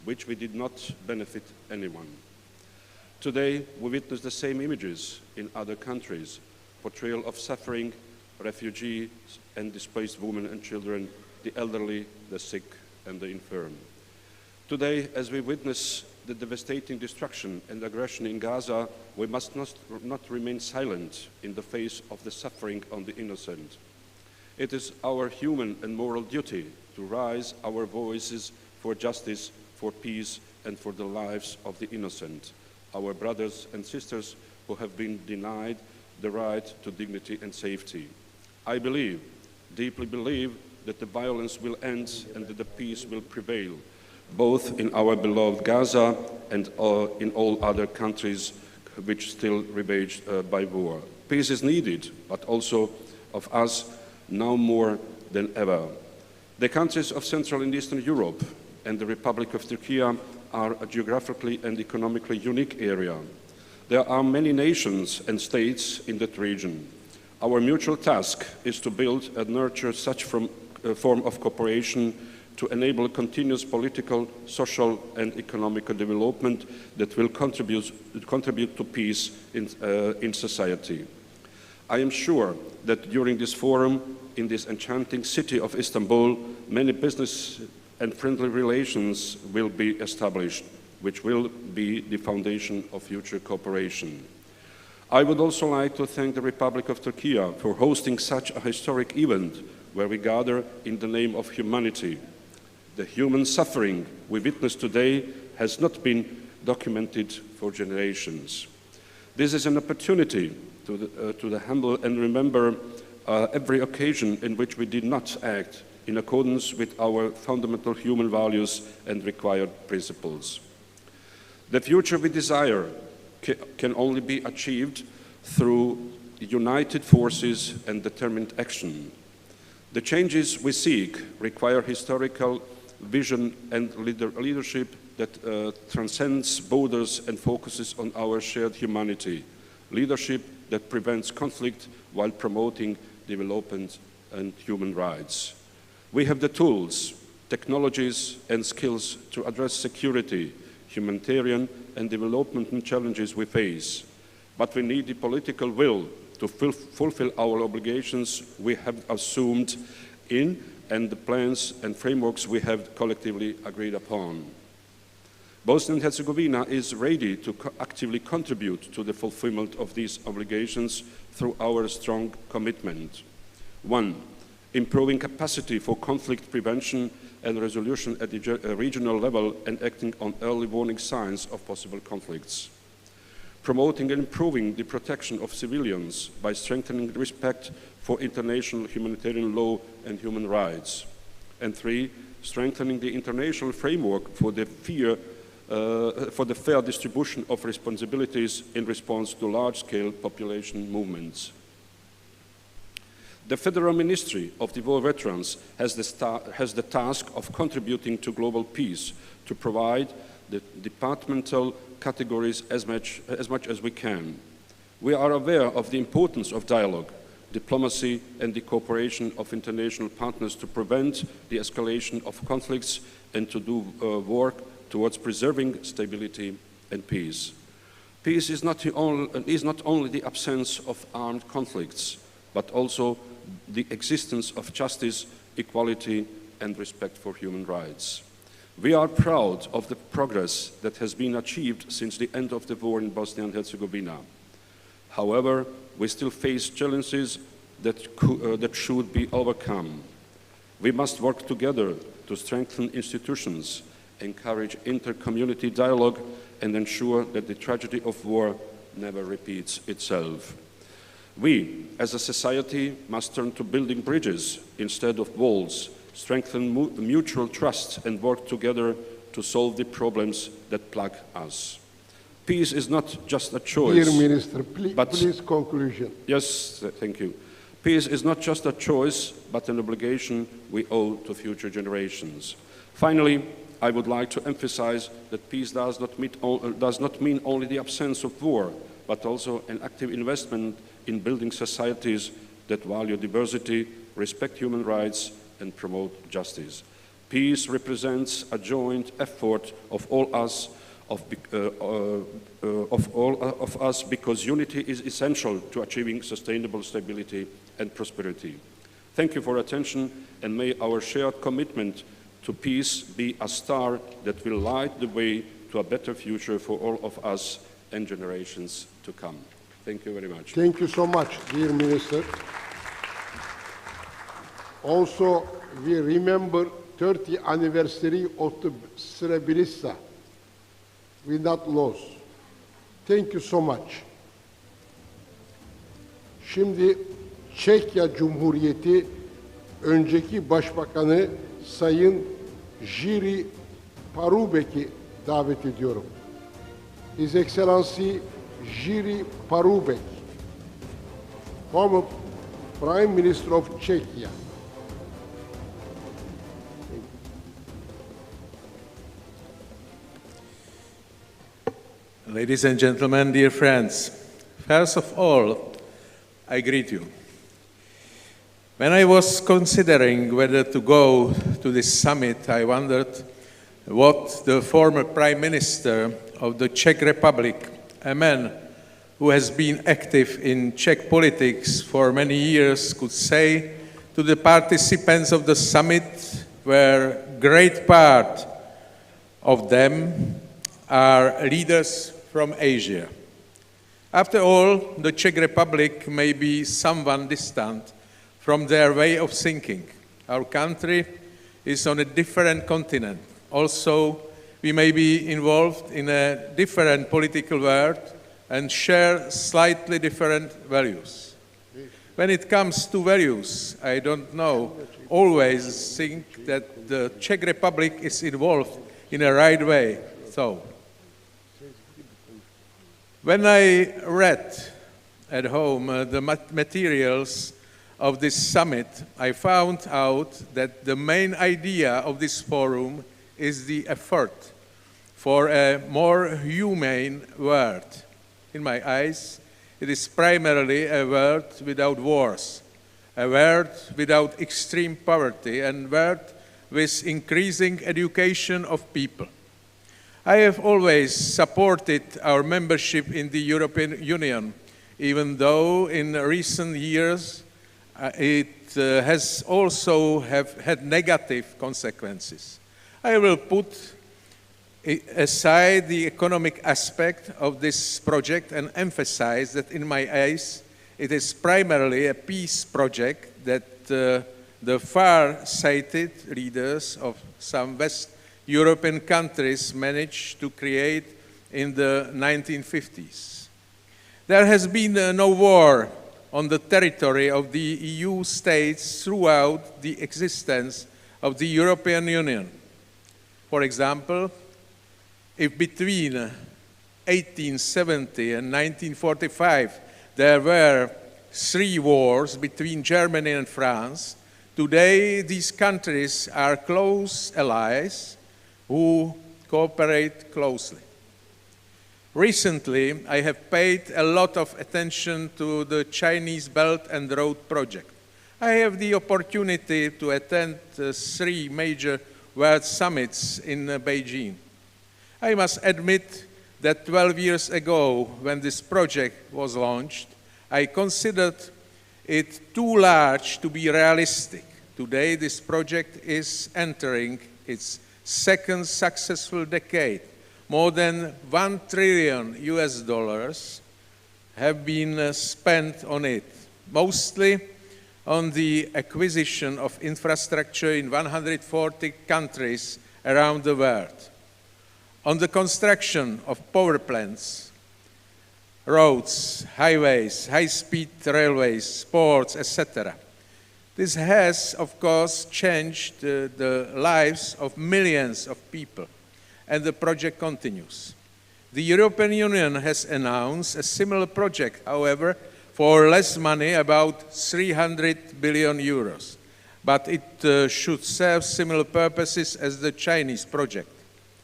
which we did not benefit anyone. Today, we witness the same images in other countries, portrayal of suffering, refugees and displaced women and children, the elderly, the sick and the infirm. Today, as we witness the devastating destruction and aggression in Gaza, we must not remain silent in the face of the suffering of the innocent. It is our human and moral duty to raise our voices for justice, for peace, and for the lives of the innocent, our brothers and sisters who have been denied the right to dignity and safety. I believe, deeply believe, that the violence will end and that the peace will prevail, both in our beloved Gaza and in all other countries which still ravaged by war. Peace is needed, but also of us now more than ever. The countries of Central and Eastern Europe and the Republic of Turkey are a geographically and economically unique area. There are many nations and states in that region. Our mutual task is to build and nurture such form of cooperation to enable continuous political, social and economic development that will contribute to peace in society. I am sure that during this forum, in this enchanting city of Istanbul, many business and friendly relations will be established, which will be the foundation of future cooperation. I would also like to thank the Republic of Turkey for hosting such a historic event where we gather in the name of humanity. The human suffering we witness today has not been documented for generations. This is an opportunity to the humble and remember every occasion in which we did not act in accordance with our fundamental human values and required principles. The future we desire can only be achieved through united forces and determined action. The changes we seek require historical vision and leadership that transcends borders and focuses on our shared humanity, leadership that prevents conflict while promoting development and human rights. We have the tools, technologies and skills to address security, humanitarian and development challenges we face, but we need the political will to fulfill our obligations we have assumed in and the plans and frameworks we have collectively agreed upon. Bosnia and Herzegovina is ready to actively contribute to the fulfillment of these obligations through our strong commitment. 1. Improving capacity for conflict prevention and resolution at the regional level and acting on early warning signs of possible conflicts. Promoting and improving the protection of civilians by strengthening respect for international humanitarian law and human rights. And 3, strengthening the international framework for the fair distribution of responsibilities in response to large-scale population movements. The Federal Ministry of the War Veterans has the task of contributing to global peace to provide the departmental categories as much as we can. We are aware of the importance of dialogue, diplomacy and the cooperation of international partners to prevent the escalation of conflicts and to do work towards preserving stability and peace. Peace is not only the absence of armed conflicts, but also the existence of justice, equality and respect for human rights. We are proud of the progress that has been achieved since the end of the war in Bosnia and Herzegovina. However, we still face challenges that should be overcome. We must work together to strengthen institutions encourage inter-community dialogue, and ensure that the tragedy of war never repeats itself. We, as a society, must turn to building bridges instead of walls, strengthen mutual trust, and work together to solve the problems that plague us. Peace is not just a choice. Dear Minister, please conclusion. Yes, thank you. Peace is not just a choice, but an obligation we owe to future generations. Finally, I would like to emphasize that peace does not mean only the absence of war, but also an active investment in building societies that value diversity, respect human rights, and promote justice. Peace represents a joint effort of all of us because unity is essential to achieving sustainable stability and prosperity. Thank you for your attention, and may our shared commitment to peace be a star that will light the way to a better future for all of us and generations to come. Thank you very much. Thank you so much, dear Minister. Also, we remember 30th anniversary of the Srebrenica. We not lost. Thank you so much. Şimdi Çekya Cumhuriyeti önceki Başbakanı Sayın Jiri Parubek'i davet ediyorum. His Excellency Jiri Parubek, former Prime Minister of Czechia. Ladies and gentlemen, dear friends, first of all, I greet you. When I was considering whether to go to this summit, I wondered what the former Prime Minister of the Czech Republic, a man who has been active in Czech politics for many years, could say to the participants of the summit, where a great part of them are leaders from Asia. After all, the Czech Republic may be somewhat distant from their way of thinking. Our country is on a different continent. Also, we may be involved in a different political world and share slightly different values. When it comes to values, I don't know, always think that the Czech Republic is involved in a right way. So, when I read at home the materials of this summit, I found out that the main idea of this forum is the effort for a more humane world. In my eyes, it is primarily a world without wars, a world without extreme poverty, and a world with increasing education of people. I have always supported our membership in the European Union, even though in recent years it has also had negative consequences. I will put aside the economic aspect of this project and emphasize that in my eyes it is primarily a peace project that the far-sighted leaders of some West European countries managed to create in the 1950s. There has been no war on the territory of the EU states throughout the existence of the European Union. For example, if between 1870 and 1945 there were 3 wars between Germany and France, today these countries are close allies who cooperate closely. Recently, I have paid a lot of attention to the Chinese Belt and Road project. I have the opportunity to attend 3 major world summits in Beijing. I must admit that 12 years ago, when this project was launched, I considered it too large to be realistic. Today, this project is entering its 2nd successful decade. More than $1 trillion have been spent on it, mostly on the acquisition of infrastructure in 140 countries around the world, on the construction of power plants, roads, highways, high-speed railways, sports, etc. This has, of course, changed the lives of millions of people, and the project continues. The European Union has announced a similar project, however, for less money, about 300 billion euros, but it should serve similar purposes as the Chinese project.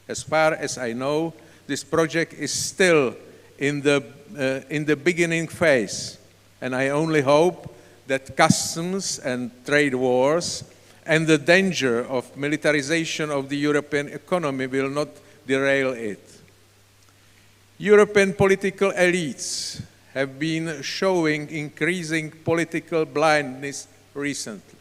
As far as I know, this project is still in the beginning phase, and I only hope that customs and trade wars and the danger of militarization of the European economy will not derail it. European political elites have been showing increasing political blindness recently.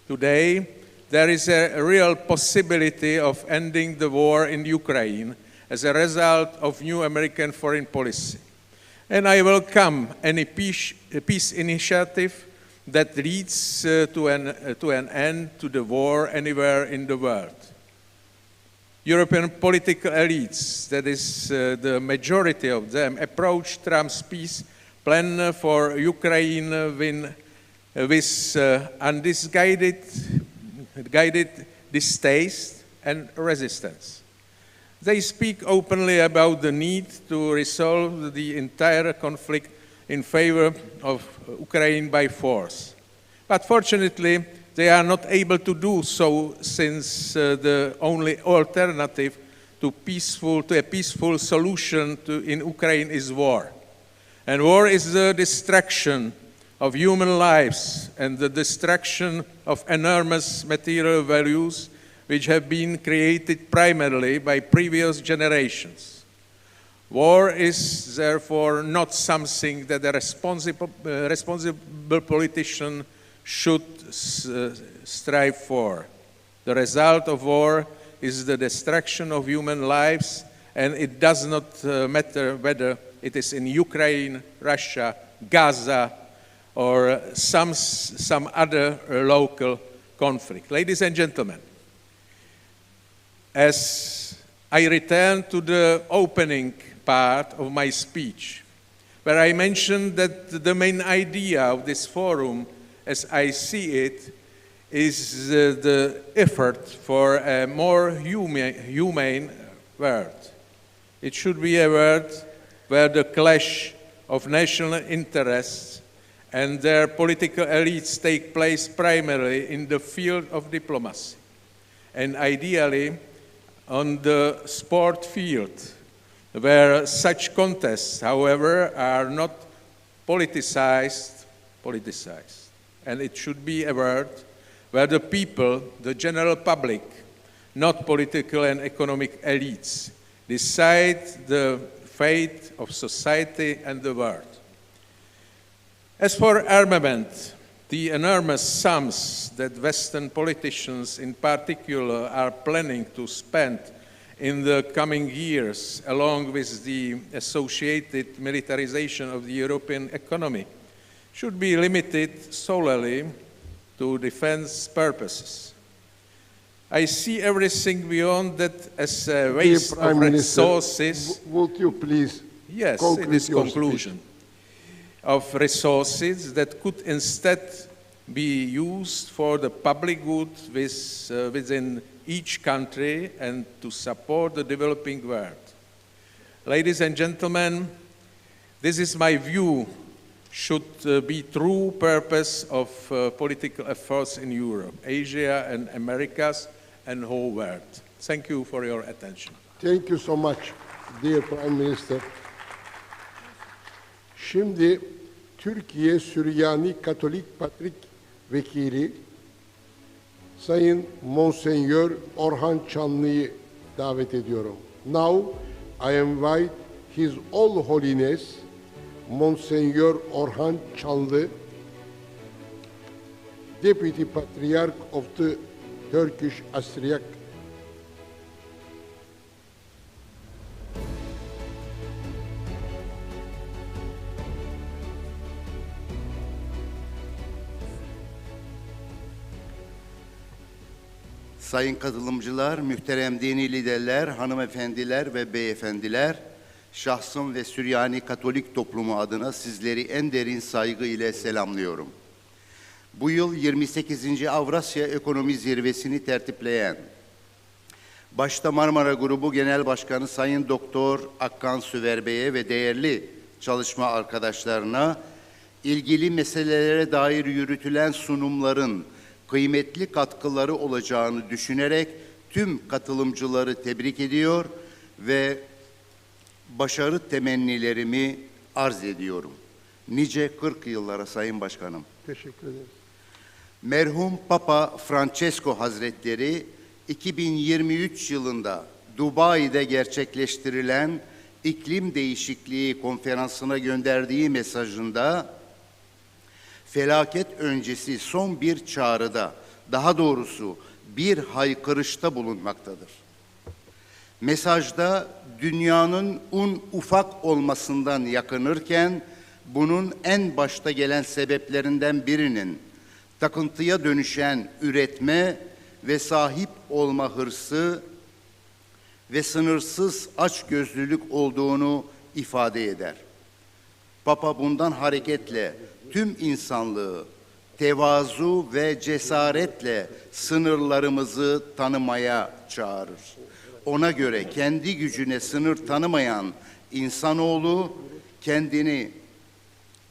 Today, there is a real possibility of ending the war in Ukraine as a result of new American foreign policy. And I welcome any peace initiative that leads to an end to the war anywhere in the world. European political elites, that is the majority of them, approach Trump's peace plan for Ukraine with undisguided distaste and resistance. They speak openly about the need to resolve the entire conflict in favor of Ukraine by force. But fortunately, they are not able to do so, since the only alternative to a peaceful solution in Ukraine is war. And war is the destruction of human lives and the destruction of enormous material values which have been created primarily by previous generations. War is therefore not something that a responsible politician should strive for. The result of war is the destruction of human lives, and it does not matter whether it is in Ukraine, Russia, Gaza, or some other local conflict. Ladies and gentlemen, as I return to the opening part of my speech, where I mentioned that the main idea of this forum, as I see it, is the effort for a more humane world. It should be a world where the clash of national interests and their political elites take place primarily in the field of diplomacy, and ideally on the sport field, where such contests, however, are not politicized. And it should be a world where the people, the general public, not political and economic elites, decide the fate of society and the world. As for armament, the enormous sums that Western politicians in particular are planning to spend in the coming years, along with the associated militarization of the European economy, should be limited solely to defense purposes. I see everything beyond that as a waste of resources. Would you please conclude it is conclusion. Of resources that could instead be used for the public good within each country and to support the developing world. Ladies and gentlemen, this is my view should be true purpose of political efforts in Europe, Asia and Americas and whole world. Thank you for your attention. Thank you so much, dear Prime Minister. Şimdi Türkiye Süryani Katolik Patrik Vekili Sayın Monsenyör Orhan Çanlı'yı davet ediyorum. Now I invite His All Holiness Monsenyör Orhan Çanlı, Deputy Patriarch of the Turkish Assyrian sayın katılımcılar, muhterem dini liderler, hanımefendiler ve beyefendiler, şahsım ve Süryani Katolik toplumu adına sizleri en derin saygı ile selamlıyorum. Bu yıl 28. Avrasya Ekonomi Zirvesi'ni tertipleyen, başta Marmara Grubu Genel Başkanı Sayın Doktor Akkan Süver Bey'e ve değerli çalışma arkadaşlarına, ilgili meselelere dair yürütülen sunumların kıymetli katkıları olacağını düşünerek tüm katılımcıları tebrik ediyor ve başarı temennilerimi arz ediyorum. Nice 40 yıllara Sayın Başkanım. Teşekkür ederim. Merhum Papa Francesco Hazretleri 2023 yılında Dubai'de gerçekleştirilen iklim değişikliği konferansına gönderdiği mesajında felaket öncesi son bir çağrıda, daha doğrusu bir haykırışta bulunmaktadır. Mesajda dünyanın ufak olmasından yakınırken bunun en başta gelen sebeplerinden birinin takıntıya dönüşen üretme ve sahip olma hırsı ve sınırsız açgözlülük olduğunu ifade eder. Papa bundan hareketle tüm insanlığı tevazu ve cesaretle sınırlarımızı tanımaya çağırır. Ona göre kendi gücüne sınır tanımayan insanoğlu kendini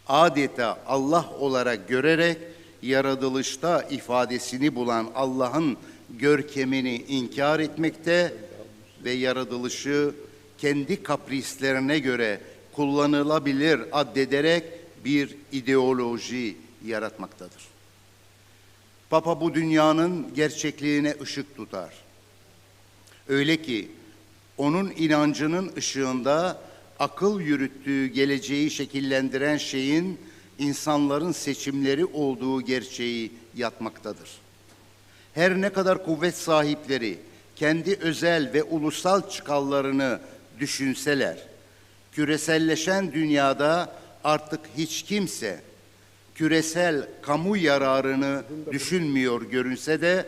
adeta Allah olarak görerek yaratılışta ifadesini bulan Allah'ın görkemini inkar etmekte ve yaratılışı kendi kaprislerine göre kullanılabilir addederek bir ideoloji yaratmaktadır. Papa bu dünyanın gerçekliğine ışık tutar. Öyle ki onun inancının ışığında akıl yürüttüğü geleceği şekillendiren şeyin insanların seçimleri olduğu gerçeği yatmaktadır. Her ne kadar kuvvet sahipleri kendi özel ve ulusal çıkarlarını düşünseler, küreselleşen dünyada artık hiç kimse küresel kamu yararını düşünmüyor görünse de,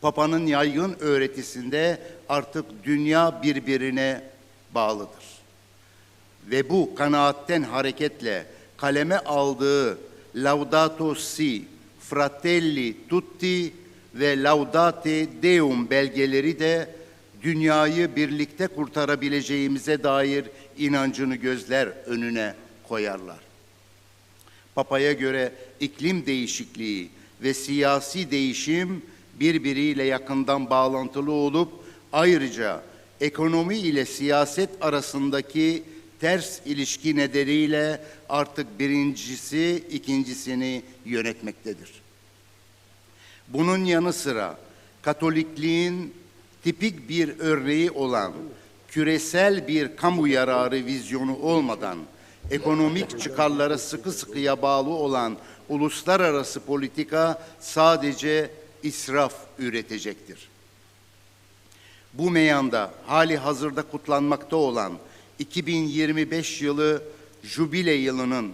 Papa'nın yaygın öğretisinde artık dünya birbirine bağlıdır. Ve bu kanaatten hareketle kaleme aldığı Laudato Si, Fratelli Tutti ve Laudate Deum belgeleri de dünyayı birlikte kurtarabileceğimize dair inancını gözler önüne koyarlar. Papa'ya göre iklim değişikliği ve siyasi değişim birbiriyle yakından bağlantılı olup ayrıca ekonomi ile siyaset arasındaki ters ilişki nedeniyle artık birincisi ikincisini yönetmektedir. Bunun yanı sıra Katolikliğin tipik bir örneği olan küresel bir kamu yararı vizyonu olmadan ekonomik çıkarlara sıkı sıkıya bağlı olan uluslararası politika sadece israf üretecektir. Bu meyanda hali hazırda kutlanmakta olan 2025 yılı jubile yılının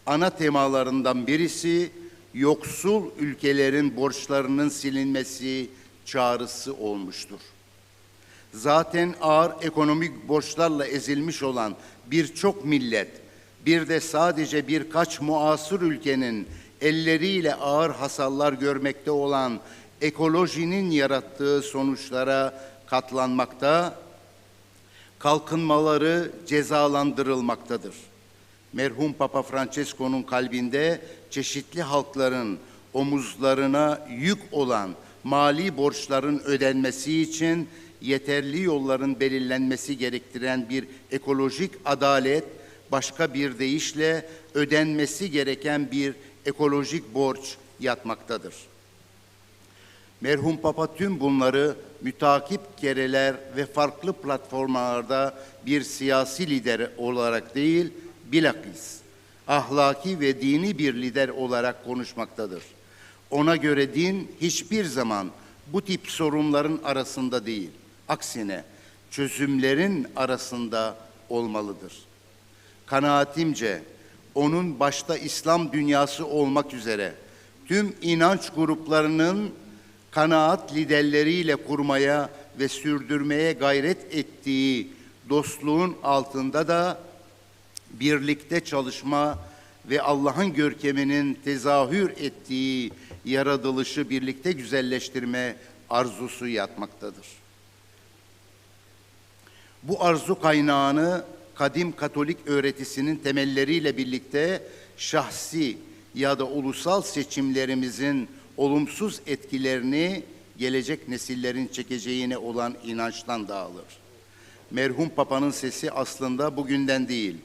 ana temalarından birisi yoksul ülkelerin borçlarının silinmesi çağrısı olmuştur. Zaten ağır ekonomik borçlarla ezilmiş olan birçok millet, bir de sadece birkaç muasır ülkenin elleriyle ağır hasarlar görmekte olan ekolojinin yarattığı sonuçlara katlanmakta, kalkınmaları cezalandırılmaktadır. Merhum Papa Francesco'nun kalbinde çeşitli halkların omuzlarına yük olan mali borçların ödenmesi için yeterli yolların belirlenmesi gerektiren bir ekolojik adalet, başka bir deyişle ödenmesi gereken bir ekolojik borç yatmaktadır. Merhum Papa tüm bunları mütakip kereler ve farklı platformlarda bir siyasi lider olarak değil, bilakis ahlaki ve dini bir lider olarak konuşmaktadır. Ona göre din hiçbir zaman bu tip sorunların arasında değil, aksine çözümlerin arasında olmalıdır. Kanaatimce onun başta İslam dünyası olmak üzere tüm inanç gruplarının kanaat liderleriyle kurmaya ve sürdürmeye gayret ettiği dostluğun altında da birlikte çalışma ve Allah'ın görkeminin tezahür ettiği yaratılışı birlikte güzelleştirme arzusu yatmaktadır. Bu arzu kaynağını kadim Katolik öğretisinin temelleriyle birlikte şahsi ya da ulusal seçimlerimizin olumsuz etkilerini gelecek nesillerin çekeceğine olan inançtan dağılır. Merhum Papa'nın sesi aslında bugünden değil,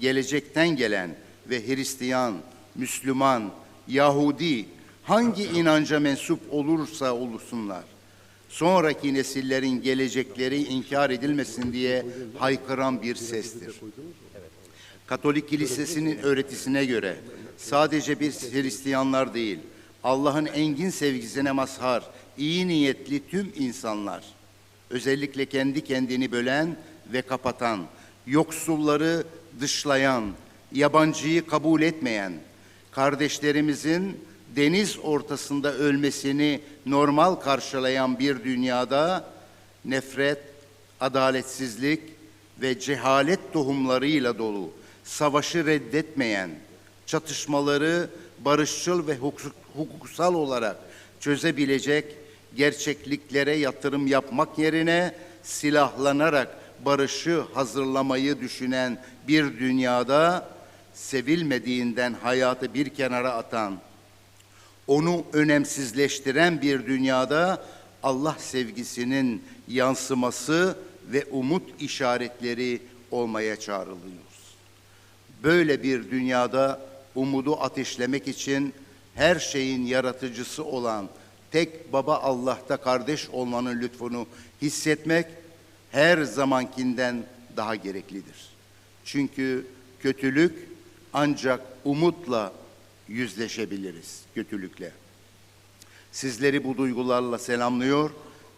gelecekten gelen ve Hristiyan, Müslüman, Yahudi hangi inanca mensup olursa olsunlar, sonraki nesillerin gelecekleri inkar edilmesin diye haykıran bir sestir. Katolik Kilisesi'nin öğretisine göre sadece biz Hristiyanlar değil, Allah'ın engin sevgisine mazhar, iyi niyetli tüm insanlar, özellikle kendi kendini bölen ve kapatan, yoksulları dışlayan, yabancıyı kabul etmeyen, kardeşlerimizin deniz ortasında ölmesini normal karşılayan bir dünyada nefret, adaletsizlik ve cehalet tohumlarıyla dolu, savaşı reddetmeyen, çatışmaları barışçıl ve hukuksal olarak çözebilecek gerçekliklere yatırım yapmak yerine silahlanarak barışı hazırlamayı düşünen bir dünyada sevilmediğinden hayatı bir kenara atan, onu önemsizleştiren bir dünyada Allah sevgisinin yansıması ve umut işaretleri olmaya çağrılıyoruz. Böyle bir dünyada umudu ateşlemek için her şeyin yaratıcısı olan tek Baba Allah'ta kardeş olmanın lütfunu hissetmek her zamankinden daha gereklidir. Çünkü kötülük ancak umutla yüzleşebiliriz, kötülükle. Sizleri bu duygularla selamlıyor,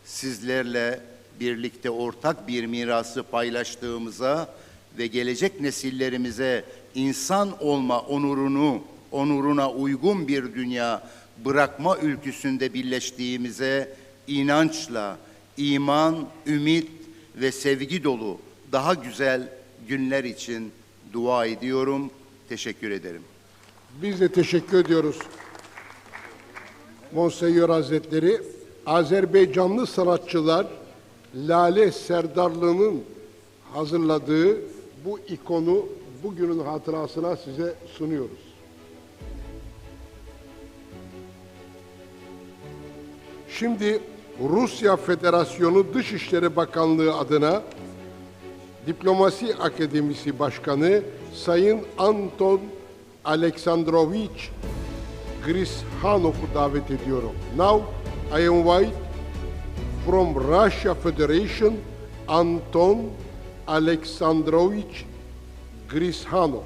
sizlerle birlikte ortak bir mirası paylaştığımıza ve gelecek nesillerimize insan olma onuruna uygun bir dünya bırakma ülküsünde birleştiğimize inançla, iman, ümit ve sevgi dolu daha güzel günler için dua ediyorum. Teşekkür ederim. Biz de teşekkür ediyoruz. Monsenyör Hazretleri, Azerbaycanlı sanatçılar Lale Serdarlı'nın hazırladığı bu ikonu bugünün hatırasına size sunuyoruz. Şimdi Rusya Federasyonu Dışişleri Bakanlığı adına Diplomasi Akademisi Başkanı Sayın Anton Alexandrovich Grishanov'u davet ediyorum. Now I invite from Russia Federation Anton Alexandrovich Grishanov.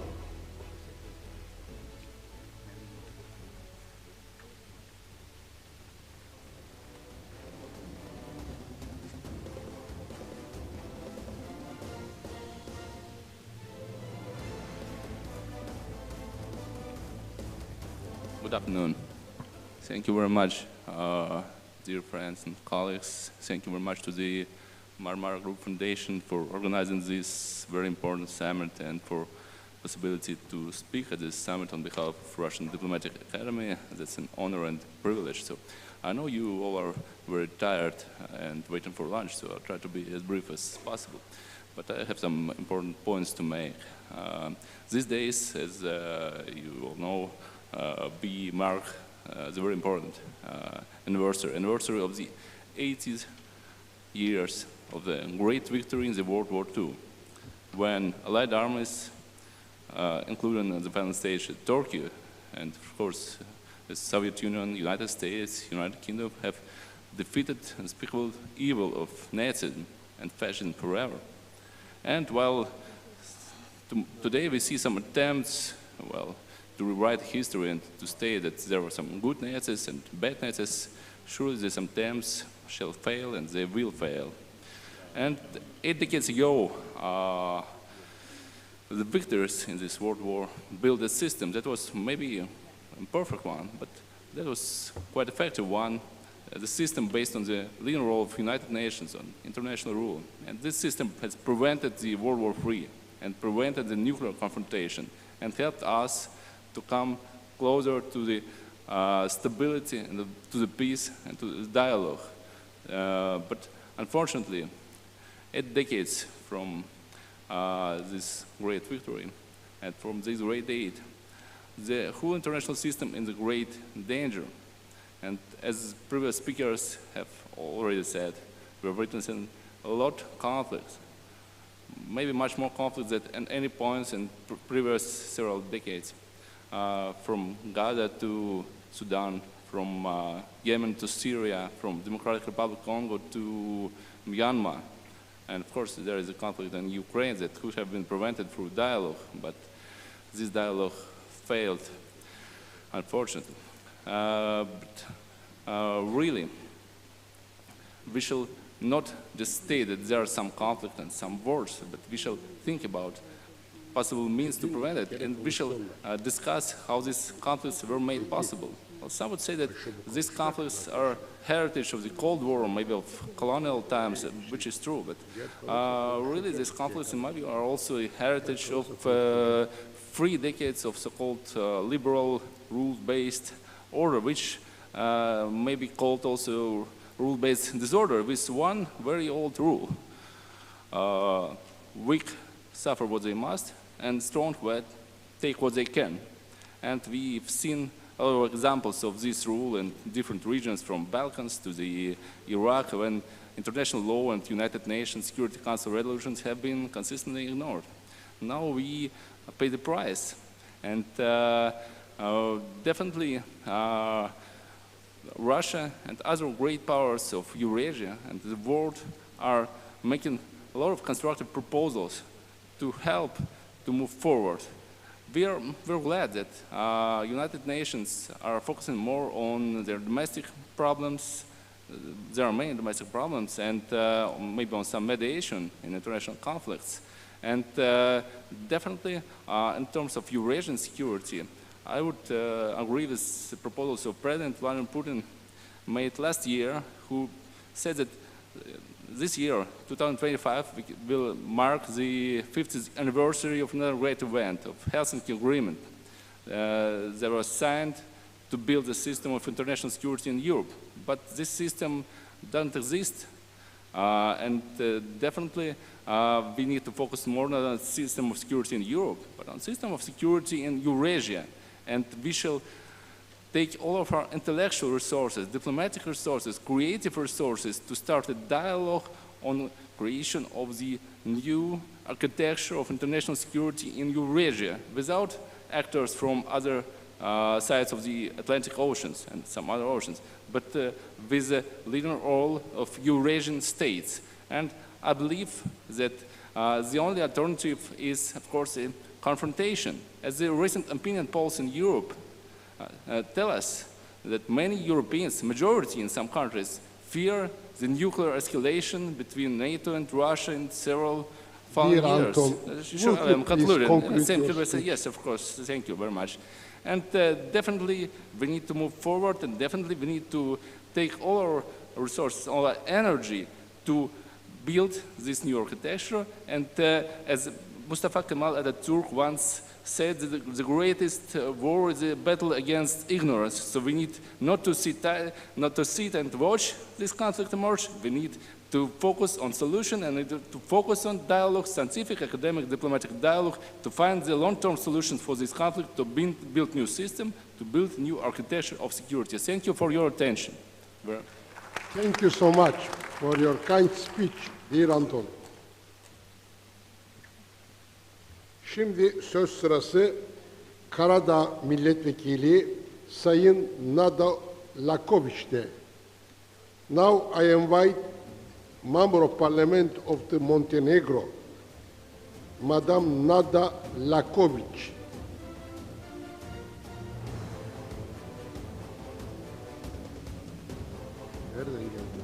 Good afternoon. Thank you very much, dear friends and colleagues. Thank you very much to the Marmara Group Foundation for organizing this very important summit and for possibility to speak at this summit on behalf of Russian Diplomatic Academy. That's an honor and privilege. So I know you all are very tired and waiting for lunch, so I'll try to be as brief as possible. But I have some important points to make. These days, as you all know, we mark the very important anniversary of the 80th years of the great victory in the World War II, when Allied armies, including the final stage Turkey, and of course the Soviet Union, United States, United Kingdom, have defeated unspeakable evil of Nazism and fascism forever. And while today we see some attempts, well, to rewrite history and to state that there were some good Nazis and bad Nazis, surely these attempts shall fail and they will fail. And 8 decades ago, the victors in this world war built a system that was maybe a imperfect one, but that was quite effective one, the system based on the leading role of United Nations on international rule. And this system has prevented the World War III and prevented the nuclear confrontation and helped us to come closer to the stability and to the peace and to the dialogue. But unfortunately, 8 decades from this great victory and from this great aid, the whole international system is in great danger. And as previous speakers have already said, we're witnessing a lot of conflicts, maybe much more conflicts than at any point in previous several decades. From Gaza to Sudan, from Yemen to Syria, from Democratic Republic of Congo to Myanmar. And of course, there is a conflict in Ukraine that could have been prevented through dialogue, but this dialogue failed, unfortunately. Really, we shall not just state that there are some conflict and some wars, but we shall think about possible means to prevent it, and we shall discuss how these conflicts were made possible. Well, some would say that these conflicts are heritage of the Cold War, or maybe of colonial times, which is true, but really these conflicts, in my view, are also a heritage of 3 decades of so-called liberal, rule-based order, which may be called also rule-based disorder, with one very old rule. Weak suffer what they must, and strong take what they can. And we've seen a lot of examples of this rule in different regions, from Balkans to the Iraq, when international law and United Nations Security Council resolutions have been consistently ignored. Now we pay the price. And definitely Russia and other great powers of Eurasia and the world are making a lot of constructive proposals to help to move forward. We're glad that United Nations are focusing more on their domestic problems. There are many domestic problems, and maybe on some mediation in international conflicts. And definitely, in terms of Eurasian security, I would agree with the proposals of President Vladimir Putin made last year, who said that this year, 2025, will mark the 50th anniversary of another great event, of Helsinki Agreement. They were signed to build a system of international security in Europe. But this system doesn't exist. And definitely, we need to focus more not on the system of security in Europe, but on the system of security in Eurasia. And we shall take all of our intellectual resources, diplomatic resources, creative resources to start a dialogue on creation of the new architecture of international security in Eurasia without actors from other sides of the Atlantic Oceans and some other oceans, but with the leading role of Eurasian states. And I believe that the only alternative is, of course, a confrontation. As the recent opinion polls in Europe tell us that many Europeans, majority in some countries, fear the nuclear escalation between NATO and Russia in several following years. I'm concluding. Yes, of course. Thank you very much. And definitely we need to move forward, and definitely we need to take all our resources, all our energy to build this new architecture. And as Mustafa Kemal Atatürk once said, that the greatest war is a battle against ignorance. So we need not to sit and watch this conflict emerge. We need to focus on solution and to focus on dialogue, scientific, academic, diplomatic dialogue, to find the long-term solutions for this conflict, to build new system, to build new architecture of security. Thank you for your attention. Thank you so much for your kind speech, dear Anton. Şimdi söz sırası Karadağ Milletvekili Sayın Nada Lakoviç'te. Now I invite Member of Parliament of the Montenegro, Madam Nada Laković. Nereden geldi?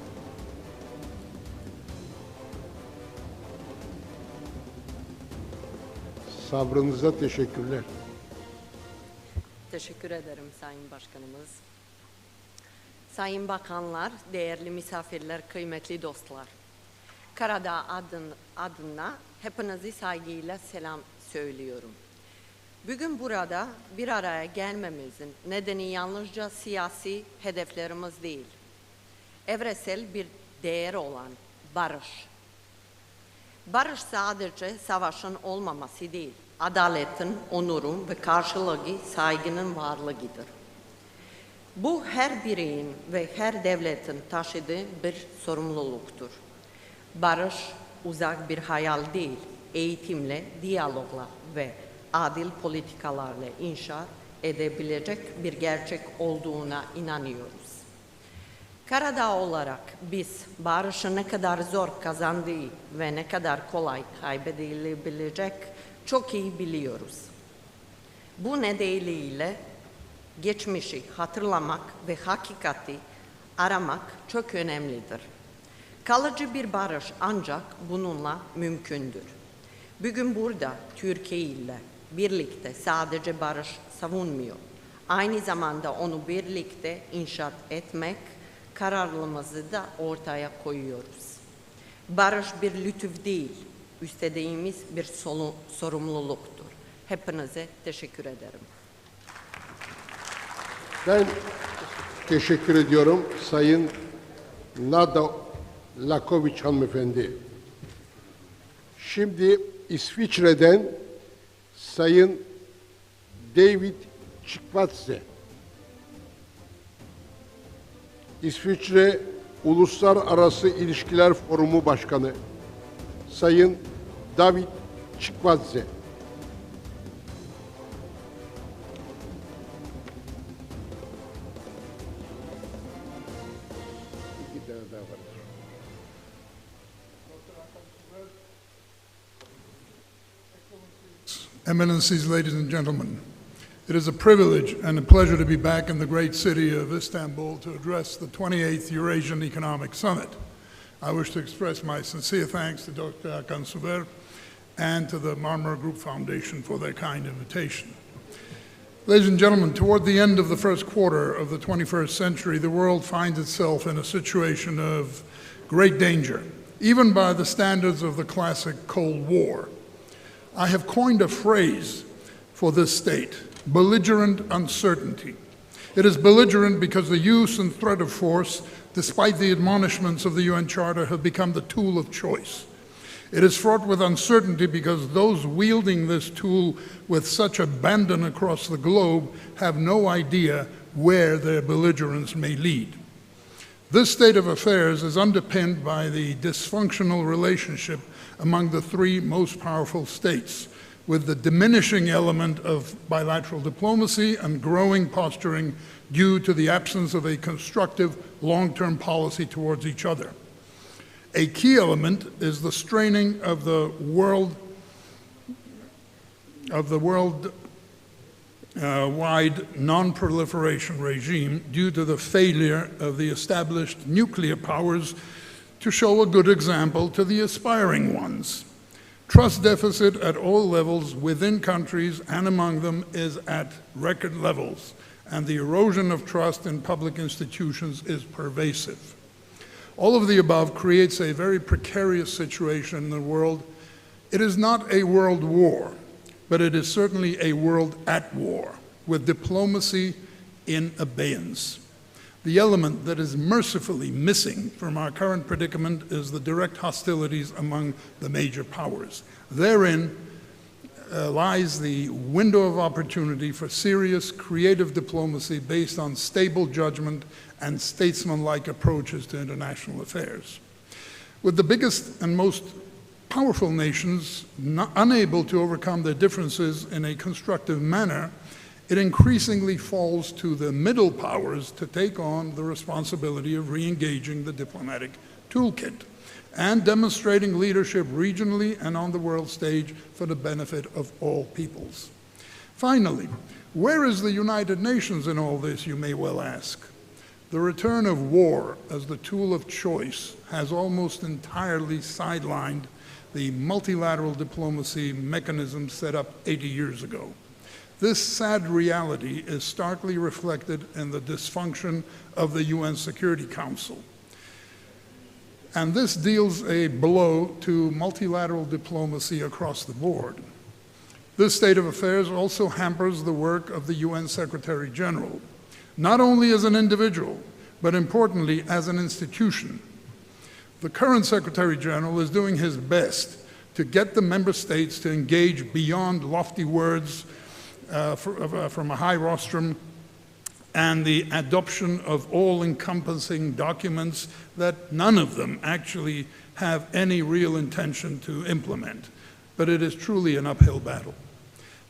Sabrınıza teşekkürler. Teşekkür ederim Sayın Başkanımız. sayın bakanlar, değerli misafirler, kıymetli dostlar. Karadağ adına hepinizi saygıyla selam söylüyorum. Bugün burada bir araya gelmemizin nedeni yalnızca siyasi hedeflerimiz değil, evrensel bir değer olan barış. Barış sadece savaşın olmaması değil, adaletin, onurun ve karşılığı saygının varlığıdır. Bu her bireyin ve her devletin taşıdığı bir sorumluluktur. Barış uzak bir hayal değil, eğitimle, diyalogla ve adil politikalarla inşa edebilecek bir gerçek olduğuna inanıyoruz. Karadağ olarak biz barışı ne kadar zor kazandığı ve ne kadar kolay kaybedilebilecek çok iyi biliyoruz. Bu nedeniyle geçmişi hatırlamak ve hakikati aramak çok önemlidir. Kalıcı bir barış ancak bununla mümkündür. Bugün burada Türkiye ile birlikte sadece barış savunmuyor. Aynı zamanda onu birlikte inşaat etmek kararlılığımızı da ortaya koyuyoruz. Barış bir lütuf değil, üstlediğimiz bir sorumluluktur. Hepinize teşekkür ederim. Ben teşekkür ediyorum Sayın Nada Lakoviç hanımefendi. Şimdi İsviçre'den Sayın David Çikvatse. İsviçre Uluslararası İlişkiler Forumu Başkanı Sayın David Çikvatse. Eminencies, ladies and gentlemen, it is a privilege and a pleasure to be back in the great city of Istanbul to address the 28th Eurasian Economic Summit. I wish to express my sincere thanks to Dr. Hakan Suver and to the Marmara Grubu Foundation for their kind invitation. Ladies and gentlemen, toward the end of the first quarter of the 21st century, the world finds itself in a situation of great danger, even by the standards of the classic Cold War. I have coined a phrase for this state, belligerent uncertainty. It is belligerent because the use and threat of force, despite the admonishments of the UN Charter, have become the tool of choice. It is fraught with uncertainty because those wielding this tool with such abandon across the globe have no idea where their belligerence may lead. This state of affairs is underpinned by the dysfunctional relationship among the three most powerful states, with the diminishing element of bilateral diplomacy and growing posturing due to the absence of a constructive long-term policy towards each other. A key element is the straining of the world-wide non-proliferation regime due to the failure of the established nuclear powers to show a good example to the aspiring ones. Trust deficit at all levels within countries and among them is at record levels, and the erosion of trust in public institutions is pervasive. All of the above creates a very precarious situation in the world. It is not a world war, but it is certainly a world at war, with diplomacy in abeyance. The element that is mercifully missing from our current predicament is the direct hostilities among the major powers. Therein lies the window of opportunity for serious, creative diplomacy based on stable judgment and statesman-like approaches to international affairs. With the biggest and most powerful nations unable to overcome their differences in a constructive manner, it increasingly falls to the middle powers to take on the responsibility of re-engaging the diplomatic toolkit and demonstrating leadership regionally and on the world stage for the benefit of all peoples. Finally, where is the United Nations in all this, you may well ask? The return of war as the tool of choice has almost entirely sidelined the multilateral diplomacy mechanism set up 80 years ago. This sad reality is starkly reflected in the dysfunction of the UN Security Council. And this deals a blow to multilateral diplomacy across the board. This state of affairs also hampers the work of the UN Secretary General, not only as an individual, but importantly as an institution. The current Secretary General is doing his best to get the member states to engage beyond lofty words from a high rostrum and the adoption of all-encompassing documents that none of them actually have any real intention to implement. But it is truly an uphill battle.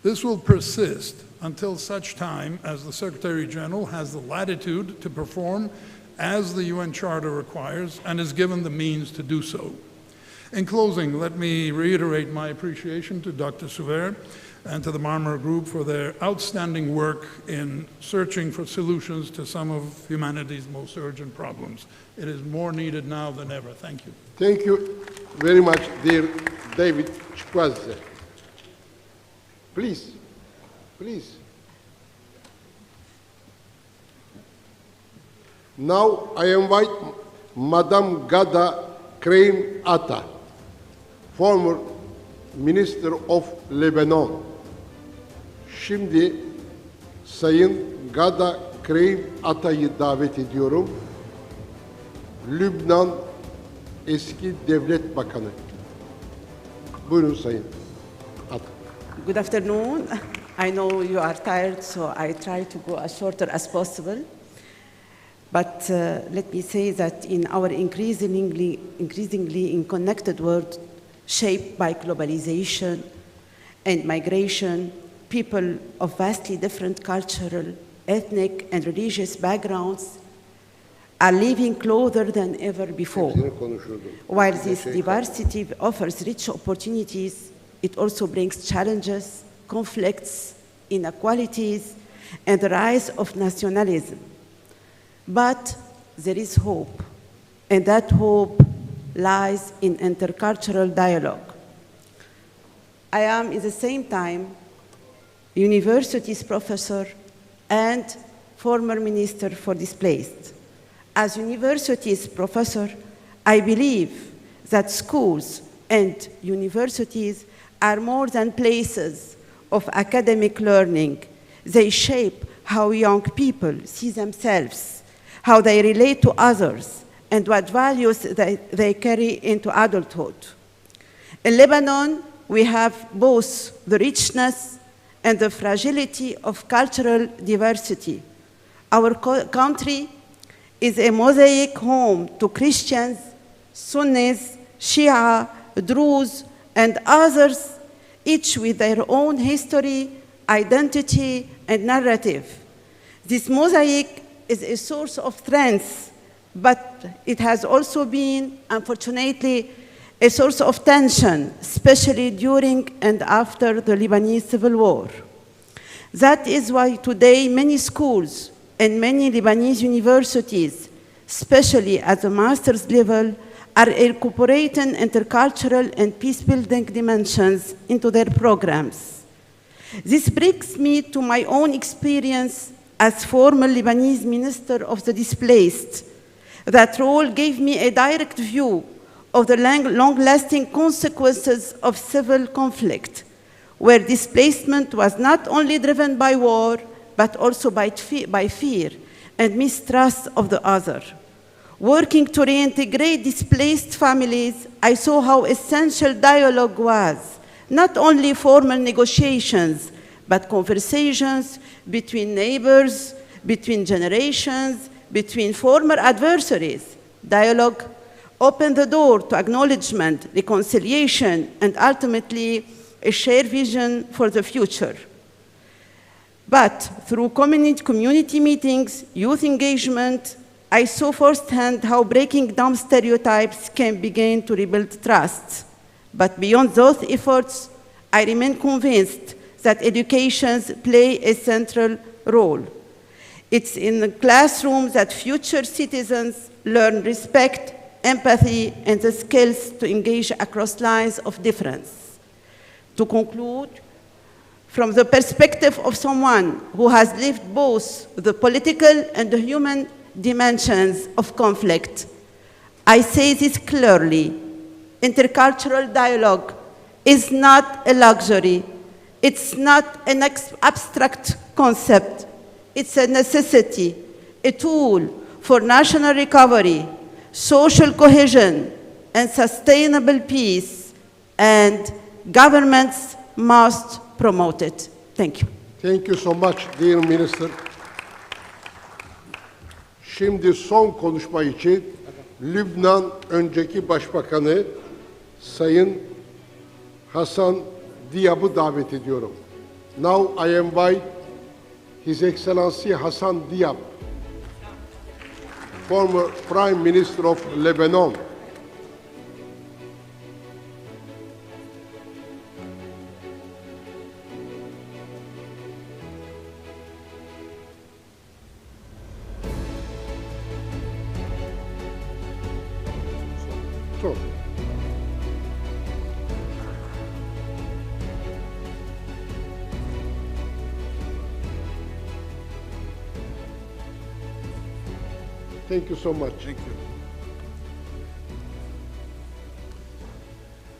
This will persist until such time as the Secretary General has the latitude to perform as the UN Charter requires and is given the means to do so. In closing, let me reiterate my appreciation to Dr. Souver and to the Marmara Group for their outstanding work in searching for solutions to some of humanity's most urgent problems. It is more needed now than ever. Thank you. Thank you very much, dear David Chikwaze. Please, please. Now I invite Madame Gada Crane Atta, former Minister of Lebanon. Şimdi Sayın Gada Crane Atta'yı davet ediyorum. Lübnan eski devlet bakanı. Buyurun Sayın Atta. Good afternoon. I know you are tired, so I try to go as shorter as possible. But let me say that in our increasingly connected world, shaped by globalization and migration, people of vastly different cultural, ethnic, and religious backgrounds are living closer than ever before. While this diversity offers rich opportunities, it also brings challenges, conflicts, inequalities, and the rise of nationalism. But there is hope, and that hope lies in intercultural dialogue. I am, at the same time, universities professor and former minister for displaced. As universities professor, I believe that schools and universities are more than places of academic learning. They shape how young people see themselves, how they relate to others, and what values they carry into adulthood. In Lebanon, we have both the richness and the fragility of cultural diversity. Our country is a mosaic home to Christians, Sunnis, Shia, Druze, and others, each with their own history, identity, and narrative. This mosaic is a source of strength, but it has also been, unfortunately, a source of tension, especially during and after the Lebanese civil war. That is why today many schools and many Lebanese universities, especially at the master's level, are incorporating intercultural and peace-building dimensions into their programs. This brings me to my own experience as former Lebanese Minister of the Displaced. That role gave me a direct view of the long-lasting consequences of civil conflict, where displacement was not only driven by war, but also by fear and mistrust of the other. Working to reintegrate displaced families, I saw how essential dialogue was, not only formal negotiations, but conversations between neighbors, between generations, between former adversaries. Dialogue opened the door to acknowledgement, reconciliation, and ultimately a shared vision for the future. But through community meetings, youth engagement, I saw firsthand how breaking down stereotypes can begin to rebuild trust. But beyond those efforts, I remain convinced that education plays a central role. It's in the classroom that future citizens learn respect, empathy, and the skills to engage across lines of difference. To conclude, from the perspective of someone who has lived both the political and the human dimensions of conflict, I say this clearly. Intercultural dialogue is not a luxury. It's not an abstract concept. It's a necessity, a tool for national recovery, social cohesion, and sustainable peace, and governments must promote it. Thank you. Thank you so much, dear Minister. Şimdi son konuşma için Lübnan önceki Başbakanı Sayın Hasan Diab'ı davet ediyorum. Now I invite His Excellency Hasan Diab, former Prime Minister of Lebanon. Thank you so much. Thank you.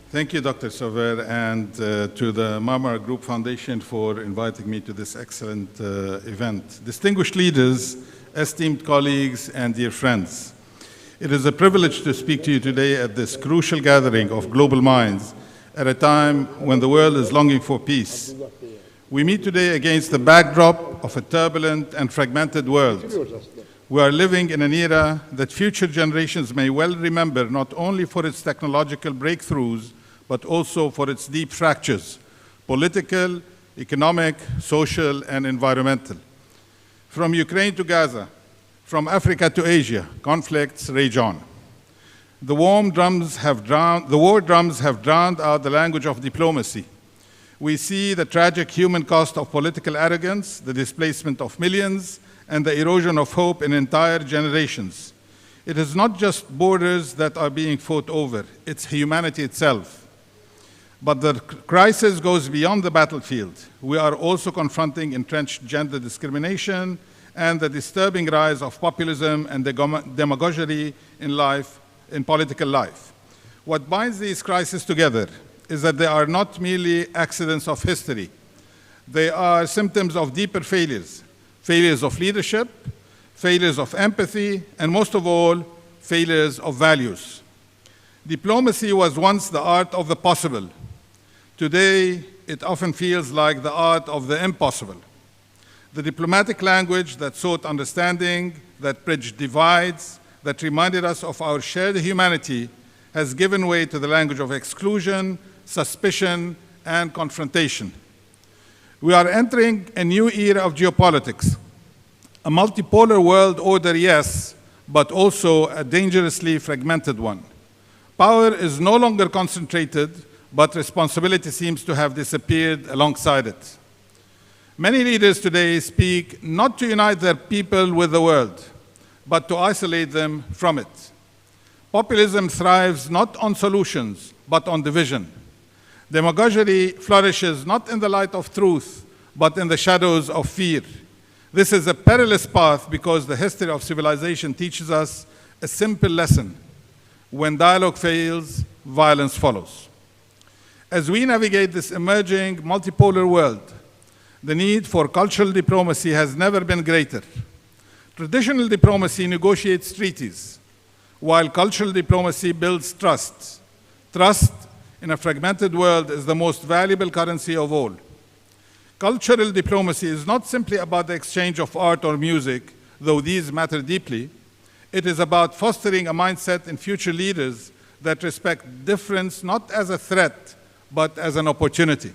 Thank you, Dr. Sauver, and to the Marmara Group Foundation for inviting me to this excellent event. Distinguished leaders, esteemed colleagues, and dear friends, it is a privilege to speak to you today at this crucial gathering of global minds at a time when the world is longing for peace. We meet today against the backdrop of a turbulent and fragmented world. We are living in an era that future generations may well remember not only for its technological breakthroughs, but also for its deep fractures, political, economic, social, and environmental. From Ukraine to Gaza, from Africa to Asia, conflicts rage on. The war drums have drowned out the language of diplomacy. We see the tragic human cost of political arrogance, the displacement of millions, and the erosion of hope in entire generations. It is not just borders that are being fought over, it's humanity itself. But the crisis goes beyond the battlefield. We are also confronting entrenched gender discrimination and the disturbing rise of populism and demagoguery in political life. What binds these crises together is that they are not merely accidents of history. They are symptoms of deeper failures. Failures of leadership, failures of empathy, and most of all, failures of values. Diplomacy was once the art of the possible. Today, it often feels like the art of the impossible. The diplomatic language that sought understanding, that bridged divides, that reminded us of our shared humanity, has given way to the language of exclusion, suspicion, and confrontation. We are entering a new era of geopolitics, a multipolar world order, yes, but also a dangerously fragmented one. Power is no longer concentrated, but responsibility seems to have disappeared alongside it. Many leaders today speak not to unite their people with the world, but to isolate them from it. Populism thrives not on solutions, but on division. Demagoguery flourishes not in the light of truth, but in the shadows of fear. This is a perilous path because the history of civilization teaches us a simple lesson. When dialogue fails, violence follows. As we navigate this emerging multipolar world, the need for cultural diplomacy has never been greater. Traditional diplomacy negotiates treaties, while cultural diplomacy builds trust. Trust in a fragmented world is the most valuable currency of all. Cultural diplomacy is not simply about the exchange of art or music, though these matter deeply. It is about fostering a mindset in future leaders that respect difference not as a threat, but as an opportunity.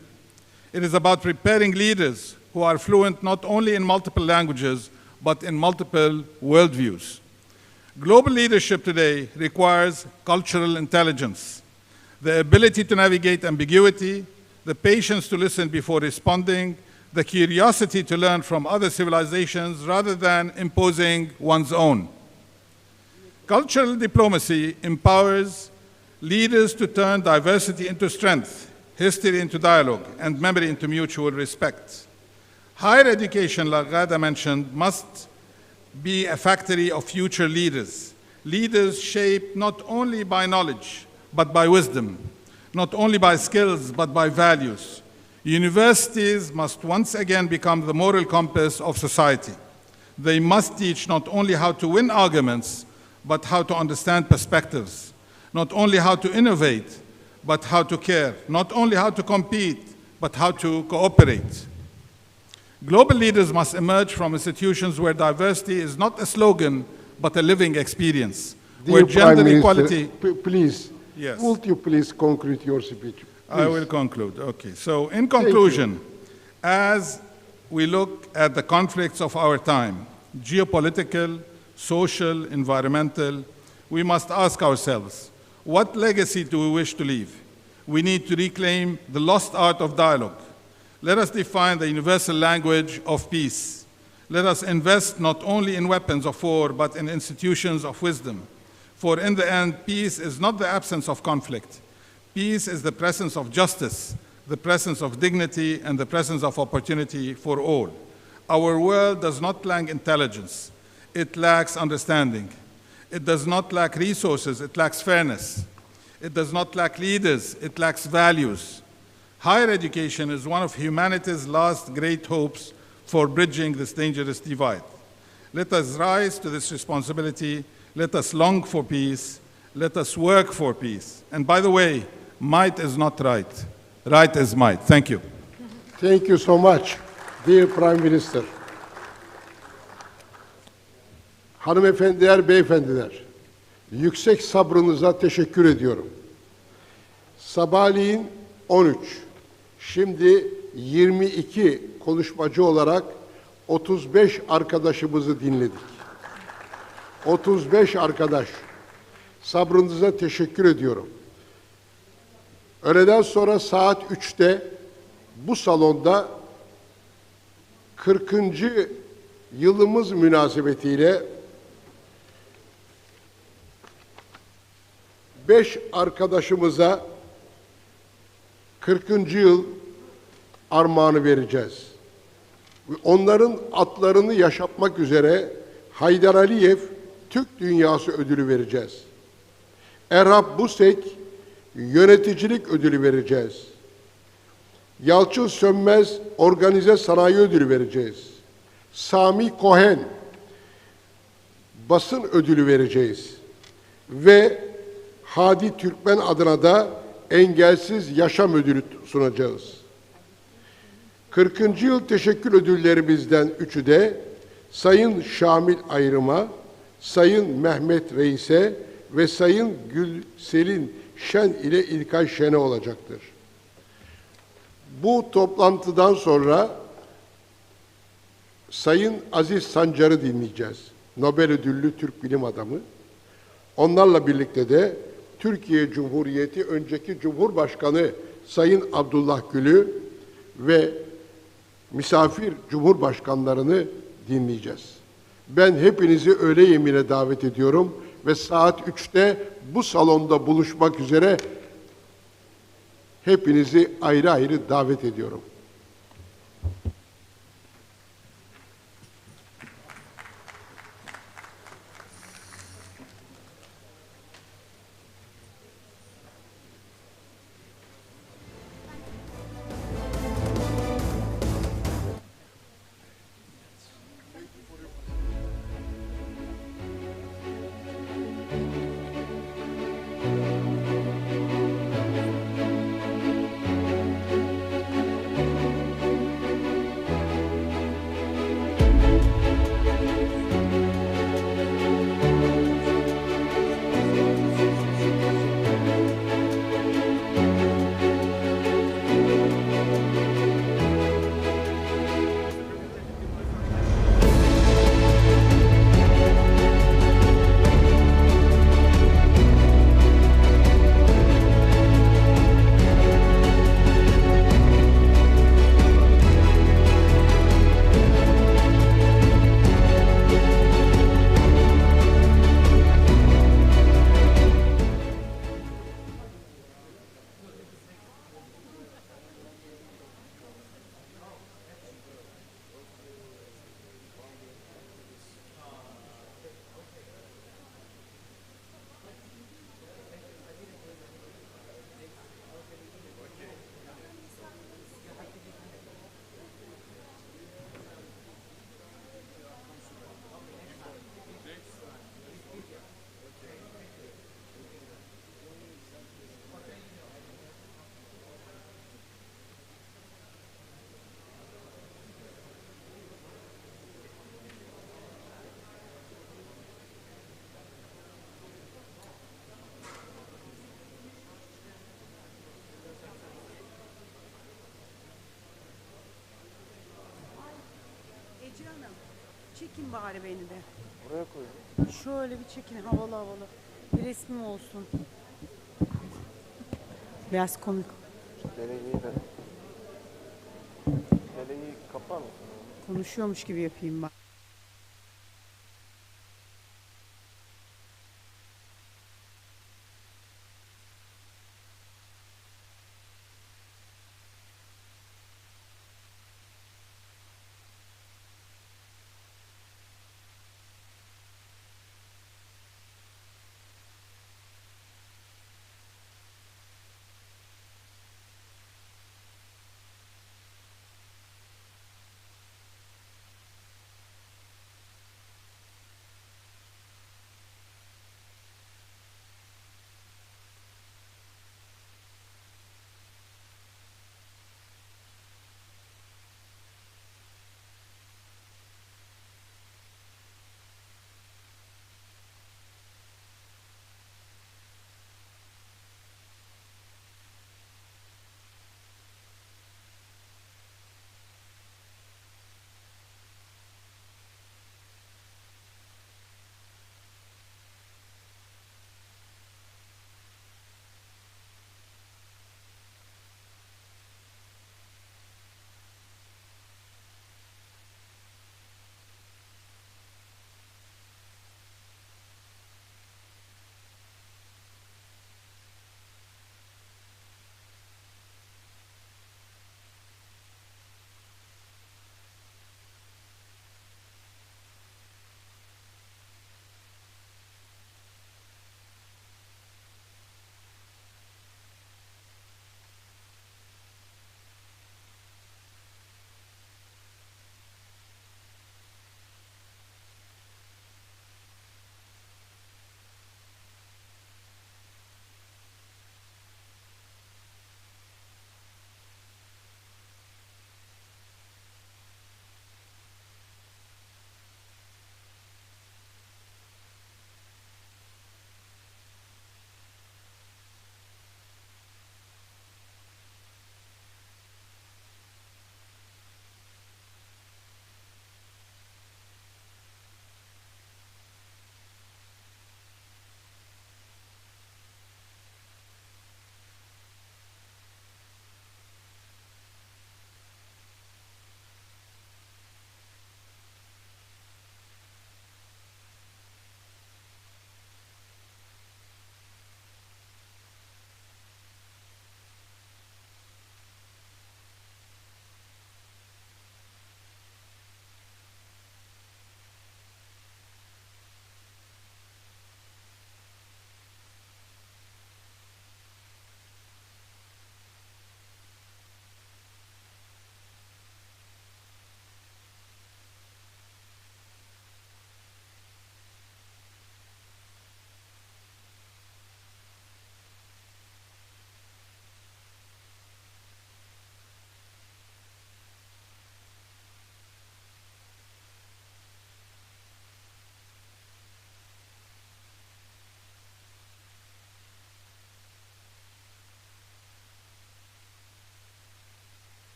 It is about preparing leaders who are fluent not only in multiple languages, but in multiple worldviews. Global leadership today requires cultural intelligence, the ability to navigate ambiguity, the patience to listen before responding, the curiosity to learn from other civilizations rather than imposing one's own. Cultural diplomacy empowers leaders to turn diversity into strength, history into dialogue, and memory into mutual respect. Higher education, like Ghada mentioned, must be a factory of future leaders. Leaders shaped not only by knowledge, but by wisdom, not only by skills, but by values. Universities must once again become the moral compass of society. They must teach not only how to win arguments, but how to understand perspectives, not only how to innovate, but how to care, not only how to compete, but how to cooperate. Global leaders must emerge from institutions where diversity is not a slogan, but a living experience, where gender equality... Please, yes. Would you please conclude your speech? Please. I will conclude, okay. So in conclusion, as we look at the conflicts of our time, geopolitical, social, environmental, we must ask ourselves, what legacy do we wish to leave? We need to reclaim the lost art of dialogue. Let us define the universal language of peace. Let us invest not only in weapons of war, but in institutions of wisdom. For in the end, peace is not the absence of conflict. Peace is the presence of justice, the presence of dignity, and the presence of opportunity for all. Our world does not lack intelligence. It lacks understanding. It does not lack resources. It lacks fairness. It does not lack leaders. It lacks values. Higher education is one of humanity's last great hopes for bridging this dangerous divide. Let us rise to this responsibility. Let us long for peace. Let us work for peace. And by the way, might is not right. Right is might. Thank you. Thank you so much, dear Prime Minister. Hanımefendiler, beyefendiler, yüksek sabrınıza teşekkür ediyorum. Sabahleyin 13, şimdi 22 konuşmacı olarak 35 arkadaşımızı dinledik. 35 arkadaş. Sabrınıza teşekkür ediyorum. Öğleden sonra saat 3'te bu salonda 40. yılımız münasebetiyle 5 arkadaşımıza 40. yıl armağanı vereceğiz. Onların adlarını yaşatmak üzere Haydar Aliyev Türk Dünyası Ödülü vereceğiz. Erhab Busek Yöneticilik Ödülü vereceğiz. Yalçın Sönmez Organize Sanayi Ödülü vereceğiz. Sami Cohen Basın Ödülü vereceğiz. Ve Hadi Türkmen adına da Engelsiz Yaşam Ödülü sunacağız. 40. yıl teşekkür ödüllerimizden 3'ü de Sayın Şamil Ayrım'a, Sayın Mehmet Reis'e ve Sayın Gülselin Şen ile İlkay Şen'e olacaktır. Bu toplantıdan sonra Sayın Aziz Sancar'ı dinleyeceğiz. Nobel ödüllü Türk bilim adamı. Onlarla birlikte de Türkiye Cumhuriyeti önceki Cumhurbaşkanı Sayın Abdullah Gül'ü ve misafir Cumhurbaşkanlarını dinleyeceğiz. Ben hepinizi öğle yemeğine davet ediyorum ve saat 3'te bu salonda buluşmak üzere hepinizi ayrı ayrı davet ediyorum. Çekin bari beni de. Buraya koy. Şöyle bir çekin havalı havalı. Bir resmim olsun. Biraz komik. Deleği de. Deleği kapar mısın? Konuşuyormuş gibi yapayım bak.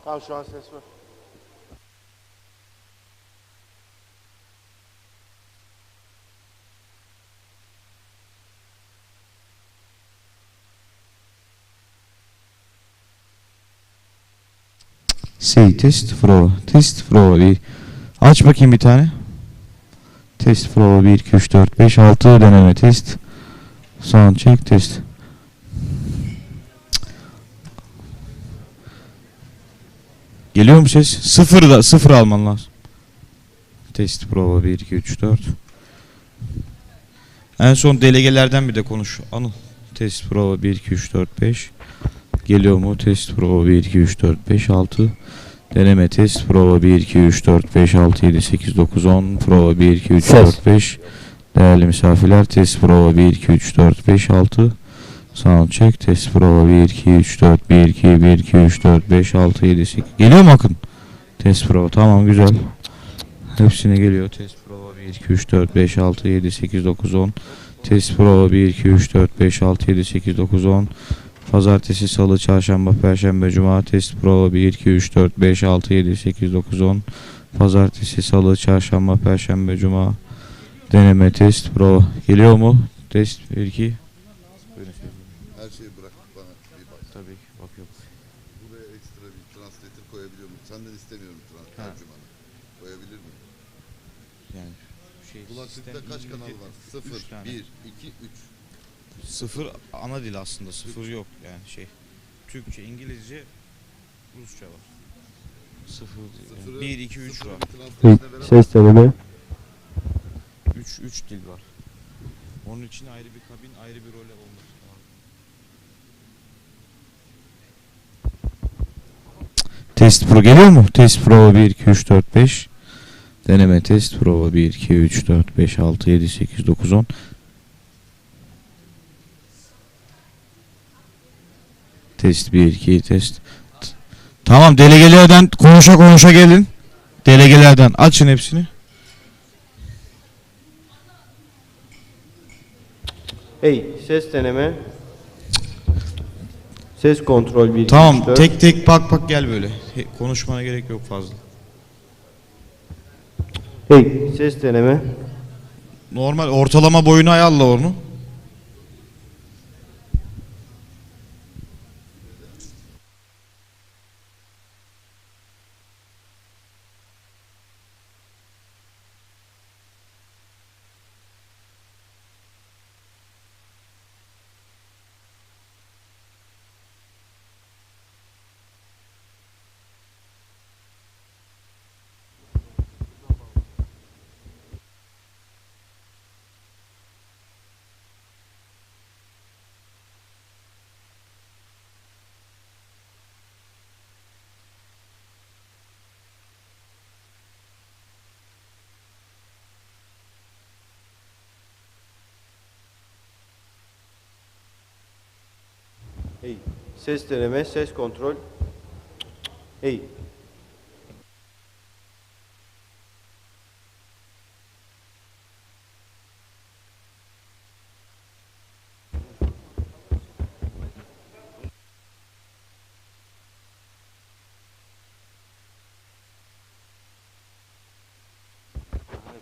Tamam şu an ses var. Test prova bir. Aç bakayım bir tane. Test prova 1 2 3 4 5 6 deneme test. Sound check test. Geliyor mu ses? Sıfır alman lazım. Test prova 1 2 3 4. En son delegelerden bir de konuş. Anıl. Test prova 1 2 3 4 5. Geliyor mu? Test prova 1 2 3 4 5 6. Deneme test prova 1 2 3 4 5 6 7 8 9 10. Prova 1 2 3 4 5. Değerli misafirler, test prova 1 2 3 4 5 6. Sound check test prova 1 2 3 4 1 2 1 2 3 4 5 6 7 8. Geliyor mu Akın? Test prova tamam güzel. Hepsine geliyor. Test prova 1 2 3 4 5 6 7 8 9 10. Test prova 1 2 3 4 5 6 7 8 9 10. Pazartesi, salı, çarşamba, perşembe, cuma. Test prova 1 2 3 4 5 6 7 8 9 10. Pazartesi, salı, çarşamba, perşembe, cuma. Deneme test prova. Geliyor mu? Test 1 2. Her şeyi bırak bana bir bak. Tabii ki bakıyorum. Buraya ekstra bir translator koyabiliyor muyum? Senden istemiyorum tercümanı. Koyabilir miyim? Yani kulaklıkta kaç kanal var? 0, 1, 2, 3. Sıfır ana dil aslında. Sıfır yok yani Türkçe, İngilizce, Rusça var. Sıfır. 1 2 3 var. Ses deneme. 3 dil var. Onun için ayrı bir kabin, ayrı bir role olması lazım. Test pro geliyor mu? Test prova 1 2 3 4 5. Deneme test prova 1 2 3 4 5 6 7 8 9 10. Test 1 2 test. Tamam, delegelerden konuşa gelin. Delegelerden açın hepsini. Ses deneme. Ses kontrol 1 Tamam, 2 3 4. tek tek bak gel böyle. Konuşmana gerek yok fazla. Ses deneme. Normal ortalama boyunu ayarla onu. Ses deneme, ses kontrol.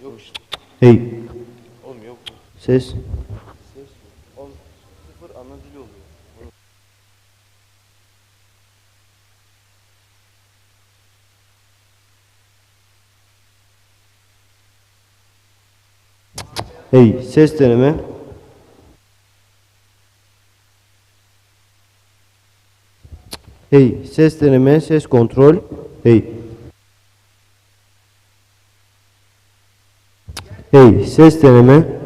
Yok işte. Oğlum yok. Ses. Ses. Oğlum 0 ana dil oluyor. Ses deneme. Ses deneme, ses kontrol. Ses deneme.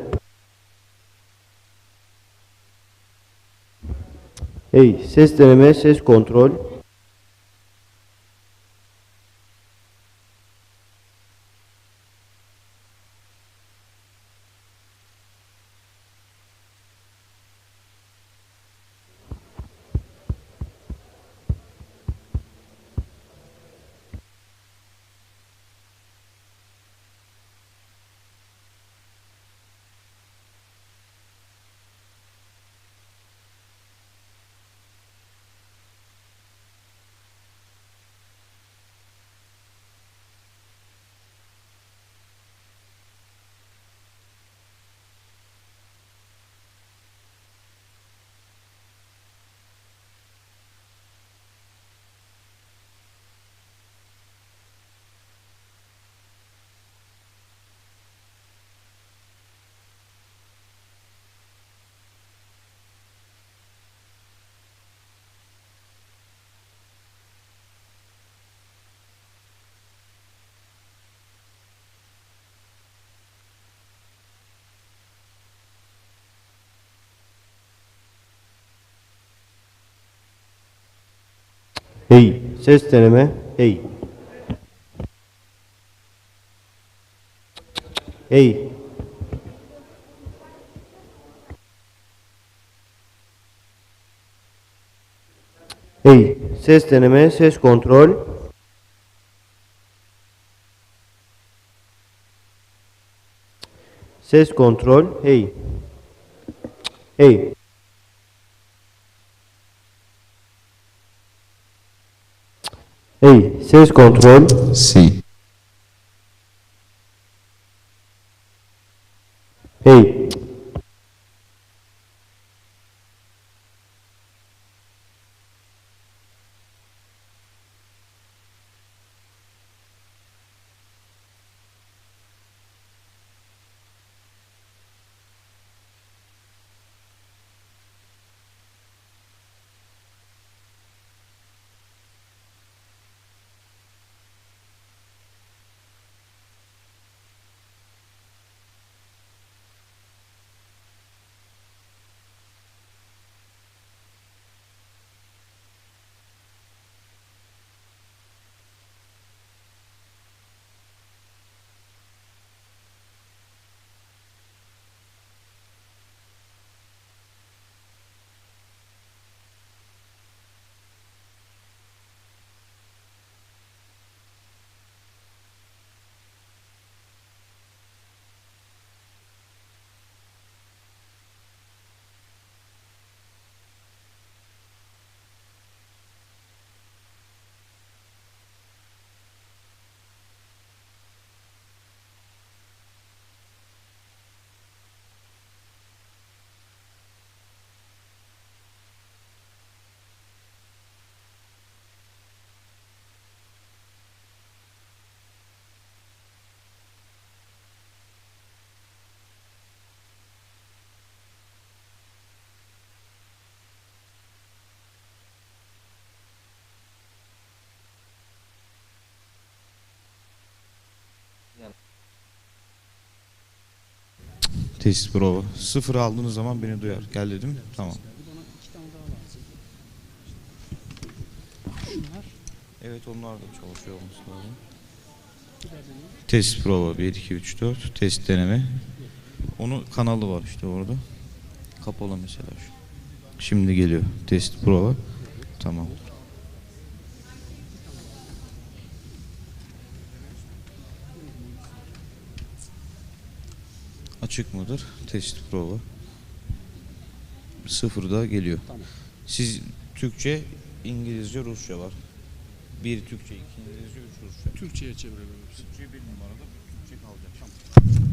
Ses deneme, ses kontrol. Hey, ses deneme. Hey. Hey. Hey, ses deneme, ses kontrol. Ses kontrol. Hey. Hey. Hey, ses kontrol. Si. Hey. Test prova. 0 aldığınız zaman beni duyar. Gel dedim. Tamam. Evet, onlar da çalışıyor olması lazım. Test prova 1, 2, 3, 4. Test deneme. Onun kanalı var işte orada. Kapalı mesela şu. Şimdi geliyor. Test prova. Tamam. Açık mıdır? Test prova. 0'da geliyor. Tamam. Siz Türkçe, İngilizce, Rusça var. 1 Türkçe, 2 İngilizce, 3 Rusça. Türkçe'ye çevirelim. Türkçe 1 numarada, Türkçe kalacak. Tamam.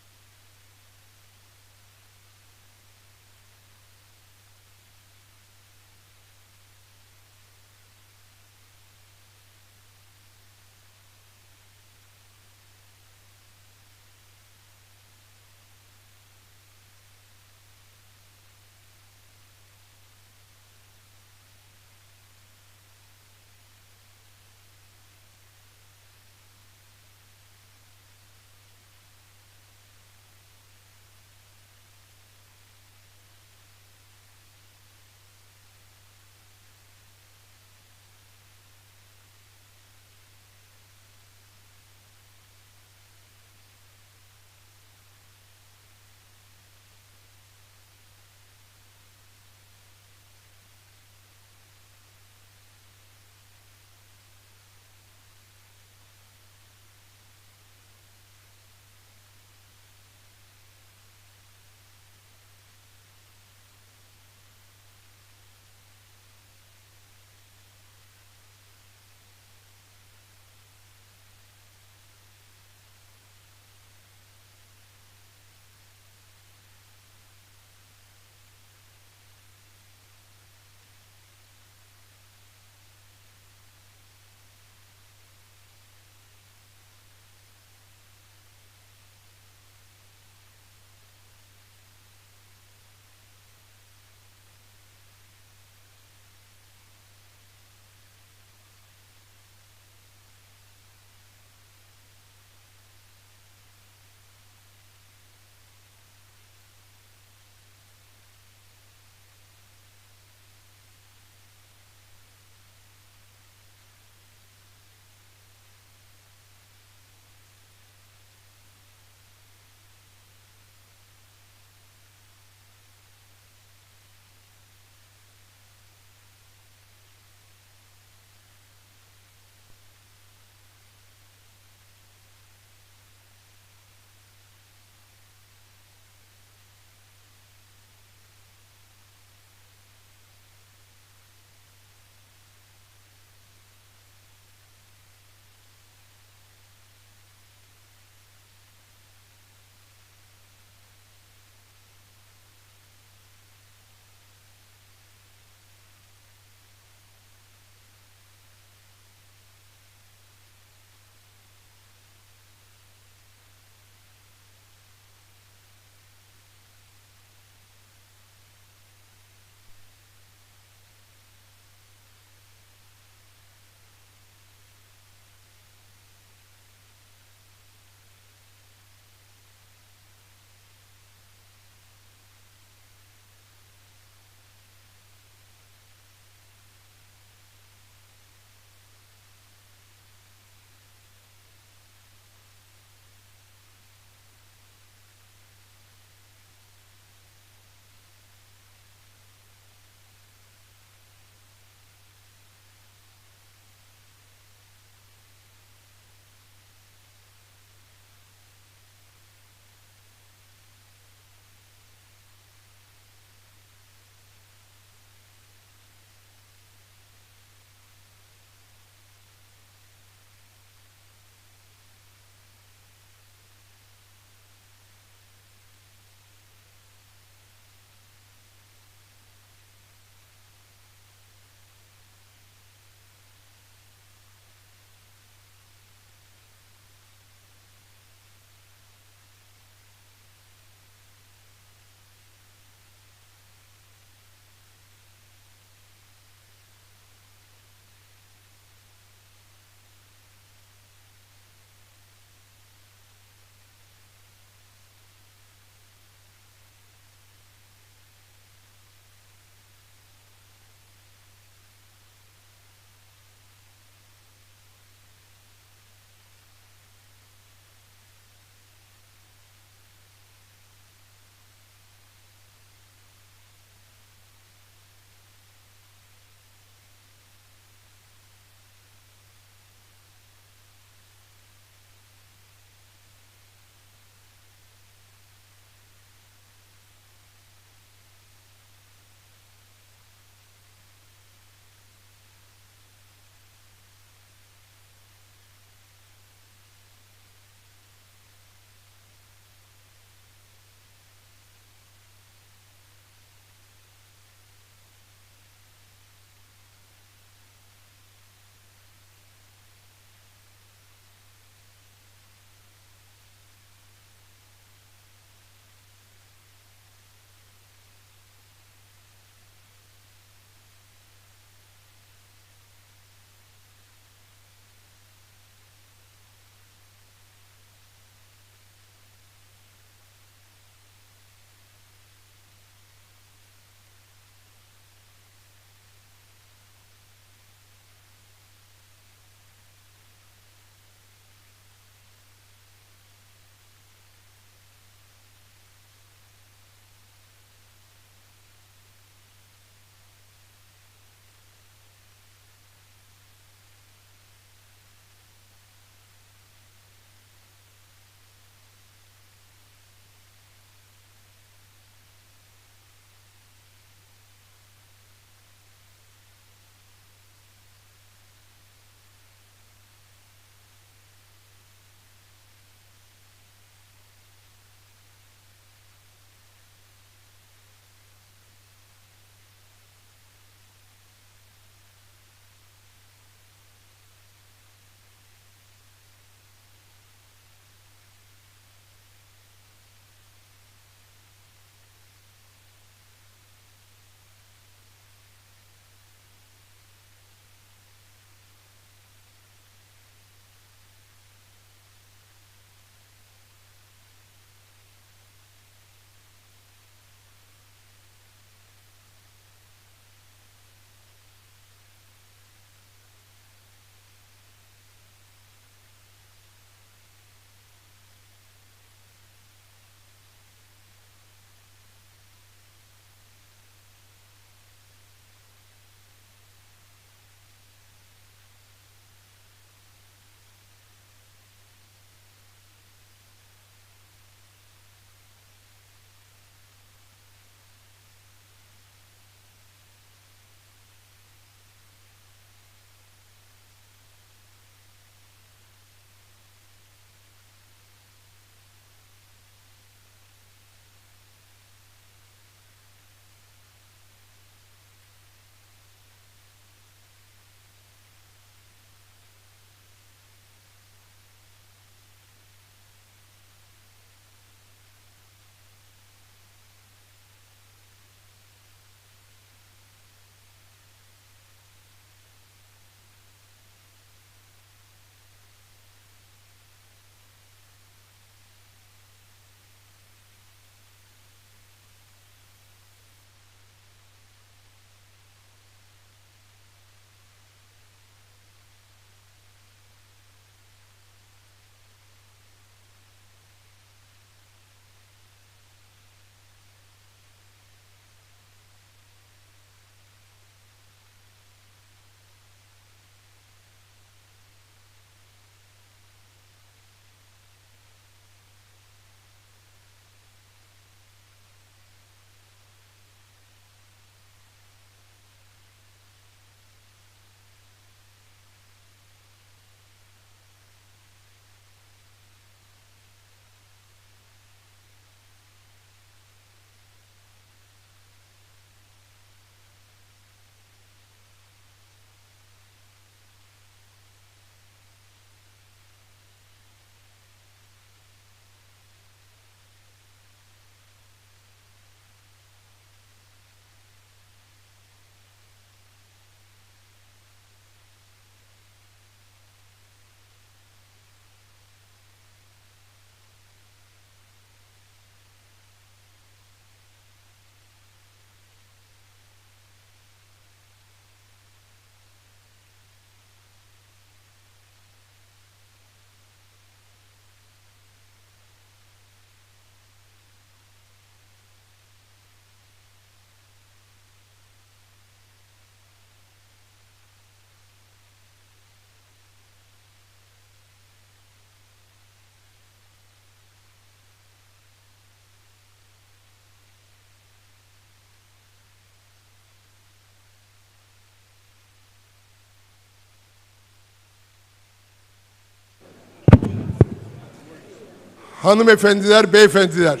Hanımefendiler, beyefendiler,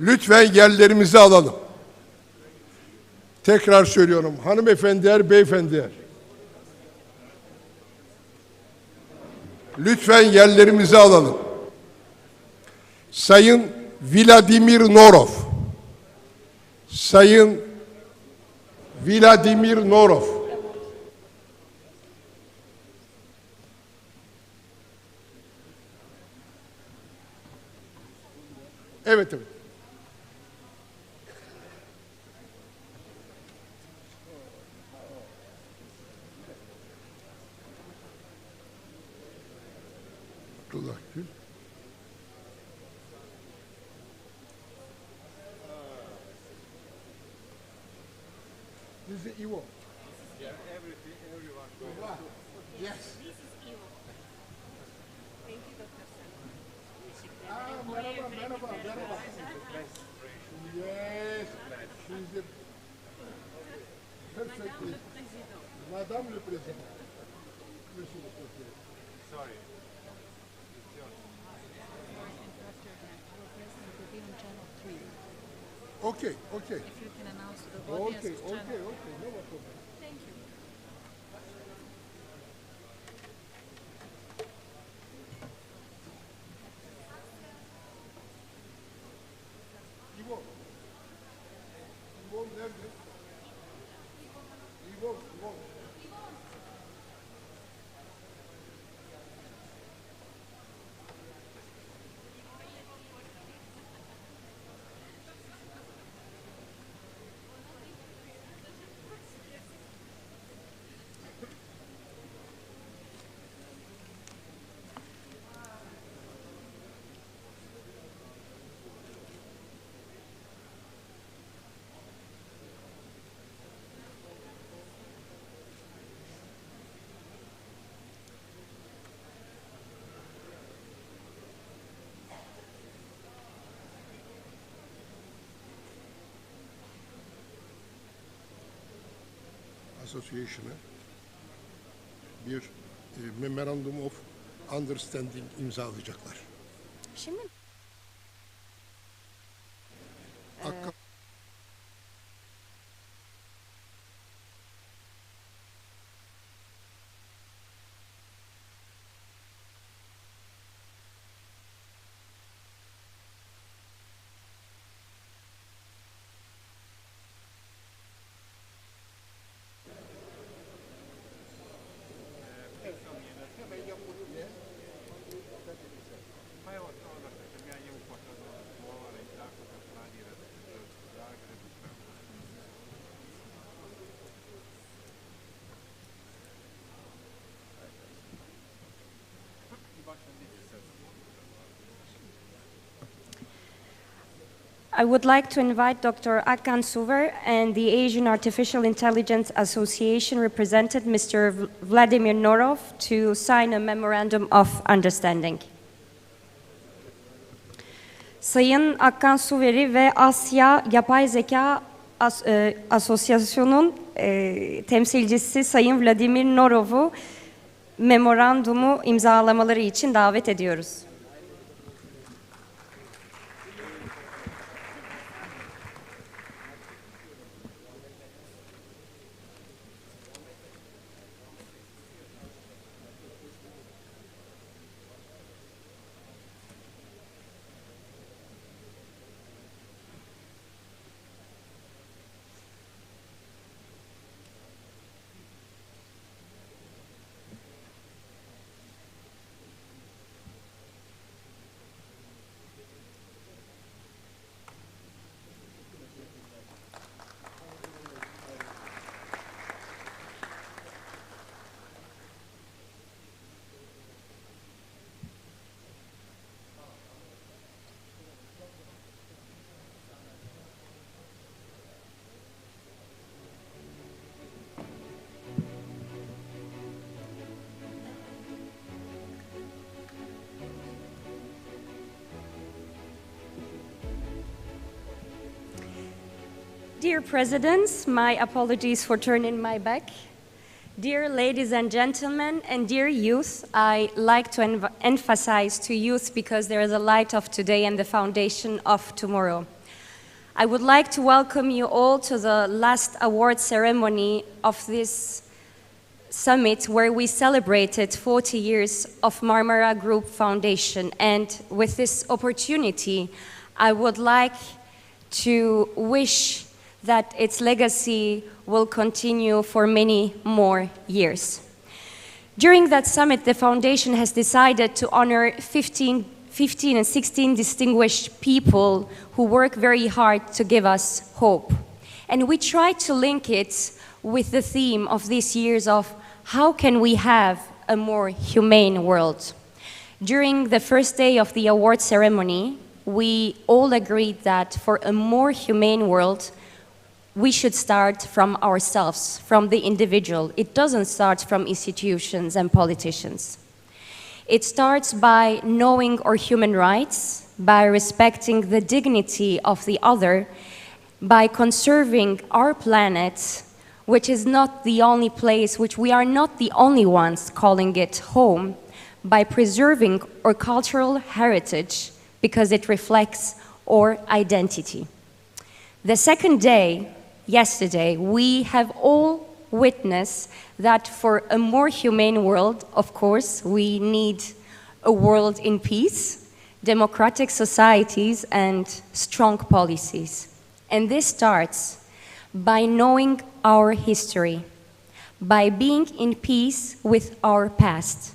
lütfen yerlerimizi alalım. Tekrar söylüyorum, hanımefendiler, beyefendiler. Lütfen yerlerimizi alalım. Sayın Vladimir Norov. Sayın Vladimir Norov. Evet, evet. Abdullah Gül. This is Ivo. Yeah, everyone. Yes. This is Ivo. Thank you, Dr. Sam. Merhaba. Yes. She's the perfect. Madame le Président. Monsieur le Président. Sorry. Okay. If you can announce to the audience. Okay. No problem. Thank you. Ivo nerede? Ivo. Association'a bir Memorandum of Understanding imzalayacaklar. Şimdi I would like to invite Dr. Akan Suver and the Asian Artificial Intelligence Association represented Mr. Vladimir Norov to sign a Memorandum of Understanding. Sayın Akan Suver'i ve Asya Yapay Zeka Asosyasyon'un temsilcisi Sayın Vladimir Norov'u memorandumu imzalamaları için davet ediyoruz. Dear Presidents, my apologies for turning my back. Dear ladies and gentlemen, and dear youth, I like to emphasize to youth because there is a light of today and the foundation of tomorrow. I would like to welcome you all to the last award ceremony of this summit where we celebrated 40 years of Marmara Group Foundation. And with this opportunity, I would like to wish that its legacy will continue for many more years. During that summit, the foundation has decided to honor 15 and 16 distinguished people who work very hard to give us hope. And we try to link it with the theme of these years of how can we have a more humane world. During the first day of the award ceremony, we all agreed that for a more humane world, we should start from ourselves, from the individual. It doesn't start from institutions and politicians. It starts by knowing our human rights, by respecting the dignity of the other, by conserving our planet, which is not the only place, which we are not the only ones calling it home, by preserving our cultural heritage because it reflects our identity. The second day, yesterday, we have all witnessed that for a more humane world, of course, we need a world in peace, democratic societies, and strong policies. And this starts by knowing our history, by being in peace with our past.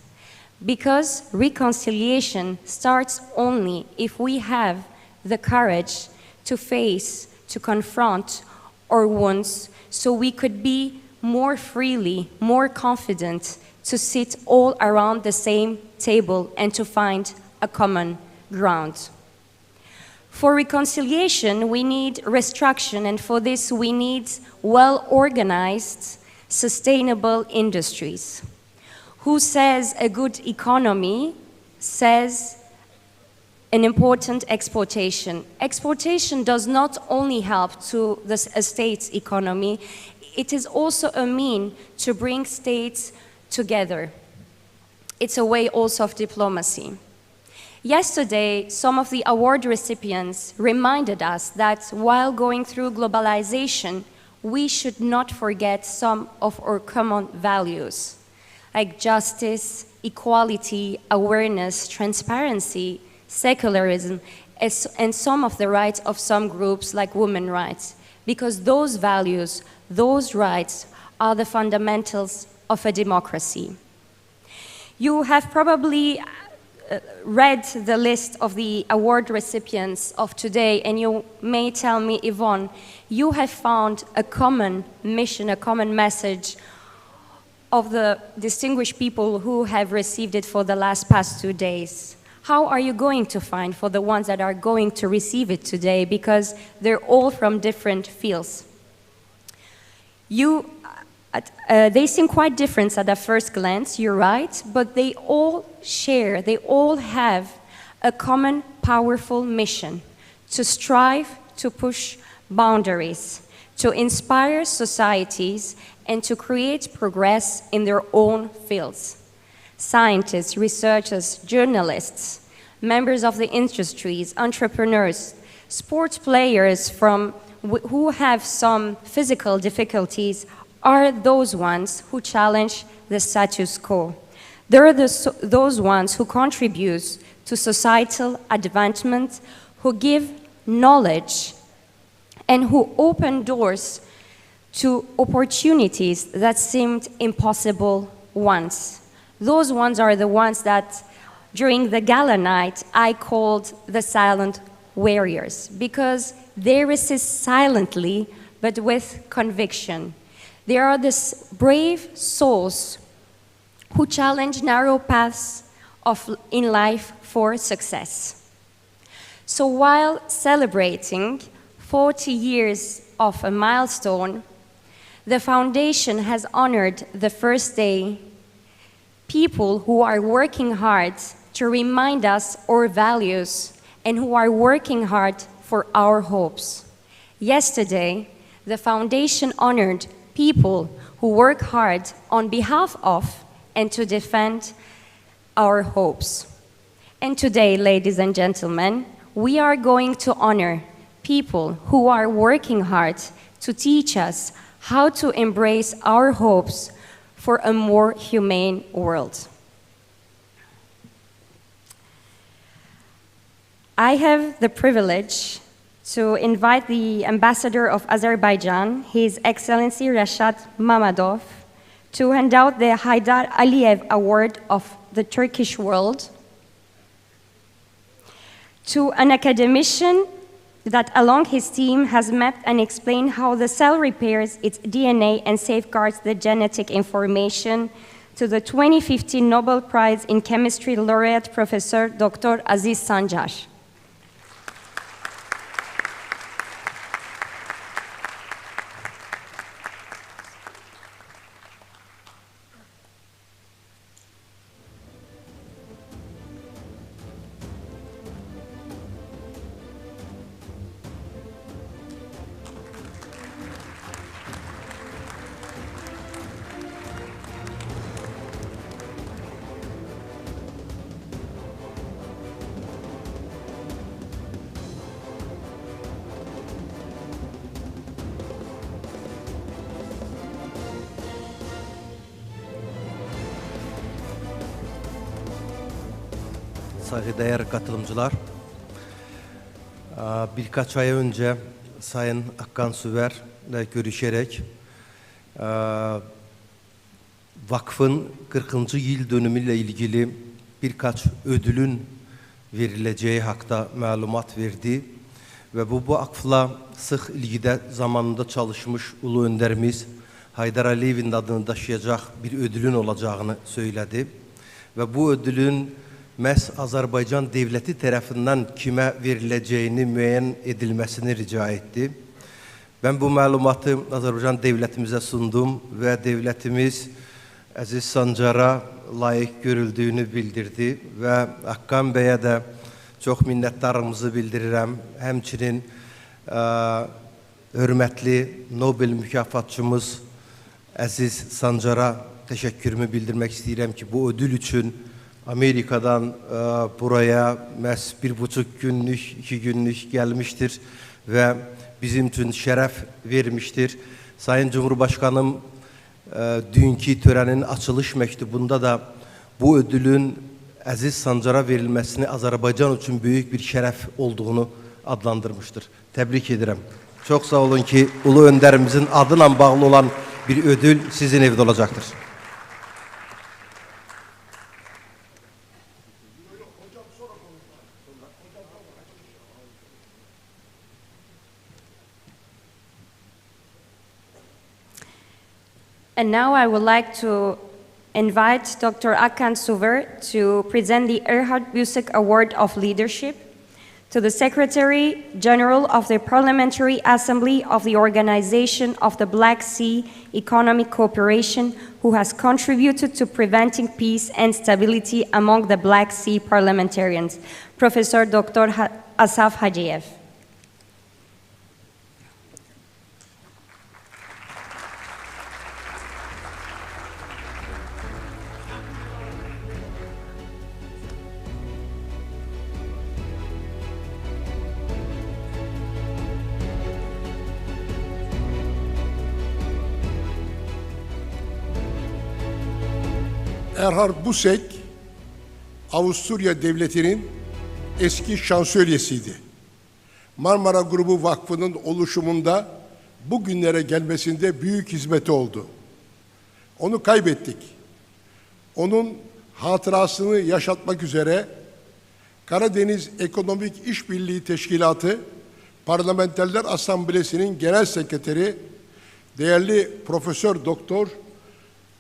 Because reconciliation starts only if we have the courage to face, to confront our wounds, so we could be more freely, more confident to sit all around the same table and to find a common ground. For reconciliation, we need restructuring, and for this we need well-organized, sustainable industries. Who says a good economy says an important exportation. Exportation does not only help to a state's economy, it is also a means to bring states together. It's a way also of diplomacy. Yesterday, some of the award recipients reminded us that while going through globalization, we should not forget some of our common values, like justice, equality, awareness, transparency, secularism, and some of the rights of some groups like women's rights, because those values, those rights are the fundamentals of a democracy. You have probably read the list of the award recipients of today, and you may tell me, Yvonne, you have found a common mission, a common message of the distinguished people who have received it for the past 2 days. How are you going to find for the ones that are going to receive it today? Because they're all from different fields. They seem quite different at a first glance, you're right, but they all share, they all have a common powerful mission to strive to push boundaries, to inspire societies, and to create progress in their own fields. Scientists, researchers, journalists, members of the industries, entrepreneurs, sports players who have some physical difficulties are those ones who challenge the status quo. They're those ones who contribute to societal advancement, who give knowledge, and who open doors to opportunities that seemed impossible once. Those ones are the ones that, during the gala night, I called the silent warriors, because they resist silently, but with conviction. They are the brave souls who challenge narrow paths in life for success. So while celebrating 40 years of a milestone, the foundation has honored the first day people who are working hard to remind us our values and who are working hard for our hopes. Yesterday, the foundation honored people who work hard on behalf of and to defend our hopes. And today, ladies and gentlemen, we are going to honor people who are working hard to teach us how to embrace our hopes for a more humane world. I have the privilege to invite the Ambassador of Azerbaijan, His Excellency Rashad Mamadov, to hand out the Haydar Aliyev Award of the Turkish world to an academician that along his team has mapped and explained how the cell repairs its DNA and safeguards the genetic information, to the 2015 Nobel Prize in Chemistry laureate Professor Dr. Aziz Sancar. Saygıdeğer katılımcılar, birkaç ay önce Sayın Akkan Süver'le görüşerek vakfın 40. yıl dönümüyle ilgili birkaç ödülün verileceği hakta malumat verdi ve bu vakfla sık ilgide zamanında çalışmış ulu önderimiz Haydar Aliyev'in adını taşıyacak bir ödülün olacağını söyledi ve bu ödülün məhz Azərbaycan devleti tərəfindən kimə veriləcəyini müəyyən edilməsini rica etdi. Ben bu məlumatı Azərbaycan devletimizə sundum və devletimiz Aziz Sancar'a layık görüldüğünü bildirdi və Akkan Bey'e də çox minnətdarlığımızı bildirirəm. Həmçinin hörmətli Nobel mükafatçımız Aziz Sancar'a təşəkkürümü bildirmək istəyirəm ki, bu ödül üçün Amerika'dan buraya məhz 1,5 günlük, 2 günlük gelmiştir ve bizim için şeref vermiştir. Sayın Cumhurbaşkanım dünkü törenin açılış mektubunda da bu ödülün Aziz Sancar'a verilmesini Azerbaycan için büyük bir şeref olduğunu adlandırmıştır. Tebrik ederim. Çok sağ olun ki ulu önderimizin adıyla bağlı olan bir ödül sizin evde olacaktır. And now I would like to invite Dr. Akkan Suver to present the Erhard Büsek Award of Leadership to the Secretary General of the Parliamentary Assembly of the Organization of the Black Sea Economic Cooperation, who has contributed to preventing peace and stability among the Black Sea parliamentarians, Professor Dr. Asaf Hacıyev. Erhard Büsek, Avusturya Devleti'nin eski şansölyesiydi. Marmara Grubu Vakfı'nın oluşumunda bugünlere gelmesinde büyük hizmeti oldu. Onu kaybettik. Onun hatırasını yaşatmak üzere Karadeniz Ekonomik İşbirliği Teşkilatı Parlamenterler Asamblesi'nin Genel Sekreteri değerli Profesör Doktor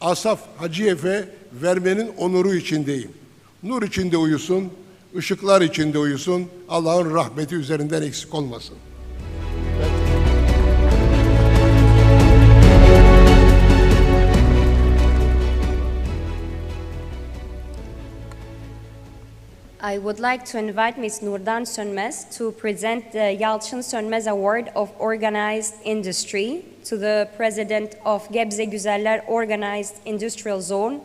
Asaf Hacıyev'e vermenin onuru içindeyim. Nur içinde uyusun, ışıklar içinde uyusun, Allah'ın rahmeti üzerinden eksik olmasın. I would like to invite Ms. Nurdan Sönmez to present the Yalçın Sönmez Award of Organized Industry to the president of Gebze Güzeller Organized Industrial Zone.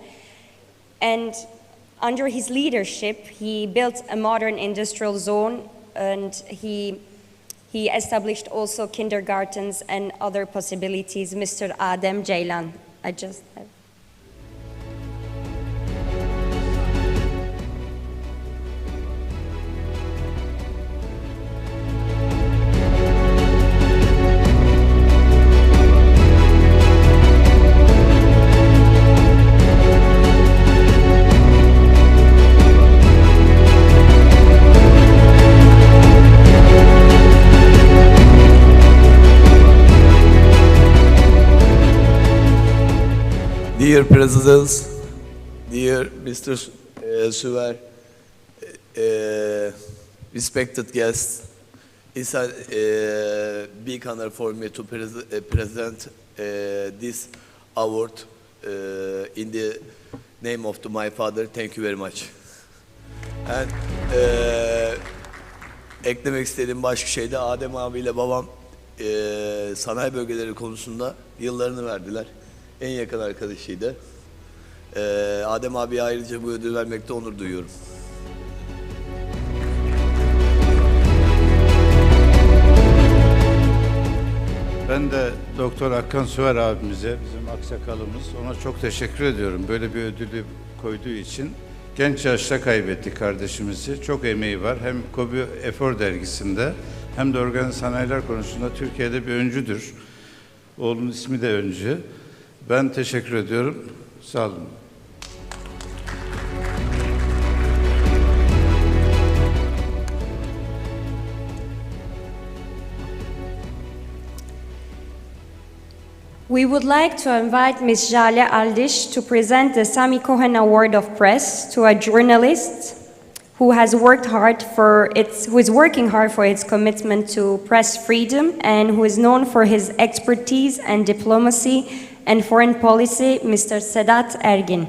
And under his leadership, he built a modern industrial zone, and he established also kindergartens and other possibilities. Mr. Adem Ceylan, I just have. Dear Presidents, dear Mr. Suver, respected guests, it's a big honor for me to present this award in the name of my father. Thank you very much. And eklemek istediğim başka şey de Adem abiyle babam sanayi bölgeleri konusunda yıllarını verdiler. En yakın arkadaşıydı. Adem abiye ayrıca bu ödül vermekte onur duyuyorum. Ben de Doktor Hakan Süver abimize, bizim aksakalımız, ona çok teşekkür ediyorum. Böyle bir ödülü koyduğu için. Genç yaşta kaybettik kardeşimizi. Çok emeği var. Hem Kobi Efor dergisinde hem de organize sanayiler konusunda Türkiye'de bir öncüdür. Oğlunun ismi de öncü. Ben teşekkür ediyorum. Sağ olun. We would like to invite Ms. Jale Aldish to present the Sami Cohen Award of Press to a journalist who is working hard for its commitment to press freedom and who is known for his expertise and diplomacy and foreign policy, Mr. Sedat Ergin.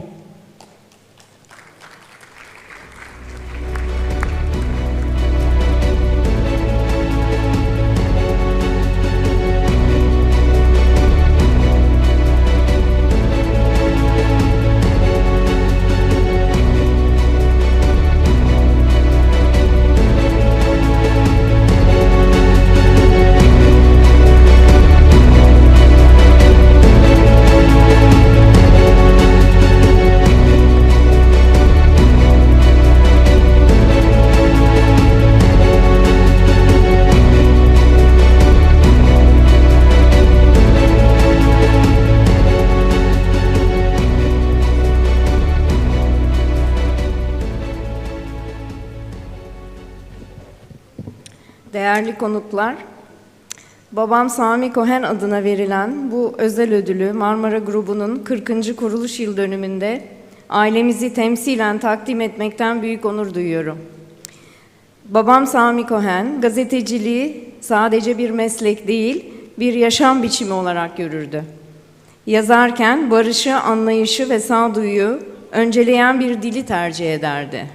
Değerli konuklar, babam Sami Cohen adına verilen bu özel ödülü Marmara Grubu'nun 40. kuruluş yıl dönümünde ailemizi temsilen takdim etmekten büyük onur duyuyorum. Babam Sami Cohen, gazeteciliği sadece bir meslek değil, bir yaşam biçimi olarak görürdü. Yazarken barışı, anlayışı ve sağduyuyu önceleyen bir dili tercih ederdi.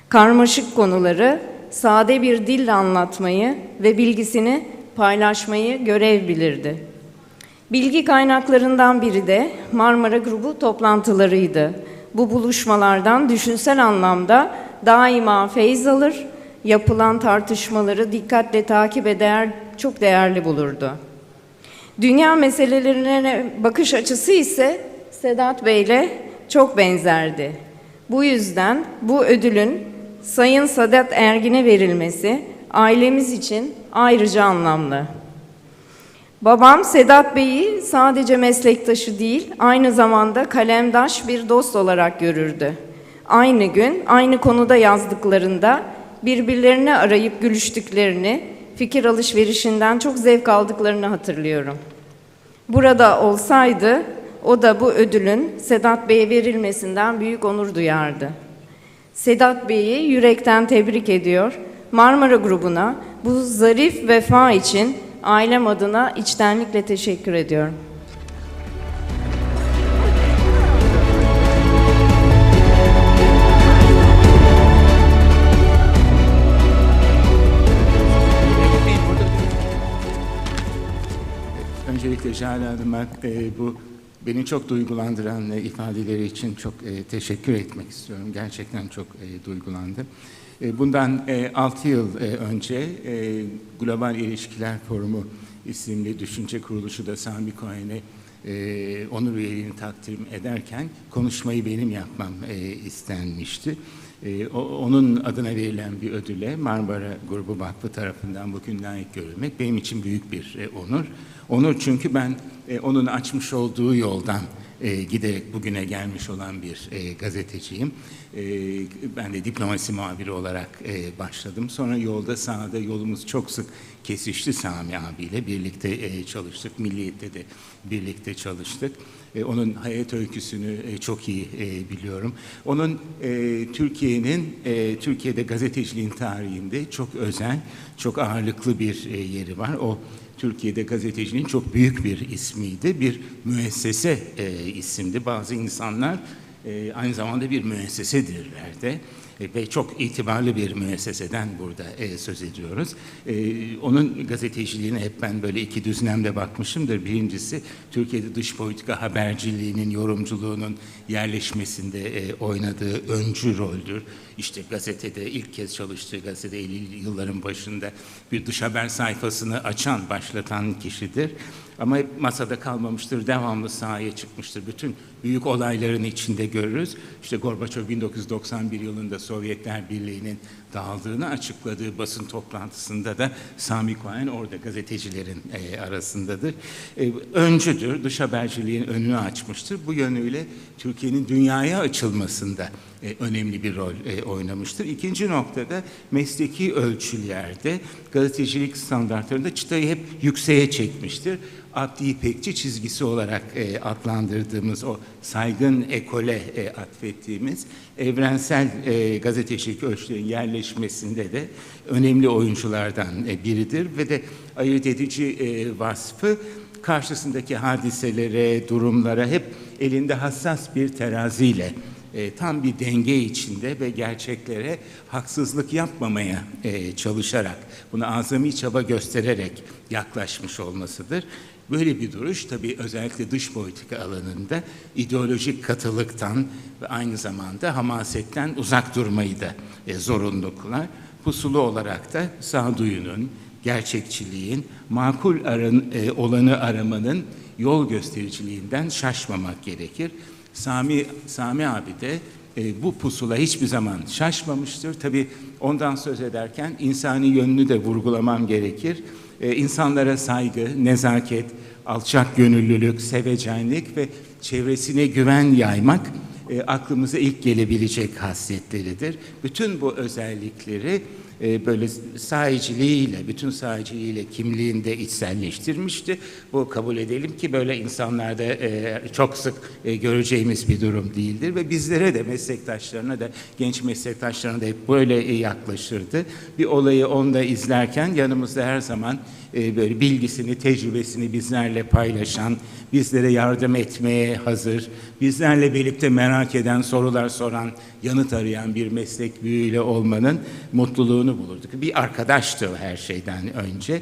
Karmaşık konuları sade bir dille anlatmayı ve bilgisini paylaşmayı görev bilirdi. Bilgi kaynaklarından biri de Marmara Grubu toplantılarıydı. Bu buluşmalardan düşünsel anlamda daima feyz alır, yapılan tartışmaları dikkatle takip eder, çok değerli bulurdu. Dünya meselelerine bakış açısı ise Sedat Bey'le çok benzerdi. Bu yüzden bu ödülün Sayın Sedat Ergin'e verilmesi ailemiz için ayrıca anlamlı. Babam Sedat Bey'i sadece meslektaşı değil, aynı zamanda kalemdaş bir dost olarak görürdü. Aynı gün, aynı konuda yazdıklarında birbirlerini arayıp gülüştüklerini, fikir alışverişinden çok zevk aldıklarını hatırlıyorum. Burada olsaydı, o da bu ödülün Sedat Bey'e verilmesinden büyük onur duyardı. Sedat Bey'i yürekten tebrik ediyor. Marmara Grubu'na bu zarif vefa için ailem adına içtenlikle teşekkür ediyorum. Öncelikle Jale Hanım'a bu beni çok duygulandıran ifadeleri için çok teşekkür etmek istiyorum. Gerçekten çok duygulandım. Bundan 6 yıl önce Global İlişkiler Forumu isimli düşünce kuruluşu da Sami Cohen'e onur üyeliğini takdim ederken konuşmayı benim yapmam istenmişti. Onun adına verilen bir ödüle Marmara Grubu Vakfı tarafından bugün layık görülmek benim için büyük bir onur. Onur çünkü ben onun açmış olduğu yoldan giderek bugüne gelmiş olan bir gazeteciyim. Ben de diplomasi muhabiri olarak başladım. Sonra yolda sahada yolumuz çok sık kesişti Sami abiyle. Birlikte çalıştık. Milliyet'te de birlikte çalıştık. Onun hayat öyküsünü çok iyi biliyorum. Onun Türkiye'de gazeteciliğin tarihinde çok özel, çok ağırlıklı bir yeri var. O Türkiye'de gazeteciliğin çok büyük bir ismiydi. Bir müessese isimdi. Bazı insanlar aynı zamanda bir müessesedirler de. Ve çok itibarlı bir müesseseden burada söz ediyoruz. Onun gazeteciliğine hep ben böyle iki düzlemde bakmışımdır. Birincisi Türkiye'de dış politika haberciliğinin, yorumculuğunun yerleşmesinde oynadığı öncü roldür. İşte gazetede ilk kez çalıştığı gazetede 50'li yılların başında bir dış haber sayfasını başlatan kişidir. Ama hep masada kalmamıştır, devamlı sahaya çıkmıştır. Bütün büyük olayların içinde görürüz. İşte Gorbaçov 1991 yılında Sovyetler Birliği'nin dağıldığını açıkladığı basın toplantısında da Sami Cohen orada gazetecilerin arasındadır. Öncüdür, dış haberciliğin önünü açmıştır. Bu yönüyle Türkiye'nin dünyaya açılmasında önemli bir rol oynamıştır. İkinci noktada mesleki ölçülerde gazetecilik standartlarında çıtayı hep yükseğe çekmiştir. Abdi İpekçi çizgisi olarak adlandırdığımız o saygın ekole atfettiğimiz evrensel gazetecilik ölçülerin yerleşmesinde de önemli oyunculardan biridir ve de ayırt edici vasfı karşısındaki hadiselere, durumlara hep elinde hassas bir teraziyle tam bir denge içinde ve gerçeklere haksızlık yapmamaya çalışarak, buna azami çaba göstererek yaklaşmış olmasıdır. Böyle bir duruş tabii özellikle dış politika alanında ideolojik katılıktan ve aynı zamanda hamasetten uzak durmayı da zorunlu kılar. Pusulu olarak da sağduyunun, gerçekçiliğin, makul olanı aramanın yol göstericiliğinden şaşmamak gerekir. Sami abi de bu pusula hiçbir zaman şaşmamıştır. Tabii ondan söz ederken insani yönünü de vurgulamam gerekir. İnsanlara saygı, nezaket, alçak gönüllülük, sevecenlik ve çevresine güven yaymak aklımıza ilk gelebilecek hasletleridir. Bütün bu özellikleri böyle bütün sahiciliğiyle kimliğinde içselleştirmişti. Bu kabul edelim ki böyle insanlarda çok sık göreceğimiz bir durum değildir ve bizlere de meslektaşlarına da genç meslektaşlarına da hep böyle yaklaşırdı. Bir olayı onda izlerken yanımızda her zaman böyle bilgisini, tecrübesini bizlerle paylaşan, bizlere yardım etmeye hazır, bizlerle birlikte merak eden, sorular soran, yanıt arayan bir meslek büyüğüyle olmanın mutluluğunu bulurduk. Bir arkadaştı her şeyden önce.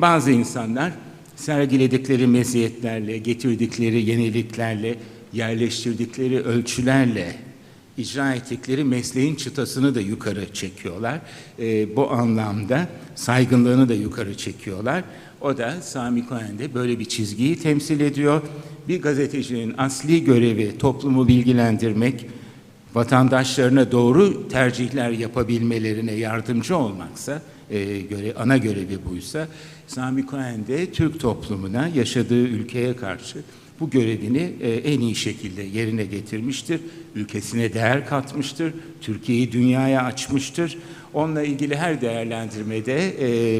Bazı insanlar sergiledikleri meziyetlerle, getirdikleri yeniliklerle, yerleştirdikleri ölçülerle icra ettikleri mesleğin çıtasını da yukarı çekiyorlar. Bu anlamda saygınlığını da yukarı çekiyorlar. O da Sami Cohen'de böyle bir çizgiyi temsil ediyor. Bir gazetecinin asli görevi toplumu bilgilendirmek, vatandaşlarına doğru tercihler yapabilmelerine yardımcı olmaksa, ana görevi buysa, Sami Cohen de Türk toplumuna, yaşadığı ülkeye karşı bu görevini en iyi şekilde yerine getirmiştir. Ülkesine değer katmıştır. Türkiye'yi dünyaya açmıştır. Onunla ilgili her değerlendirmede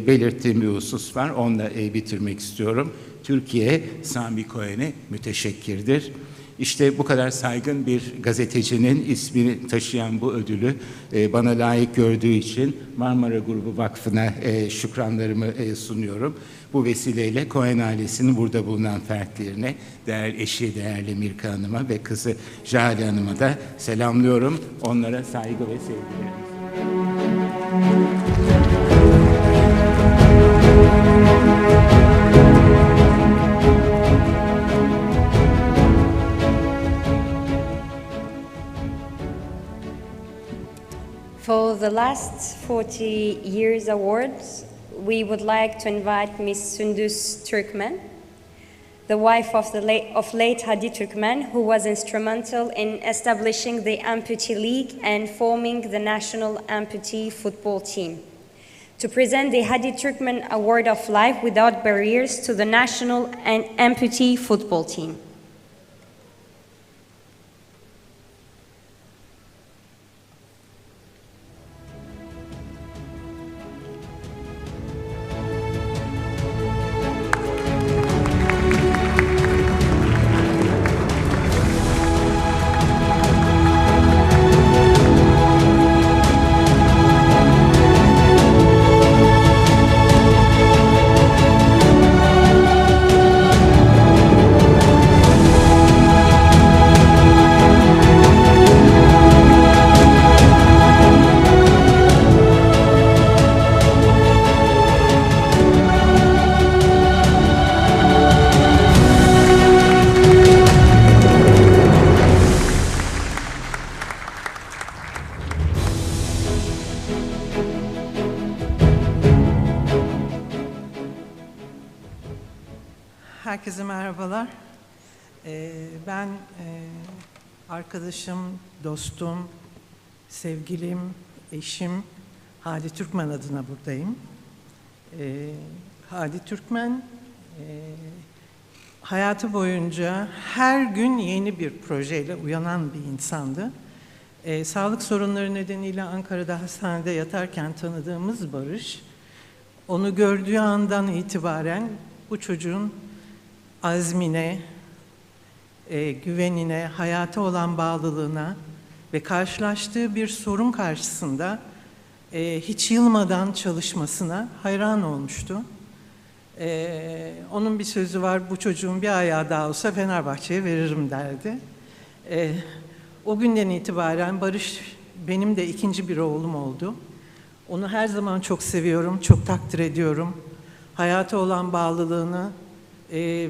belirttiğim bir husus var. Onunla bitirmek istiyorum. Türkiye Sami Cohen'e müteşekkirdir. İşte bu kadar saygın bir gazetecinin ismini taşıyan bu ödülü bana layık gördüğü için Marmara Grubu Vakfı'na şükranlarımı sunuyorum. Bu vesileyle Cohen ailesinin burada bulunan fertlerine, eşi değerli Mirka Hanım'a ve kızı Jale Hanım'a da selamlıyorum. Onlara saygı ve sevgilerimi. For the last 40 years awards, we would like to invite Ms. Sündüz Türkmen, the wife of late Hadi Türkmen, who was instrumental in establishing the Amputee League and forming the national amputee football team, to present the Hadi Türkmen Award of Life Without Barriers to the national and amputee football team. Herkese merhabalar. Ben arkadaşım, dostum, sevgilim, eşim Hadi Türkmen adına buradayım. Hadi Türkmen hayatı boyunca her gün yeni bir projeyle uyanan bir insandı. Sağlık sorunları nedeniyle Ankara'da hastanede yatarken tanıdığımız Barış, onu gördüğü andan itibaren bu çocuğun azmine, güvenine, hayata olan bağlılığına ve karşılaştığı bir sorun karşısında hiç yılmadan çalışmasına hayran olmuştu. Onun bir sözü var, bu çocuğun bir ayağı daha olsa Fenerbahçe'ye veririm derdi. O günden itibaren Barış benim de ikinci bir oğlum oldu. Onu her zaman çok seviyorum, çok takdir ediyorum. Hayata olan bağlılığını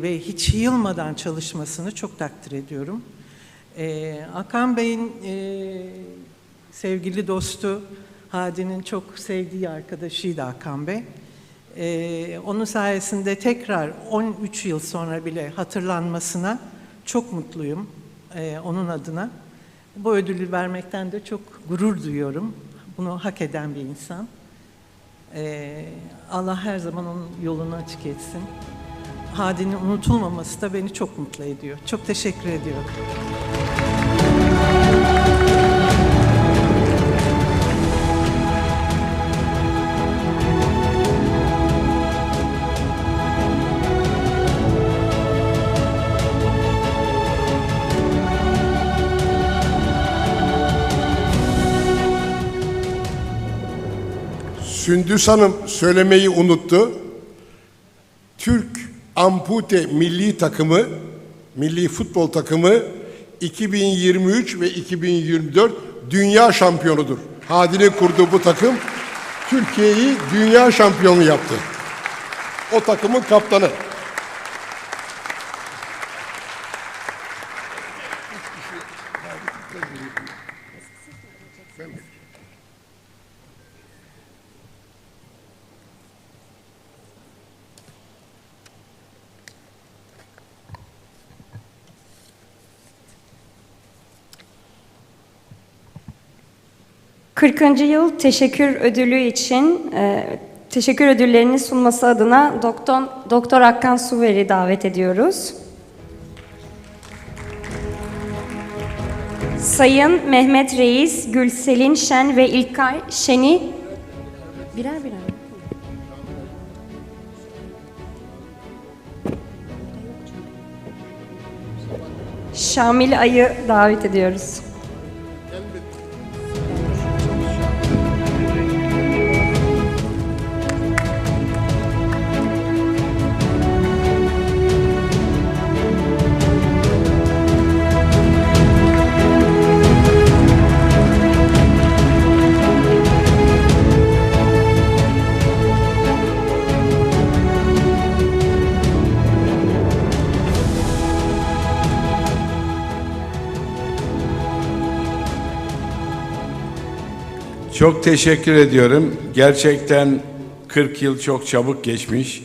ve hiç yılmadan çalışmasını çok takdir ediyorum. Hakan Bey'in sevgili dostu, Hadi'nin çok sevdiği arkadaşıydı Hakan Bey. Onun sayesinde tekrar 13 yıl sonra bile hatırlanmasına çok mutluyum onun adına. Bu ödülü vermekten de çok gurur duyuyorum. Bunu hak eden bir insan. Allah her zaman onun yolunu açık etsin. Hadi'nin unutulmaması da beni çok mutlu ediyor. Çok teşekkür ediyorum. Sündüz Hanım söylemeyi unuttu. Türk Ampute milli takımı, milli futbol takımı 2023 ve 2024 dünya şampiyonudur. Hadi'nin kurduğu bu takım Türkiye'yi dünya şampiyonu yaptı. O takımın kaptanı. ...40. yıl teşekkür ödülü için teşekkür ödüllerini sunması adına Doktor Hakan Suver'i davet ediyoruz. Sayın Mehmet Reis, Gülselin Şen ve İlkay Şen'i birer birer. Şamil Ay'ı davet ediyoruz. Çok teşekkür ediyorum. Gerçekten 40 yıl çok çabuk geçmiş.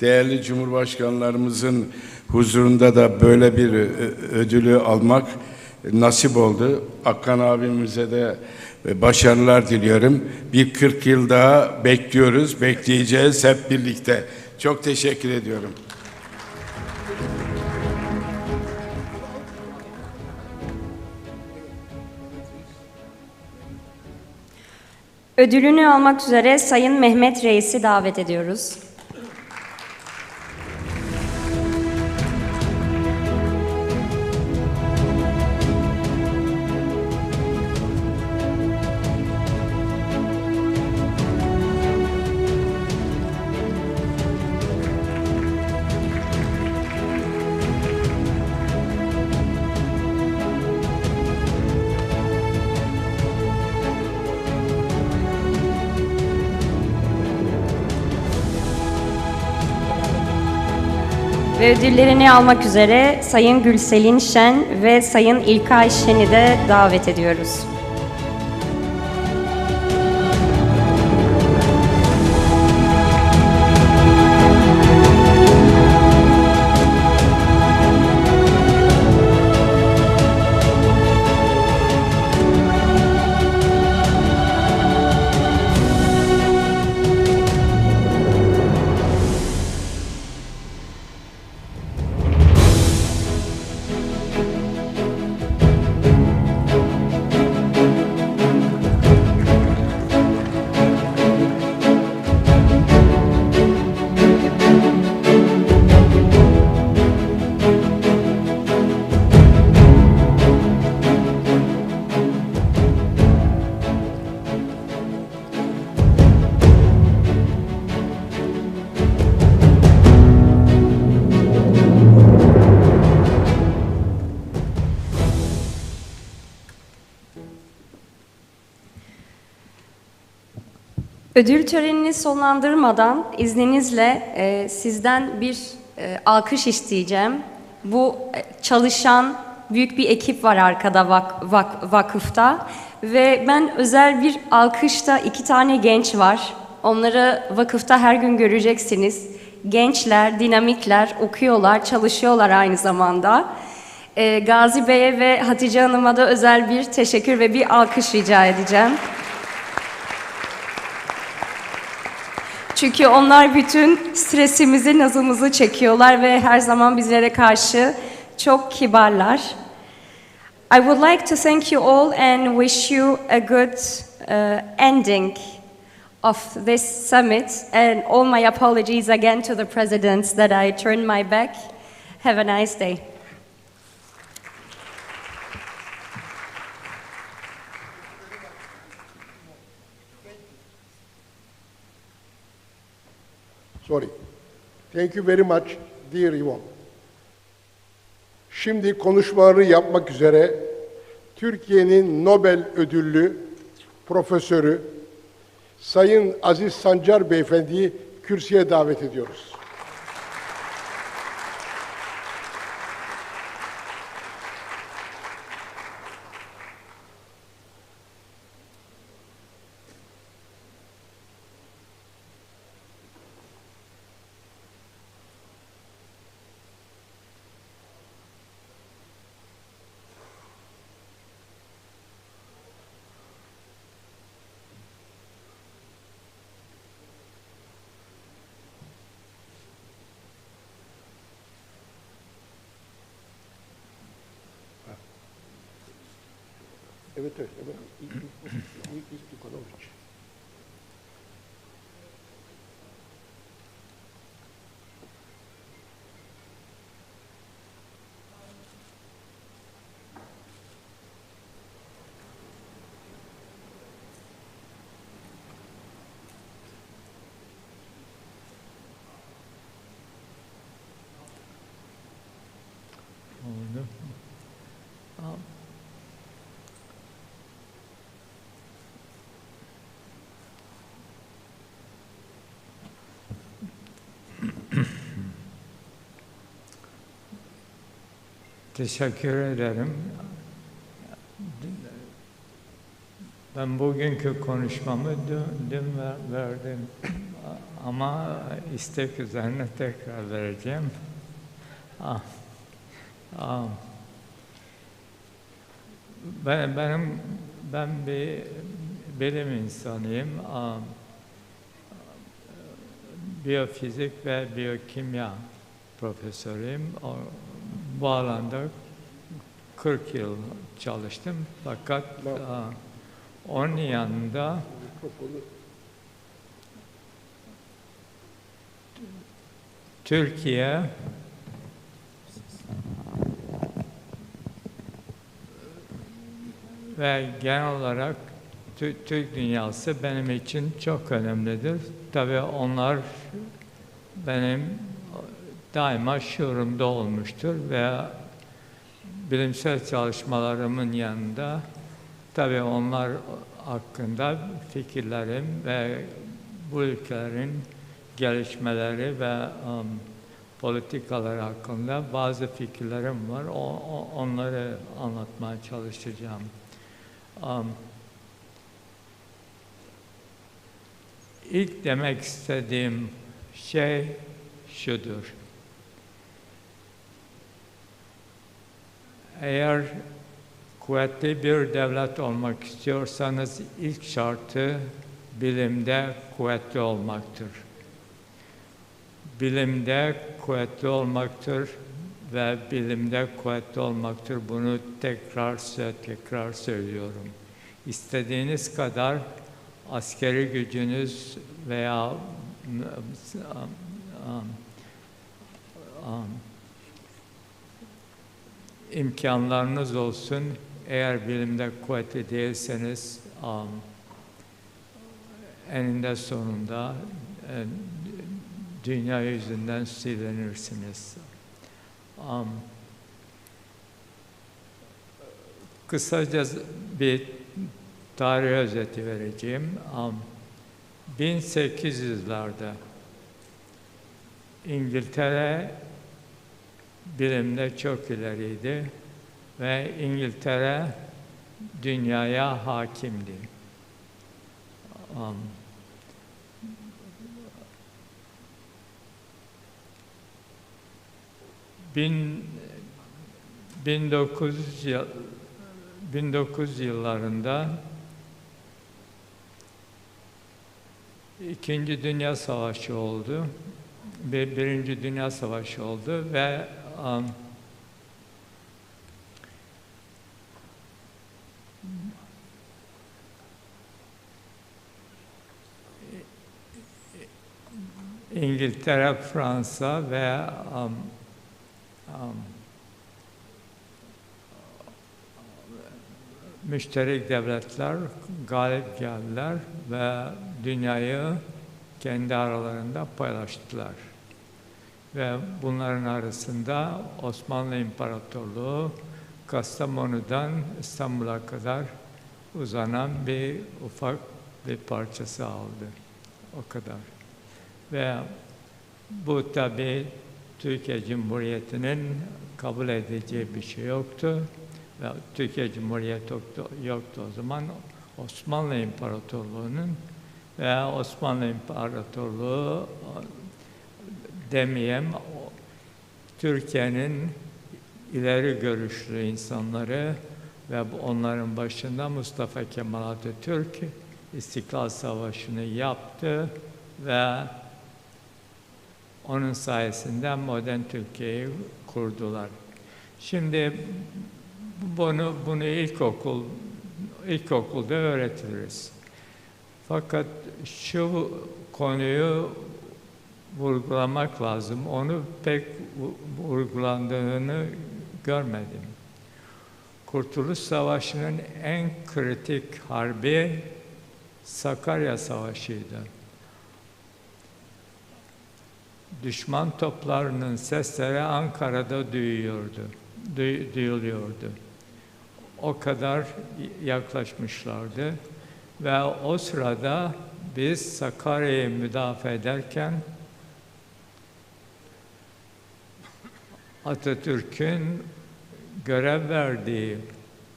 Değerli Cumhurbaşkanlarımızın huzurunda da böyle bir ödülü almak nasip oldu. Akkan abimize de başarılar diliyorum. Bir 40 yıl daha bekliyoruz, bekleyeceğiz hep birlikte. Çok teşekkür ediyorum. Ödülünü almak üzere Sayın Mehmet Reis'i davet ediyoruz. Ve ödüllerini almak üzere Sayın Gülselin Şen ve Sayın İlkay Şen'i de davet ediyoruz. Ödül törenini sonlandırmadan izninizle sizden bir alkış isteyeceğim. Bu çalışan büyük bir ekip var arkada vakıfta ve ben özel bir alkışta 2 tane genç var. Onları vakıfta her gün göreceksiniz. Gençler, dinamikler, okuyorlar, çalışıyorlar aynı zamanda. Gazi Bey'e ve Hatice Hanım'a da özel bir teşekkür ve bir alkış rica edeceğim. Çünkü onlar bütün stresimizi, nazımızı çekiyorlar ve her zaman bizlere karşı çok kibarlar. I would like to thank you all and wish you a good ending of this summit. And all my apologies again to the presidents that I turned my back. Have a nice day. Sorry. Thank you very much, dear Yvonne. Şimdi konuşmaları yapmak üzere Türkiye'nin Nobel ödüllü profesörü Sayın Aziz Sancar Beyefendi'yi kürsüye davet ediyoruz. Evet, evet. İlk Ekonomik. Oldu. Teşekkür ederim. Ben bugünkü konuşmamı dün verdim ama istek üzerine tekrar vereceğim. Ben bir bilim insanıyım. Biyofizik ve biyokimya profesörüyüm. Bu alanda 40 yıl çalıştım. Fakat onun yanında Türkiye ve genel olarak Türk dünyası benim için çok önemlidir. Tabii onlar benim daima şuurumda olmuştur ve bilimsel çalışmalarımın yanında tabii onlar hakkında fikirlerim ve bu ülkelerin gelişmeleri ve politikaları hakkında bazı fikirlerim var. Onları anlatmaya çalışacağım. İlk demek istediğim şey şudur. Eğer kuvvetli bir devlet olmak istiyorsanız ilk şartı bilimde kuvvetli olmaktır. Bilimde kuvvetli olmaktır ve bilimde kuvvetli olmaktır. Bunu tekrar söylüyorum. İstediğiniz kadar askeri gücünüz veya imkanlarınız olsun, eğer bilimde kuvvetli değilseniz eninde sonunda dünya yüzünden silinirsiniz. Kısaca bir tarih özeti vereceğim. 1800'lerde İngiltere bilimde çok ileriydi ve İngiltere dünyaya hakimdi. 1900 yıllarında İkinci Dünya Savaşı oldu. Birinci Dünya Savaşı oldu ve İngiltere, Fransa ve müşterek devletler galip geldiler ve dünyayı kendi aralarında paylaştılar. Ve bunların arasında Osmanlı İmparatorluğu Kastamonu'dan İstanbul'a kadar uzanan ufak bir parçası aldı. O kadar. Ve bu tabii Türkiye Cumhuriyeti'nin kabul edeceği bir şey yoktu. Ve Türkiye Cumhuriyeti yoktu o zaman. Osmanlı İmparatorluğu'nun ve Osmanlı İmparatorluğu demeyeyim, Türkiye'nin ileri görüşlü insanları ve onların başında Mustafa Kemal Atatürk İstiklal Savaşı'nı yaptı ve onun sayesinde modern Türkiye'yi kurdular. Şimdi bunu ilkokulda öğretiriz. Fakat şu konuyu vurgulamak lazım. Onu pek vurgulandığını görmedim. Kurtuluş Savaşı'nın en kritik harbi Sakarya Savaşı'ydı. Düşman toplarının sesleri Ankara'da duyuluyordu. O kadar yaklaşmışlardı ve o sırada biz Sakarya'yı müdafaa ederken Atatürk'ün görev verdiği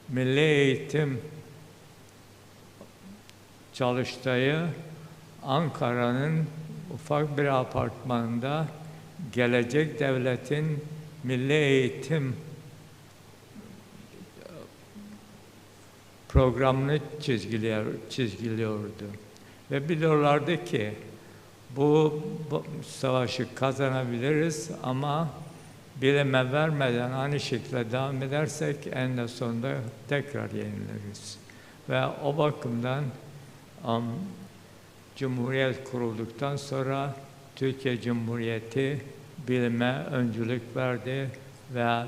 milli eğitim çalıştayı Ankara'nın ufak bir apartmanında Gelecek Devlet'in Milli Eğitim programını çizgiliyordu. Ve biliyorlardı ki bu savaşı kazanabiliriz ama bilime vermeden aynı şekilde devam edersek en sonunda tekrar yeniliriz. Ve o bakımdan Cumhuriyet kurulduktan sonra Türkiye Cumhuriyeti bilime öncülük verdi ve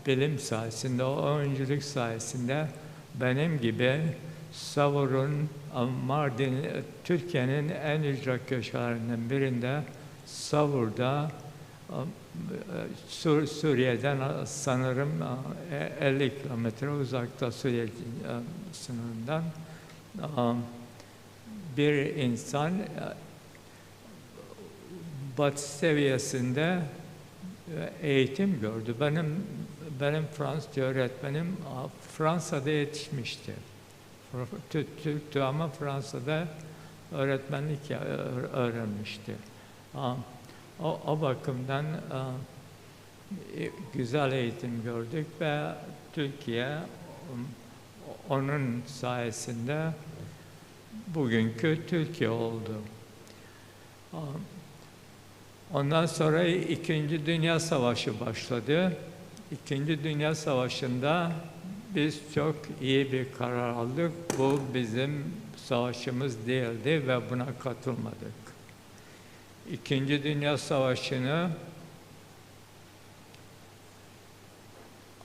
bilim sayesinde, o öncülük sayesinde benim gibi Savur'un Mardin, Türkiye'nin en ücra köşelerinden birinde Savur'da Suriye'den sanırım 50 kilometre uzakta Suriye sınırından bir insan Batı seviyesinde eğitim gördü. Benim Fransızca öğretmenim Fransa'da yetişmişti. Türk'tü ama Fransa'da öğretmenlik öğrenmişti. O bakımdan güzel eğitim gördük ve Türkiye onun sayesinde bugünkü Türkiye oldu. Ondan sonra İkinci Dünya Savaşı başladı. İkinci Dünya Savaşı'nda biz çok iyi bir karar aldık. Bu bizim savaşımız değildi ve buna katılmadık. İkinci Dünya Savaşı'nı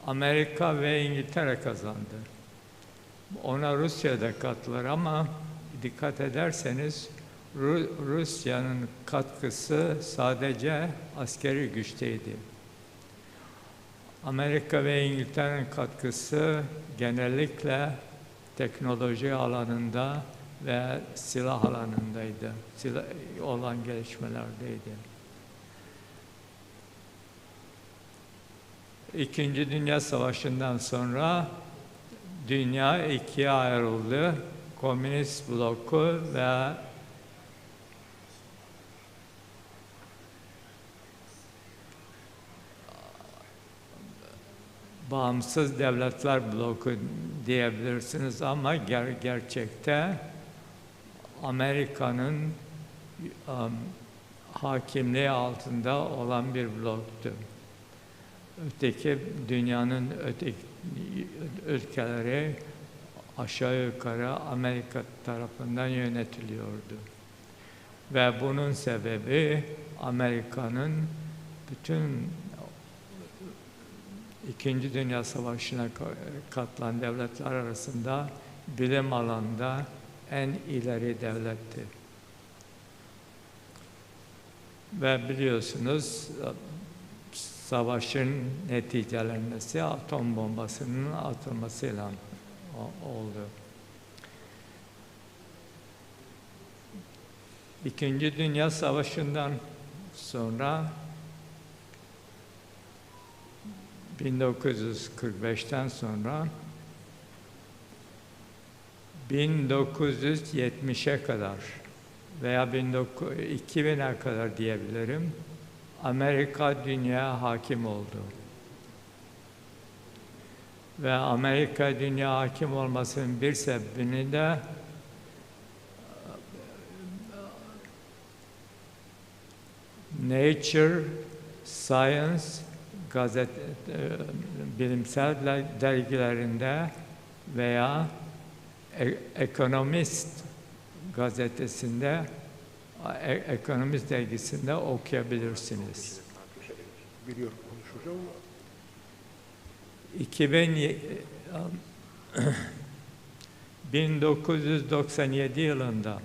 Amerika ve İngiltere kazandı. Ona Rusya da katılır ama dikkat ederseniz Rusya'nın katkısı sadece askeri güçteydi. Amerika ve İngiltere'nin katkısı genellikle teknoloji alanında ve silah alanındaydı. Silah olan gelişmelerdeydi. İkinci Dünya Savaşı'ndan sonra dünya ikiye ayrıldı. Komünist bloku ve bağımsız devletler bloku diyebilirsiniz ama gerçekte Amerika'nın hakimliği altında olan bir bloktu. Öteki dünyanın öteki ülkeleri aşağı yukarı Amerika tarafından yönetiliyordu. Ve bunun sebebi Amerika'nın bütün İkinci Dünya Savaşı'na katılan devletler arasında bilim alanında en ileri devletti. Ve biliyorsunuz savaşın neticelenmesi atom bombasının atılmasıyla oldu. İkinci Dünya Savaşı'ndan sonra 1945'ten sonra 1970'e kadar veya 2000'e kadar diyebilirim, Amerika dünyaya hakim oldu. Ve Amerika dünya hakim olmasının bir sebebini de Nature, Science, bilimsel dergilerinde veya Economist gazetesinde, Economist dergisinde okuyabilirsiniz. Biliyorum, konuşacağım ama. 1997 yılında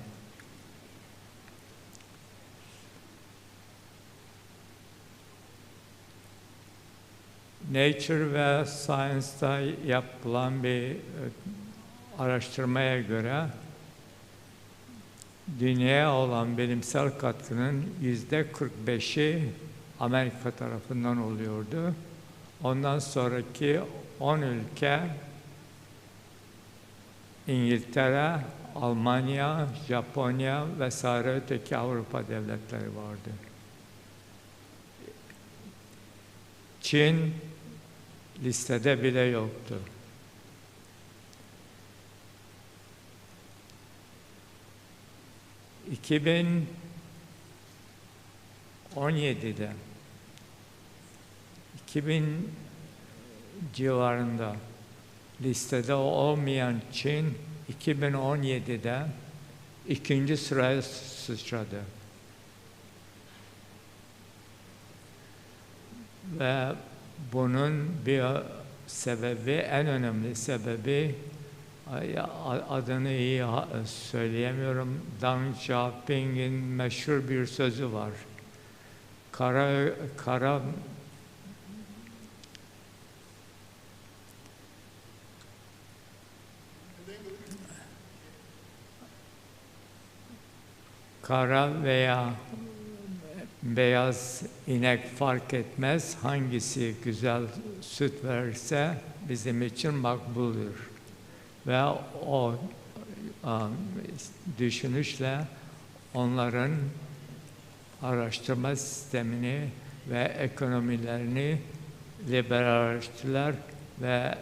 Nature ve Science'da yapılan bir araştırmaya göre dünyaya olan bilimsel katkının %45'i Amerika tarafından oluyordu. Ondan sonraki 10 ülke İngiltere, Almanya, Japonya vesaire öteki Avrupa devletleri vardı. Çin listede bile yoktu. ...2017'de 2000 civarında listede olmayan Çin 2017'de ikinci sıraya sıçradı. Ve bunun bir sebebi, en önemli sebebi, adını iyi söyleyemiyorum, Deng Xiaoping'in meşhur bir sözü var. Kara veya beyaz inek fark etmez, hangisi güzel süt verirse bizim için makbuldür. Ve o düşünüşle onların araştırma sistemini ve ekonomilerini liberalleştirdiler ve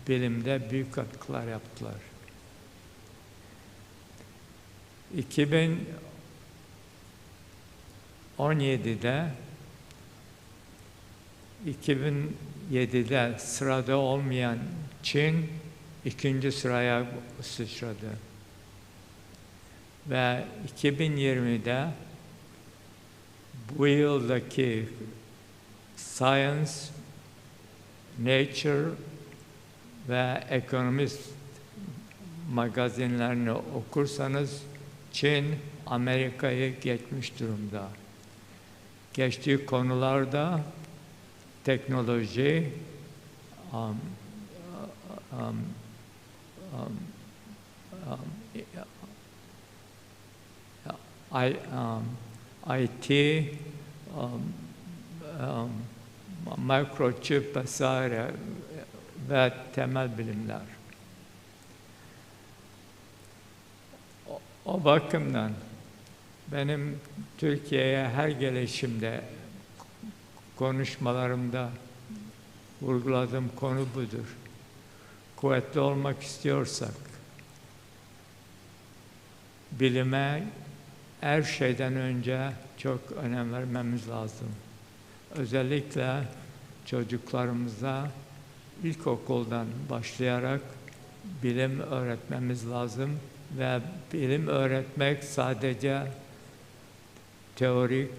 bilimde büyük katkılar yaptılar. 2007'de sırada olmayan Çin ikinci sıraya sıçradı. Ve 2020'de bu yıldaki Science, Nature ve Economist magazinlerini okursanız Çin Amerika'yı geçmiş durumda. Geçtiği konularda teknoloji, IT, microchip vesaire ve temel bilimler. O bakımdan benim Türkiye'ye her gelişimde, konuşmalarımda vurguladığım konu budur. Kuvvetli olmak istiyorsak, bilime her şeyden önce çok önem vermemiz lazım. Özellikle çocuklarımıza ilkokuldan başlayarak bilim öğretmemiz lazım ve bilim öğretmek sadece teorik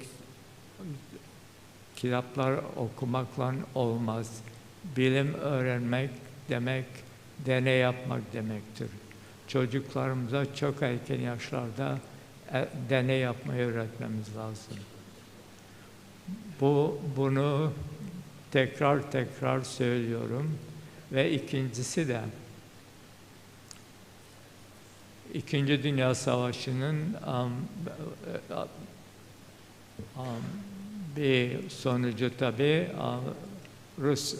kitaplar okumakla olmaz. Bilim öğrenmek demek, deney yapmak demektir. Çocuklarımıza çok erken yaşlarda deney yapmayı öğretmemiz lazım. Bunu tekrar söylüyorum ve ikincisi de İkinci Dünya Savaşı'nın bir sonucu tabii Rus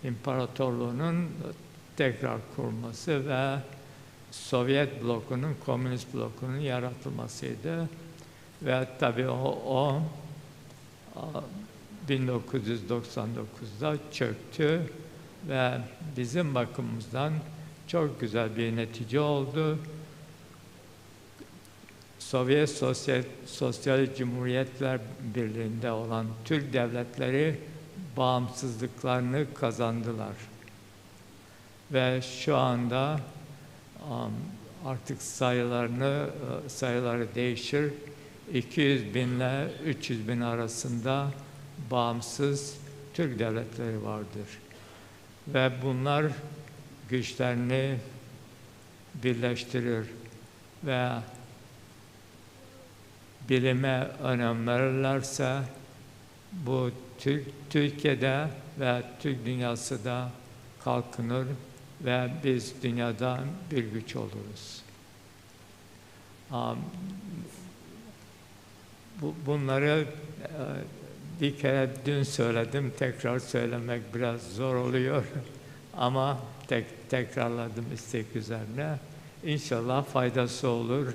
İmparatorluğu'nun tekrar kurması ve Sovyet blokunun, Komünist blokunun yaratılmasıydı. Ve tabii o 1999'da çöktü ve bizim bakımımızdan çok güzel bir netice oldu. Sovyet Sosyal Cumhuriyetler Birliği'nde olan Türk devletleri bağımsızlıklarını kazandılar. Ve şu anda artık sayıları değişir. 200 bin ile 300 bin arasında bağımsız Türk devletleri vardır. Ve bunlar güçlerini birleştirir ve bilime önem verirlerse bu Türkiye'de ve Türk dünyası da kalkınır ve biz dünyada bir güç oluruz. Bunları bir kere dün söyledim, tekrar söylemek biraz zor oluyor. ama tekrarladım istek üzerine. İnşallah faydası olur.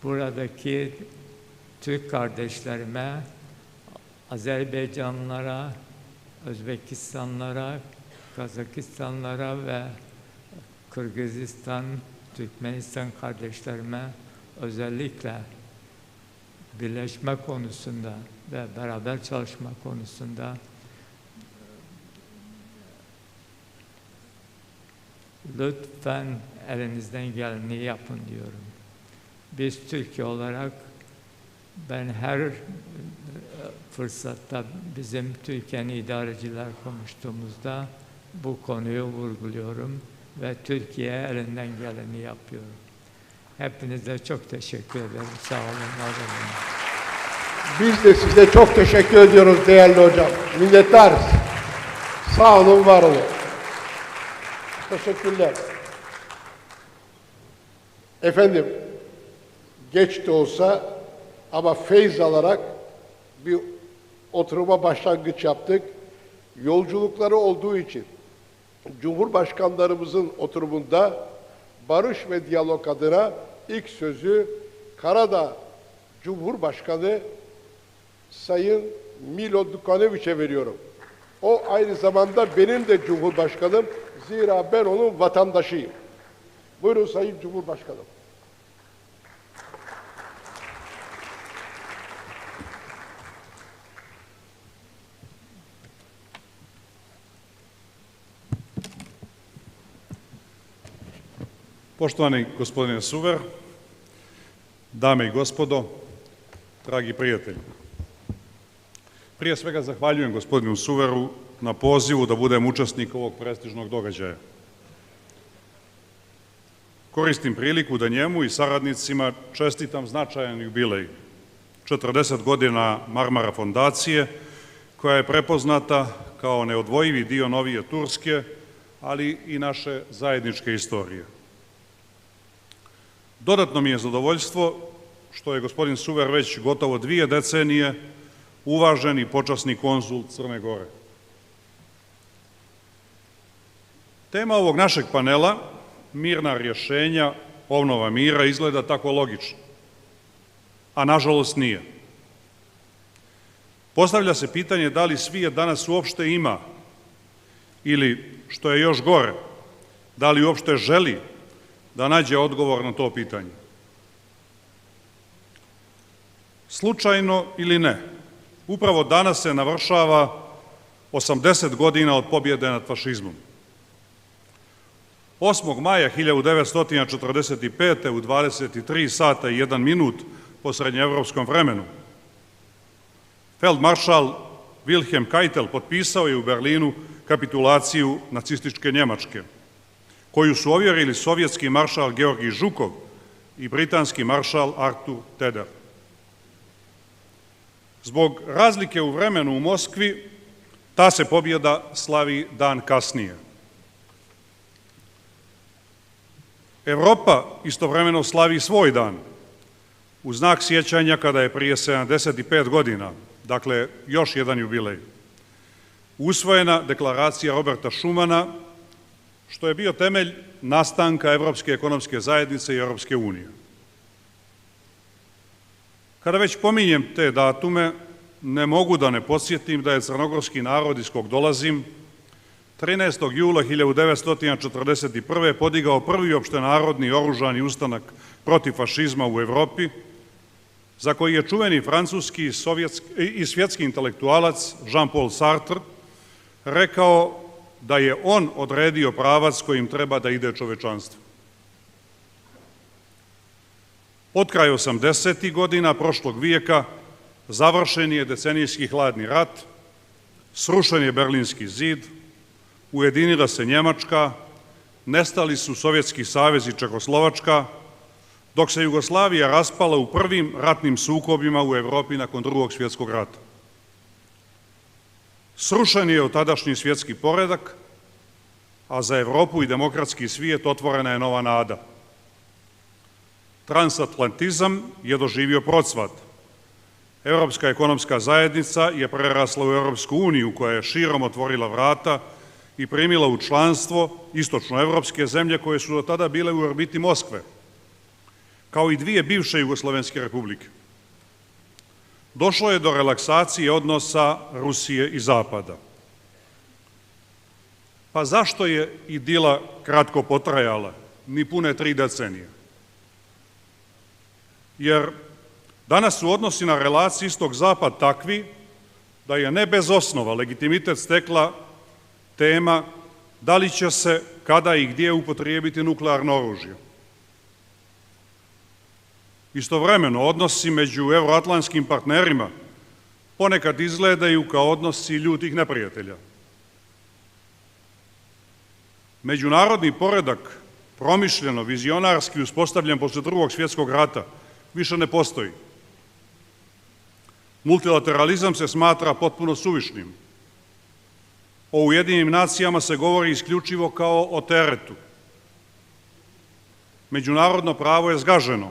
Buradaki Türk kardeşlerime, Azerbaycanlılara, Özbekistanlılara, Kazakistanlılara ve Kırgızistan, Türkmenistan kardeşlerime özellikle birleşme konusunda ve beraber çalışma konusunda lütfen elinizden geleni yapın diyorum. Biz Türkiye olarak ben her fırsatta bizim Türkiye'nin idareciler konuştuğumuzda bu konuyu vurguluyorum ve Türkiye elinden geleni yapıyor. Hepinize çok teşekkür ederim. Sağ olun, var olun. Biz de size çok teşekkür ediyoruz değerli hocam. Minnettarız. Sağ olun, var olun. Teşekkürler. Efendim, geç de olsa ama feyz alarak bir oturuma başlangıç yaptık. Yolculukları olduğu için Cumhurbaşkanlarımızın oturumunda barış ve diyalog adına ilk sözü Karadağ Cumhurbaşkanı Sayın Milo Đukanović'e veriyorum. O aynı zamanda benim de Cumhurbaşkanım. Zira ben onun vatandaşıyım. Buyurun Sayın Cumhurbaşkanım. Poštovani gospodine Suver, dame i gospodo, dragi prijatelji. Prije svega zahvaljujem gospodinu Suveru na pozivu da budem učesnik ovog prestižnog događaja. Koristim priliku da njemu i saradnicima čestitam značajan jubilej, 40 godina Marmara fondacije, koja je prepoznata kao neodvojivi dio novije Turske, ali i naše zajedničke istorije. Dodatno mi je zadovoljstvo što je gospodin Suver već gotovo 2 decenije uvaženi počasni konzul Crne Gore. Tema ovog našeg panela, mirna rješenja, obnova mira, izgleda tako logično, a nažalost nije. Postavlja se pitanje da li svijet danas uopšte ima ili, što je još gore, da li uopšte želi da nađe odgovor na to pitanje. Slučajno ili ne, upravo danas se navršava 80 godina od pobjede nad fašizmom. 8. maja 1945. u 23 sata i 1 minut po srednjeevropskom vremenu feldmaršal Wilhelm Keitel potpisao je u Berlinu kapitulaciju nacističke Njemačke, koju su ovjerili sovjetski maršal Georgij Žukov i britanski maršal Artur Teder. Zbog razlike u vremenu u Moskvi, ta se pobjeda slavi dan kasnije. Evropa istovremeno slavi svoj dan, u znak sjećanja kada je prije 75 godina, dakle još jedan jubilej, usvojena deklaracija Roberta Schumana, što je bio temelj nastanka Evropske ekonomske zajednice i Europske unije. Kada već pominjem te datume, ne mogu da ne podsjetim da je crnogorski narod iz kog dolazim 13. jula 1941. podigao prvi opštenarodni oružani ustanak protiv fašizma u Evropi, za koji je čuveni francuski i svjetski intelektualac Jean-Paul Sartre rekao da je on odredio pravac kojim treba da ide čovečanstvo. Od kraja 80. godina prošlog vijeka završen je decenijski hladni rat, srušen je Berlinski zid, ujedinila se Njemačka, nestali su Sovjetski savez i Čekoslovačka, dok se Jugoslavija raspala u prvim ratnim sukobima u Evropi nakon Drugog svjetskog rata. Srušen je tadašnji svjetski poredak, a za Evropu i demokratski svijet otvorena je nova nada. Transatlantizam je doživio procvat. Europska ekonomska zajednica je prerasla u Europsku uniju koja je širom otvorila vrata i primila u članstvo istočnoevropske zemlje koje su do tada bile u orbiti Moskve, kao i dvije bivše jugoslovenske republike. Došlo je do relaksacije odnosa Rusije i Zapada. Pa zašto je idila kratko potrajala, ni pune 3 decenije? Jer danas su odnosi na relaciji istok-zapad takvi da je ne bez osnova legitimitet stekla tema da li će se, kada i gdje upotrijebiti nuklearno oružje. Istovremeno, odnosi među euroatlantskim partnerima ponekad izgledaju kao odnosi ljutih neprijatelja. Međunarodni poredak, promišljeno, vizionarski uspostavljen posle Drugog svjetskog rata, više ne postoji. Multilateralizam se smatra potpuno suvišnim. O Ujedinjenim nacijama se govori isključivo kao o teretu. Međunarodno pravo je zgaženo,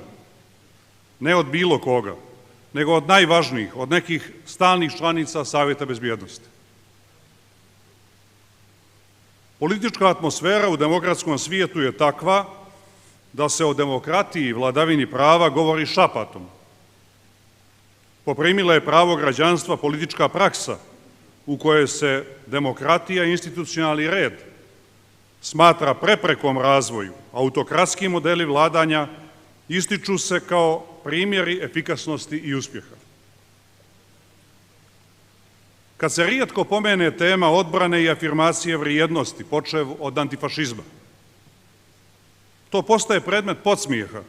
ne od bilo koga, nego od najvažnijih, od nekih stalnih članica Savjeta bezbjednosti. Politička atmosfera u demokratskom svijetu je takva da se o demokratiji i vladavini prava govori šapatom. Poprimila je pravo građanstva politička praksa u kojoj se demokratija i institucionalni red smatra preprekom razvoju. Autokratski modeli vladanja ističu se kao primjeri efikasnosti i uspjeha. Kad se rijetko pomene tema odbrane i afirmacije vrijednosti, počev od antifašizma, to postaje predmet podsmijeha,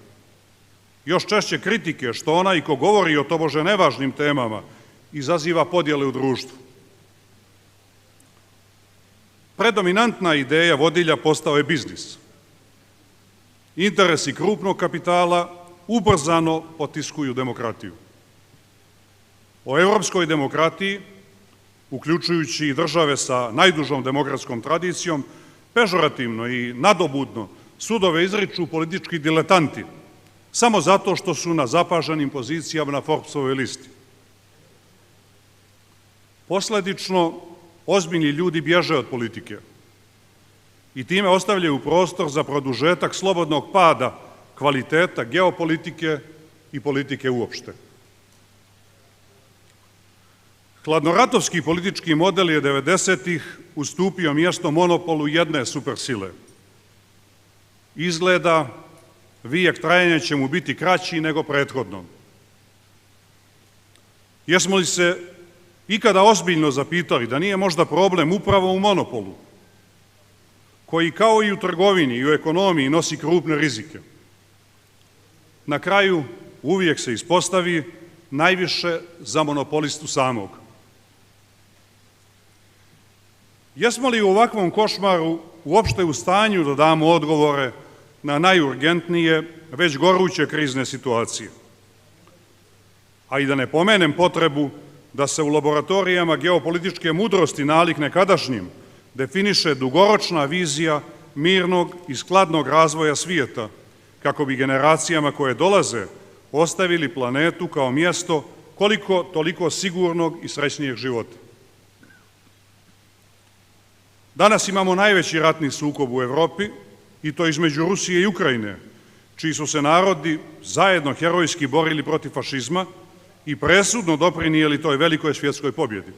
još češće kritike, što onaj ko govori o tobože nevažnim temama izaziva podjele u društvu. Predominantna ideja vodilja postao je biznis. Interesi krupnog kapitala ubrzano potiskuju demokratiju. O evropskoj demokratiji, uključujući i države sa najdužom demokratskom tradicijom, pežorativno i nadobudno sudove izriču politički diletanti, samo zato što su na zapaženim pozicijama na Forbesovoj listi. Posledično, ozbiljni ljudi bježe od politike i time ostavljaju prostor za produžetak slobodnog pada kvaliteta geopolitike i politike uopšte. Hladnoratovski politički model je 90-ih ustupio mjesto monopolu jedne supersile. Izgleda, vijek trajanja će mu biti kraći nego prethodno. Jesmo li se ikada ozbiljno zapitali da nije možda problem upravo u monopolu, koji kao i u trgovini i u ekonomiji nosi krupne rizike? Na kraju uvijek se ispostavi najviše za monopolistu samog. Jesmo li u ovakvom košmaru uopšte u stanju da damo odgovore na najurgentnije, već goruće krizne situacije? A i da ne pomenem potrebu da se u laboratorijama geopolitičke mudrosti nalik nekadašnjim definiše dugoročna vizija mirnog i skladnog razvoja svijeta, kako bi generacijama koje dolaze ostavili planetu kao mjesto koliko toliko sigurnog i srećnijeg života. Danas imamo najveći ratni sukob u Evropi, i to između Rusije i Ukrajine, čiji su se narodi zajedno herojski borili protiv fašizma i presudno doprinijeli toj velikoj svjetskoj pobjedi.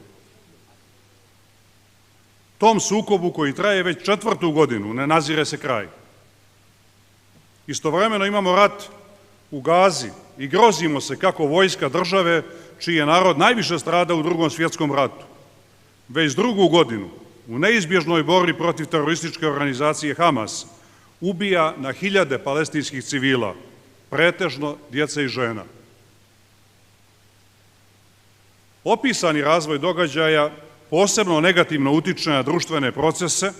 Tom sukobu, koji traje već 4. godinu, ne nazire se kraj. Istovremeno imamo rat u Gazi i grozimo se kako vojska države, čiji je narod najviše strada u Drugom svjetskom ratu, već 2. godinu u neizbježnoj borbi protiv terorističke organizacije Hamas ubija na hiljade palestinskih civila, pretežno djece i žena. Opisani razvoj događaja posebno negativno utiče na društvene procese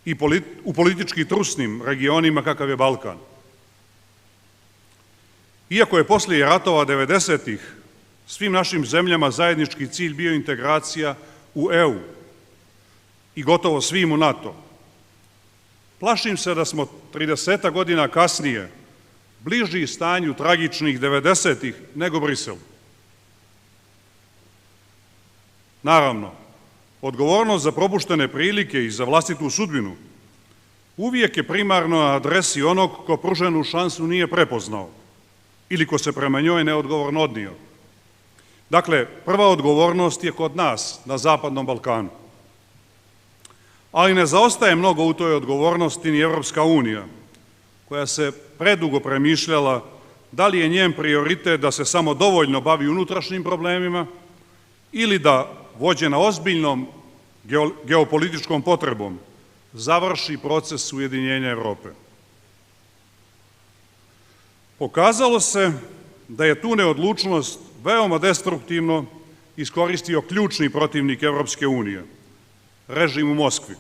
i u politički trusnim regionima kakav je Balkan. Iako je poslije ratova 90-ih svim našim zemljama zajednički cilj bio integracija u EU i gotovo svim u NATO, plašim se da smo 30 godina kasnije bliži stanju tragičnih 90-ih nego Briselu. Naravno, odgovornost za propuštene prilike i za vlastitu sudbinu uvijek je primarno na adresi onog ko pruženu šansu nije prepoznao ili ko se prema njoj neodgovorno odnio. Dakle, prva odgovornost je kod nas, na Zapadnom Balkanu. Ali ne zaostaje mnogo u toj odgovornosti ni Evropska unija, koja se predugo premišljala da li je njen prioritet da se samo dovoljno bavi unutrašnjim problemima ili da, vođena ozbiljnom geopolitičkom potrebom, završi proces ujedinjenja Evrope. Pokazalo se da je tu neodlučnost veoma destruktivno iskoristio ključni protivnik Evropske unije, režim u Moskvi,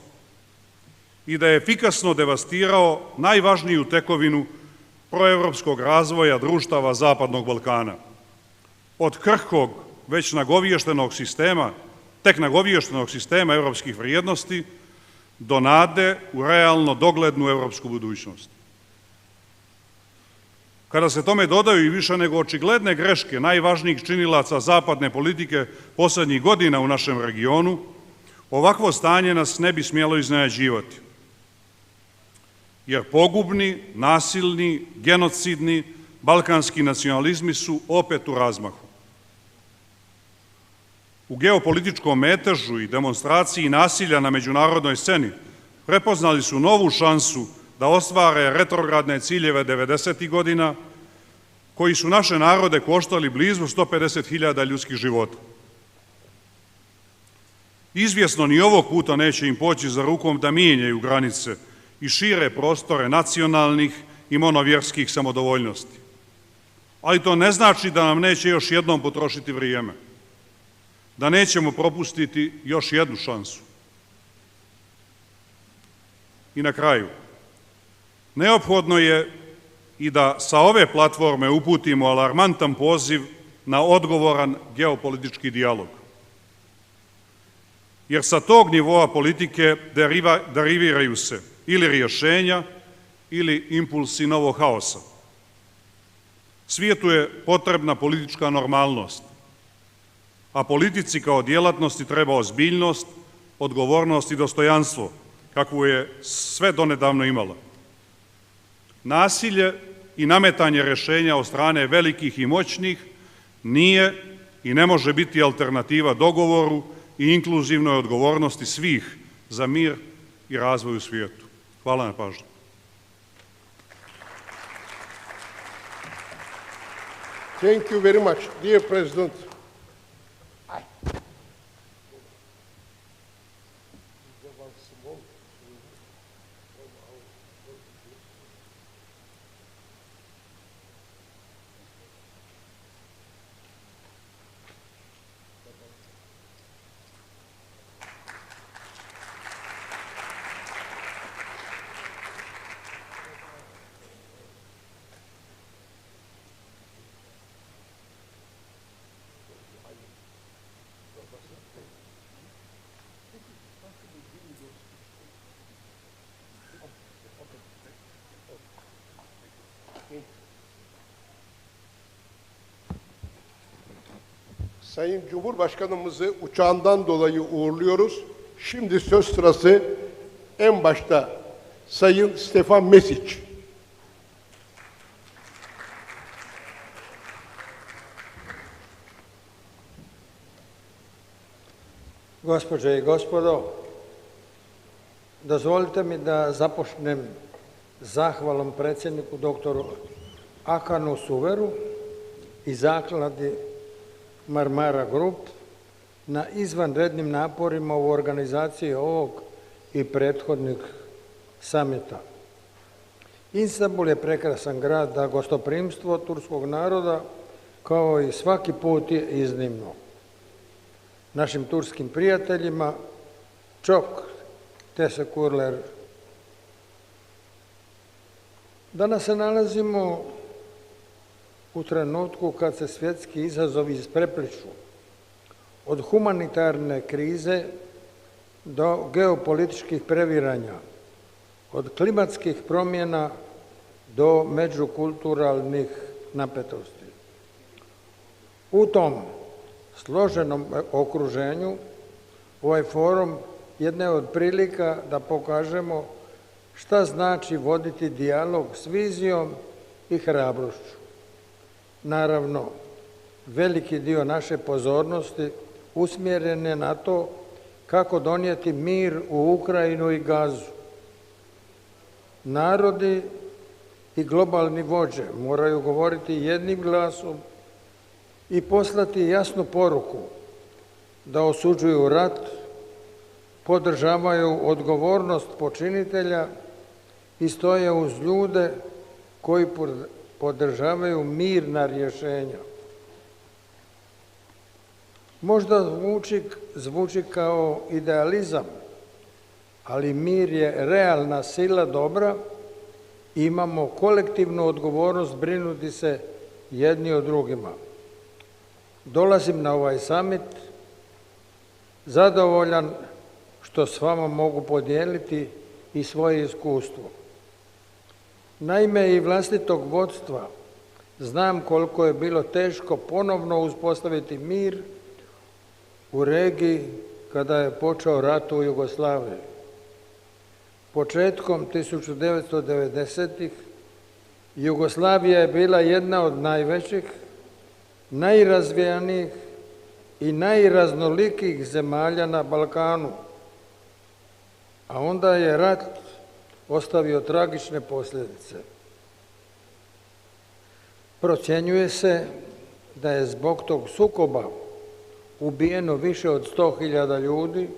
i da je efikasno devastirao najvažniju tekovinu proevropskog razvoja društava Zapadnog Balkana. Od krhkog, već nagoviještenog sistema, tek nagoviještenog sistema evropskih vrijednosti, do nade u realno doglednu evropsku budućnost. Kada se tome dodaju i više nego očigledne greške najvažnijih činilaca zapadne politike poslednjih godina u našem regionu, ovakvo stanje nas ne bi smjelo iznenađivati. Jer pogubni, nasilni, genocidni, balkanski nacionalizmi su opet u razmahu. U geopolitičkom metežu i demonstraciji nasilja na međunarodnoj sceni prepoznali su novu šansu da ostvare retrogradne ciljeve 90. godina, koji su naše narode koštali blizu 150.000 ljudskih života. Izvjesno ni ovog puta neće im poći za rukom da mijenjaju granice i šire prostore nacionalnih i monovjerskih samodovoljnosti. Ali to ne znači da nam neće još jednom potrošiti vrijeme, da nećemo propustiti još jednu šansu. I na kraju, neophodno je i da sa ove platforme uputimo alarmantan poziv na odgovoran geopolitički dijalog. Jer sa tog nivoa politike deriviraju se ili rješenja ili impulsi novog haosa. Svijetu je potrebna politička normalnost, a politici kao djelatnosti treba ozbiljnost, odgovornost i dostojanstvo, kakvu je sve donedavno imala. Nasilje i nametanje rješenja od strane velikih i moćnih nije i ne može biti alternativa dogovoru i inkluzivnoj odgovornosti svih za mir i razvoj u svijetu. Hvala na pažnju. Thank you very much, dear President. Sayın Cumhurbaşkanımızı uçağından dolayı uğurluyoruz. Şimdi söz sırası en başta Sayın Stefan Mesić. Gospođe i gospodo, dozvolite mi da započnem zahvalom predsjedniku doktoru Akanu Suveru i zakladi Marmara Grup na izvanrednim naporima u organizaciji ovog i prethodnih samita. Istanbul je prekrasan grad, a gostoprimstvo turskog naroda kao i svaki put je iznimno. Našim turskim prijateljima çok teşekkürler. Danas se nalazimo u trenutku kad se svjetski izazovi isprepliču od humanitarne krize do geopolitičkih previranja, od klimatskih promjena do međukulturalnih napetosti. U tom složenom okruženju ovaj forum jedna je od prilika da pokažemo šta znači voditi dijalog s vizijom i hrabrošću. Naravno, veliki dio naše pozornosti usmjeren je na to kako donijeti mir u Ukrajinu i Gazu. Narodi i globalni vođe moraju govoriti jednim glasom i poslati jasnu poruku da osuđuju rat, podržavaju odgovornost počinitelja i stoje uz ljude koji podržavaju mirna rješenja. Možda zvuči kao idealizam, ali mir je realna sila dobra i imamo kolektivnu odgovornost brinuti se jedni o drugima. Dolazim na ovaj summit zadovoljan što s vama mogu podijeliti i svoje iskustvo. Naime, i vlastitog vodstva znam koliko je bilo teško ponovno uspostaviti mir u regiji kada je počeo rat u Jugoslaviji. Početkom 1990-ih Jugoslavija je bila jedna od najvećih, najrazvijenijih i najraznolikijih zemalja na Balkanu, a onda je rat ostavio tragične posljedice. Procjenjuje se da je zbog tog sukoba ubijeno više od 100.000 ljudi,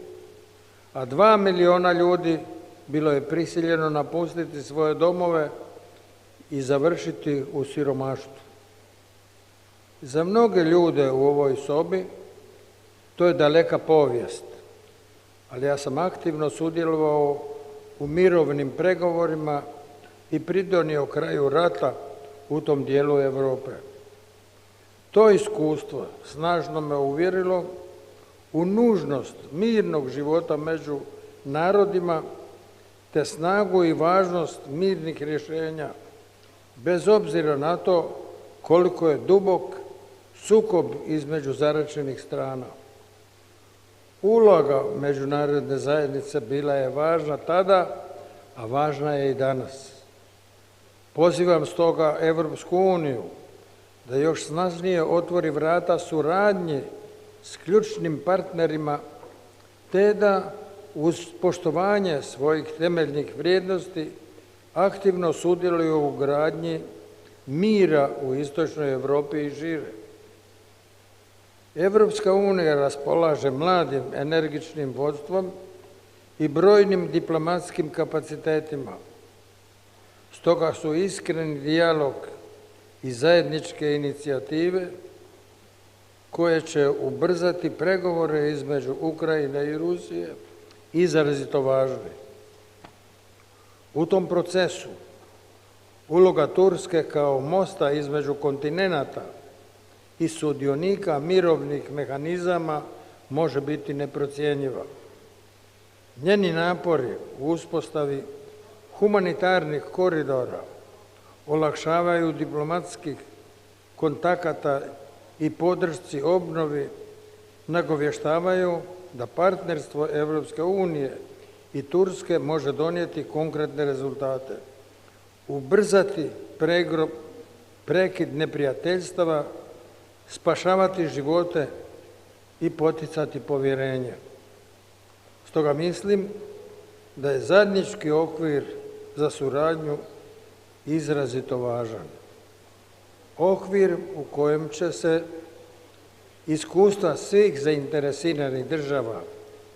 a 2 miliona ljudi bilo je prisiljeno napustiti svoje domove i završiti u siromaštvu. Za mnoge ljude u ovoj sobi to je daleka povijest, ali ja sam aktivno sudjelovao u mirovnim pregovorima i pridonio kraju rata u tom dijelu Europe. To iskustvo snažno me uvjerilo u nužnost mirnog života među narodima te snagu i važnost mirnih rješenja, bez obzira na to koliko je dubok sukob između zaračenih strana. Uloga međunarodne zajednice bila je važna tada, a važna je i danas. Pozivam stoga Evropsku uniju da još snažnije otvori vrata suradnje s ključnim partnerima, te da uz poštovanje svojih temeljnih vrijednosti aktivno sudjeluju u gradnji mira u istočnoj Europi i šire. Evropska unija raspolaže mladim, energičnim vodstvom i brojnim diplomatskim kapacitetima. Stoga su iskreni dijalog i zajedničke inicijative koje će ubrzati pregovore između Ukrajine i Rusije izrazito važni. U tom procesu uloga Turske kao mosta između kontinenata i sudionika mirovnih mehanizama može biti neprocjenjiva. Njeni napori u uspostavi humanitarnih koridora olakšavaju diplomatskih kontakata i podršci obnovi, nagovještavaju da partnerstvo Evropske unije i Turske može donijeti konkretne rezultate, ubrzati prekid neprijateljstava, spašavati živote i poticati povjerenje. Stoga mislim da je zajednički okvir za suradnju izrazito važan. Okvir u kojem će se iskustva svih zainteresiranih država,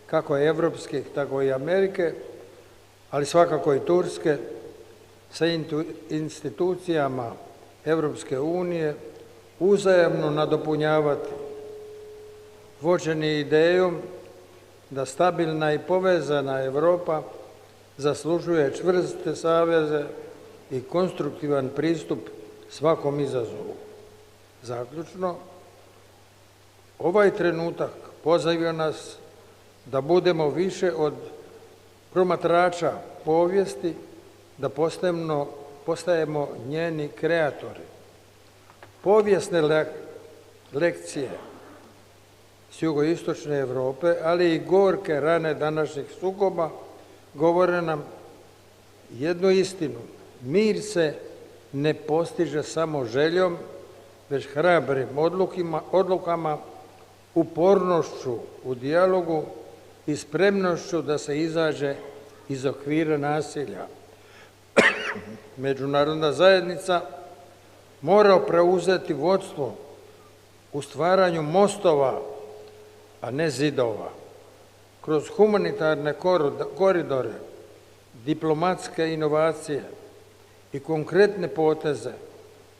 kako evropskih, tako i Amerike, ali svakako i Turske, sa institucijama Evropske unije uzajamno nadopunjavati, vođeni idejom da stabilna i povezana Europa zaslužuje čvrste saveze i konstruktivan pristup svakom izazovu. Zaključno, ovaj trenutak poziva nas da budemo više od promatrača povijesti, da postajemo njeni kreatori. Povijesne lekcije s jugoistočne Europe, ali i gorke rane današnjih sukoba, govore nam jednu istinu. Mir se ne postiže samo željom, već hrabrim odlukama, upornošću u dijalogu i spremnošću da se izađe iz okvira nasilja. Međunarodna zajednica mora preuzeti vodstvo u stvaranju mostova, a ne zidova. Kroz humanitarne koridore, diplomatske inovacije i konkretne poteze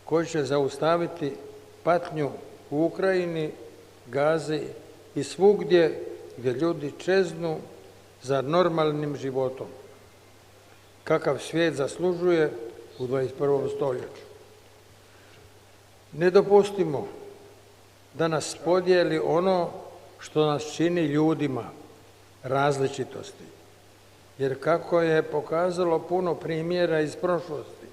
koji će zaustaviti patnju u Ukrajini, Gazi i svugdje gdje ljudi čeznu za normalnim životom, kakav svijet zaslužuje u 21. stoljeću. Ne dopustimo da nas podijeli ono što nas čini ljudima, različitosti. Jer kako je pokazalo puno primjera iz prošlosti,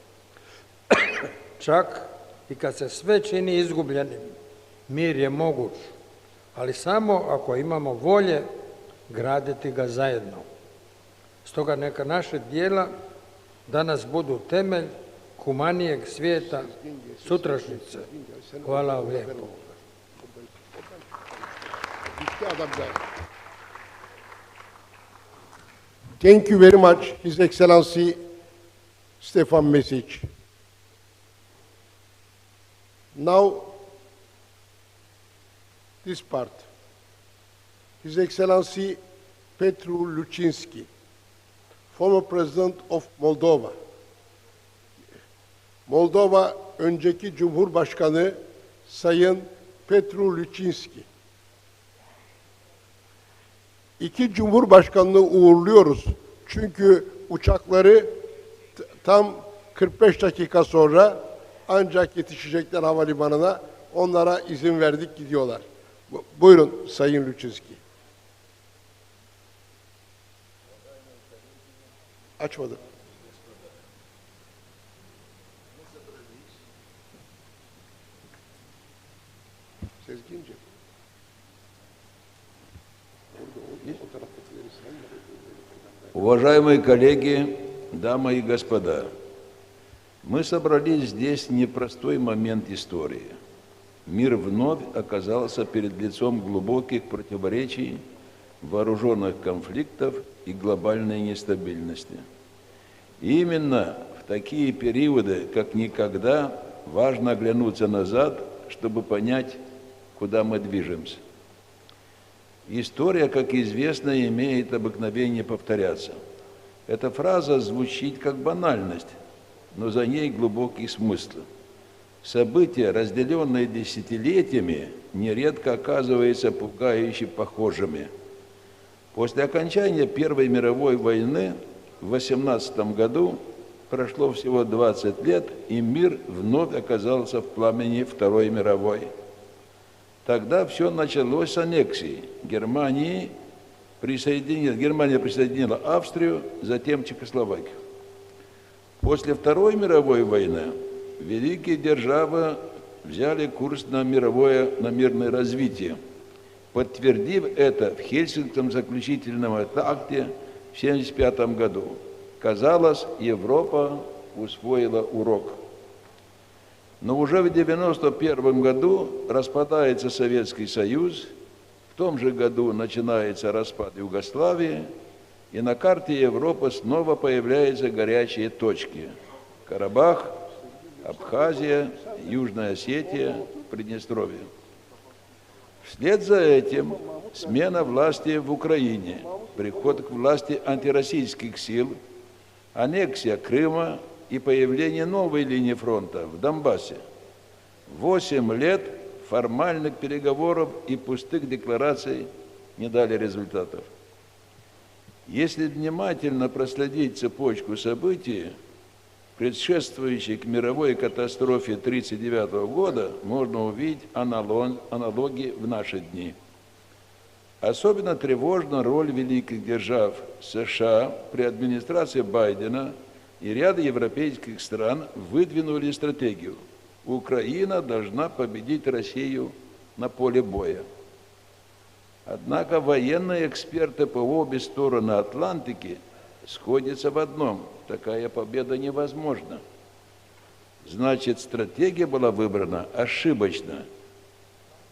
čak i kad se sve čini izgubljenim, mir je moguć, ali samo ako imamo volje graditi ga zajedno. Stoga neka naše djela danas budu temelj humanijeg svijeta sutrašnjice. Hvala vam lijepo. Thank you very much, His Excellency Stefan Mesic. Now, this part. His Excellency Petru Lucinski, former President of Moldova. Moldova önceki Cumhurbaşkanı Sayın Petru Lucinski. İki Cumhurbaşkanlığı uğurluyoruz. Çünkü uçakları tam 45 dakika sonra ancak yetişecekler havalimanına. Onlara izin verdik, gidiyorlar. Buyurun Sayın Lucinski. Açmadım. Sezgince. Уважаемые коллеги, дамы и господа, мы собрались здесь в непростой момент истории. Мир вновь оказался перед лицом глубоких противоречий, вооруженных конфликтов и глобальной нестабильности. И именно в такие периоды, как никогда, важно оглянуться назад, чтобы понять, куда мы движемся. История, как известно, имеет обыкновение повторяться. Эта фраза звучит как банальность, но за ней глубокий смысл. События, разделенные десятилетиями, нередко оказываются пугающе похожими. После окончания Первой мировой войны в 1818 году прошло всего 20 лет, и мир вновь оказался в пламени Второй мировой. Тогда все началось с аннексии. Германия присоединила Австрию, затем Чехословакию. После Второй мировой войны великие державы взяли курс на мирное развитие, подтвердив это в Хельсинкском заключительном акте в 1975 году. Казалось, Европа усвоила урок. Но уже в 1991 году распадается Советский Союз, в том же году начинается распад Югославии, и на карте Европы снова появляются горячие точки. Карабах, Абхазия, Южная Осетия, Приднестровье. Вслед за этим смена власти в Украине, приход к власти антироссийских сил, аннексия Крыма и появление новой линии фронта в Донбассе. 8 лет формальных переговоров и пустых деклараций не дали результатов. Если внимательно проследить цепочку событий, предшествующих к мировой катастрофе 1939 года, можно увидеть аналогии в наши дни. Особенно тревожна роль великих держав США при администрации Байдена, и ряд европейских стран выдвинули стратегию. Украина должна победить Россию на поле боя. Однако военные эксперты по обе стороны Атлантики сходятся в одном – такая победа невозможна. Значит, стратегия была выбрана ошибочно.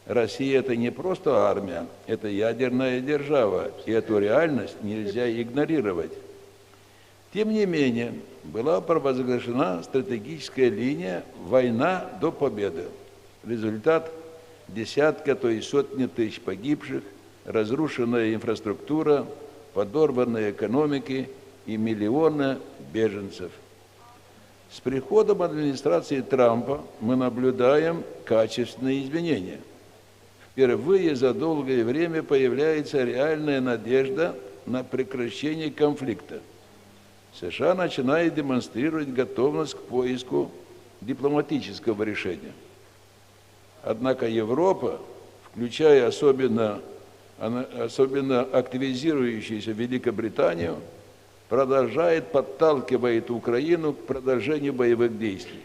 Россия – это не просто армия, это ядерная держава, и эту реальность нельзя игнорировать. Тем не менее, была провозглашена стратегическая линия «Война до победы». Результат – десятки, а то и сотни тысяч погибших, разрушенная инфраструктура, подорванные экономики и миллионы беженцев. С приходом администрации Трампа мы наблюдаем качественные изменения. Впервые за долгое время появляется реальная надежда на прекращение конфликта. США начинает демонстрировать готовность к поиску дипломатического решения. Однако Европа, включая особенно активизирующуюся Великобританию, продолжает подталкивать Украину к продолжению боевых действий.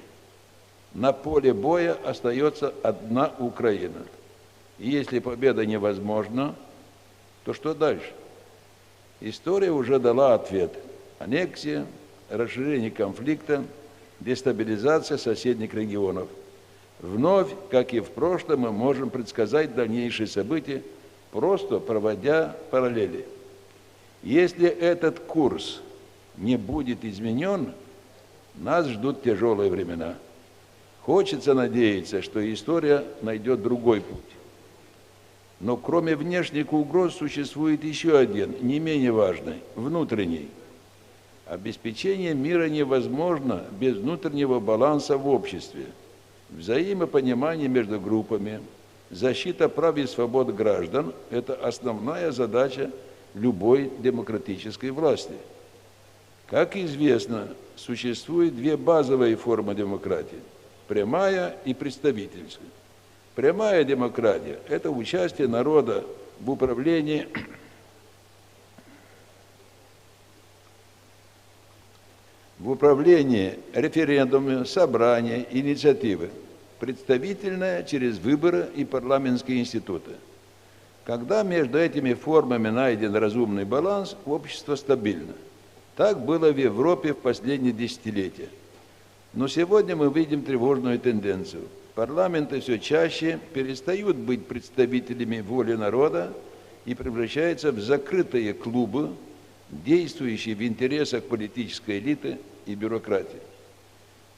На поле боя остается одна Украина. И если победа невозможна, то что дальше? История уже дала ответ. Аннексия, расширение конфликта, дестабилизация соседних регионов. Вновь, как и в прошлом, мы можем предсказать дальнейшие события, просто проводя параллели. Если этот курс не будет изменен, нас ждут тяжелые времена. Хочется надеяться, что история найдет другой путь. Но кроме внешних угроз существует еще один, не менее важный, внутренний. Обеспечение мира невозможно без внутреннего баланса в обществе, взаимопонимание между группами, защита прав и свобод граждан – это основная задача любой демократической власти. Как известно, существует две базовые формы демократии – прямая и представительская. Прямая демократия – это участие народа в управлении референдумами, собрания, инициативы. Представительная через выборы и парламентские институты. Когда между этими формами найден разумный баланс, общество стабильно. Так было в Европе в последние десятилетия. Но сегодня мы видим тревожную тенденцию. Парламенты все чаще перестают быть представителями воли народа и превращаются в закрытые клубы, действующие в интересах политической элиты и бюрократии.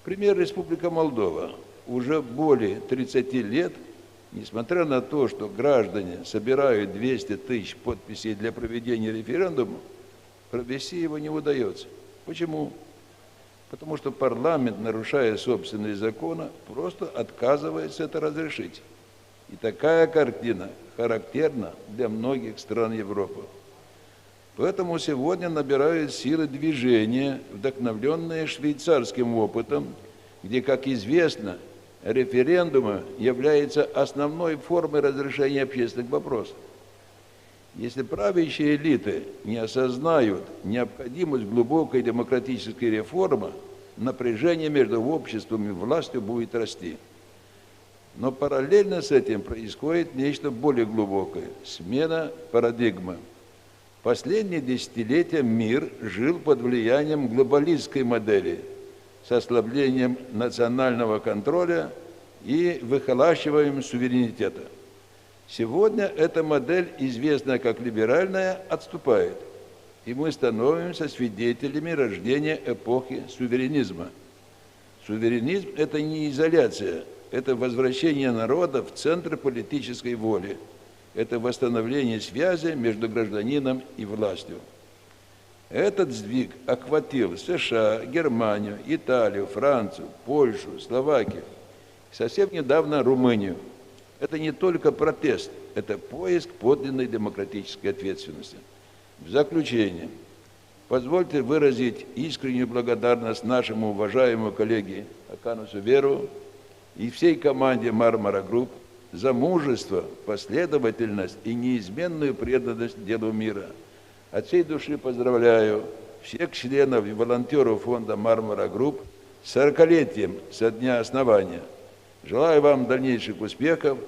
Пример Республика Молдова. Уже более 30 лет, несмотря на то, что граждане собирают 200 тысяч подписей для проведения референдума, провести его не удается. Почему? Потому что парламент, нарушая собственные законы, просто отказывается это разрешить. И такая картина характерна для многих стран Европы. Поэтому сегодня набирают силы движения, вдохновленные швейцарским опытом, где, как известно, референдумы являются основной формой разрешения общественных вопросов. Если правящие элиты не осознают необходимость глубокой демократической реформы, напряжение между обществом и властью будет расти. Но параллельно с этим происходит нечто более глубокое – смена парадигмы. Последние десятилетия мир жил под влиянием глобалистской модели с ослаблением национального контроля и выхолащиванием суверенитета. Сегодня эта модель, известная как либеральная, отступает, и мы становимся свидетелями рождения эпохи суверенизма. Суверенизм – это не изоляция, это возвращение народа в центр политической воли, это восстановление связи между гражданином и властью. Этот сдвиг охватил США, Германию, Италию, Францию, Польшу, Словакию, совсем недавно Румынию. Это не только протест, это поиск подлинной демократической ответственности. В заключение, позвольте выразить искреннюю благодарность нашему уважаемому коллеге Акану Суверу и всей команде Marmara Group за мужество, последовательность и неизменную преданность делу мира. От всей души поздравляю всех членов и волонтеров фонда Marmara Group с 40-летием со дня основания. Желаю вам дальнейших успехов,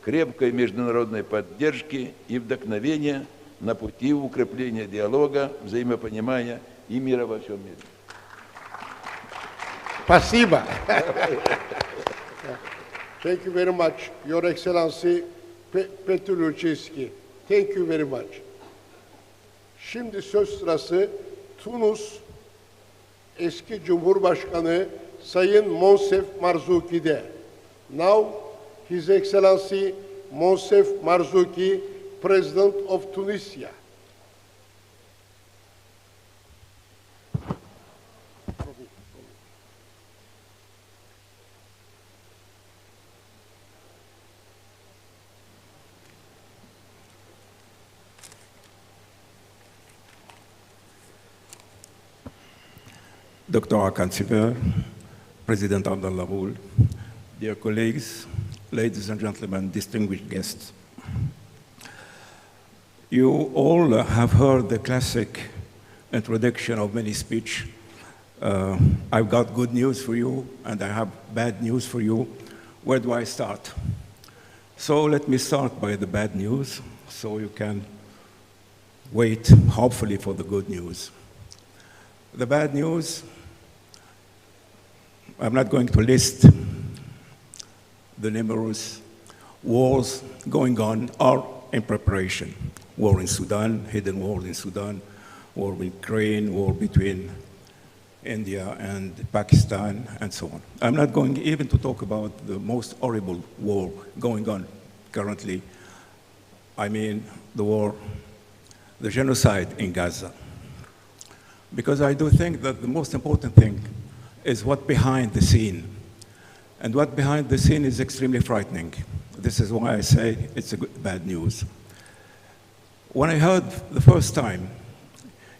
крепкой международной поддержки и вдохновения на пути укрепления диалога, взаимопонимания и мира во всем мире. Спасибо. Thank you very much, Your Excellency Petr Luczewski. Thank you very much. Şimdi söz sırası Tunus eski Cumhurbaşkanı Sayın Monsef Marzuki'de. Now, His Excellency Monsef Marzuki, President of Tunisia. Dr. Hakan Süper, President Abdullah Gül, dear colleagues, ladies and gentlemen, distinguished guests. You all have heard the classic introduction of many speech. I've got good news for you, and I have bad news for you. Where do I start? So let me start by the bad news, so you can wait, hopefully, for the good news. The bad news, I'm not going to list the numerous wars going on or in preparation. War in Sudan, hidden war in Sudan, war with Ukraine, war between India and Pakistan, and so on. I'm not going even to talk about the most horrible war going on currently. I mean the war, the genocide in Gaza. Because I do think that the most important thing is what behind the scene. And what behind the scene is extremely frightening. This is why I say it's bad news. When I heard the first time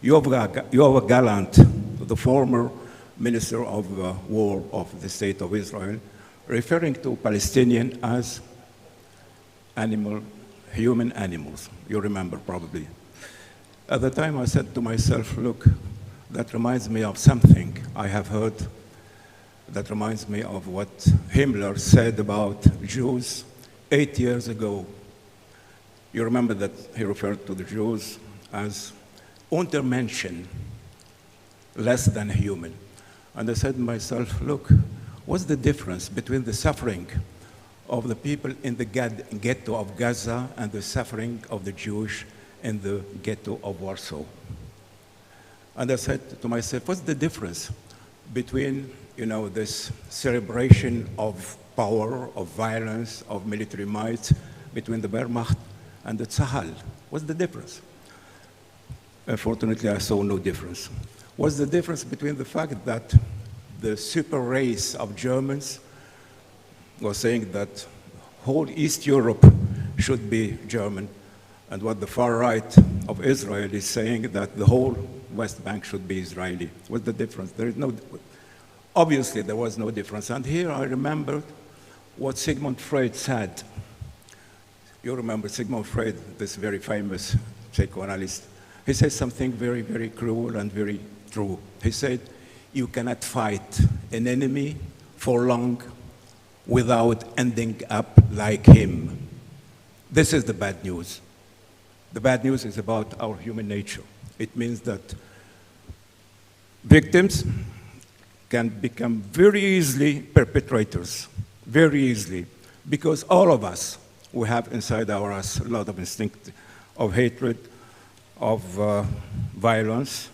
Yoav Gallant, the former Minister of War of the State of Israel, referring to Palestinians as human animals, you remember probably. At the time I said to myself, look, that reminds me of something I have heard, that reminds me of what Himmler said about Jews 8 years ago. You remember that he referred to the Jews as Untermenschen, less than human. And I said to myself, look, what's the difference between the suffering of the people in the ghetto of Gaza and the suffering of the Jews in the ghetto of Warsaw? And I said to myself, what's the difference between, this celebration of power, of violence, of military might between the Wehrmacht and the Tzahal? What's the difference? Unfortunately, I saw no difference. What's the difference between the fact that the super race of Germans was saying that whole East Europe should be German, and what the far right of Israel is saying that the whole West Bank should be Israeli? What's the difference? There is no, obviously there was no difference. And here I remember what Sigmund Freud said. You remember Sigmund Freud, this very famous psychoanalyst. He said something very, very cruel and very true. He said, you cannot fight an enemy for long without ending up like him. This is the bad news. The bad news is about our human nature. It means that victims can become very easily perpetrators, very easily, because all of us, we have inside us a lot of instinct of hatred, of violence,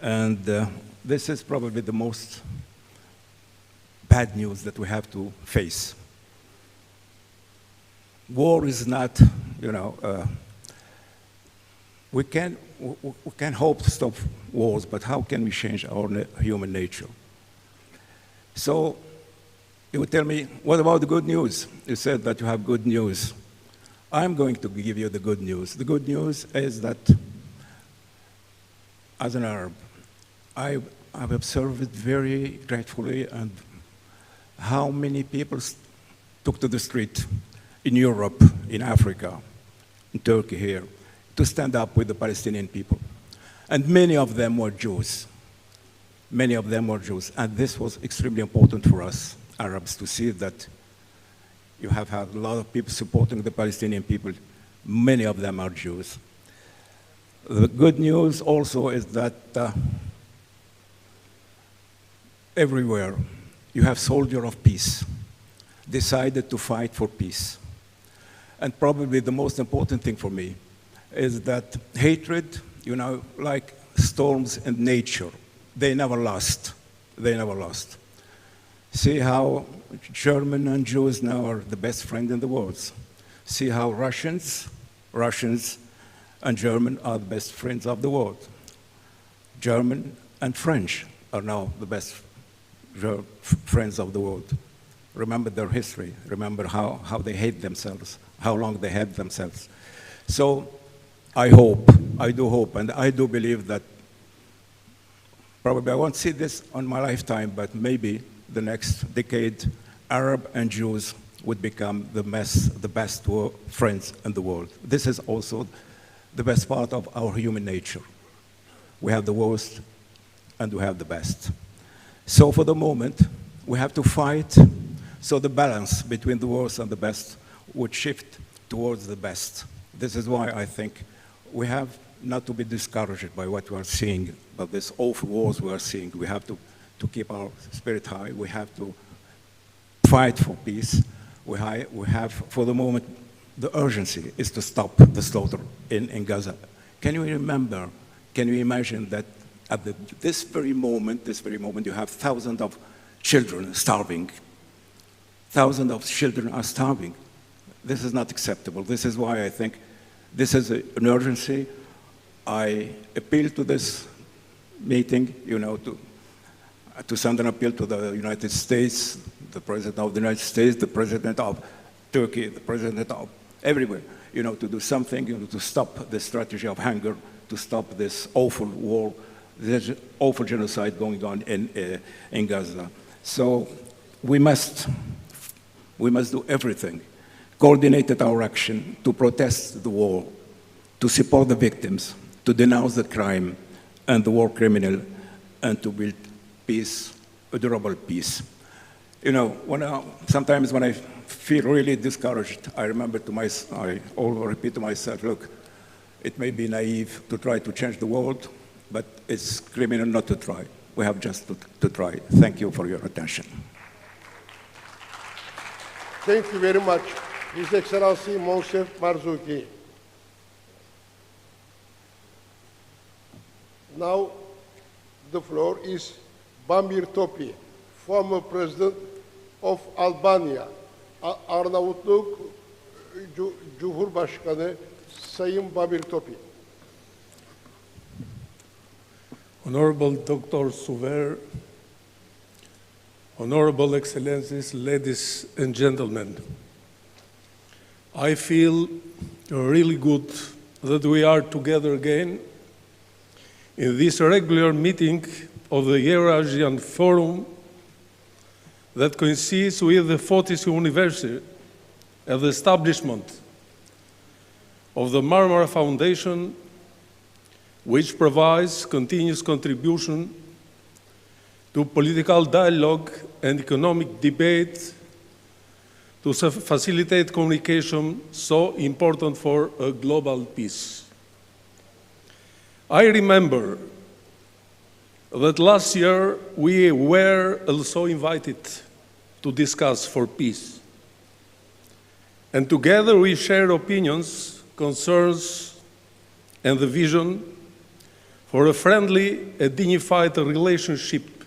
and this is probably the most bad news that we have to face. War is not, we can hope to stop wars, but how can we change our human nature? So you would tell me, what about the good news? You said that you have good news. I'm going to give you the good news. The good news is that as an Arab, I've observed very gratefully and how many people took to the street in Europe, in Africa, in Turkey here, to stand up with the Palestinian people. And many of them were Jews. Many of them were Jews. And this was extremely important for us, Arabs, to see that You have had a lot of people supporting the Palestinian people. Many of them are Jews. The good news also is that everywhere you have soldiers of peace decided to fight for peace. And probably the most important thing for me is that hatred, you know, like storms in nature, they never last. They never last. See how German and Jews now are the best friends in the world. See how Russians and German are the best friends of the world. German and French are now the best friends of the world. Remember their history. Remember how they hate themselves, how long they hate themselves. So I hope, I do hope, and I do believe that probably I won't see this on my lifetime, but maybe the next decade, Arab and Jews would become the best friends in the world. This is also the best part of our human nature. We have the worst and we have the best. So for the moment, we have to fight so the balance between the worst and the best would shift towards the best. This is why I think we have not to be discouraged by what we are seeing, but this awful wars we are seeing. We have to keep our spirit high. We have to fight for peace. We have, for the moment, the urgency is to stop the slaughter in Gaza. Can you remember, can you imagine that at this very moment, you have thousands of children starving. Thousands of children are starving. This is not acceptable. This is why I think this is an urgency. I appeal to this meeting, you know, to send an appeal to the United States, the President of the United States, the President of Turkey, the President of everywhere, you know, to do something, you know, to stop the strategy of hunger, to stop this awful war, this awful genocide going on in Gaza. So we must do everything, coordinated our action to protest the war, to support the victims, to denounce the crime and the war criminal, and to build peace, a durable peace. You know, sometimes when I feel really discouraged, I always repeat to myself, look, it may be naive to try to change the world, but it's criminal not to try. We have just to try. Thank you for your attention. Thank you very much, His Excellency Monsef Marzouki. Now, the floor is Bamir Topi, former President of Albania, Arnavutluk Cumhurbaşkanı Sayın Bamir Topi. Honorable Dr. Suver, Honorable Excellencies, ladies and gentlemen, I feel really good that we are together again in this regular meeting of the Eurasian Forum that coincides with the 40th anniversary of the establishment of the Marmara Foundation, which provides continuous contribution to political dialogue and economic debate to facilitate communication so important for a global peace. I remember that last year we were also invited to discuss for peace. And together we shared opinions, concerns, and the vision for a friendly and dignified relationship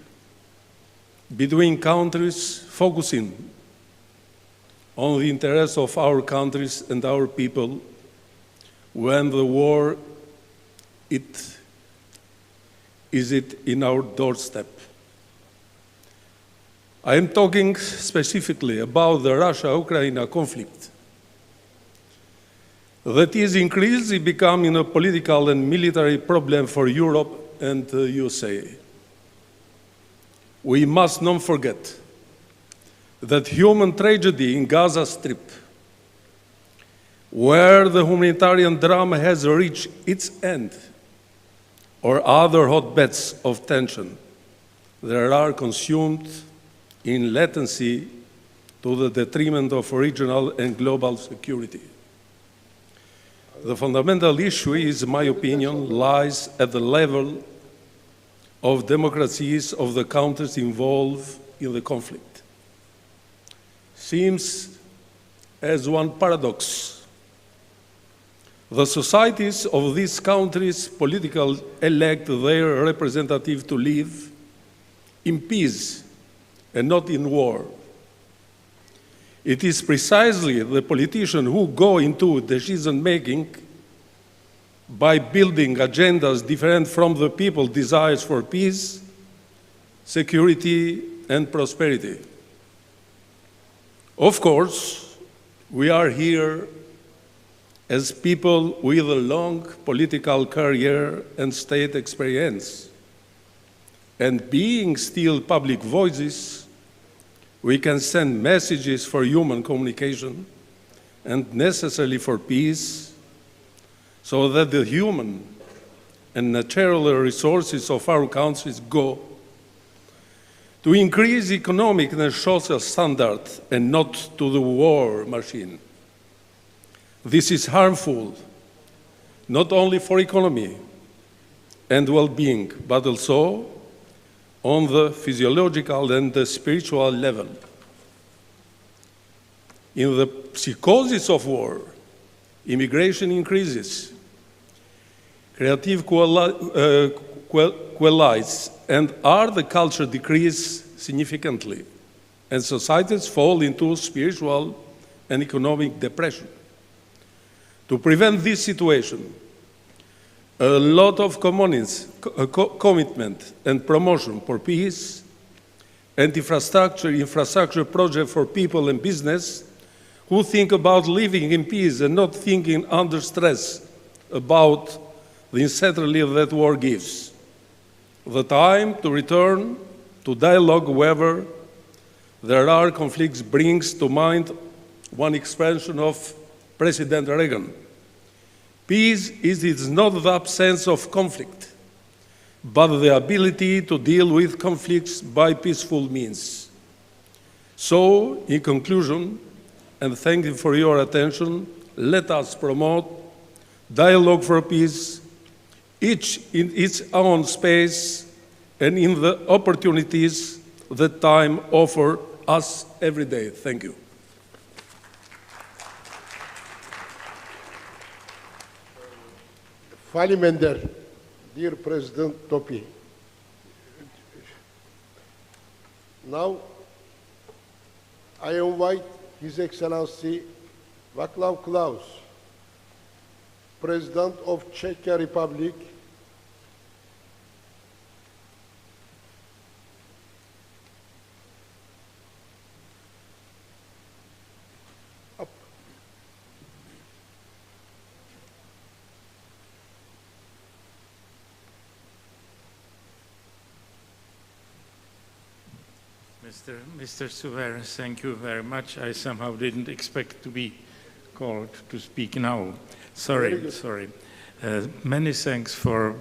between countries focusing on the interests of our countries and our people when the war is in our doorstep. I am talking specifically about the Russia-Ukraine conflict that is increasingly becoming a political and military problem for Europe and the USA. We must not forget that human tragedy in Gaza Strip, where the humanitarian drama has reached its end, or other hotbeds of tension that are consumed in latency to the detriment of regional and global security. The fundamental issue, in my opinion, lies at the level of democracies of the countries involved in the conflict. Seems as one paradox. The societies of these countries political elect their representative to live in peace and not in war. It is precisely the politicians who go into decision-making by building agendas different from the people's desires for peace, security, and prosperity. Of course, we are here as people with a long political career and state experience. And being still public voices, we can send messages for human communication and necessarily for peace, so that the human and natural resources of our countries go to increase economic and social standards and not to the war machine. This is harmful, not only for economy and well-being, but also on the physiological and the spiritual level. In the psychosis of war, immigration increases, creative qualities and art the culture decrease significantly, and societies fall into spiritual and economic depression. To prevent this situation, a lot of commitment and promotion for peace and infrastructure projects for people and business who think about living in peace and not thinking under stress about the uncertainty that war gives. The time to return to dialogue wherever there are conflicts brings to mind one expression of President Reagan. Peace is not the absence of conflict, but the ability to deal with conflicts by peaceful means. So, in conclusion, and thank you for your attention, let us promote dialogue for peace, each in its own space and in the opportunities that time offers us every day. Thank you. Falimender, dear President Topi, now I invite His Excellency Václav Klaus, President of Czech Republic, up. Mr. Suver, thank you very much. I somehow didn't expect to be called to speak now. Sorry. Many thanks for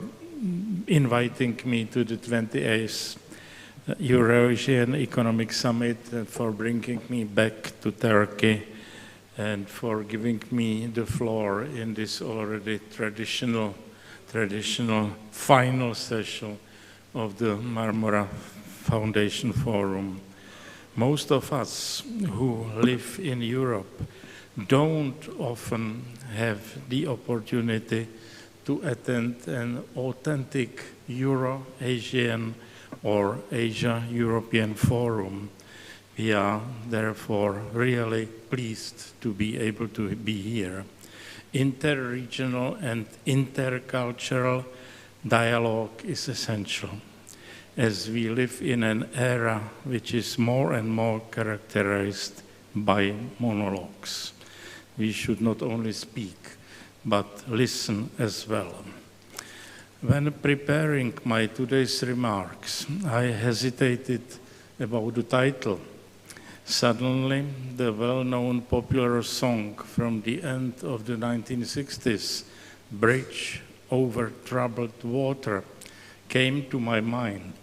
inviting me to the 28th Eurasian Economic Summit and for bringing me back to Turkey and for giving me the floor in this already traditional final session of the Marmara Foundation Forum. Most of us who live in Europe don't often have the opportunity to attend an authentic Euro-Asian or Asia-European forum. We are therefore really pleased to be able to be here. Interregional and intercultural dialogue is essential, as we live in an era which is more and more characterized by monologues. We should not only speak, but listen as well. When preparing my today's remarks, I hesitated about the title. Suddenly, the well-known popular song from the end of the 1960s, Bridge Over Troubled Water, came to my mind.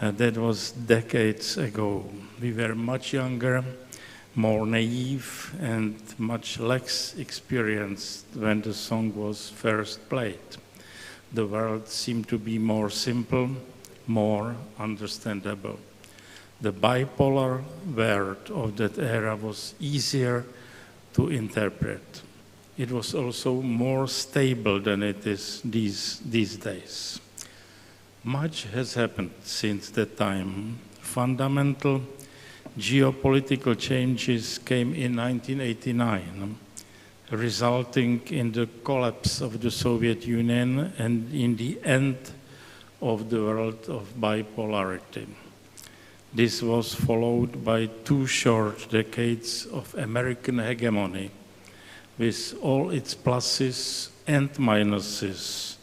That was decades ago. We were much younger, more naive and much less experienced when the song was first played. The world seemed to be more simple, more understandable. The bipolar world of that era was easier to interpret. It was also more stable than it is these days. Much has happened since that time. Fundamental geopolitical changes came in 1989, resulting in the collapse of the Soviet Union and in the end of the world of bipolarity. This was followed by 2 short decades of American hegemony, with all its pluses and minuses,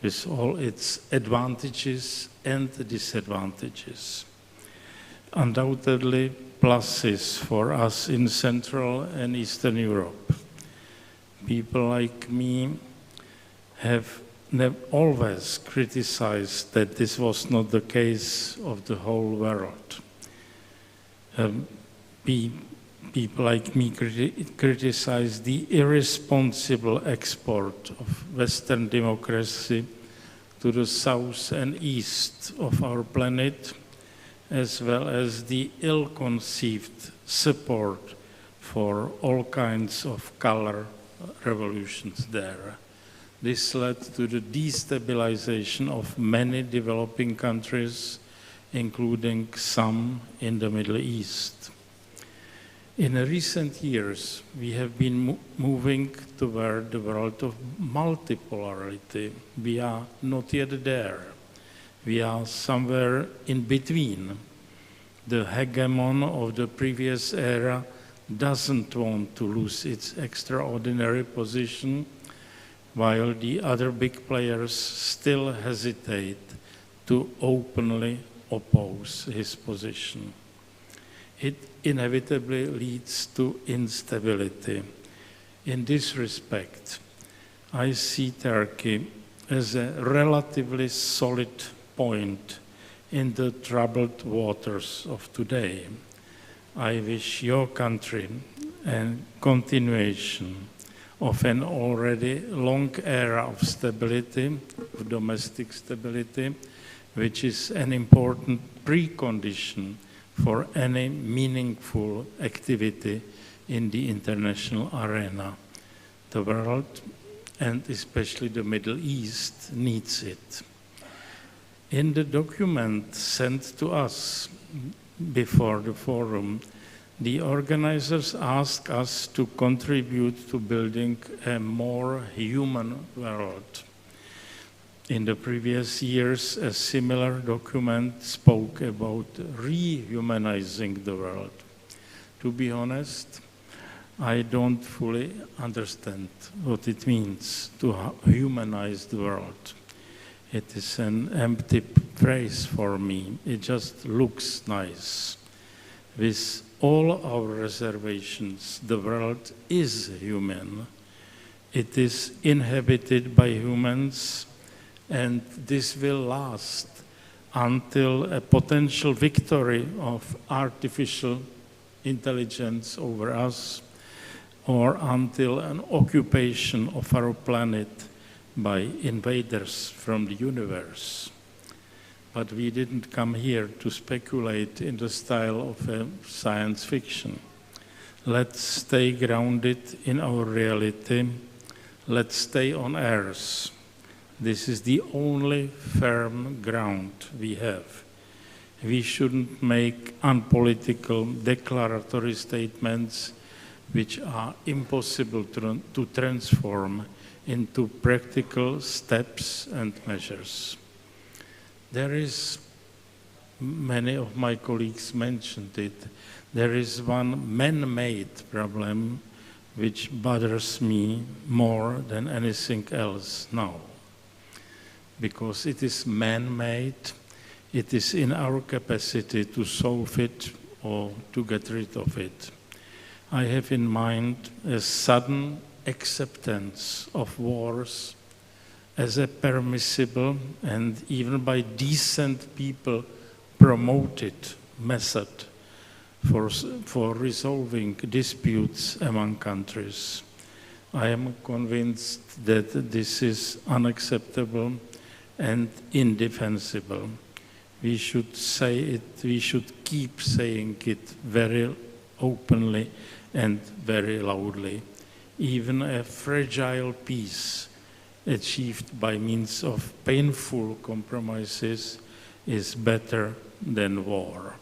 with all its advantages and disadvantages. Undoubtedly, pluses for us in Central and Eastern Europe. People like me have always criticized that this was not the case of the whole world. People like me criticize the irresponsible export of Western democracy to the south and east of our planet, as well as the ill-conceived support for all kinds of color revolutions there. This led to the destabilization of many developing countries, including some in the Middle East. In recent years, we have been moving toward the world of multipolarity. We are not yet there. We are somewhere in between. The hegemon of the previous era doesn't want to lose its extraordinary position, while the other big players still hesitate to openly oppose his position. It inevitably leads to instability. In this respect, I see Turkey as a relatively solid point in the troubled waters of today. I wish your country a continuation of an already long era of stability, of domestic stability, which is an important precondition for any meaningful activity in the international arena. The world, and especially the Middle East, needs it. In the document sent to us before the forum, the organizers ask us to contribute to building a more human world. In the previous years, a similar document spoke about rehumanizing the world. To be honest, I don't fully understand what it means to humanize the world. It is an empty phrase for me. It just looks nice. With all our reservations, the world is human. It is inhabited by humans, and this will last until a potential victory of artificial intelligence over us, or until an occupation of our planet by invaders from the universe. But we didn't come here to speculate in the style of science fiction. Let's stay grounded in our reality. Let's stay on Earth. This is the only firm ground we have. We shouldn't make unpolitical declaratory statements which are impossible to transform into practical steps and measures. There is, many of my colleagues mentioned it, there is one man-made problem which bothers me more than anything else now. Because it is man-made, it is in our capacity to solve it or to get rid of it. I have in mind a sudden acceptance of wars as a permissible and even by decent people promoted method for resolving disputes among countries. I am convinced that this is unacceptable and indefensible. We should say it, we should keep saying it very openly and very loudly. Even a fragile peace achieved by means of painful compromises is better than war.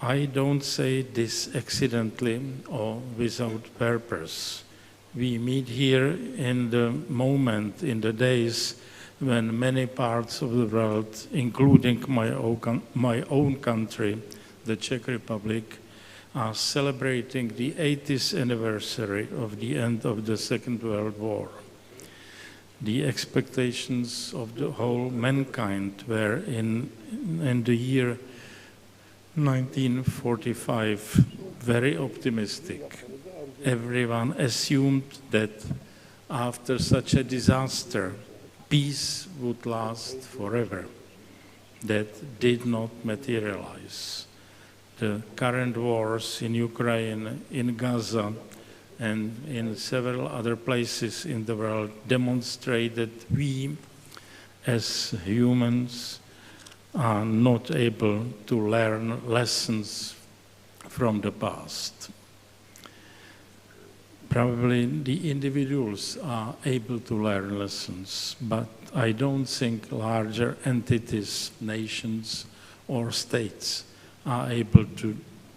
I don't say this accidentally or without purpose. We meet here in the moment, in the days when many parts of the world, including my own country, the Czech Republic, are celebrating the 80th anniversary of the end of the Second World War. The expectations of the whole mankind were in the year 1945 very optimistic. Everyone assumed that after such a disaster, peace would last forever. That did not materialize. The current wars in Ukraine, in Gaza, and in several other places in the world demonstrate that we, as humans, are not able to learn lessons from the past. Probably the individuals are able to learn lessons, but I don't think larger entities, nations, or states are able to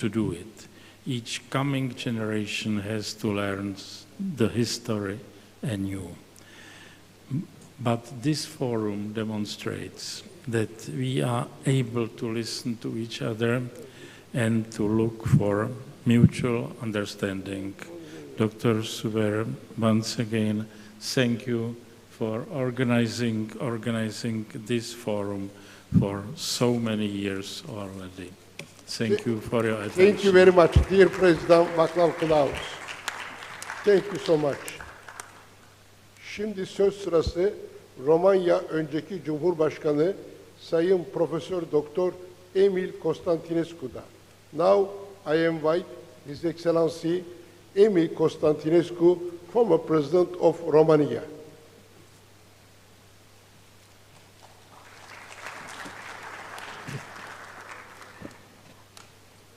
do it. Each coming generation has to learn the history anew. But this forum demonstrates that we are able to listen to each other and to look for mutual understanding. Dr. Suver, once again, thank you for organizing this forum for so many years already. Thank you for your attention. Thank you very much, dear President Václav Klaus. Thank you so much. Şimdi söz sırası Romanya önceki Cumhurbaşkanı Sayın Profesör Doktor Emil Constantinescu'da. Now I invite His Excellency Emil Constantinescu, former President of Romania.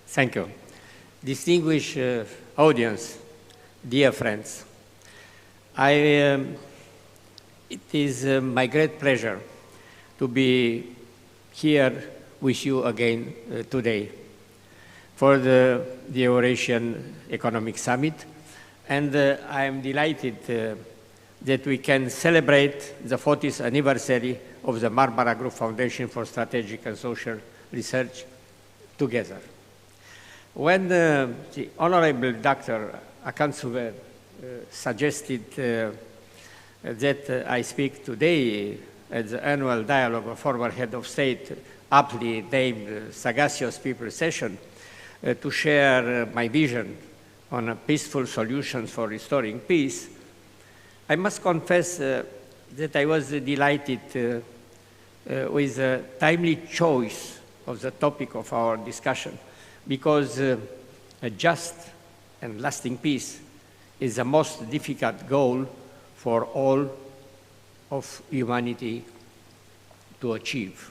Thank you. Distinguished audience, dear friends, it is my great pleasure to be here with you again today for the Eurasian Economic Summit, and I am delighted that we can celebrate the 40th anniversary of the Marmara Group Foundation for Strategic and Social Research together. When the Honorable Dr. Akan Suver suggested that I speak today at the annual dialogue of former head of state, aptly named Sagacious People Session, to share my vision on peaceful solutions for restoring peace, I must confess that I was delighted with the timely choice of the topic of our discussion, because a just and lasting peace is the most difficult goal for all of humanity to achieve.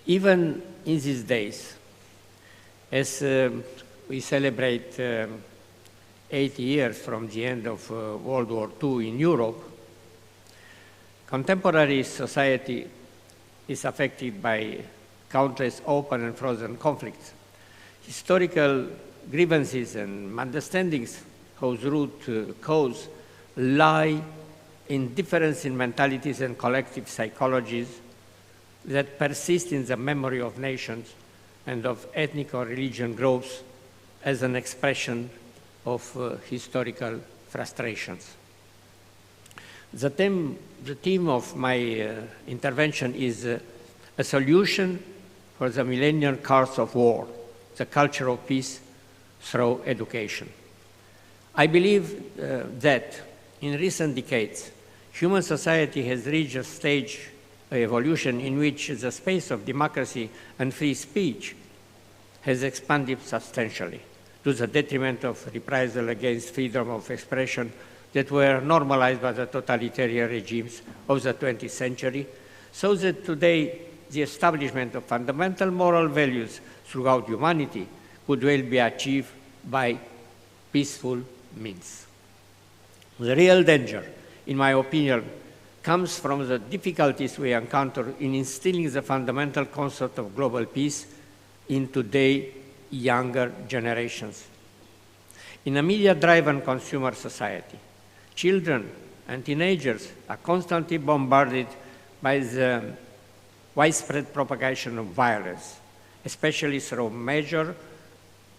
Even in these days, as we celebrate 80 years from the end of World War II in Europe, contemporary society is affected by countless open and frozen conflicts, historical grievances and misunderstandings whose root cause lie in difference in mentalities and collective psychologies that persist in the memory of nations and of ethnic or religion groups as an expression of historical frustrations. The theme of my intervention is a solution for the millennial cause of war, the culture of peace through education. I believe that in recent decades, human society has reached a stage of evolution in which the space of democracy and free speech has expanded substantially to the detriment of reprisal against freedom of expression that were normalized by the totalitarian regimes of the 20th century, so that today the establishment of fundamental moral values throughout humanity could well be achieved by peaceful means. The real danger, in my opinion, comes from the difficulties we encounter in instilling the fundamental concept of global peace in today's younger generations. In a media-driven consumer society, children and teenagers are constantly bombarded by the widespread propagation of violence, especially through major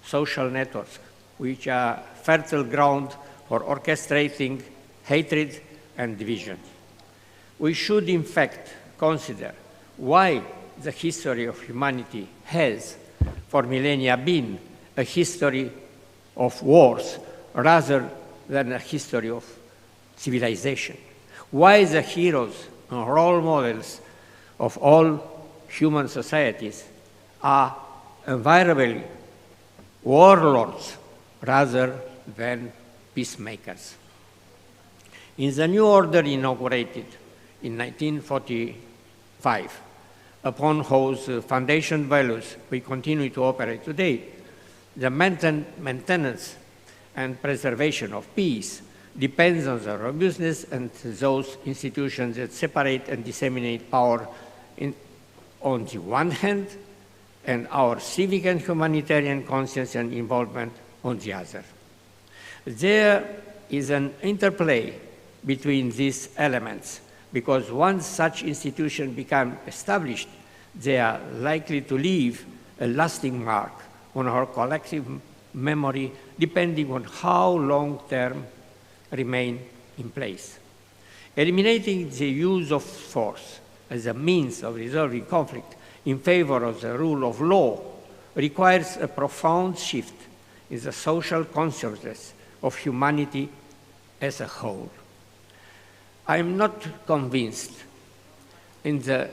social networks, which are fertile ground for orchestrating hatred and division. We should, in fact, consider why the history of humanity has, for millennia, been a history of wars rather than a history of civilization. Why the heroes and role models of all human societies are invariably warlords rather than peacemakers. In the new order inaugurated in 1945, upon whose foundation values we continue to operate today, the maintenance and preservation of peace depends on the robustness and those institutions that separate and disseminate power on the one hand, and our civic and humanitarian conscience and involvement on the other. There is an interplay between these elements, because once such institutions become established, they are likely to leave a lasting mark on our collective memory, depending on how long-term remain in place. Eliminating the use of force as a means of resolving conflict in favor of the rule of law requires a profound shift in the social consciousness of humanity as a whole. I am not convinced in the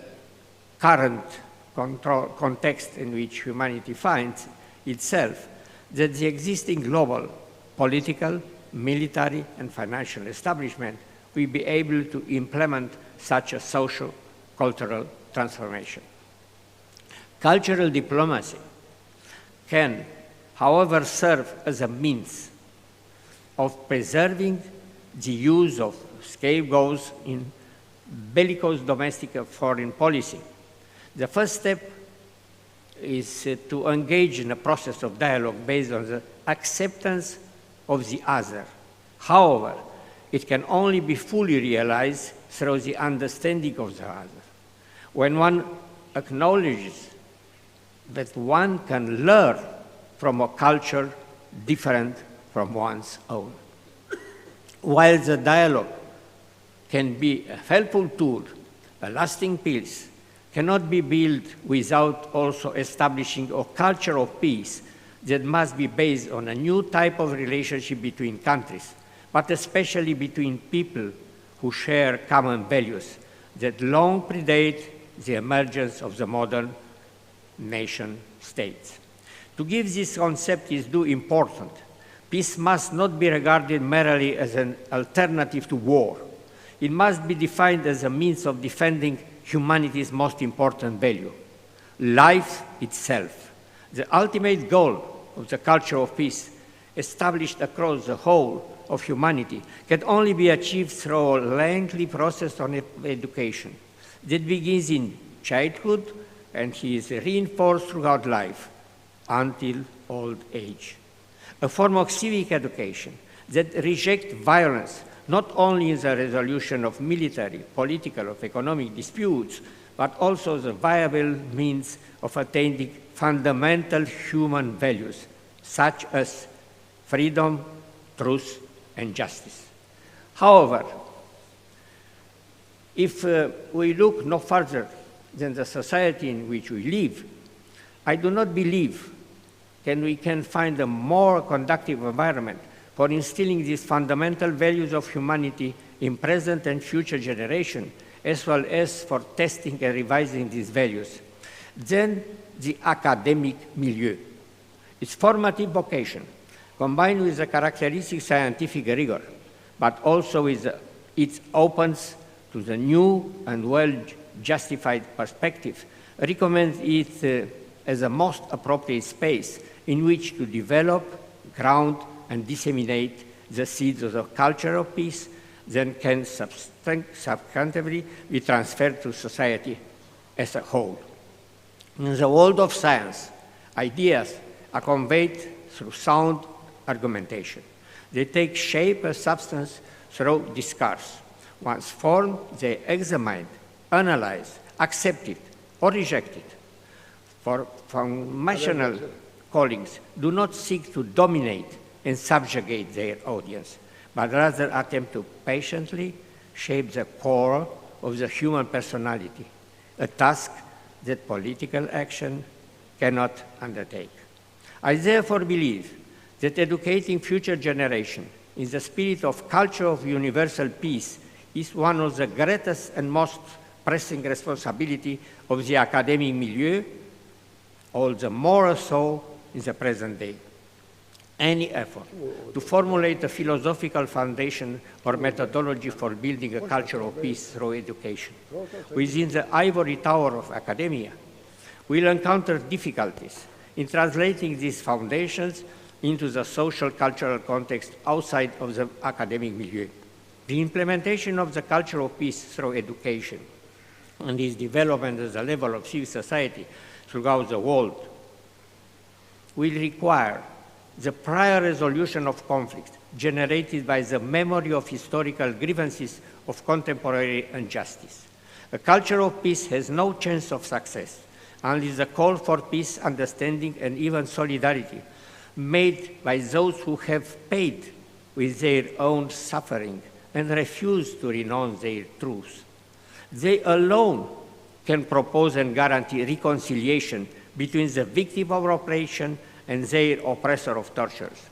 current context in which humanity finds itself that the existing global political, military, and financial establishment will be able to implement such a social, cultural transformation. Cultural diplomacy can, however, serve as a means of preserving the use of scapegoats in bellicose domestic foreign policy. The first step is to engage in a process of dialogue based on the acceptance of the other. However, it can only be fully realized through the understanding of the other. When one acknowledges that one can learn from a culture different from one's own. While the dialogue can be a helpful tool, a lasting peace cannot be built without also establishing a culture of peace that must be based on a new type of relationship between countries, but especially between people who share common values that long predate the emergence of the modern nation states. To give this concept its due importance, peace must not be regarded merely as an alternative to war. It must be defined as a means of defending humanity's most important value, life itself. The ultimate goal of the culture of peace, established across the whole of humanity, can only be achieved through a lengthy process of education that begins in childhood and is reinforced throughout life until old age. A form of civic education that rejects violence not only in the resolution of military, political, or economic disputes, but also the viable means of attaining fundamental human values, such as freedom, truth, and justice. However, if we look no further than the society in which we live, I do not believe that we can find a more conducive environment for instilling these fundamental values of humanity in present and future generations, as well as for testing and revising these values, than the academic milieu. Its formative vocation, combined with the characteristic scientific rigor, but also it opens to the new and well-justified perspective, recommends it as a most appropriate space in which to develop, ground, and disseminate the seeds of the culture of peace, then can subsequently be transferred to society as a whole. In the world of science, ideas are conveyed through sound argumentation. They take shape as substance through discourse. Once formed, they examined, analyzed, accepted, or rejected. For foundational callings do not seek to dominate and subjugate their audience, but rather attempt to patiently shape the core of the human personality, a task that political action cannot undertake. I therefore believe that educating future generations in the spirit of culture of universal peace is one of the greatest and most pressing responsibility of the academic milieu, all the more so in the present day. Any effort to formulate a philosophical foundation or methodology for building a culture of peace through education within the ivory tower of academia will encounter difficulties in translating these foundations into the social cultural context outside of the academic milieu. The implementation of the culture of peace through education and its development at the level of civil society throughout the world will require the prior resolution of conflict generated by the memory of historical grievances of contemporary injustice. A culture of peace has no chance of success unless the call for peace, understanding, and even solidarity made by those who have paid with their own suffering and refuse to renounce their truths. They alone can propose and guarantee reconciliation between the victim of oppression and their oppressor of tortures.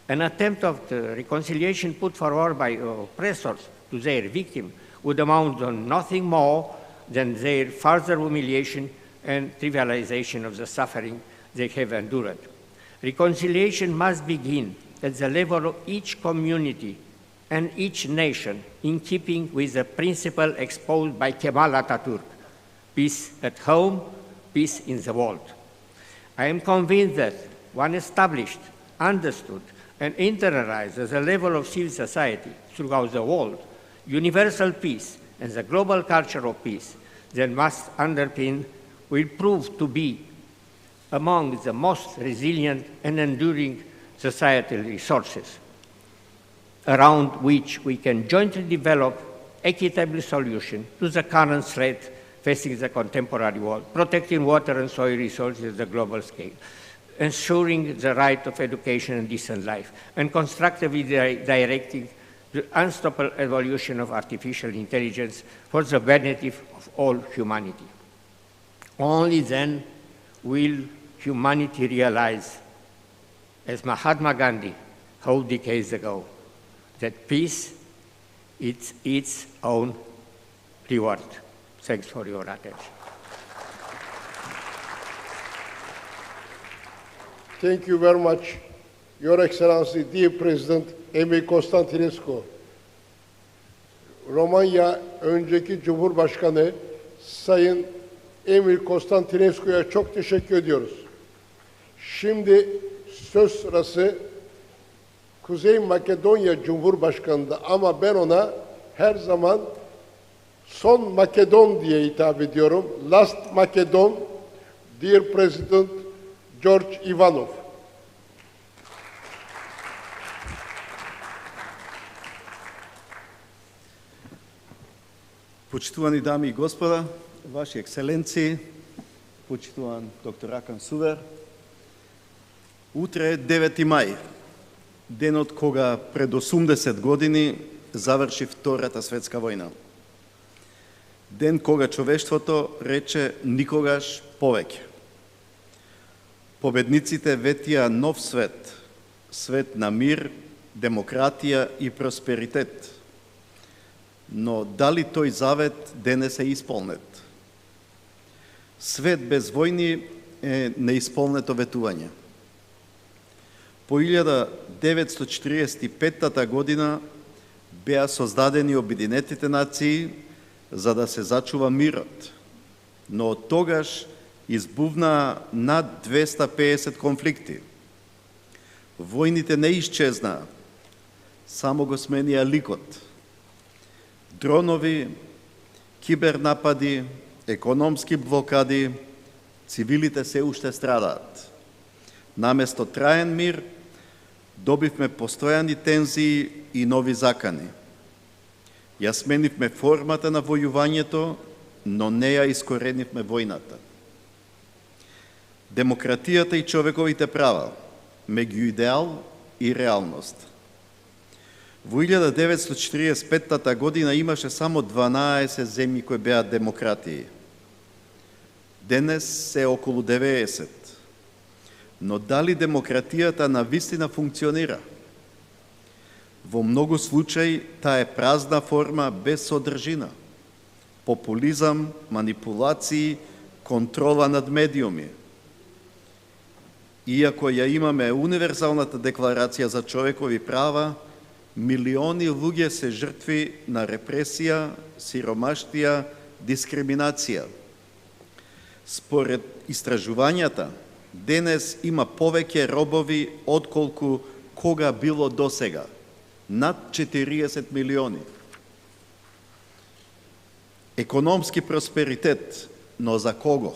An attempt of the reconciliation put forward by oppressors to their victim would amount to nothing more than their further humiliation and trivialization of the suffering they have endured. Reconciliation must begin at the level of each community and each nation, in keeping with the principle exposed by Kemal Atatürk: peace at home, peace in the world. I am convinced that when established, understood, and internalized at the level of civil society throughout the world, universal peace and the global culture of peace that must underpin will prove to be among the most resilient and enduring societal resources around which we can jointly develop equitable solutions to the current threat facing the contemporary world, protecting water and soil resources at the global scale, ensuring the right of education and decent life, and constructively directing the unstoppable evolution of artificial intelligence for the benefit of all humanity. Only then will humanity realize, as Mahatma Gandhi whole decades ago, that peace is its own reward. Thanks for your attention. Thank you very much, Your Excellency, dear President Emil Constantinescu. Romanya önceki Cumhurbaşkanı Sayın Emil Constantinescu'ya çok teşekkür ediyoruz. Şimdi söz sırası Kuzey Makedonya Cumhurbaşkanı'nda, ama ben ona her zaman Son Makedon diye hitap ediyorum. Last Macedon, dear President George Ivanov. Почитувани дами и господа, Ваши ексцеленции, почитуван доктор Акан Сувер, утре е 9 мај, денот кога пред 80 години заврши Втората светска војна. Ден кога човештвото рече никогаш повеќе. Победниците ветија нов свет, свет на мир, демократија и просперитет. Но дали тој завет денес е исполнет? Свет без војни е неисполнето ветување. По 1945 година беа создадени Обединетите нации за да се зачува мирот. Но од тогаш избувнаа над 250 конфликти. Војните не исчезнаа, само го сменија ликот. Дронови, кибернапади, економски блокади, цивилите се уште страдаат. Наместо траен мир, добивме постојани тензии и нови закани. Ја сменивме формата на војувањето, но не ја искоренивме војната. Демократијата и човековите права, меѓу идеал и реалност. Во 1945 година имаше само 12 земји кои беа демократии. Денес се околу 90. Но дали демократијата навистина функционира? Во многу случаи таа е празна форма без содржина. Популизам, манипулации, контрола над медиуми. Иако ја имаме универзалната декларација за човекови права, милиони луѓе се жртви на репресија, сиромаштија, дискриминација. Според истражувањата, денес има повеќе робови отколку кога било досега. Над 40 милиони. Економски просперитет, но за кого?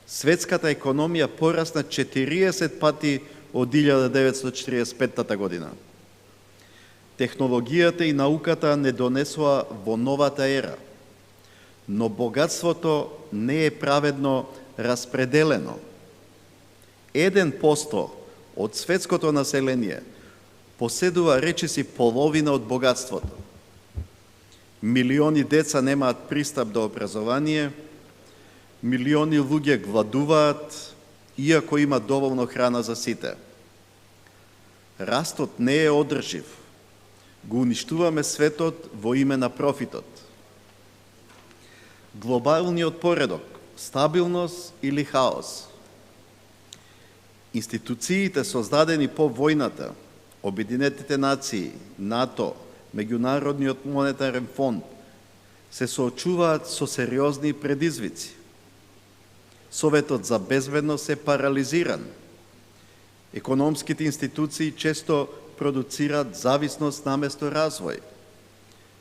Светската економија порасна 40 пати од 1945 година. Технологијата и науката не донесоа во новата ера, но богатството не е праведно распределено. 1% од светското население поседува речиси половина од богатството. Милиони деца немаат пристап до образование, милиони луѓе гладуваат, иако има доволно храна за сите. Растот не е одржив. Го уништуваме светот во име на профитот. Глобалниот поредок, стабилност или хаос. Институциите создадени по војната, Обединетите нации, НАТО, Меѓународниот монетарен фонд, се соочуваат со сериозни предизвици. Советот за безбедност е парализиран. Економските институции често продуцираат зависност наместо развој.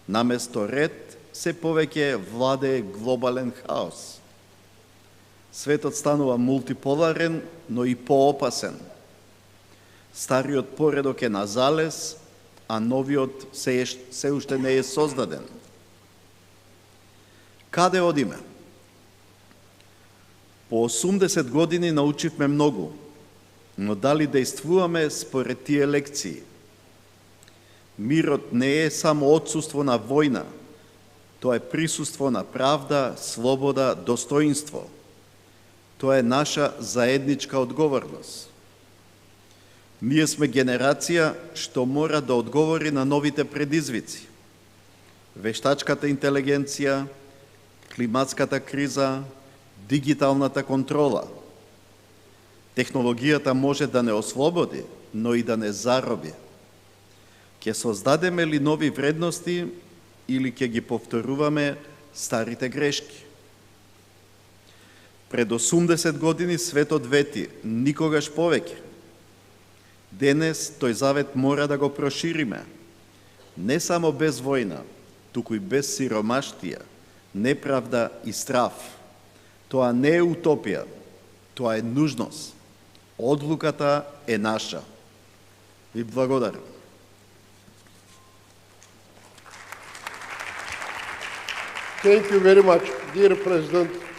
Наместо ред, се повеќе владее глобален хаос. Светот станува мултиполарен, но и поопасен. Стариот поредок е на залез, а новиот се уште не е создаден. Каде одиме? По 80 години научивме многу, но дали действуваме според тие лекции? Мирот не е само отсуство на војна, тоа е присуство на правда, слобода, достоинство. Тоа е наша заедничка одговорност. Ние сме генерација што мора да одговори на новите предизвици. Вештачката интелигенција, климатската криза, дигиталната контрола. Технологијата може да не ослободи, но и да не зароби. Ќе создадеме ли нови вредности или ќе ги повторуваме старите грешки? Пред 80 години светот вети никогаш повеќе. Денес тој завет мора да го прошириме. Не само без војна, туку и без сиромаштија, неправда и страв. Тоа не е утопија, тоа е нужност. Одлуката е наша. Ви благодарам. Thank you very much, dear President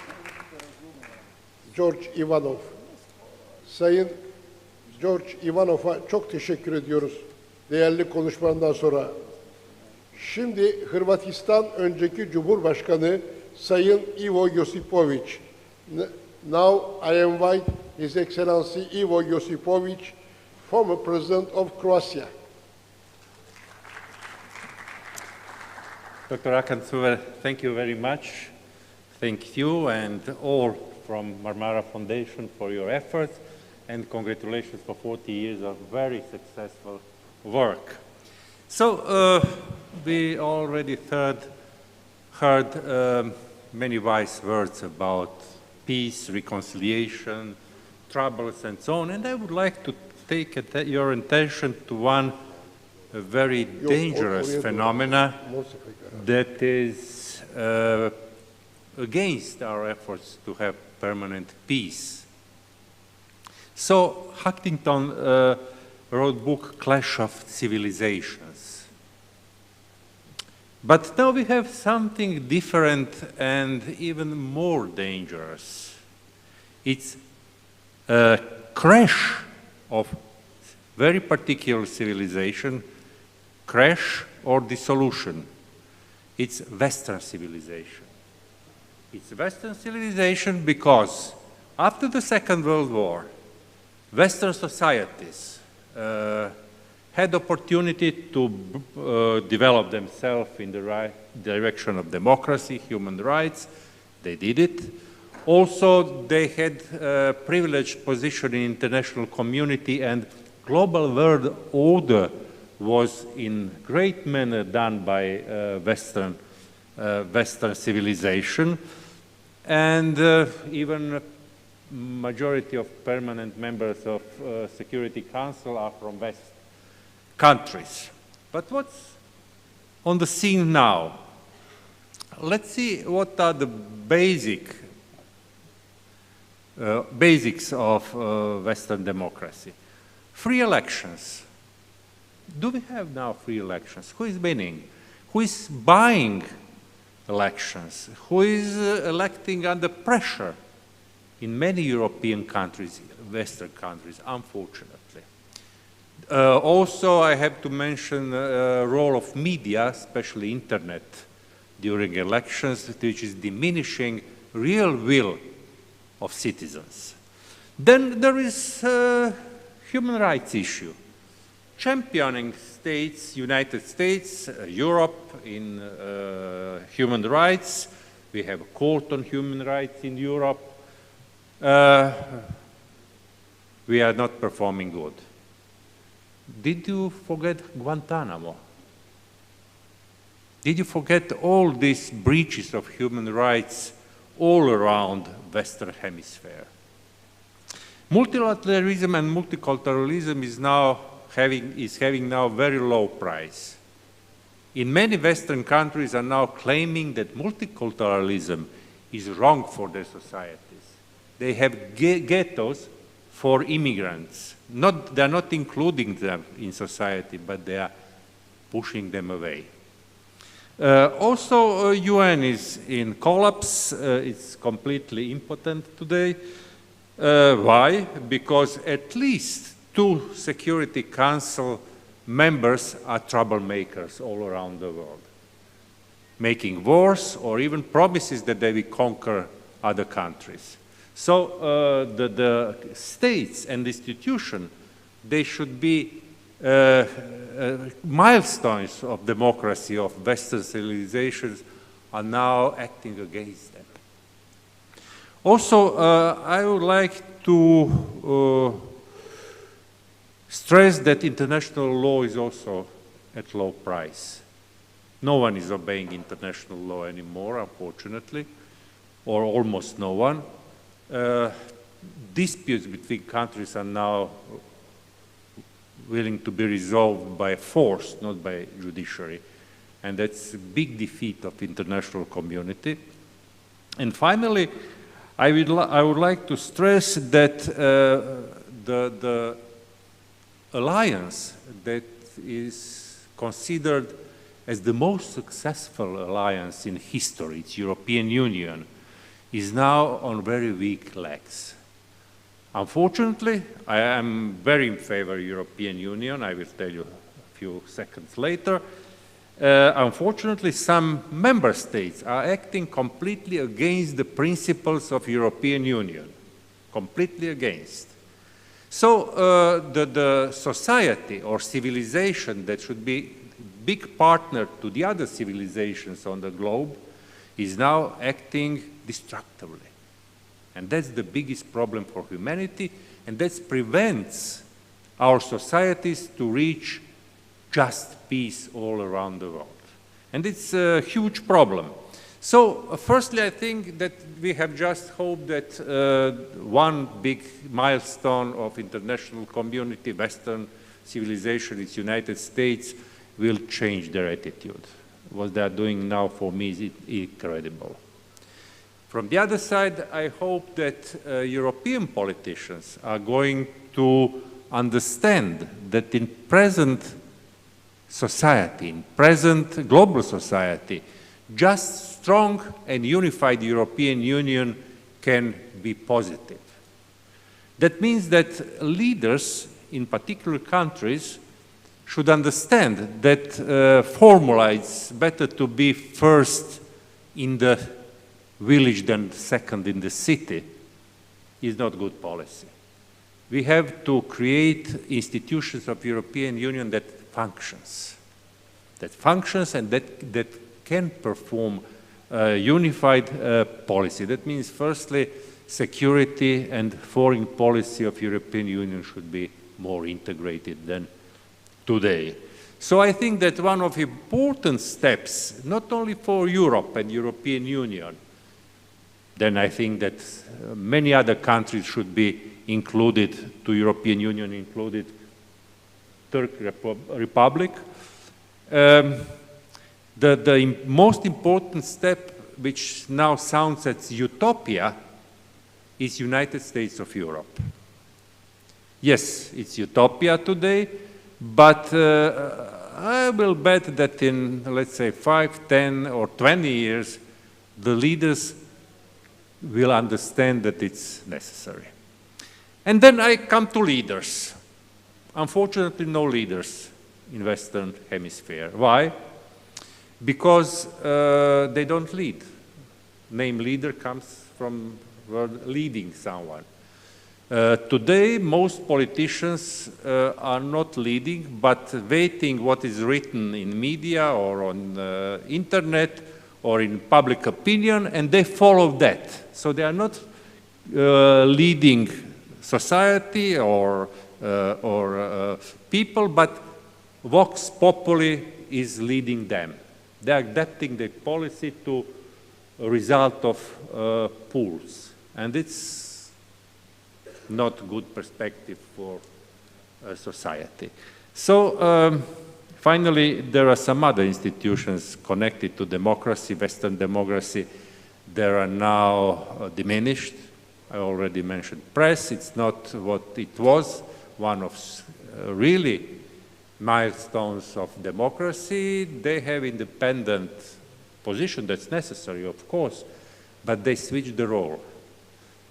George Ivanov. Sayın George Ivanov'a çok teşekkür ediyoruz değerli konuşmalarından sonra. Şimdi Hırvatistan önceki Cumhurbaşkanı Sayın Ivo Josipović. Now I invite His Excellency Ivo Josipović, former President of Croatia. Dr. Akan Suver, thank you very much. Thank you and all from Marmara Foundation for your efforts and congratulations for 40 years of very successful work. So we already heard many wise words about peace, reconciliation, troubles, and so on, and I would like to take your attention to one very dangerous phenomena that is against our efforts to have permanent peace. So Huntington wrote a book, Clash of Civilizations. But now we have something different and even more dangerous. It's a crash of very particular civilization, crash or dissolution. It's Western civilization. It's Western civilization because after the Second World War, Western societies had opportunity to develop themselves in the right direction of democracy, human rights. They did it. Also, they had a privileged position in international community, and global world order was in great manner done by Western civilization, and even majority of permanent members of Security Council are from West countries. But what's on the scene now? Let's see what are the basics of Western democracy. Free elections. Do we have now free elections? Who is winning? Who is buying elections? Who is electing under pressure? In many European countries, Western countries, unfortunately. Also, I have to mention the role of media, especially internet, during elections, which is diminishing real will of citizens. Then there is a human rights issue. Championing states, United States, Europe in human rights. We have a court on human rights in Europe. We are not performing good. Did you forget Guantanamo? Did you forget all these breaches of human rights all around Western Hemisphere? Multilateralism and multiculturalism is having now very low price. In many Western countries are now claiming that multiculturalism is wrong for their societies. They have ghettos for immigrants. They are not including them in society, but they are pushing them away. Also, UN is in collapse. It's completely impotent today. Why? Because at least 2 Security Council members are troublemakers all around the world, making wars or even promises that they will conquer other countries. So the states and institutions, they should be milestones of democracy, of Western civilizations, are now acting against them. Also, I would like to stress that international law is also at low price. No one is obeying international law anymore, unfortunately, or almost no one. Disputes between countries are now willing to be resolved by force, not by judiciary. And that's a big defeat of international community. And finally, I would like to stress that the alliance that is considered as the most successful alliance in history, it's European Union, is now on very weak legs. Unfortunately, I am very in favor of European Union. I will tell you a few seconds later. Unfortunately, some member states are acting completely against the principles of European Union, completely against. So the society or civilization that should be big partner to the other civilizations on the globe is now acting destructively. And that's the biggest problem for humanity, and that prevents our societies to reach just peace all around the world. And it's a huge problem. So, firstly, I think that we have just hoped that one big milestone of international community, Western civilization, its United States, will change their attitude. What they are doing now for me is incredible. From the other side, I hope that European politicians are going to understand that in present society, in present global society, just strong and unified European Union can be positive. That means that leaders in particular countries should understand that formula it's better to be first in the village than second in the city is not good policy. We have to create institutions of European Union that functions and that can perform unified policy. That means, firstly, security and foreign policy of European Union should be more integrated than today. So I think that one of the important steps, not only for Europe and European Union, then I think that many other countries should be included, to European Union included, Turkey Republic. The most important step, which now sounds as utopia, is United States of Europe. Yes, it's utopia today, but I will bet that in, let's say, 5, 10, or 20 years, the leaders will understand that it's necessary. And then I come to leaders. Unfortunately, no leaders in Western Hemisphere. Why? Because they don't lead. Name leader comes from word leading someone. Today, most politicians are not leading, but waiting what is written in media or on internet or in public opinion, and they follow that. So they are not leading society or people, but vox populi is leading them. They are adapting the policy to a result of polls, and it's not good perspective for society. So finally, there are some other institutions connected to democracy, Western democracy. They are now diminished. I already mentioned press. It's not what it was, one of really milestones of democracy. They have independent position that's necessary, of course, but they switch the role.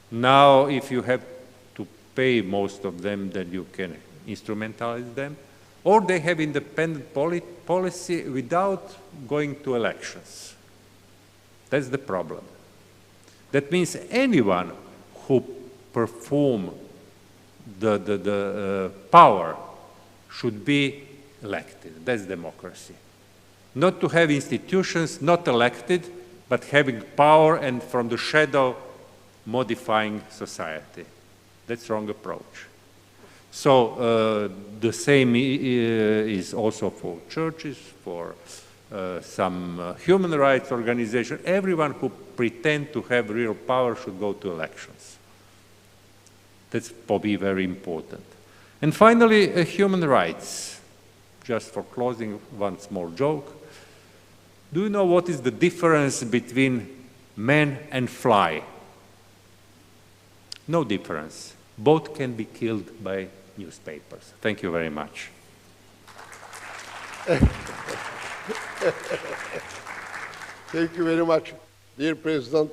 Now, if you have to pay most of them, then you can instrumentalize them, or they have independent policy without going to elections. That's the problem. That means anyone who perform the power should be elected. That's democracy. Not to have institutions not elected, but having power and from the shadow modifying society. That's wrong approach. So the same is also for churches, for some human rights organizations. Everyone who pretends to have real power should go to elections. That's probably very important. And finally, human rights. Just for closing, one small joke. Do you know what is the difference between man and fly? No difference. Both can be killed by newspapers. Thank you very much. Thank you very much, dear President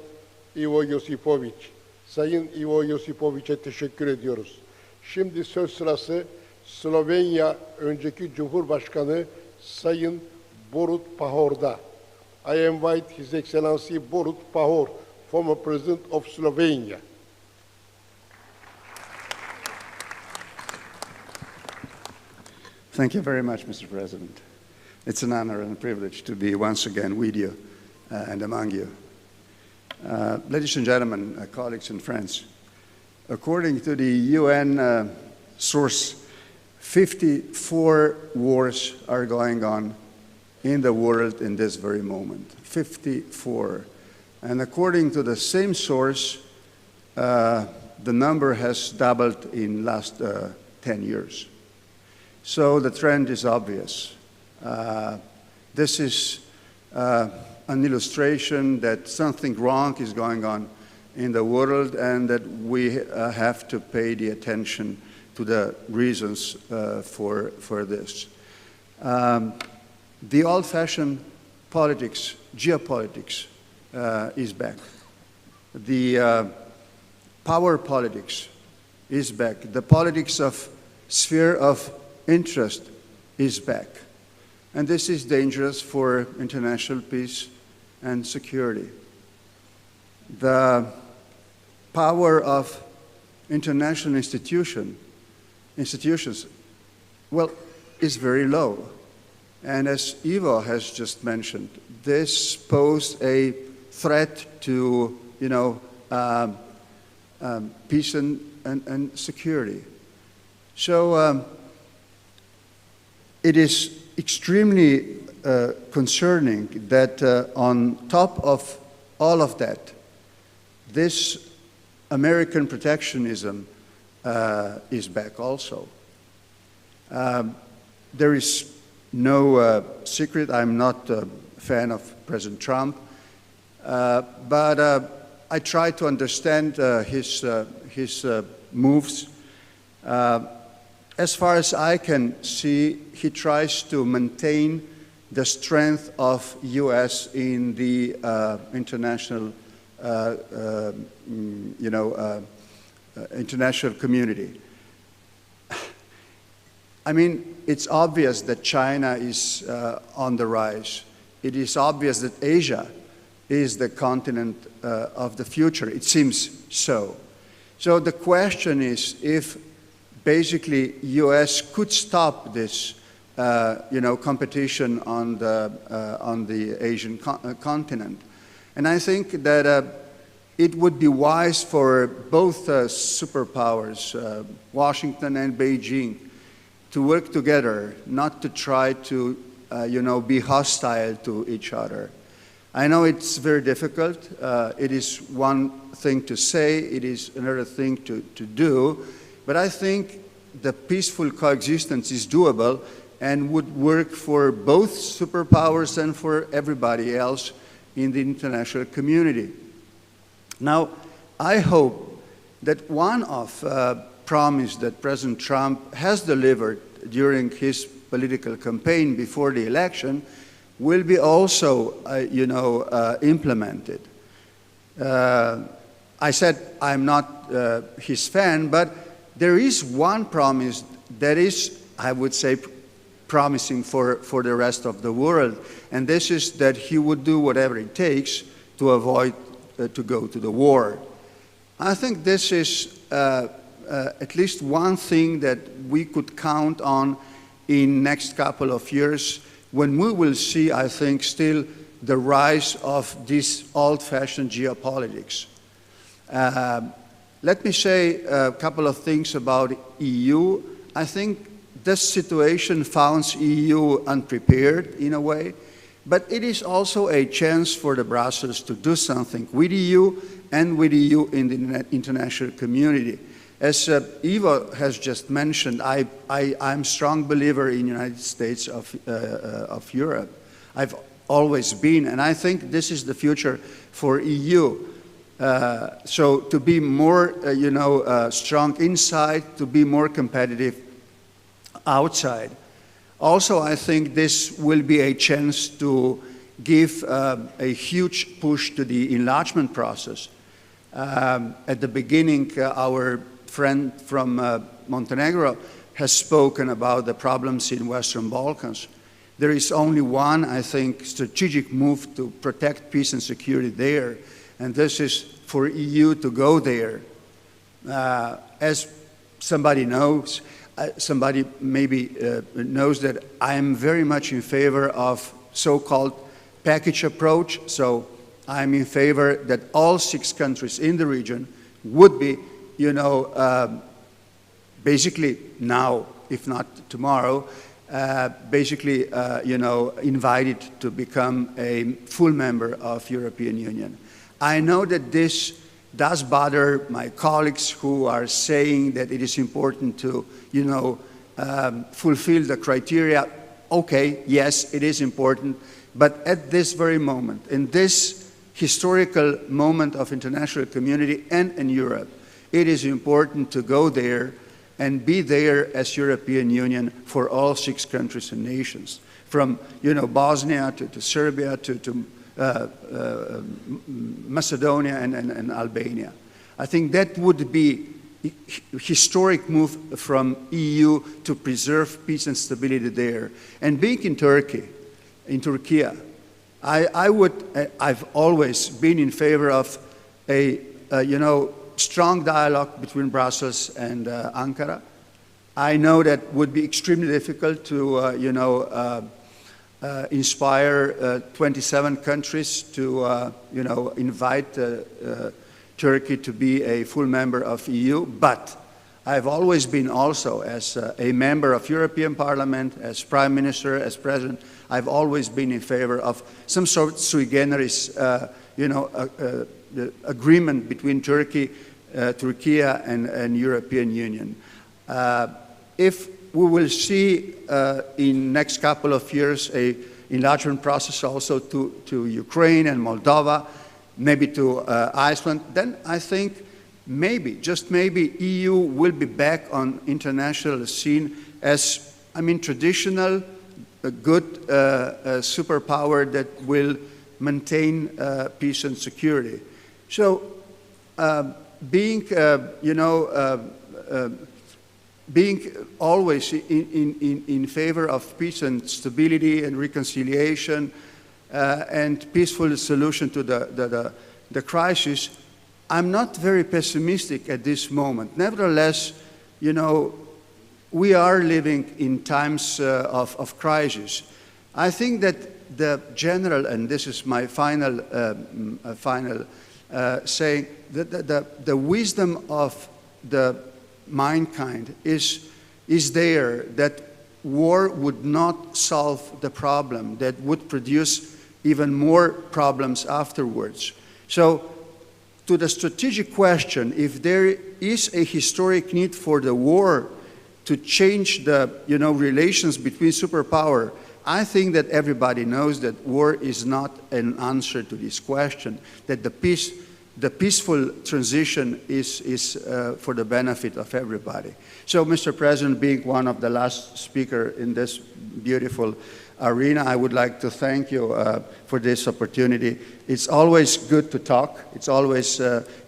Ivo Josipovic. Sayın Ivo Josipovic'e teşekkür ediyoruz. Şimdi söz sırası Slovenya önceki Cumhurbaşkanı Sayın Borut Pahor'da. I invite His Excellency Borut Pahor, former President of Slovenia. Thank you very much, Mr. President. It's an honor and a privilege to be once again with you and among you. Ladies and gentlemen, colleagues and friends, according to the UN source, 54 wars are going on in the world in this very moment. 54. And according to the same source, the number has doubled in last 10 years. So the trend is obvious. This is an illustration that something wrong is going on in the world and that we have to pay the attention to the reasons for this. The old-fashioned politics, geopolitics, is back. The power politics is back. The politics of sphere of interest is back. And this is dangerous for international peace and security. The power of international institutions, well, is very low. And as Ivo has just mentioned, this posed a threat to, peace and security. So it is extremely concerning that on top of all of that, this American protectionism is back also. There is no secret, I'm not a fan of President Trump, but I try to understand his moves. As far as I can see, he tries to maintain the strength of U.S. in the international, international community. I mean, it's obvious that China is on the rise. It is obvious that Asia is the continent of the future. It seems so. So the question is if basically U.S. could stop this competition on the Asian continent. And I think that it would be wise for both superpowers, Washington and Beijing, to work together, not to try to, be hostile to each other. I know it's very difficult. It is one thing to say, it is another thing to do, but I think the peaceful coexistence is doable and would work for both superpowers and for everybody else in the international community. Now, I hope that one of promise that President Trump has delivered during his political campaign before the election will be also, implemented. I said I'm not his fan, but there is one promise that is, I would say, promising for the rest of the world, and this is that he would do whatever it takes to avoid to go to the war. I think this is at least one thing that we could count on in next couple of years when we will see, I think, still the rise of this old-fashioned geopolitics. Let me say a couple of things about EU. I think this situation found EU unprepared in a way, but it is also a chance for the Brussels to do something with EU and with EU in the international community. As Ivo has just mentioned, I'm a strong believer in the United States of Europe. I've always been, and I think this is the future for EU. So to be more, strong inside, to be more competitive outside. Also, I think this will be a chance to give a huge push to the enlargement process. At the beginning, our friend from Montenegro has spoken about the problems in Western Balkans. There is only one, I think, strategic move to protect peace and security there, and this is for EU to go there. As somebody knows, somebody maybe knows that I am very much in favor of so-called package approach, so I'm in favor that all 6 countries in the region would be, basically now, if not tomorrow, invited to become a full member of European Union. I know that this does bother my colleagues who are saying that it is important to, fulfill the criteria. Okay, yes, it is important, but at this very moment, in this historical moment of international community and in Europe, it is important to go there and be there as European Union for all 6 countries and nations, from Bosnia to Serbia to Macedonia and Albania. I think that would be a historic move from EU to preserve peace and stability there. And being in Turkey, I've always been in favor of a strong dialogue between Brussels and Ankara. I know that would be extremely difficult to inspire 27 countries to invite Turkey to be a full member of EU, but I've always been also, as a member of European Parliament, as Prime Minister, as President, I've always been in favor of some sort of sui generis, agreement between Turkey and European Union. If we will see in next couple of years a enlargement process also to Ukraine and Moldova, maybe to Iceland, then I think maybe, just maybe, EU will be back on international scene as, traditional, a good superpower that will maintain peace and security. So, being always in favor of peace and stability and reconciliation and peaceful solution to the crisis, I'm not very pessimistic at this moment. Nevertheless, we are living in times of crisis. I think that the general, and this is my final saying, that the wisdom of the mankind is there, that war would not solve the problem, that would produce even more problems afterwards. So, to the strategic question, if there is a historic need for the war to change the relations between superpower, I think that everybody knows that war is not an answer to this question, that the peaceful transition is for the benefit of everybody. So, Mr. President, being one of the last speakers in this beautiful arena, I would like to thank you for this opportunity. It's always good to talk. It's always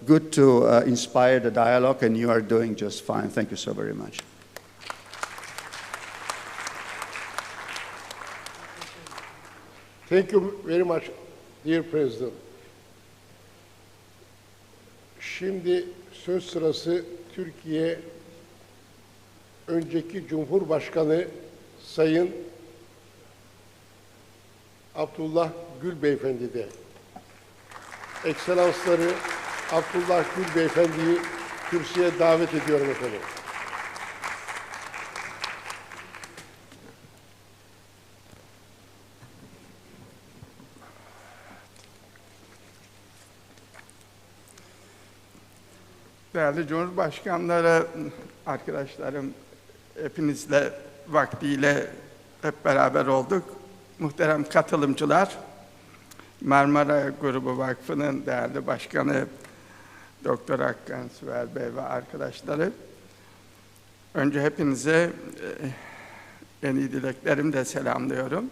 good to inspire the dialogue, and you are doing just fine. Thank you so very much. Thank you very much, dear President. Şimdi söz sırası Türkiye önceki Cumhurbaşkanı Sayın Abdullah Gül Beyefendi'de. Ekselansları Abdullah Gül Beyefendi'yi kürsüye davet ediyorum efendim. Değerli Cumhurbaşkanları, arkadaşlarım, hepinizle vaktiyle hep beraber olduk. Muhterem katılımcılar, Marmara Grubu Vakfı'nın değerli başkanı Doktor Hakan Süver Bey ve arkadaşları, önce hepinize en iyi dileklerimle selamlıyorum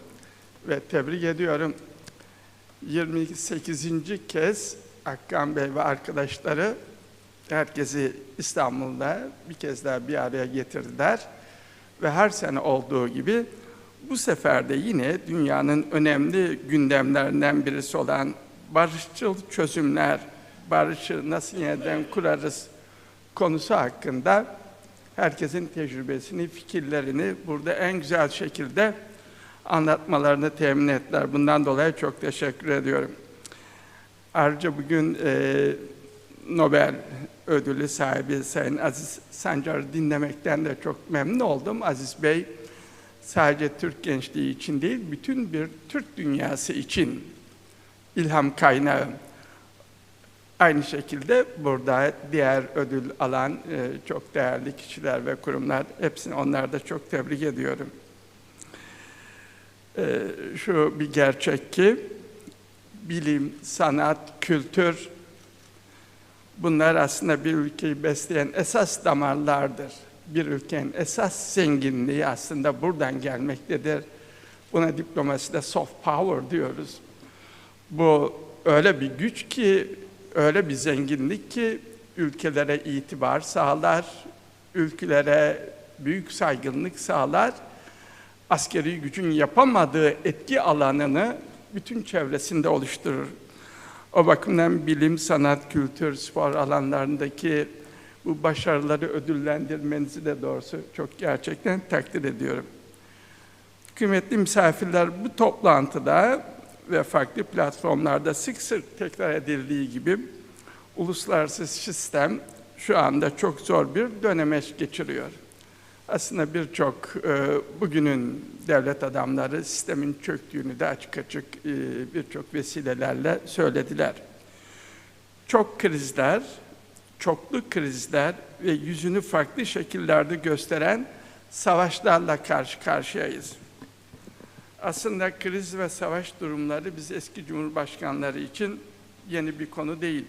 ve tebrik ediyorum. 28. kez Hakan Bey ve arkadaşları herkesi İstanbul'da bir kez daha bir araya getirdiler ve her sene olduğu gibi bu sefer de yine dünyanın önemli gündemlerinden birisi olan barışçıl çözümler, barışı nasıl yeniden kurarız konusu hakkında herkesin tecrübesini, fikirlerini burada en güzel şekilde anlatmalarını temin ettiler. Bundan dolayı çok teşekkür ediyorum. Ayrıca bugün Nobel ödülü sahibi Sayın Aziz Sancar'ı dinlemekten de çok memnun oldum. Aziz Bey sadece Türk gençliği için değil, bütün bir Türk dünyası için ilham kaynağı. Aynı şekilde burada diğer ödül alan çok değerli kişiler ve kurumlar, hepsini onları da çok tebrik ediyorum. Şu bir gerçek ki, bilim, sanat, kültür, bunlar aslında bir ülkeyi besleyen esas damarlardır. Bir ülkenin esas zenginliği aslında buradan gelmektedir. Buna diplomaside soft power diyoruz. Bu öyle bir güç ki, öyle bir zenginlik ki ülkelere itibar sağlar, ülkelere büyük saygınlık sağlar. Askeri gücün yapamadığı etki alanını bütün çevresinde oluşturur. O bakımdan bilim, sanat, kültür, spor alanlarındaki bu başarıları ödüllendirmenizi de doğrusu çok gerçekten takdir ediyorum. Kıymetli misafirler, bu toplantıda ve farklı platformlarda sık sık tekrar edildiği gibi uluslararası sistem şu anda çok zor bir dönemeç geçiriyor. Aslında birçok bugünün devlet adamları sistemin çöktüğünü de açık açık birçok vesilelerle söylediler. Çok krizler, çoklu krizler ve yüzünü farklı şekillerde gösteren savaşlarla karşı karşıyayız. Aslında kriz ve savaş durumları biz eski cumhurbaşkanları için yeni bir konu değil.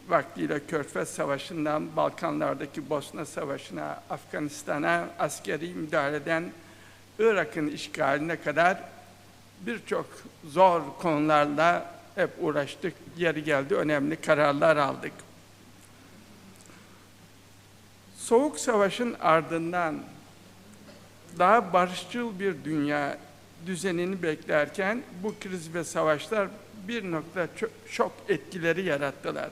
Vaktiyle Körfez Savaşı'ndan Balkanlardaki Bosna Savaşı'na, Afganistan'a askeri müdahaleden Irak'ın işgaline kadar birçok zor konularla hep uğraştık. Yeri geldi önemli kararlar aldık. Soğuk Savaş'ın ardından daha barışçıl bir dünya düzenini beklerken bu kriz ve savaşlar bir nokta şok etkileri yarattılar.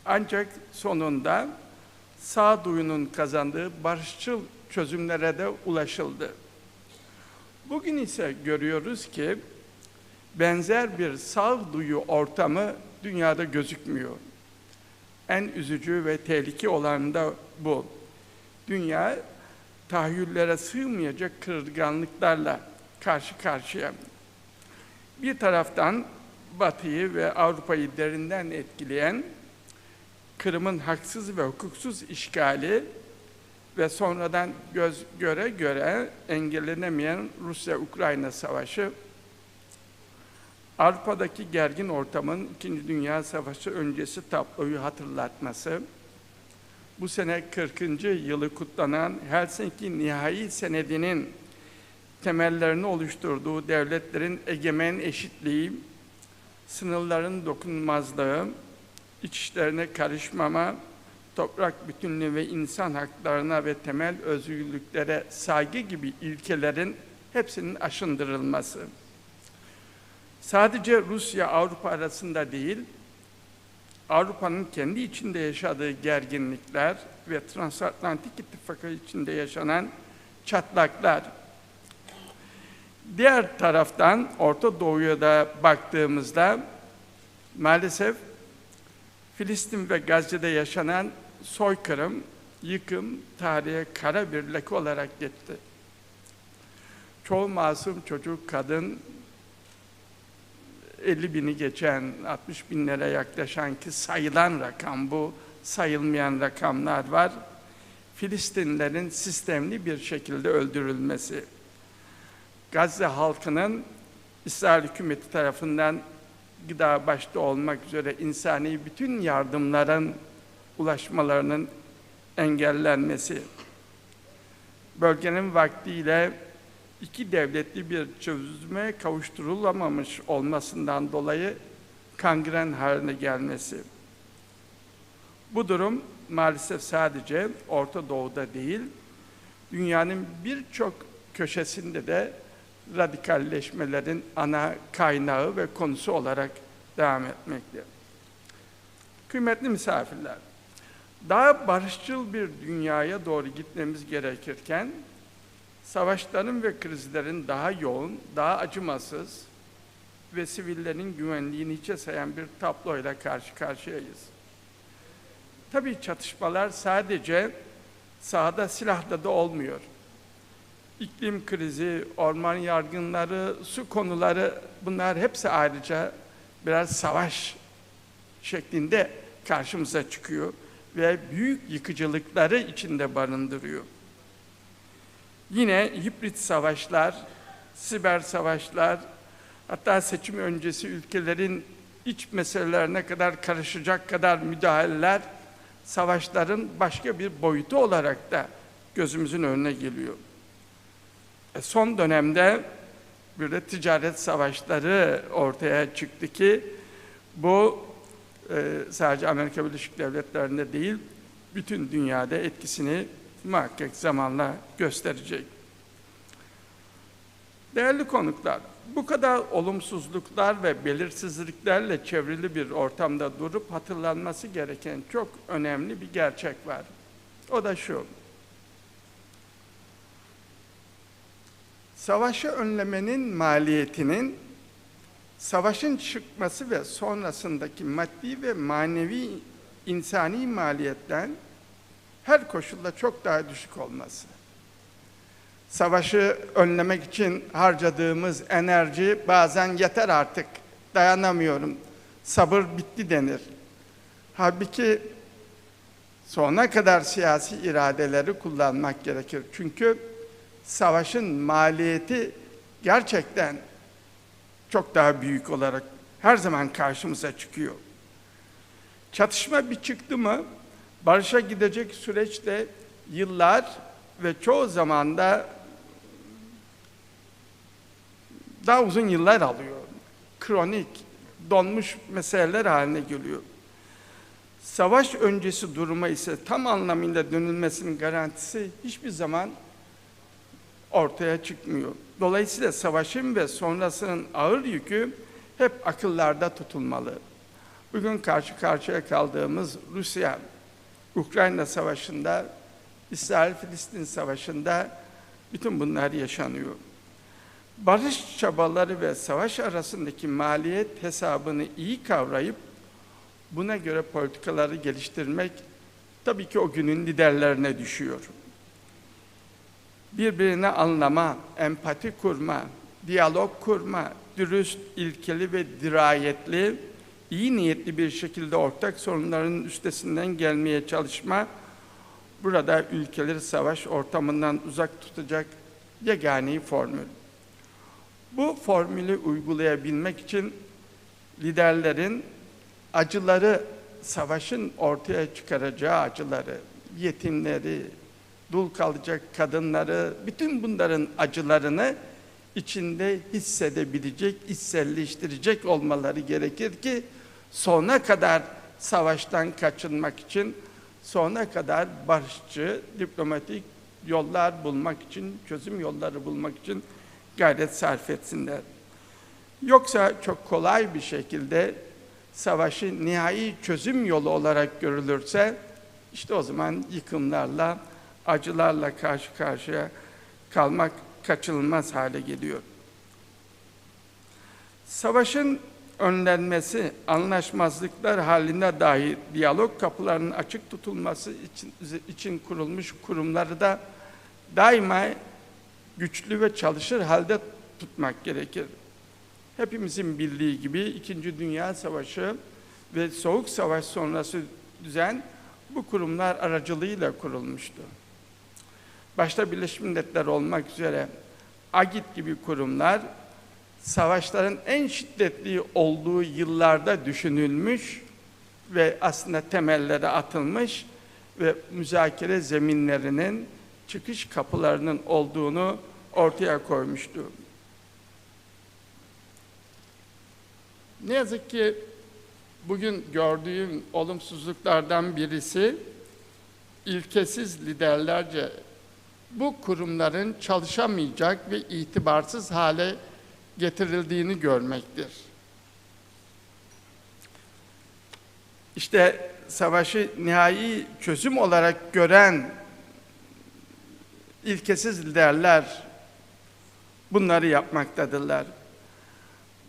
Ancak sonunda sağduyunun kazandığı barışçıl çözümlere de ulaşıldı. Bugün ise görüyoruz ki benzer bir sağduyu ortamı dünyada gözükmüyor. En üzücü ve tehlike olan da bu. Dünya tahayyüllere sığmayacak kırılganlıklarla karşı karşıya. Bir taraftan Batı'yı ve Avrupa'yı derinden etkileyen Kırım'ın haksız ve hukuksuz işgali ve sonradan göz göre göre engellenemeyen Rusya-Ukrayna savaşı, Avrupa'daki gergin ortamın İkinci Dünya Savaşı öncesi tabloyu hatırlatması, bu sene 40. yılı kutlanan Helsinki Nihai Senedi'nin temellerini oluşturduğu devletlerin egemen eşitliği, sınırların dokunulmazlığı, iç işlerine karışmama, toprak bütünlüğü ve insan haklarına ve temel özgürlüklere saygı gibi ilkelerin hepsinin aşındırılması. Sadece Rusya-Avrupa arasında değil, Avrupa'nın kendi içinde yaşadığı gerginlikler ve Transatlantik İttifakı içinde yaşanan çatlaklar. Diğer taraftan Orta Doğu'ya da baktığımızda maalesef Filistin ve Gazze'de yaşanan soykırım, yıkım tarihe kara bir leke olarak geçti. Çoğu masum çocuk, kadın, 50 bini geçen, 60 binlere yaklaşan ki sayılan rakam bu, sayılmayan rakamlar var. Filistinlilerin sistemli bir şekilde öldürülmesi. Gazze halkının İsrail hükümeti tarafından gıda başta olmak üzere insani bütün yardımların ulaşmalarının engellenmesi, bölgenin vaktiyle iki devletli bir çözüme kavuşturulamamış olmasından dolayı kangren haline gelmesi. Bu durum maalesef sadece Orta Doğu'da değil, dünyanın birçok köşesinde de radikalleşmelerin ana kaynağı ve konusu olarak devam etmekte. Kıymetli misafirler, daha barışçıl bir dünyaya doğru gitmemiz gerekirken, savaşların ve krizlerin daha yoğun, daha acımasız, ve sivillerin güvenliğini hiçe sayan bir tabloyla karşı karşıyayız. Tabii çatışmalar sadece sahada silahla da olmuyor. İklim krizi, orman yangınları, su konuları, bunlar hepsi ayrıca birer savaş şeklinde karşımıza çıkıyor ve büyük yıkıcılıkları içinde barındırıyor. Yine hibrit savaşlar, siber savaşlar, hatta seçim öncesi ülkelerin iç meselelerine kadar karışacak kadar müdahaleler, savaşların başka bir boyutu olarak da gözümüzün önüne geliyor. Son dönemde bir de ticaret savaşları ortaya çıktı ki bu sadece Amerika Birleşik Devletleri'nde değil, bütün dünyada etkisini muhakkak zamanla gösterecek. Değerli konuklar, bu kadar olumsuzluklar ve belirsizliklerle çevrili bir ortamda durup hatırlanması gereken çok önemli bir gerçek var. O da şu: savaşı önlemenin maliyetinin savaşın çıkması ve sonrasındaki maddi ve manevi insani maliyetten her koşulda çok daha düşük olması. Savaşı önlemek için harcadığımız enerji bazen yeter artık, dayanamıyorum, sabır bitti denir. Halbuki sonuna kadar siyasi iradeleri kullanmak gerekir. Çünkü savaşın maliyeti gerçekten çok daha büyük olarak her zaman karşımıza çıkıyor. Çatışma bir çıktı mı, barışa gidecek süreçte yıllar ve çoğu zaman da daha uzun yıllar alıyor. Kronik, donmuş meseleler haline geliyor. Savaş öncesi duruma ise tam anlamıyla dönülmesinin garantisi hiçbir zaman ortaya çıkmıyor. Dolayısıyla savaşın ve sonrasının ağır yükü hep akıllarda tutulmalı. Bugün karşı karşıya kaldığımız Rusya-Ukrayna savaşında, İsrail-Filistin savaşında bütün bunlar yaşanıyor. Barış çabaları ve savaş arasındaki maliyet hesabını iyi kavrayıp buna göre politikaları geliştirmek tabii ki o günün liderlerine düşüyor. Birbirini anlama, empati kurma, diyalog kurma, dürüst, ilkeli ve dirayetli, iyi niyetli bir şekilde ortak sorunların üstesinden gelmeye çalışma, burada ülkeleri savaş ortamından uzak tutacak yegane formül. Bu formülü uygulayabilmek için liderlerin acıları, savaşın ortaya çıkaracağı acıları, yetimleri, dul kalacak kadınları, bütün bunların acılarını içinde hissedebilecek, içselleştirecek olmaları gerekir ki sonuna kadar savaştan kaçınmak için, sonuna kadar barışçı, diplomatik yollar bulmak için, çözüm yolları bulmak için gayret sarf etsinler. Yoksa çok kolay bir şekilde savaşı nihai çözüm yolu olarak görülürse, işte o zaman yıkımlarla, acılarla karşı karşıya kalmak kaçınılmaz hale geliyor. Savaşın önlenmesi, anlaşmazlıklar halinde dahi diyalog kapılarının açık tutulması için kurulmuş kurumları da daima güçlü ve çalışır halde tutmak gerekir. Hepimizin bildiği gibi İkinci Dünya Savaşı ve Soğuk Savaş sonrası düzen bu kurumlar aracılığıyla kurulmuştu. Başta Birleşmiş Milletler olmak üzere AGİT gibi kurumlar savaşların en şiddetli olduğu yıllarda düşünülmüş ve aslında temelleri atılmış ve müzakere zeminlerinin, çıkış kapılarının olduğunu ortaya koymuştu. Ne yazık ki bugün gördüğüm olumsuzluklardan birisi ilkesiz liderlerce bu kurumların çalışamayacak ve itibarsız hale getirildiğini görmektir. İşte savaşı nihai çözüm olarak gören ilkesiz liderler bunları yapmaktadırlar.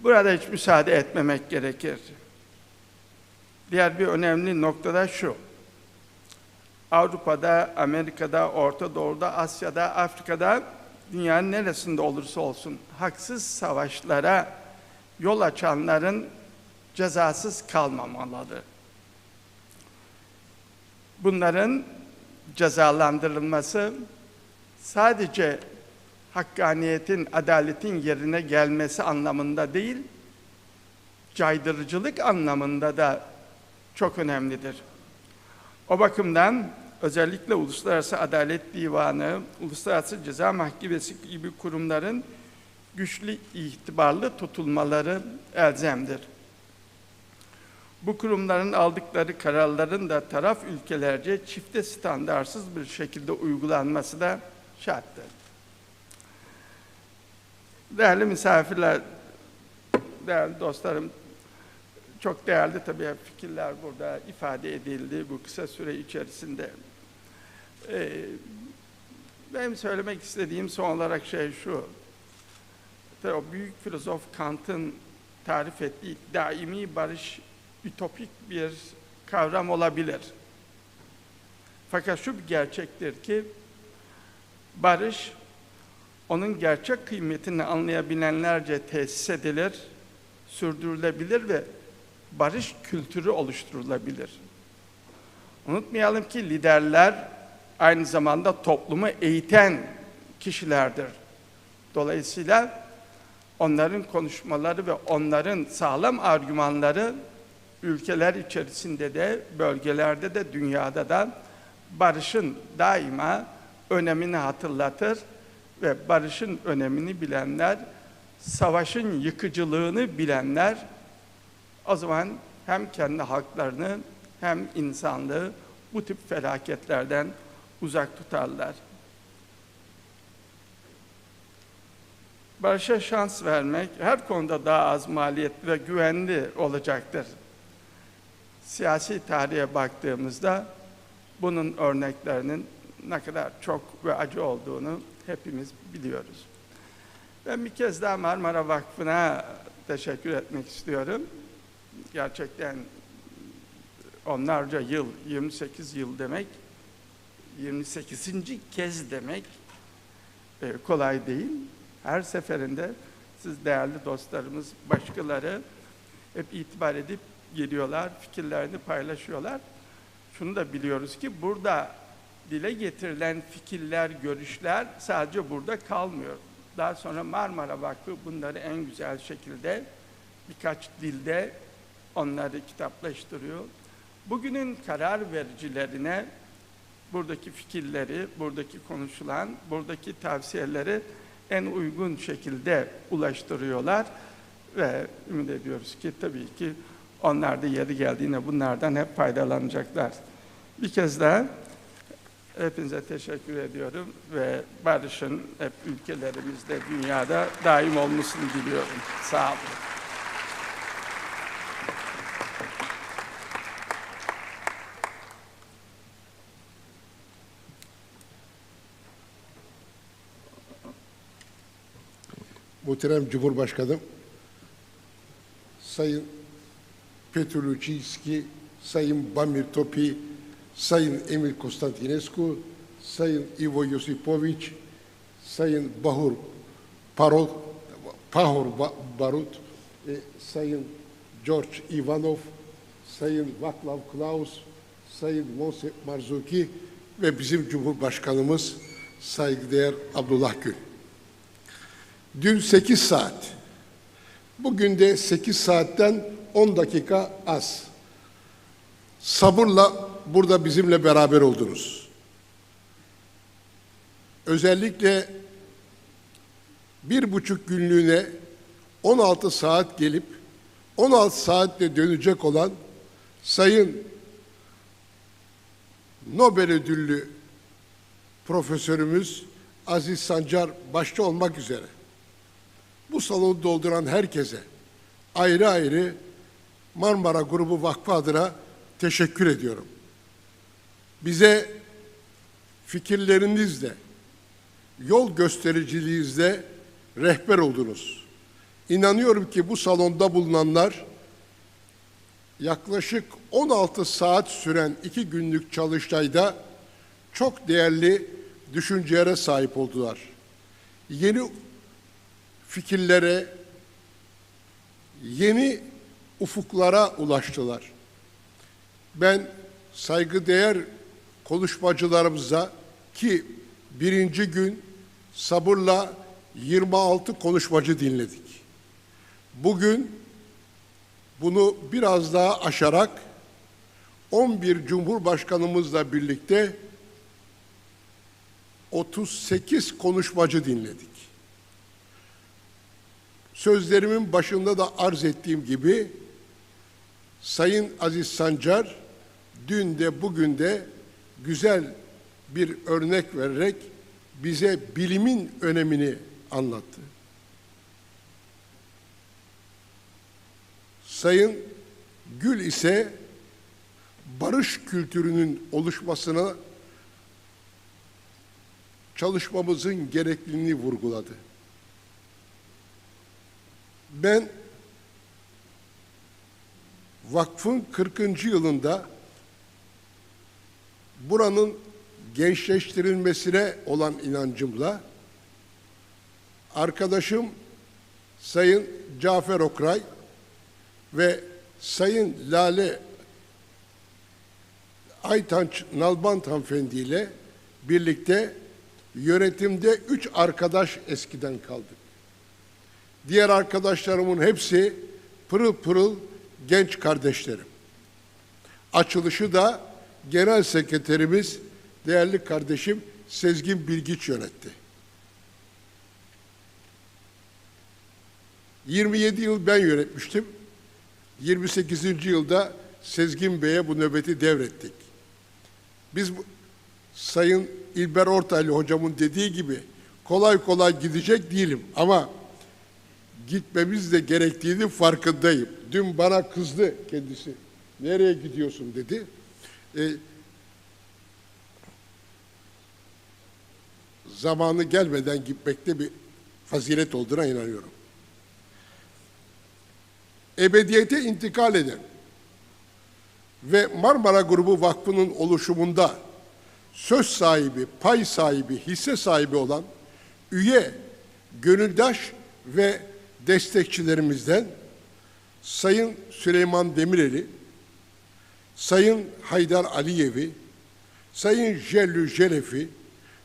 Burada hiç müsaade etmemek gerekir. Diğer bir önemli nokta da şu. Avrupa'da, Amerika'da, Orta Doğu'da, Asya'da, Afrika'da, dünyanın neresinde olursa olsun haksız savaşlara yol açanların cezasız kalmamalıdır. Bunların cezalandırılması sadece hakkaniyetin, adaletin yerine gelmesi anlamında değil, caydırıcılık anlamında da çok önemlidir. O bakımdan özellikle Uluslararası Adalet Divanı, Uluslararası Ceza Mahkemesi gibi kurumların güçlü, itibarlı tutulmaları elzemdir. Bu kurumların aldıkları kararların da taraf ülkelerce çifte standartsız bir şekilde uygulanması da şarttır. Değerli misafirler, değerli dostlarım, çok değerli tabii fikirler burada ifade edildi bu kısa süre içerisinde. Benim söylemek istediğim son olarak şey şu. Tabii o büyük filozof Kant'ın tarif ettiği daimi barış ütopik bir kavram olabilir. Fakat şu bir gerçektir ki barış onun gerçek kıymetini anlayabilenlerce tesis edilir, sürdürülebilir ve barış kültürü oluşturulabilir. Unutmayalım ki liderler aynı zamanda toplumu eğiten kişilerdir. Dolayısıyla onların konuşmaları ve onların sağlam argümanları ülkeler içerisinde de, bölgelerde de, dünyada da barışın daima önemini hatırlatır ve barışın önemini bilenler, savaşın yıkıcılığını bilenler, o zaman hem kendi halklarını hem insanlığı bu tip felaketlerden uzak tutarlar. Barışa şans vermek her konuda daha az maliyetli ve güvenli olacaktır. Siyasi tarihe baktığımızda bunun örneklerinin ne kadar çok ve acı olduğunu hepimiz biliyoruz. Ben bir kez daha Marmara Vakfı'na teşekkür etmek istiyorum. Gerçekten onlarca yıl, 28 yıl demek, 28. kez demek kolay değil. Her seferinde siz değerli dostlarımız, başkaları hep itibar edip geliyorlar, fikirlerini paylaşıyorlar. Şunu da biliyoruz ki burada dile getirilen fikirler, görüşler sadece burada kalmıyor. Daha sonra Marmara Vakfı bunları en güzel şekilde birkaç dilde onları kitaplaştırıyor. Bugünün karar vericilerine buradaki fikirleri, buradaki konuşulan, buradaki tavsiyeleri en uygun şekilde ulaştırıyorlar ve ümit ediyoruz ki tabii ki onlar da yeri geldiğinde bunlardan hep faydalanacaklar. Bir kez daha hepinize teşekkür ediyorum ve barışın hep ülkelerimizde, dünyada daim olmasını diliyorum. Sağ olun. Muhterem Cumhurbaşkanım, Sayın Petrucci, Sayın Bamir Topi, Sayın Emil Konstantinescu, Sayın Ivo Josipović, Sayın Pahor Barut, Sayın George Ivanov, Sayın Václav Klaus, Sayın Monse Marzuki ve bizim Cumhurbaşkanımız saygıdeğer Abdullah Gül. Dün 8 saat, bugün de 8 saatten 10 dakika az. Sabırla burada bizimle beraber oldunuz. Özellikle 1,5 günlüğüne 16 saat gelip 16 saatte dönecek olan Sayın Nobel ödüllü profesörümüz Aziz Sancar başta olmak üzere bu salonu dolduran herkese ayrı ayrı Marmara Grubu Vakfı adına teşekkür ediyorum. Bize fikirlerinizle, yol göstericiliğinizle rehber oldunuz. İnanıyorum ki bu salonda bulunanlar yaklaşık 16 saat süren 2 günlük çalıştayda çok değerli düşüncelere sahip oldular. Yeni fikirlere, yeni ufuklara ulaştılar. Ben saygıdeğer konuşmacılarımıza ki birinci gün sabırla 26 konuşmacı dinledik. Bugün bunu biraz daha aşarak 11 Cumhurbaşkanımızla birlikte 38 konuşmacı dinledik. Sözlerimin başında da arz ettiğim gibi Sayın Aziz Sancar dün de bugün de güzel bir örnek vererek bize bilimin önemini anlattı. Sayın Gül ise barış kültürünün oluşmasına çalışmamızın gerekliliğini vurguladı. Ben vakfın 40. yılında buranın gençleştirilmesine olan inancımla arkadaşım Sayın Cafer Okray ve Sayın Lale Aytanç Nalbant hanımefendi ile birlikte yönetimde 3 arkadaş eskiden kaldık. Diğer arkadaşlarımın hepsi pırıl pırıl genç kardeşlerim. Açılışı da genel sekreterimiz değerli kardeşim Sezgin Bilgiç yönetti. 27 yıl ben yönetmiştim. 28. yılda Sezgin Bey'e bu nöbeti devrettik. Biz Sayın İlber Ortaylı hocamın dediği gibi kolay kolay gidecek değilim ama gitmemiz de gerektiğini farkındayım. Dün bana kızdı kendisi. Nereye gidiyorsun dedi. Zamanı gelmeden gitmekte bir fazilet olduğuna inanıyorum. Ebediyete intikal eden ve Marmara Grubu Vakfı'nın oluşumunda söz sahibi, pay sahibi, hisse sahibi olan üye, gönüldaş ve destekçilerimizden Sayın Süleyman Demirel'i, Sayın Haydar Aliyev'i, Sayın Jellü Jelef'i,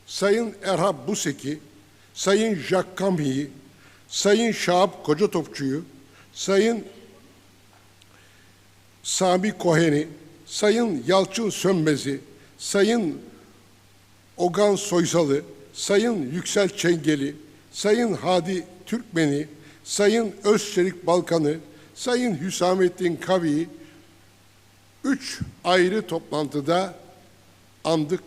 Sayın Erhab Busek'i, Sayın Jacques Kamhi'yi, Sayın Şahap Kocatopçu'yu, Sayın Sami Kohen'i, Sayın Yalçın Sönmez'i, Sayın Ogan Soysal'ı, Sayın Yüksel Çengel'i, Sayın Hadi Türkmen'i, Sayın Özçelik Balkan'ı, Sayın Hüsamettin Kavi'yi 3 ayrı toplantıda andık.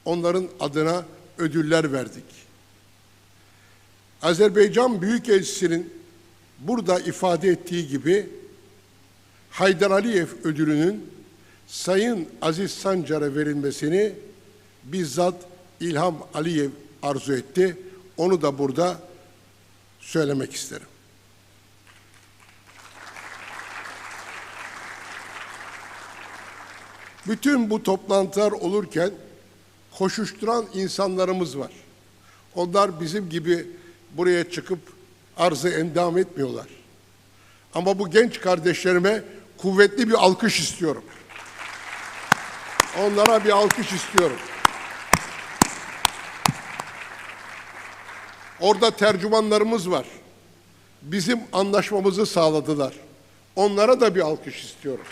Onların adına ödüller verdik. Azerbaycan Büyükelçisi'nin burada ifade ettiği gibi Haydar Aliyev ödülünün Sayın Aziz Sancar'a verilmesini bizzat İlham Aliyev arzu etti. Onu da burada söylemek isterim. Bütün bu toplantılar olurken koşuşturan insanlarımız var. Onlar bizim gibi buraya çıkıp arzı endam etmiyorlar. Ama bu genç kardeşlerime kuvvetli bir alkış istiyorum. Onlara bir alkış istiyorum. Orada tercümanlarımız var. Bizim anlaşmamızı sağladılar. Onlara da bir alkış istiyorum.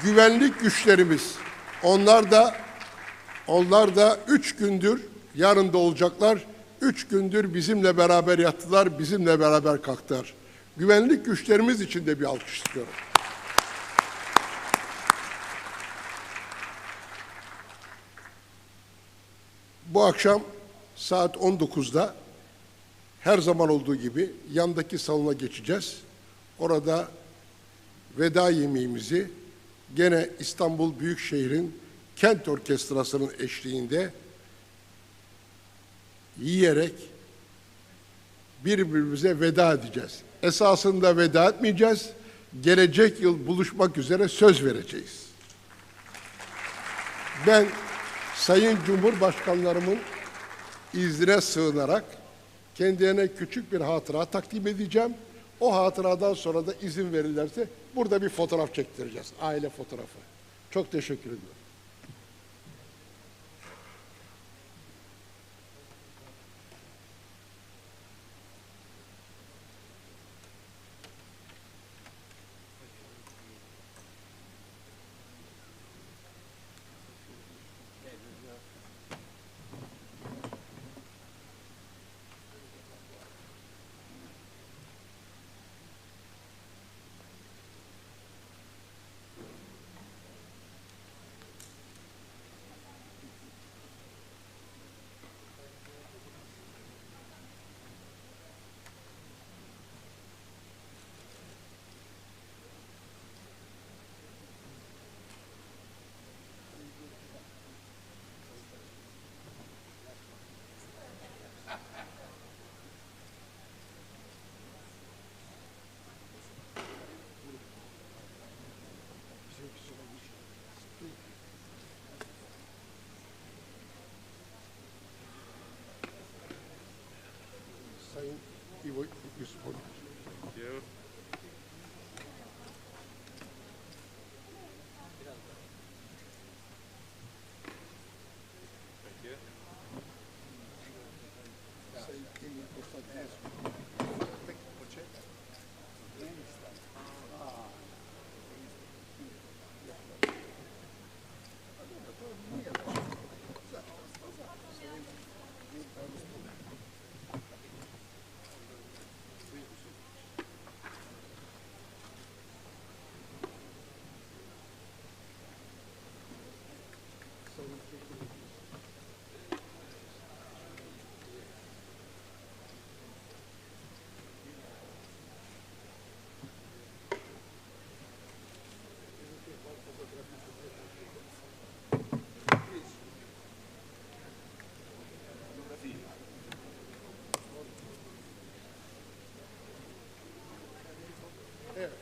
Güvenlik güçlerimiz, onlar da 3 gündür, yarın da olacaklar, 3 gündür bizimle beraber yattılar, bizimle beraber kalktılar. Güvenlik güçlerimiz için de bir alkış istiyorum. Bu akşam saat 19'da her zaman olduğu gibi yandaki salona geçeceğiz. Orada veda yemeğimizi gene İstanbul Büyükşehir'in Kent Orkestrası'nın eşliğinde yiyerek birbirimize veda edeceğiz. Esasında veda etmeyeceğiz. Gelecek yıl buluşmak üzere söz vereceğiz. Ben Sayın Cumhurbaşkanlarımın iznine sığınarak kendilerine küçük bir hatıra takdim edeceğim. O hatıradan sonra da izin verirlerse burada bir fotoğraf çektireceğiz. Aile fotoğrafı. Çok teşekkür ediyorum. Sayın İvo Yusuf'un. Evet.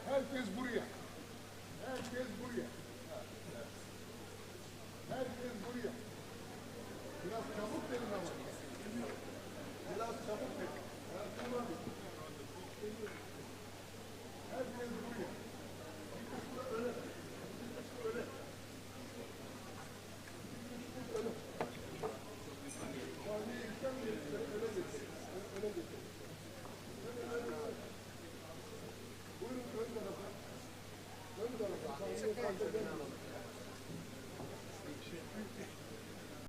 Herkes buraya. Herkes buraya. Herkes buraya. Biraz çabuk verin ama. Biraz çabuk verin. Herkes buraya. Öyle. Öyle. Öyle. Sahneye gitsen mi? Öyle getir. Öyle getir. Buyurun ön tarafa. Ön tarafa. Sahneye fark eden